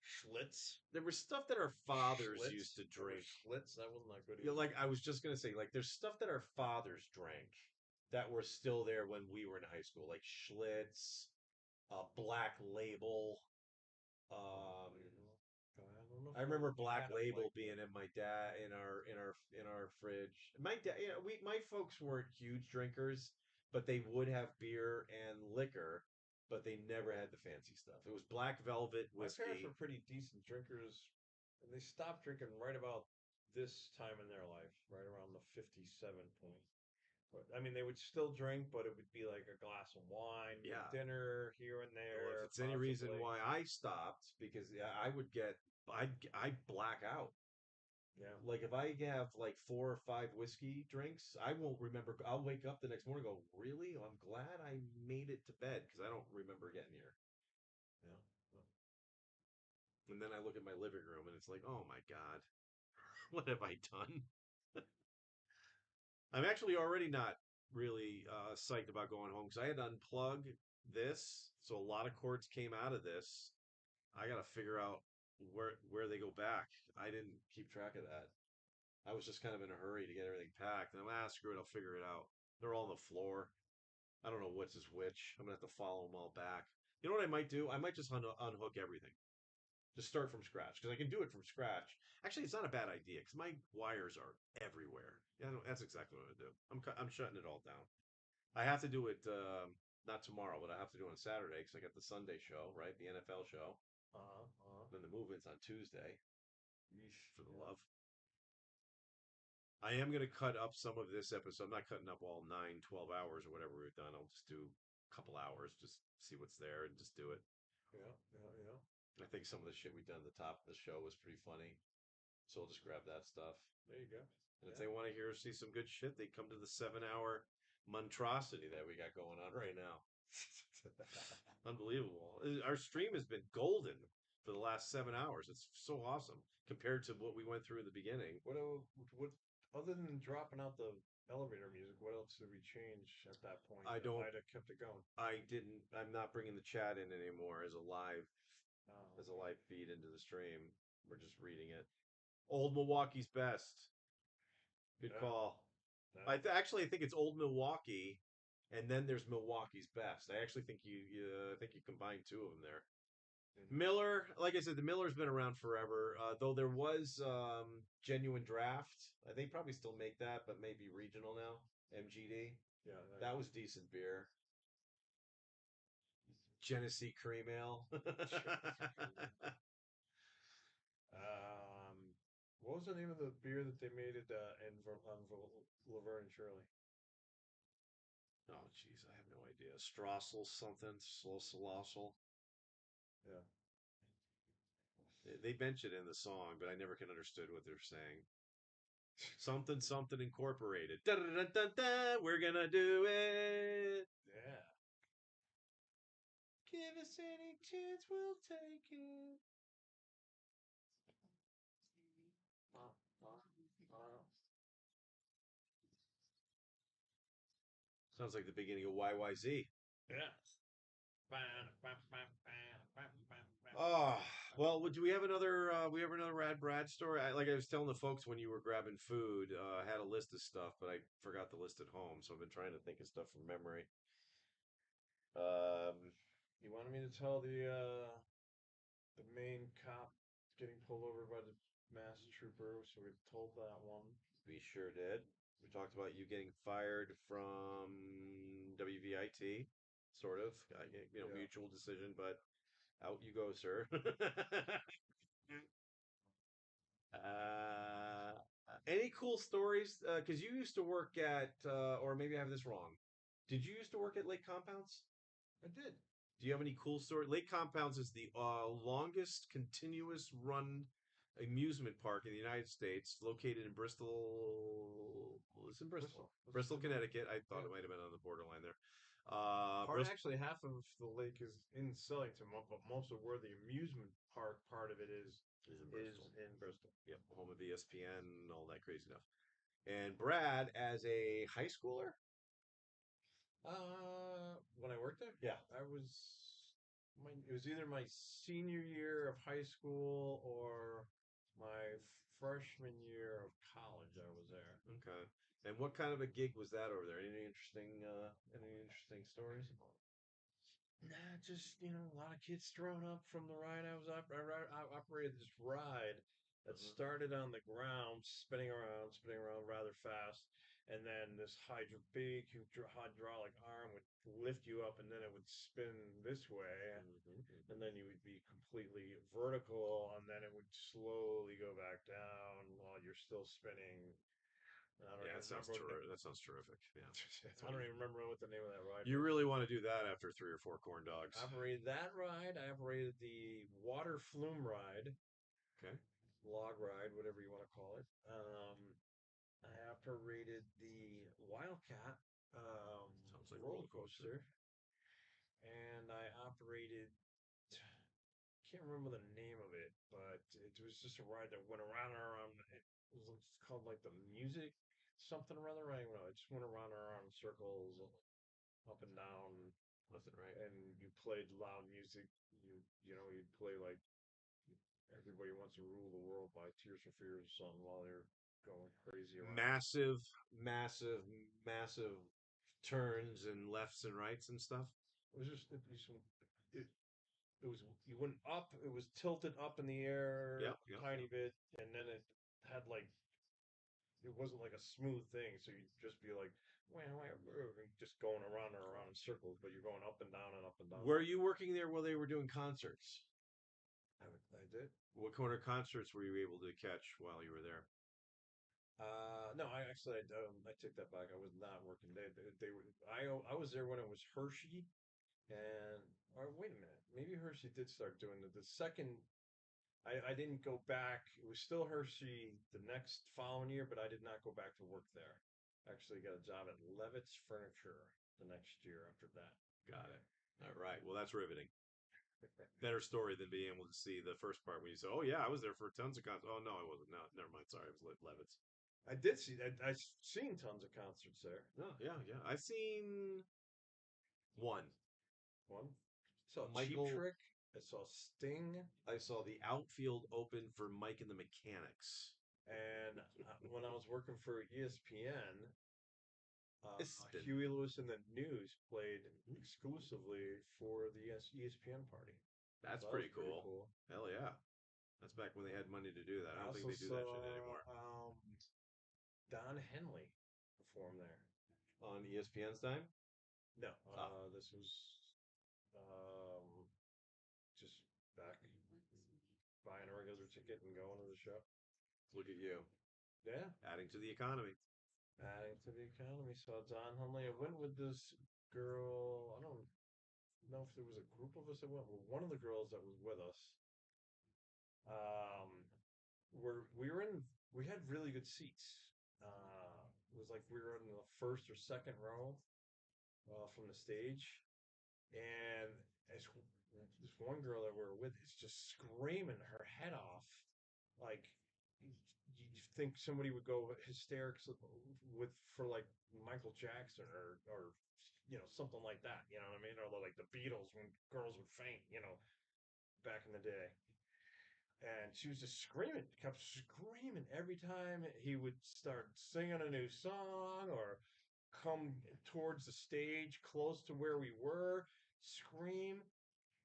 Schlitz. there was stuff that our fathers used to drink. Schlitz. That wasn't that good. Yeah, like I was just gonna say, like there's stuff that our fathers drank that were still there when we were in high school, like Schlitz, Black Label. I remember Black Label being in my dad in our fridge. My dad, my folks weren't huge drinkers, but they would have beer and liquor, but they never had the fancy stuff. It was Black Velvet My parents whiskey. were pretty decent drinkers And they stopped drinking right about this time in their life, right around the 57 point. But I mean, they would still drink, but it would be like a glass of wine with Yeah. dinner here and Well, if there, it's any reason possibly. why I stopped, because I would get, I'd black out. Yeah. Like if I have like 4 or 5 whiskey drinks, I won't remember. I'll wake up the next morning and go, really? I'm glad I made it to bed because I don't remember getting here. Yeah. And then I look at my living room and it's like, oh my God, what have I done? I'm actually already not really psyched about going home because I had to unplug this. So a lot of cords came out of this. I got to figure out where they go back. I didn't keep track of that. I was just kind of in a hurry to get everything packed. And I'm screw it, I'll figure it out. They're all on the floor. I don't know which is which. I'm gonna have to follow them all back. You know what I might do? I might just unhook everything. Just start from scratch because I can do it from scratch. Actually, it's not a bad idea because my wires are everywhere. Yeah, that's exactly what I'm gonna do. I'm shutting it all down. I have to do it not tomorrow, but I have to do it on Saturday because I got the Sunday show, right? The NFL show. Then the movement's on Tuesday. Yeesh, for the love. I am going to cut up some of this episode. I'm not cutting up all 9, 12 hours or whatever we've done. I'll just do a couple hours, just see what's there and just do it. Yeah. I think some of the shit we done at the top of the show was pretty funny. So I'll just grab that stuff. There you go. And if they want to hear see some good shit, they come to the 7-hour monstrosity that we got going on right now. Unbelievable. Our stream has been golden for the last 7 hours. It's so awesome compared to what we went through in the beginning. What other than dropping out the elevator music, what else did we change at that point? I that don't- might have kept it going. I didn't. I'm not bringing the chat in anymore as a live Oh, feed into the stream. We're just reading it. Old Milwaukee's best. Good Yeah. call. Yeah. I think it's Old Milwaukee, and then there's Milwaukee's best. I actually think I think you combine two of them there. Miller, like I said, the Miller's been around forever. Though there was Genuine Draft. I think probably still make that, but maybe regional now. MGD. Yeah, That was decent beer. Genesee Cream Ale. What was the name of the beer that they made at Laverne and Shirley? Oh, jeez, I have no idea. Strassel something. Slossel. Yeah. They mention it in the song, but I never can understood what they're saying. Something something incorporated. Da, da, da, da, da, we're gonna do it. Yeah. Give us any chance, we'll take it. Sounds like the beginning of YYZ. Yeah. Oh, well, do we have another Rad Brad story? Like I was telling the folks when you were grabbing food, I had a list of stuff, but I forgot the list at home, so I've been trying to think of stuff from memory. You wanted me to tell the main cop getting pulled over by the mass trooper, so we told that one. We sure did. We talked about you getting fired from WVIT, sort of. Yeah. Mutual decision, but out you go, sir. Any cool stories? Because you used to work at, or maybe I have this wrong. Did you used to work at Lake Compounds? I did. Do you have any cool story? Lake Compounds is the longest continuous run amusement park in the United States, located in Bristol. It's in Bristol, Bristol, Connecticut. I thought it might have been on the borderline there. Actually, half of the lake is in Sellington, but most of where the amusement park part of it is in Bristol. Yep, home of ESPN and all that crazy stuff. And Brad, as a high schooler, When I worked there, yeah, it was either my senior year of high school or my freshman year of college. I was there. okay. And what kind of a gig was that over there? Any interesting stories? Nah, just a lot of kids thrown up from the ride. I operated this ride that started on the ground, spinning around rather fast, and then this big hydraulic arm would lift you up, and then it would spin this way, and then you would be completely vertical, and then it would slowly go back down while you're still spinning. I don't Yeah, even remember that sounds terrific. Yeah, I don't even remember what the name of that ride you was. really want to do that after 3 or 4 corn dogs. I operated that ride. I operated the water flume ride, Okay. log ride, whatever you want to call it. I operated the Wildcat Sounds like a roller roller coaster. coaster, and I operated. Can't remember the name of it, but it was just a ride that went around and around. It was called like the music something or other. I don't know. It just went around and around in circles, up and down, Left and right. and you played loud music. You'd play like Everybody Wants to Rule the World by Tears for Fears or something while they're going crazy around. Massive, massive, massive turns and lefts and rights and stuff. It was just it was you went up. It was tilted up in the air Yep, a tiny bit, and then it had like it wasn't like a smooth thing. So you'd just be like just going around and around in circles, but you're going up and down and up and down. Were you working there while they were doing concerts? I did. What kind of concerts were you able to catch while you were there? No, I take that back. I was not working. They were. I was there when it was Hershey, and or wait a minute, maybe Hershey did start doing it. The second, I didn't go back. It was still Hershey the next following year, but I did not go back to work there. Actually, got a job at Levitt's Furniture the next year after that. Got it. All right. Well, that's riveting. Better story than being able to see the first part when you say, "Oh yeah, I was there for tons of concerts." Oh no, I wasn't. No, never mind. Sorry, it was Levitt's. I did see that. I've seen tons of concerts there. Oh yeah, yeah. I've seen one. One. Saw Michael- Cheap Trick. I saw Sting. I saw the outfield open for Mike and the Mechanics. And when I was working for ESPN, ESPN. Huey Lewis and the News played exclusively for the ESPN party. That's So that pretty was pretty cool. cool. Hell yeah. That's back when they had money to do that. I don't think also they do that shit anymore. saw Don Henley perform there. On ESPN's time? No, Ah. this was just back buying a regular ticket and going to the show. Look at you. Yeah, Adding to the economy. adding to the economy. Saw Don Henley. I went with this girl. I don't know if there was a group of us that went. Well, one of the girls that was with us. We had really good seats. It was like we were in the first or second row from the stage, and this one girl that we were with is just screaming her head off, like you think somebody would go hysterics for like Michael Jackson or something like that. You know what I mean? Or like the Beatles when girls would faint. Back in the day. And she was just screaming, kept screaming every time he would start singing a new song or come towards the stage close to where we were, scream.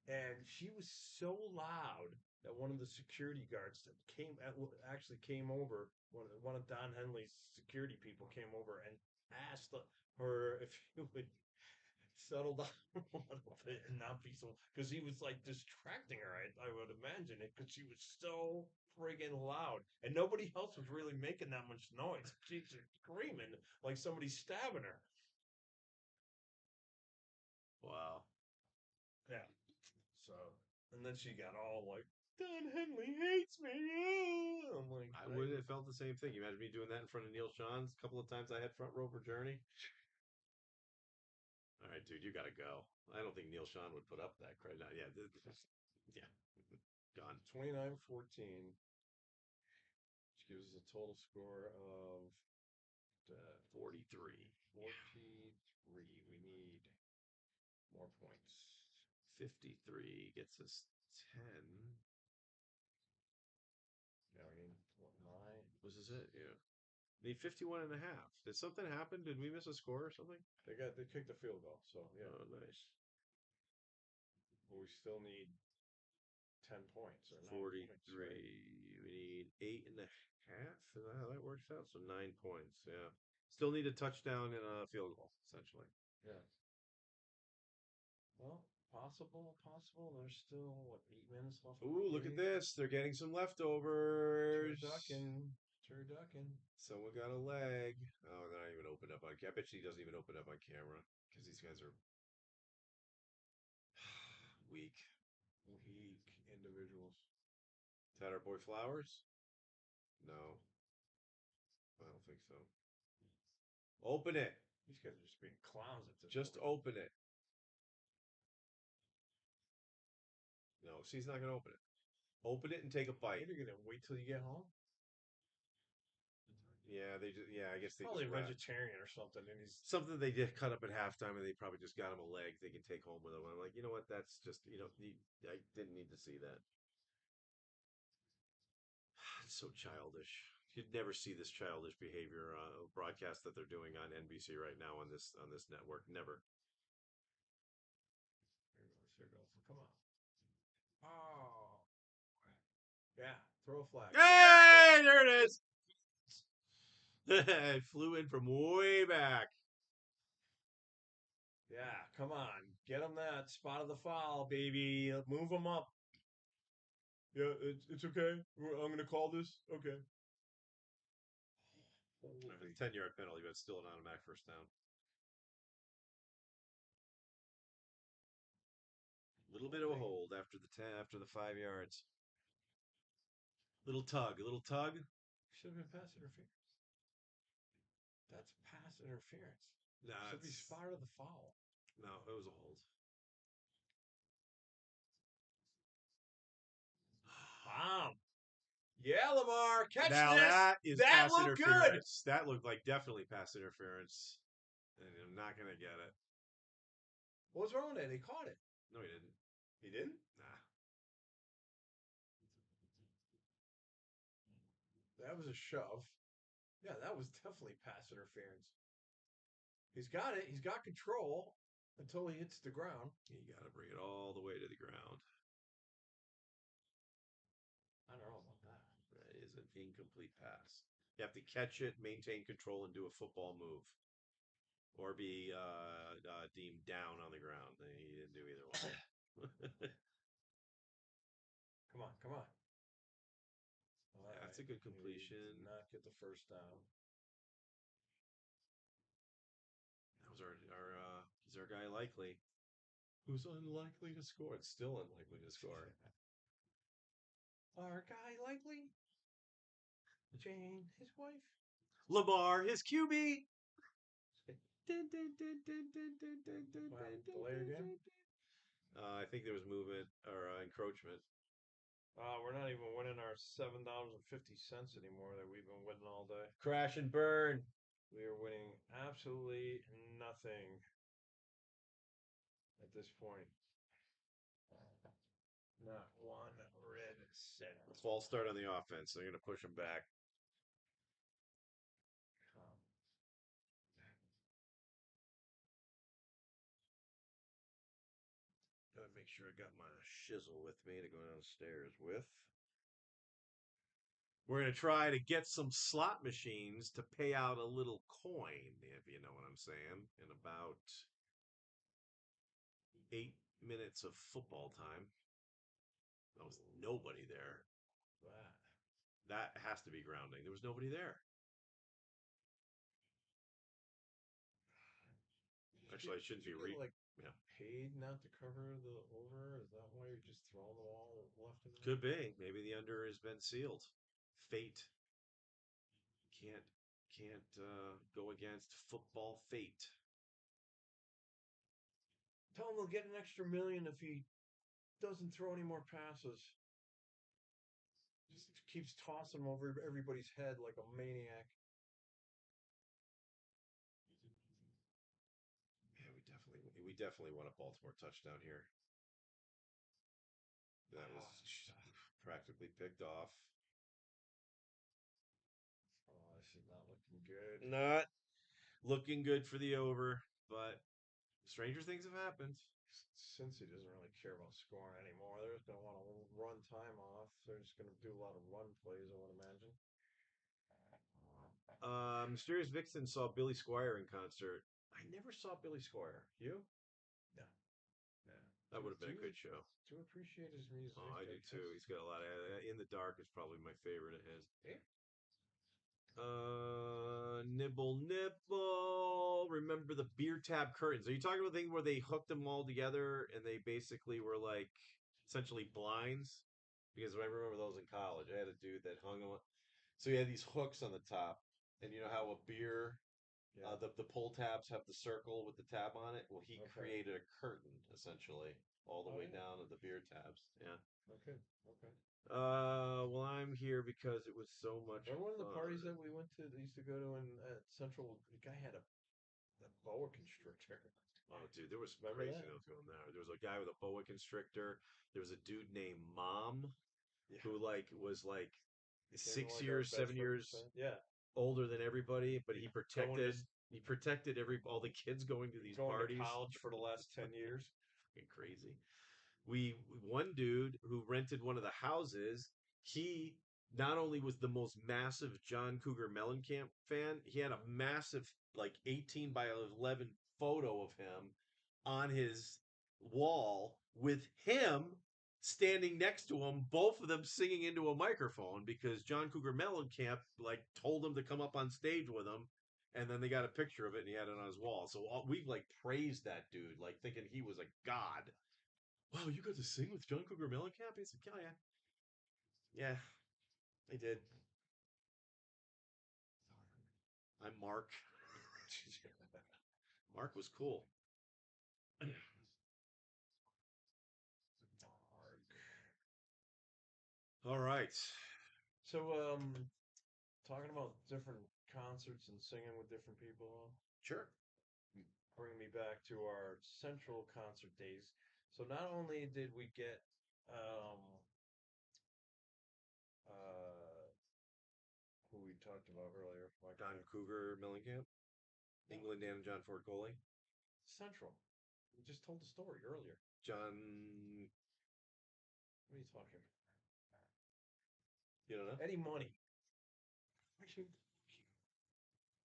And she was so loud that one of the security guards that actually came over, one of Don Henley's security people came over and asked her if he would settle down a little bit and not be so, because he was like distracting her. I would imagine it because she was so friggin' loud, and nobody else was really making that much noise. She's screaming like somebody's stabbing her. Wow. Yeah. So, and then she got all like, Don Henley hates me. I'm like, I would have felt the same thing. You imagine me doing that in front of Neil Sean's a couple of times I had front row for Journey. All right, dude, you got to go. I don't think Neil Sean would put up that crowd. No, yeah, yeah, gone. 29-14, which gives us a total score of 43. 43. We need more points. 53 gets us 10. Yeah, we need what, 9? Was this it? Yeah. Need 51 and a half. Did something happen? Did we miss a score or something? They kicked the field goal, so yeah. Oh, nice. But we still need 10 points or 9 43. points, right? We need 8 and a half. Is that how that works out? So 9 points. Yeah. Still need a touchdown and a field goal, essentially. Yeah. Well, possible. There's still what 8 minutes left. in the Ooh, look at period. this. They're getting some leftovers. Turducken. Someone got a leg. Oh, they're not even opened up on camera. I bet you he doesn't even open up on camera because these guys are weak. Weak individuals. Is that our boy Flowers? No. I don't think so. Open it. These guys are just being clowns at this Just point. open it. No, she's not going to open it. Open it and take a bite. What, are you gonna wait till you get home? Yeah, they just, yeah, I guess they Probably just wrap. vegetarian or something, and he's Something they did cut up at halftime, and they probably just got him a leg they can take home with them. I'm like, you know what? That's just, I didn't need to see that. It's so childish. You'd never see this childish behavior broadcast that they're doing on NBC right now on this network. Never. here goes. Come on. Oh. Yeah, throw a flag. Hey, there it is. It flew in from way back. Yeah, come on. Get him that spot of the foul, baby. Move him up. Yeah, it's okay. I'm going to call this. Okay. Holy. 10-yard penalty, but still an automatic first down. Little bit of a hold after the 10, after the 5 yards. Little tug. Should have been pass interference. That's pass interference. Nah, Should be spot of the foul. No, it was a hold. Bomb. Yeah, Lamar, catch Now this. that is That pass looked good. interference. That looked like definitely pass interference. And I'm not going to get it. What was wrong with it? He caught it. No, he didn't. He didn't? Nah. That was a shove. Yeah, that was definitely pass interference. He's got it. He's got control until he hits the ground. You got to bring it all the way to the ground. I don't know about that. That is an incomplete pass. You have to catch it, maintain control, and do a football move. Or be deemed down on the ground. He didn't do either one. Come on. All That's a good completion. He did not get the first down. That was he's our guy likely. Who's unlikely to score? It's still unlikely to score. Our guy likely. Jane, his wife. Lamar, his QB. Delay again? I think there was movement or encroachment. We're not even winning our $7.50 anymore that we've been winning all day. Crash and burn. We are winning absolutely nothing at this point. Not one red cent. False start on the offense. They're going to push him back. Gotta make sure I got my shizzle with me to go downstairs with. We're going to try to get some slot machines to pay out a little coin, if you know what I'm saying, in about 8 minutes of football time. There was nobody there. That has to be grounding. There was nobody there. Actually, I shouldn't be paid not to cover the over. Is that why you're just throwing the ball left and right? Could be. Maybe the under has been sealed. Fate. Can't go against football fate. Tell him he'll get an extra $1 million if he doesn't throw any more passes. Just keeps tossing them over everybody's head like a maniac. Yeah, we definitely want a Baltimore touchdown here. That was practically picked off. Oh, this is not looking good. Not looking good for the over, but stranger things have happened. Cincy doesn't really care about scoring anymore. They're just going to want to run time off. They're just going to do a lot of run plays, I would imagine. Mysterious Vixen saw Billy Squire in concert. I never saw Billy Squire. You? No. That would have been a good show. To appreciate his music. Oh, I do too. He's got a lot of. In the Dark is probably my favorite of his. Yeah. Nibble Nibble. Remember the beer tab curtains? Are you talking about the thing where they hooked them all together and they basically were like essentially blinds? Because I remember those in college. I had a dude that hung them. So he had these hooks on the top, and you know how a beer, Yeah. the pull tabs have the circle with the tab on it. Well, he Okay. created a curtain essentially all the Oh, way yeah. down to the beer tabs. Yeah. Okay. Okay. Well, I'm here because it was so much. Remember one of the fun. parties that we went to? They used to go to in Central. The guy had a boa constrictor. Oh, dude, there was some Remember crazy that? things going there. There was a guy with a boa constrictor. There was a dude named Mom Yeah. who was like Became 6 like our years, best 7 years friend. Yeah. older than everybody, but he Going to protected all the kids going to these going parties. to college for the last 10 years. Fucking crazy. One dude who rented one of the houses, he not only was the most massive John Cougar Mellencamp fan, he had a massive like 18 by 11 photo of him on his wall with him standing next to him, both of them singing into a microphone because John Cougar Mellencamp like told him to come up on stage with him. And then they got a picture of it, and he had it on his wall. So we like praised that dude, like thinking he was a god. Wow, you got to sing with John Cougar Mellencamp? He's like, oh, yeah. Yeah, I did. I'm Mark. Mark was cool. All right. So, talking about different concerts and singing with different people, Sure. bring me back to our Central concert days. So not only did we get uh who we talked about earlier, John Cougar Mellencamp. England and John Ford Coley. Central. We just told the story earlier. John. What are you talking about? You don't know? Eddie Money.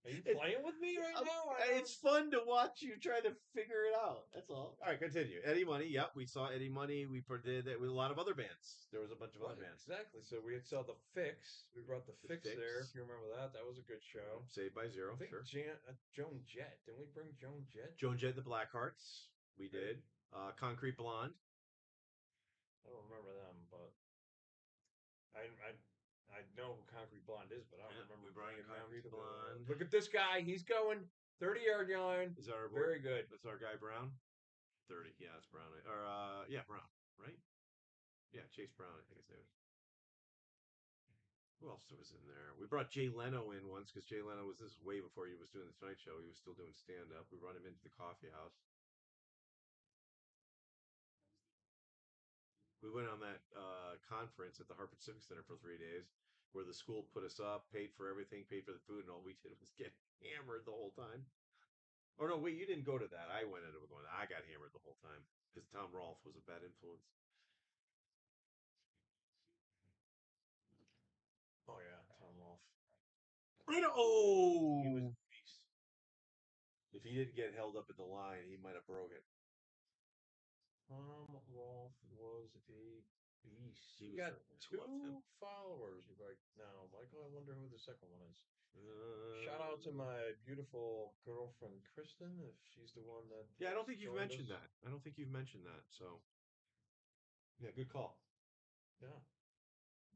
Are you playing with me right now? It's fun to watch you try to figure it out. That's all. All right, continue. Eddie Money. Yep, we saw Eddie Money. We did that with a lot of other bands. There was a bunch of other bands. Exactly. So we saw the Fix. We brought the Fix Fix. there. If you remember that, that was a good show. Saved by Zero. I think Sure. Joan Jett. Didn't we bring Joan Jett? Joan Jett and the Blackhearts. We did. Concrete Blonde. I don't remember them, but I know who Concrete Blonde is, but I don't remember We brought in bringing them Concrete to Blonde. Look at this guy. He's going 30-yard line. Is that our boy? Very good. That's our guy Brown. 30. Yeah, it's Brown. Or yeah, Brown. Right? Yeah, Chase Brown. I think his name is. Who else was in there? We brought Jay Leno in once because Jay Leno was this way before he was doing the Tonight Show. He was still doing stand up. We brought him into the coffee house. We went on that conference at the Hartford Civic Center for 3 days, where the school put us up, paid for everything, paid for the food, and all we did was get hammered the whole time. Or no, wait, you didn't go to that. I went into going. I got hammered the whole time because Tom Rolfe was a bad influence. Oh yeah, Tom Rolfe. Oh, He was a beast. If he didn't get held up at the line, he might have broke it. Tom Rolfe was a beast. He He was got loved him. 2 followers right now. Michael, I wonder who the second one is. Shout out to my beautiful girlfriend Kristen, if she's the one that. Yeah, I don't think you've joined mentioned us. that. I don't think you've mentioned that. So, yeah, good call. Yeah,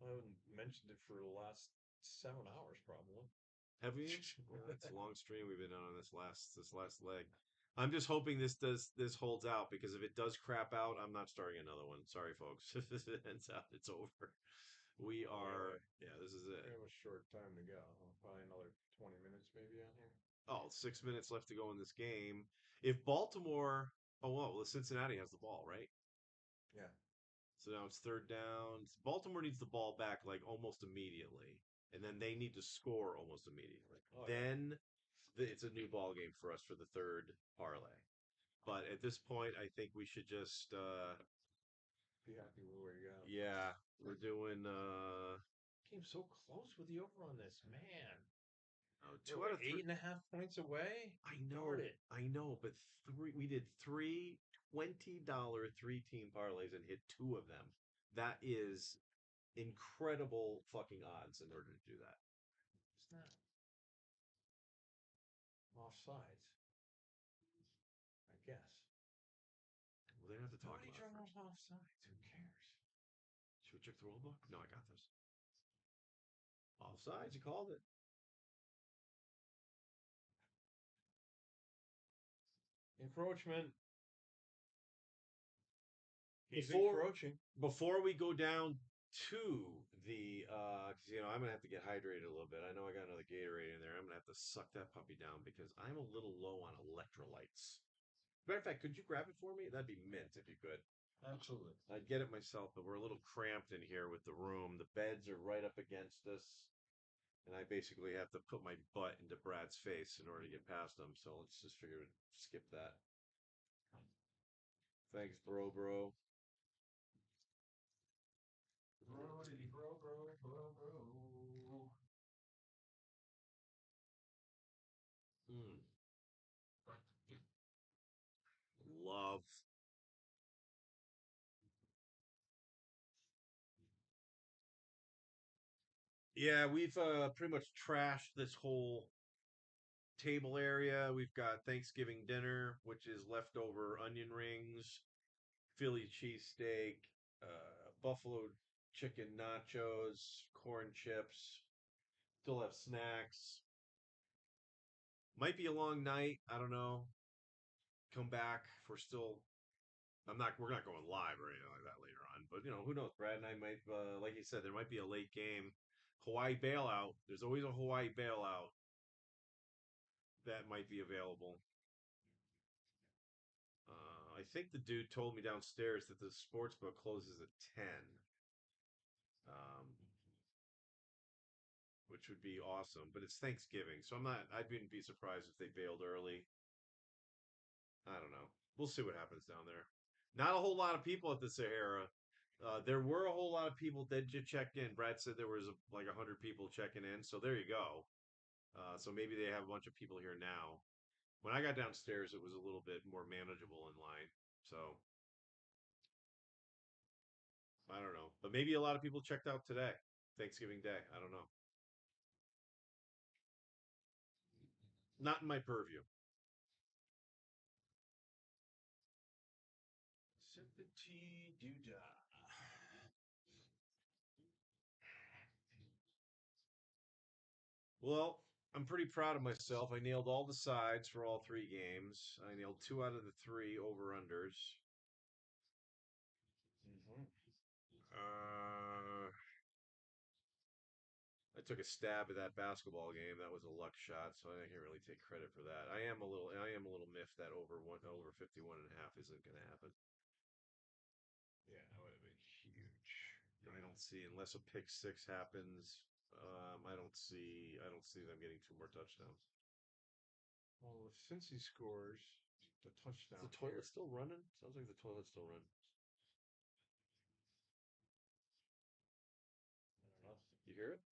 I haven't mentioned it for the last 7 hours, probably. Have we? Well, it's a long stream we've been on this last leg. I'm just hoping this holds out because if it does crap out, I'm not starting another one. Sorry, folks. If it ends out, it's over. We are. Yeah, this is it. We have a short time to go. Probably another 20 minutes, maybe on here. Oh, 6 minutes left to go in this game. If Baltimore. Oh well, Cincinnati has the ball, right? Yeah. So now it's third down. Baltimore needs the ball back like almost immediately, and then they need to score almost immediately. Then it's a new ball game for us for the third parlay. But at this point, I think we should just be happy with where you go. Yeah, we're doing. Came so close with the over on this, man. Oh, We're two out like of three. 8.5 points away. I know, Darn it. I know, but we did three $20 3-team parlays and hit two of them. That is incredible fucking odds in order to do that. It's not offsides. I guess. Well, they don't have to talk Nobody about it draws first. offsides. Who cares? Should we check the rule book? No, I got this. Offsides, you called it. Encroachment. He's Before- encroaching. Before we go down to the, because I'm gonna have to get hydrated a little bit. I know I got another Gatorade in there. I'm gonna have to suck that puppy down because I'm a little low on electrolytes. Matter of fact, could you grab it for me? That'd be mint if you could. Absolutely. I'd get it myself, but we're a little cramped in here with the room. The beds are right up against us, and I basically have to put my butt into Brad's face in order to get past them. So let's just figure skip that. Thanks, bro. Mm. Love. Yeah, we've pretty much trashed this whole table area. We've got Thanksgiving dinner, which is leftover onion rings, Philly cheesesteak, buffalo chicken nachos, corn chips. Still have snacks. Might be a long night. I don't know. Come back. If we're still. We're not going live or anything like that later on. But who knows? Brad and I might. Like you said, there might be a late game. Hawaii bailout. There's always a Hawaii bailout that might be available. I think the dude told me downstairs that the sports book closes at 10. Which would be awesome. But it's Thanksgiving, so I wouldn't be surprised if they bailed early. I don't know. We'll see what happens down there. Not a whole lot of people at the Sahara. There were a whole lot of people that did check in. Brad said there was like 100 people checking in, so there you go. So maybe they have a bunch of people here now. When I got downstairs, it was a little bit more manageable in line. So I don't know, but maybe a lot of people checked out today, Thanksgiving Day. I don't know. Not in my purview. Sippity doo-dah. Well, I'm pretty proud of myself. I nailed all the sides for all three games. I nailed 2 out of the 3 over-unders. Mm-hmm. I took a stab at that basketball game. That was a luck shot, so I can't really take credit for that. I am a little miffed that over 51.5 isn't going to happen. Yeah, that would have been huge. I don't see unless a pick six happens. I don't see them getting 2 more touchdowns. Well, if Cincy scores the touchdown, Is the toilet still running? Sounds like the toilet's still running. I don't know. You hear it?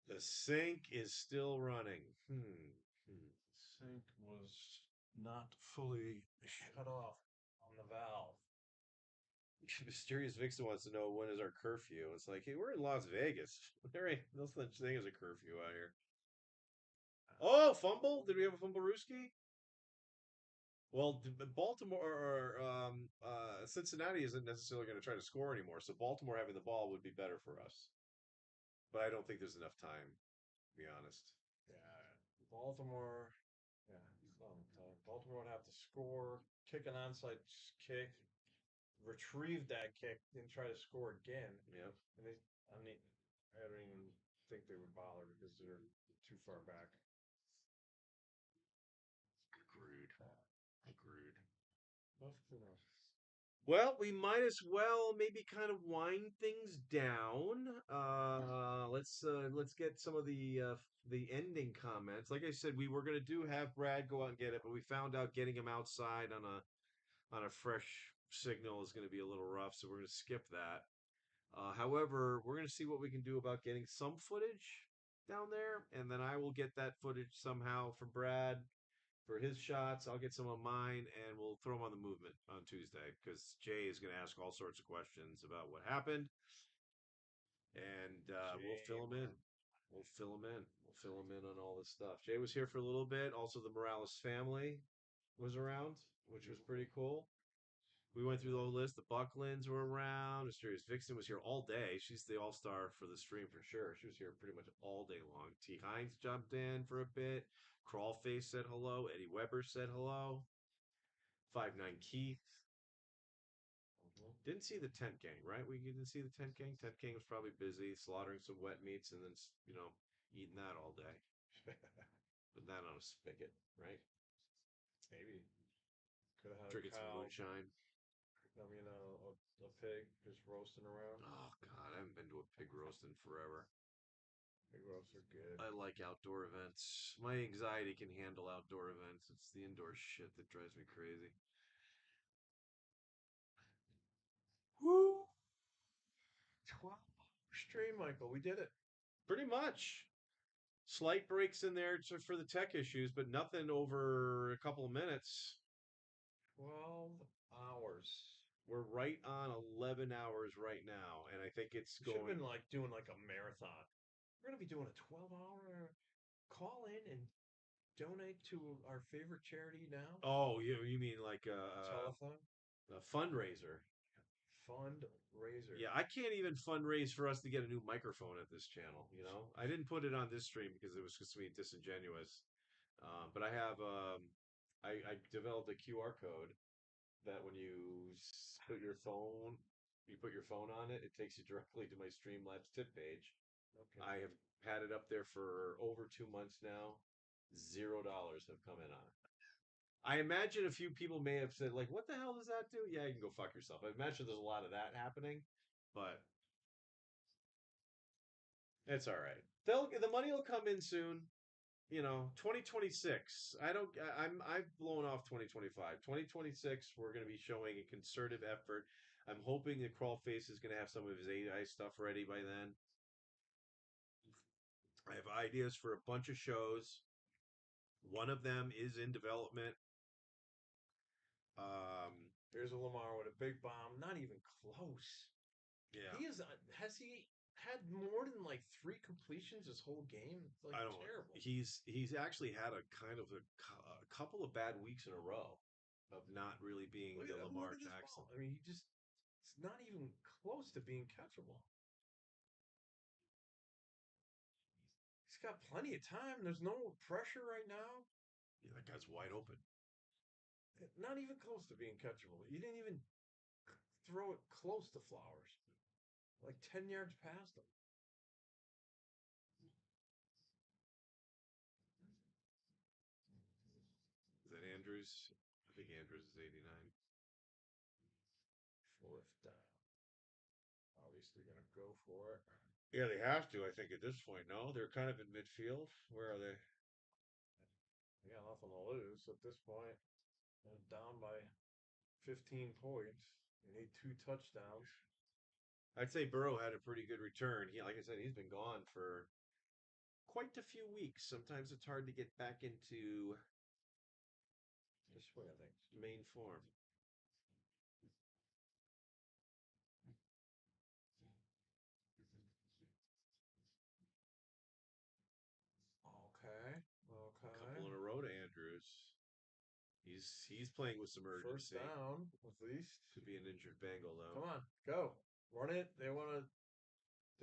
The sink is still running. Sink was not fully shut off on the valve. Mysterious Vixen wants to know when is our curfew. It's like, hey, we're in Las Vegas. There ain't no such thing as a curfew out here. Oh, fumble! Did we have a fumble, Rooski? Well, Baltimore or Cincinnati isn't necessarily going to try to score anymore, so Baltimore having the ball would be better for us. But I don't think there's enough time, to be honest. Yeah, Baltimore. Yeah, Baltimore would have to score, kick an onside kick, retrieve that kick, then try to score again. Yeah. And I don't even think they would bother because they're too far back. Agreed. But, Well, we might as well maybe kind of wind things down. Let's get some of the ending comments. Like I said, we were gonna have Brad go out and get it, but we found out getting him outside on a fresh signal is gonna be a little rough, so we're gonna skip that. However, we're gonna see what we can do about getting some footage down there, and then I will get that footage somehow from Brad for his shots. I'll get some of mine, and we'll throw them on the movement on Tuesday because Jay is going to ask all sorts of questions about what happened, and we'll fill him in. We'll fill him in. We'll fill him in on all this stuff. Jay was here for a little bit. Also, the Morales family was around, which was pretty cool. We went through the whole list. The Bucklands were around. Mysterious Vixen was here all day. She's the all-star for the stream for sure. She was here pretty much all day long. T. Hines jumped in for a bit. Crawlface said hello. Eddie Weber said hello. 5'9" Keith. Didn't see the Tent Gang, right? We didn't see the Tent Gang. Tent Gang was probably busy slaughtering some wet meats and then, eating that all day. Putting that on a spigot, right? Maybe. Could have had Drinking a some cow. moonshine. I mean, a pig just roasting around. Oh, God, I haven't been to a pig roast in forever. Pig roasts are good. I like outdoor events. My anxiety can handle outdoor events. It's the indoor shit that drives me crazy. Woo! 12 stream, Michael. We did it. Pretty much. Slight breaks in there for the tech issues, but nothing over a couple of minutes. 12 hours. We're right on 11 hours right now, and I think it's We should have going. been like doing like a marathon. We're gonna be doing a 12-hour call in and donate to our favorite charity now. Oh, you mean like Telethon a fundraiser? fundraiser. Yeah, I can't even fundraise for us to get a new microphone at this channel. I didn't put it on this stream because it was just me disingenuous. But I have I developed a QR code that when you put your phone on it, it takes you directly to my Streamlabs tip page. Okay. I have had it up there for over 2 months now. $0 have come in on it. I imagine a few people may have said, like, what the hell does that do? Yeah, you can go fuck yourself. I imagine there's a lot of that happening, but it's all right. The money will come in soon. 2026. I've blown off 2025. 2026, we're going to be showing a concerted effort. I'm hoping that Crawlface is going to have some of his AI stuff ready by then. I have ideas for a bunch of shows. One of them is in development. Here's a Lamar with a big bomb. Not even close. Yeah. Has he had more than like 3 completions this whole game? It's like I don't. terrible. He's actually had a kind of a couple of bad weeks in a row of not really being Look the at that, Lamar look at this Jackson. ball. I mean, it's not even close to being catchable. He's got plenty of time. There's no pressure right now. Yeah, that guy's wide open. Not even close to being catchable. You didn't even throw it close to Flowers. Like 10 yards past him. Is that Andrews? I think Andrews is 89. 4th down. Obviously going to go for it. Yeah, they have to, I think, at this point. No, they're kind of in midfield. Where are they? They got nothing to lose at this point. They're down by 15 points. You need 2 touchdowns. I'd say Burrow had a pretty good return. Like I said, he's been gone for quite a few weeks. Sometimes it's hard to get back into The swing of things. main form. Okay. Couple in a row to Andrews. He's playing with some First urgency. down, at least. Could be an injured Bengal though. Come on, go. Run it. They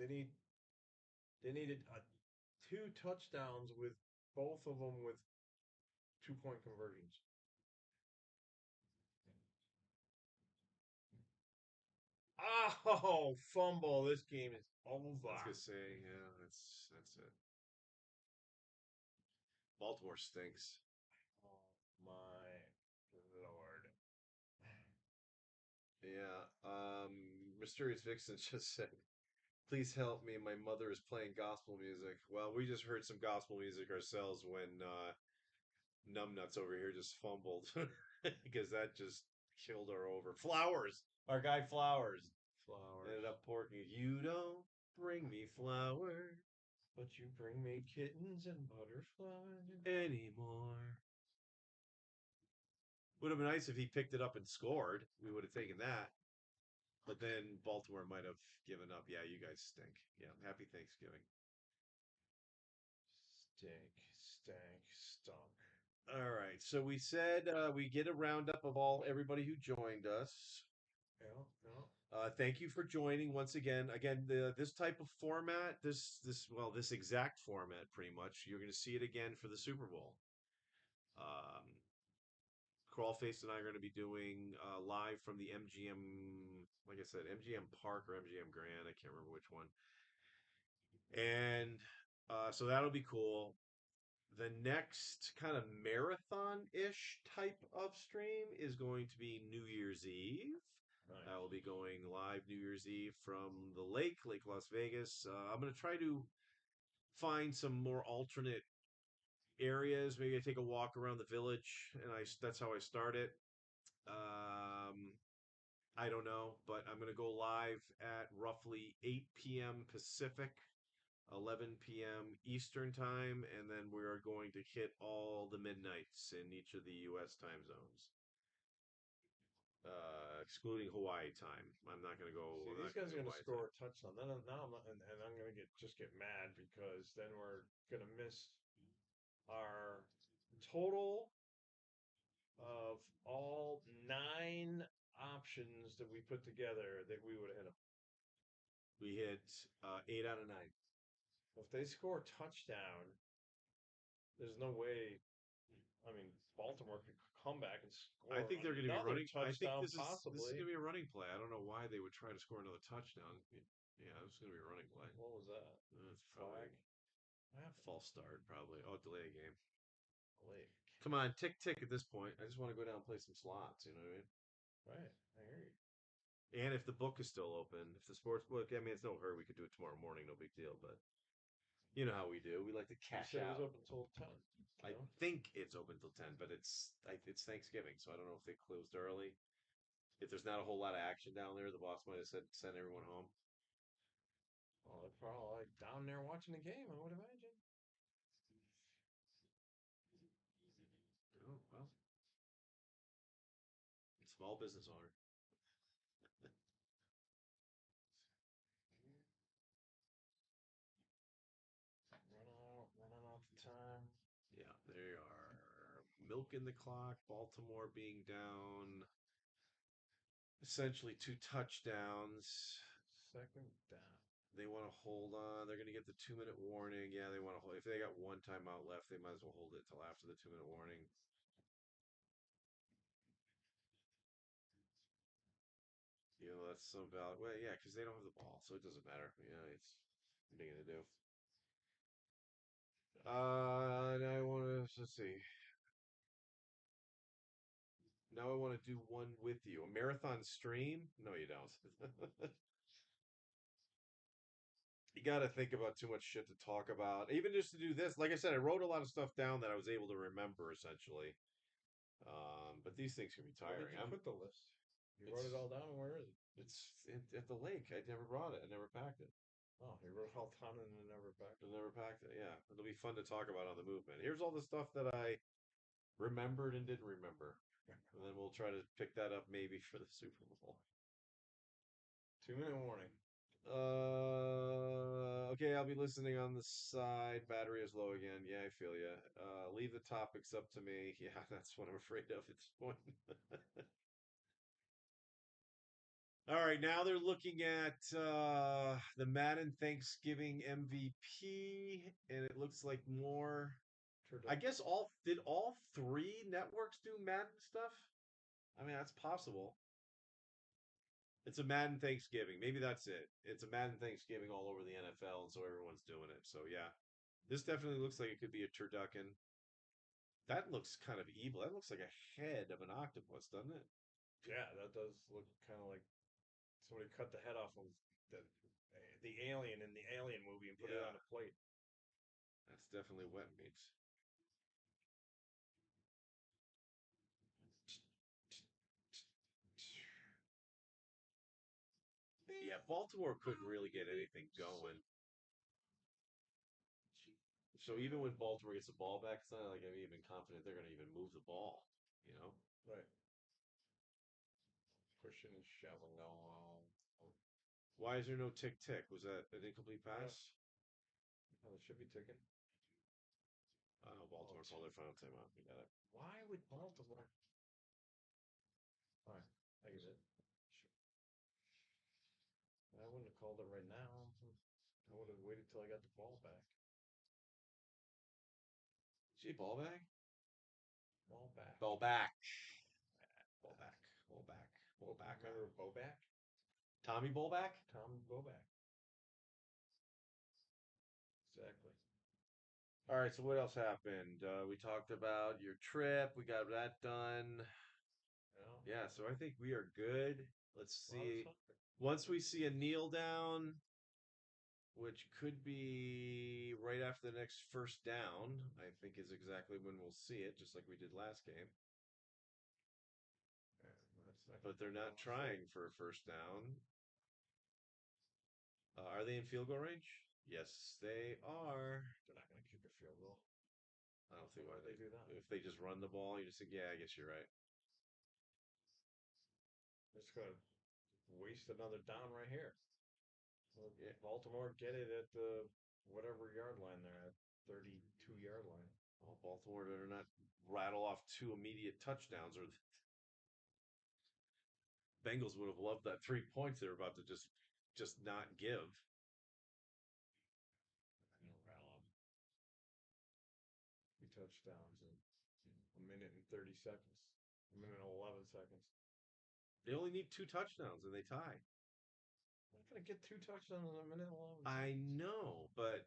needed 2 touchdowns with both of them with 2-point conversions. Oh, fumble. This game is over. I was gonna say, yeah, that's it. Baltimore stinks. Oh my Lord. Yeah, Mysterious Vixen just said, "Please help me. My mother is playing gospel music." Well, we just heard some gospel music ourselves when Numbnuts over here just fumbled because that just killed our over. Flowers, our guy Flowers, Flowers. ended up porking. You don't bring me flowers But you bring me kittens and butterflies. anymore. Would have been nice if he picked it up and scored. We would have taken that. But then Baltimore might have given up. Yeah, you guys stink. Yeah, happy Thanksgiving. Stink, stank, stunk. All right. So we said we get a roundup of everybody who joined us. Yeah, yeah. Thank you for joining once again. Again, this type of format, this exact format, pretty much, you're going to see it again for the Super Bowl. Crawlface and I are going to be doing live from the MGM, like I said, MGM Park or MGM Grand. I can't remember which one. And so that'll be cool. The next kind of marathon-ish type of stream is going to be New Year's Eve. Nice. I will be going live New Year's Eve from the Lake Las Vegas. I'm going to try to find some more alternate areas. Maybe I take a walk around the village, and that's how I start it. I don't know, but I'm going to go live at roughly 8 p.m. Pacific, 11 p.m. Eastern time, and then we are going to hit all the midnights in each of the U.S. time zones. Excluding Hawaii time. I'm not going to go. See, I'm these not guys are gonna going go to Hawaii score time. a touchdown. Then now I'm not, and I'm going to get mad because then we're going to miss our total of all 9 options that we put together that we would have hit them. We hit 8 out of 9. If they score a touchdown, there's no way. I mean, Baltimore could come back and score. I think they're going to be another running. I think touchdown, this is possibly. going to be a running play. I don't know why they would try to score another touchdown. Yeah, this is going to be a running play. What was that? It's probably Flag. false start. Probably. Oh, delay a game. Lake. Come on, tick tick at this point. I just want to go down and play some slots. You know what I mean? Right. I hear you. And if the book is still open, if the sports book, I mean, it's no hurry. We could do it tomorrow morning. No big deal. But you know how we do. We like to You cash said it out. was open until 10. I think it's open till 10, but it's Thanksgiving, so I don't know if they closed early. If there's not a whole lot of action down there, the boss might have said send everyone home. Well, they're probably like down there watching the game, I would imagine. Oh well, small business owner. Running out the time. Yeah, they are milking the clock. Baltimore being down essentially 2 touchdowns. Second down. They want to hold on. They're going to get the 2-minute warning. Yeah, they want to hold. If they got one timeout left, they might as well hold it till after the 2-minute warning. You know, that's some valid. Well, yeah, because they don't have the ball, so it doesn't matter. Yeah, it's what are you gonna do? Now I want to let's see. Now I want to do one with you. A marathon stream? No, you don't. You got to think about too much shit to talk about. Even just to do this, like I said, I wrote a lot of stuff down that I was able to remember essentially. But these things can be Where tiring. did you put the list? You wrote it all down. Where is it? It's at the lake. I never brought it. I never packed it. Oh, you wrote it all down and then never back. I never packed it. Yeah, it'll be fun to talk about on the movement. Here's all the stuff that I remembered and didn't remember, and then we'll try to pick that up maybe for the Super Bowl. 2-minute warning. Okay, I'll be listening on the side. Battery is low again. Yeah, I feel you. Leave the topics up to me. Yeah, that's what I'm afraid of at this point. All right, now they're looking at the Madden Thanksgiving MVP, and it looks like more. I guess all 3 networks do Madden stuff? I mean, that's possible. It's a Madden Thanksgiving. Maybe that's it. It's a Madden Thanksgiving all over the NFL, and so everyone's doing it. So yeah, this definitely looks like it could be a turducken. That looks kind of evil. That looks like a head of an octopus, doesn't it? Yeah, that does look kind of like somebody cut the head off of the alien in the Alien movie and put it Yeah. on a plate. That's definitely wet meats. Yeah, Baltimore couldn't really get anything going. So even when Baltimore gets the ball back, it's not like I'm even confident they're going to even move the ball. You know. Right. Pushing and shoving. No. Why is there no tick tick? Was that an incomplete pass? Oh, it should be ticking. Baltimore called their final timeout. We got it. Why would Baltimore? All right, I get it. Sure. I wouldn't have called it right now. I would have waited till I got the ball back. Gee, ball back. Ball back. Ball back. Ball back. Ball back. Ball back. Remember Bowback? Tommy Ballback? Tom Bowback. Exactly. All right, so what else happened? We talked about your trip. We got that done. Yeah, so I think we are good. Let's see. Once we see a kneel down, which could be right after the next first down, I think is exactly when we'll see it, just like we did last game. But they're not trying for a first down. Are they in field goal range? Yes, they are. They're not going to kick a field goal. I don't see why they do that. If they just run the ball, you just think, yeah, I guess you're right. They're just going to waste another down right here. Well, yeah, Baltimore get it at the whatever yard line they're at, 32-yard line. Well, Baltimore better not rattle off 2 immediate touchdowns, or Bengals would have loved that 3 points they were about to just not give. Rattle off 3 touchdowns in a minute and 30 seconds. A minute and 11 seconds. They only need 2 touchdowns and they tie. I'm not going to get 2 touchdowns in a minute and 11 seconds. I know, but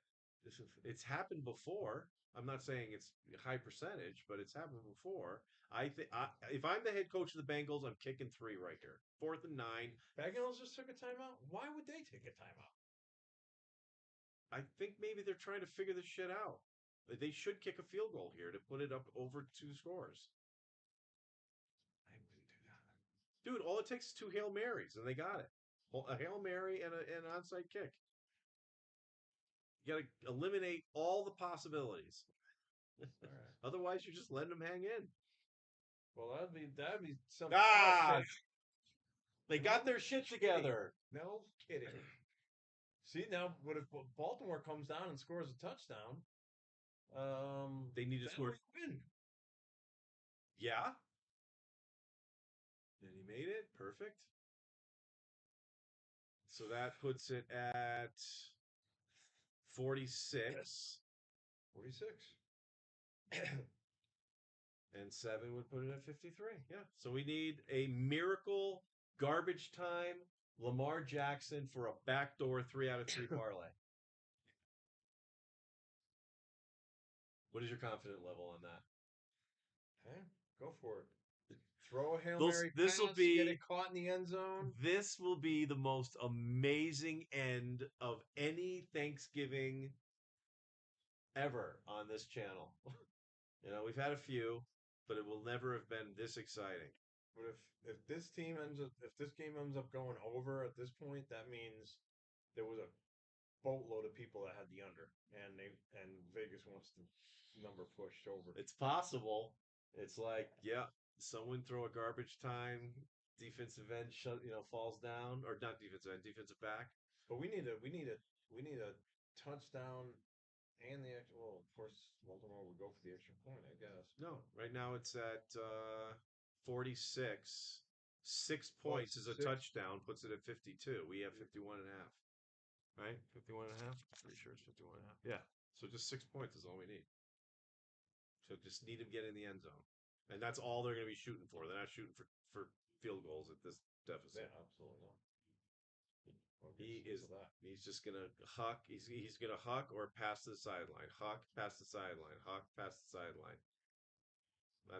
it's happened before. I'm not saying it's a high percentage, but it's happened before. I think if I'm the head coach of the Bengals, I'm kicking 3 right here. 4th and 9. Bengals just took a timeout? Why would they take a timeout? I think maybe they're trying to figure this shit out. They should kick a field goal here to put it up over 2 scores. I wouldn't do that. Dude, all it takes is 2 Hail Marys, and they got it. A Hail Mary and an onside kick. You got to eliminate all the possibilities. All right. Otherwise, you're just letting them hang in. Well, that'd be something. They got their shit together. No kidding. See, now, what if Baltimore comes down and scores a touchdown? They need to score. Win. Yeah. And he made it. Perfect. So that puts it at 46. 46. And 7 would put it at 53. Yeah. So we need a miracle garbage time Lamar Jackson for a backdoor 3 out of 3 parlay. What is your confidence level on that? Okay, go for it. Throw a Hail Mary this will pass, be get it caught in the end zone. This will be the most amazing end of any Thanksgiving ever on this channel. We've had a few, but it will never have been this exciting. But if this game ends up going over at this point, that means there was a boatload of people that had the under, and Vegas wants the number pushed over. It's possible. It's like, yeah, someone throw a garbage time, defensive end falls down, or not defensive end, defensive back. But we need a touchdown and the extra. Well, of course, Baltimore would go for the extra point, I guess. No, right now it's at 46. 6 points is a touchdown, puts it at 52. We have 51 and a half. Right? 51 and a half? Pretty sure it's 51 and a half. Yeah. So just 6 points is all we need. So just need him get in the end zone. And that's all they're going to be shooting for. They're not shooting for field goals at this deficit. Yeah, absolutely not. He's just going to huck. He's going to huck or pass to the sideline. Huck, pass the sideline. Huck, pass the sideline.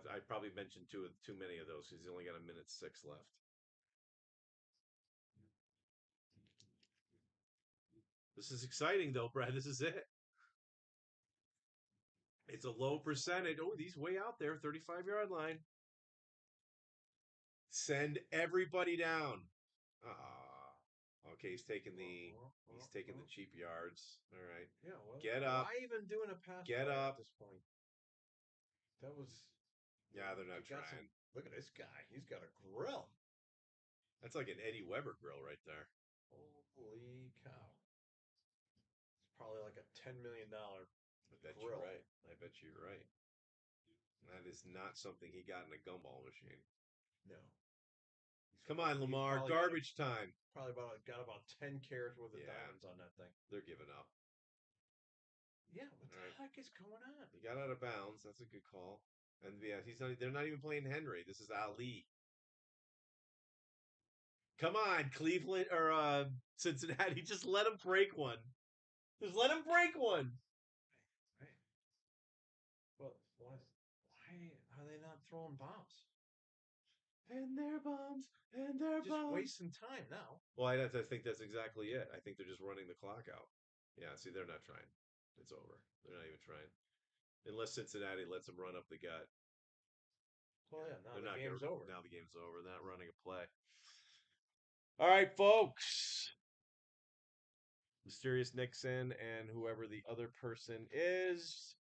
I probably mentioned too many of those because he's only got a minute 6 left. This is exciting, though, Brad. This is it. It's a low percentage. Oh, he's way out there, 35-yard line. Send everybody down. Okay, he's taking the cheap yards. All right. Yeah, well, Get up. why even doing a pass Get play up. at this point? That was. Yeah, they're not you got trying. Look at this guy. He's got a grill. That's like an Eddie Weber grill right there. Holy cow. It's probably like a $10 million I bet grill. you're right. I bet you're right. That is not something he got in a gumball machine. No. Come on, He's Lamar. probably got Garbage time. Probably got about 10 carats worth of Yeah. diamonds on that thing. They're giving up. Yeah, what the All right. heck is going on? He got out of bounds. That's a good call. And yeah, they're not even playing Henry. This is Ali. Come on, Cleveland or Cincinnati. Just let him break one. Just let him break one. Right. Well, why are they not throwing bombs? And their bombs. And their Just bombs. wasting time now. Well, I think that's exactly it. I think they're just running the clock out. Yeah, see, they're not trying. It's over. They're not even trying. Unless Cincinnati lets them run up the gut. Well, yeah, now They're the not game's over. Now the game's over. They're not running a play. All right, folks. Mysterious Nixon and whoever the other person is.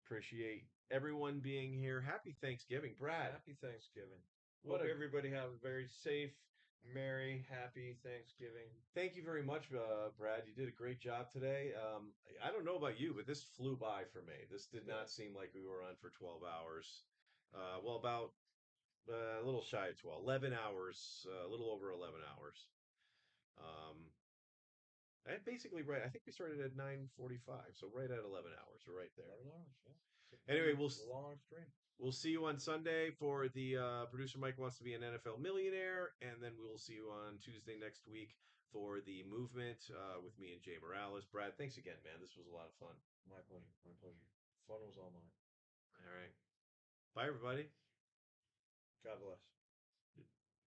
Appreciate everyone being here. Happy Thanksgiving, Brad. Happy Thanksgiving. What Hope a- everybody have a very safe, merry, happy Thanksgiving. Thank you very much, Brad. You did a great job today. I don't know about you, but this flew by for me. This did not seem like we were on for 12 hours. Well, about a little shy of 12, 11 hours, a little over 11 hours. And basically, right. I think we started at 9:45, so right at 11 hours. We're right there. 11 hours, yeah. Anyway, long stream. We'll see you on Sunday for the producer Mike wants to be an NFL millionaire, and then we'll see you on Tuesday next week for the movement with me and Jay Morales. Brad, thanks again, man. This was a lot of fun. My pleasure. My pleasure. Fun was all mine. All right. Bye, everybody. God bless.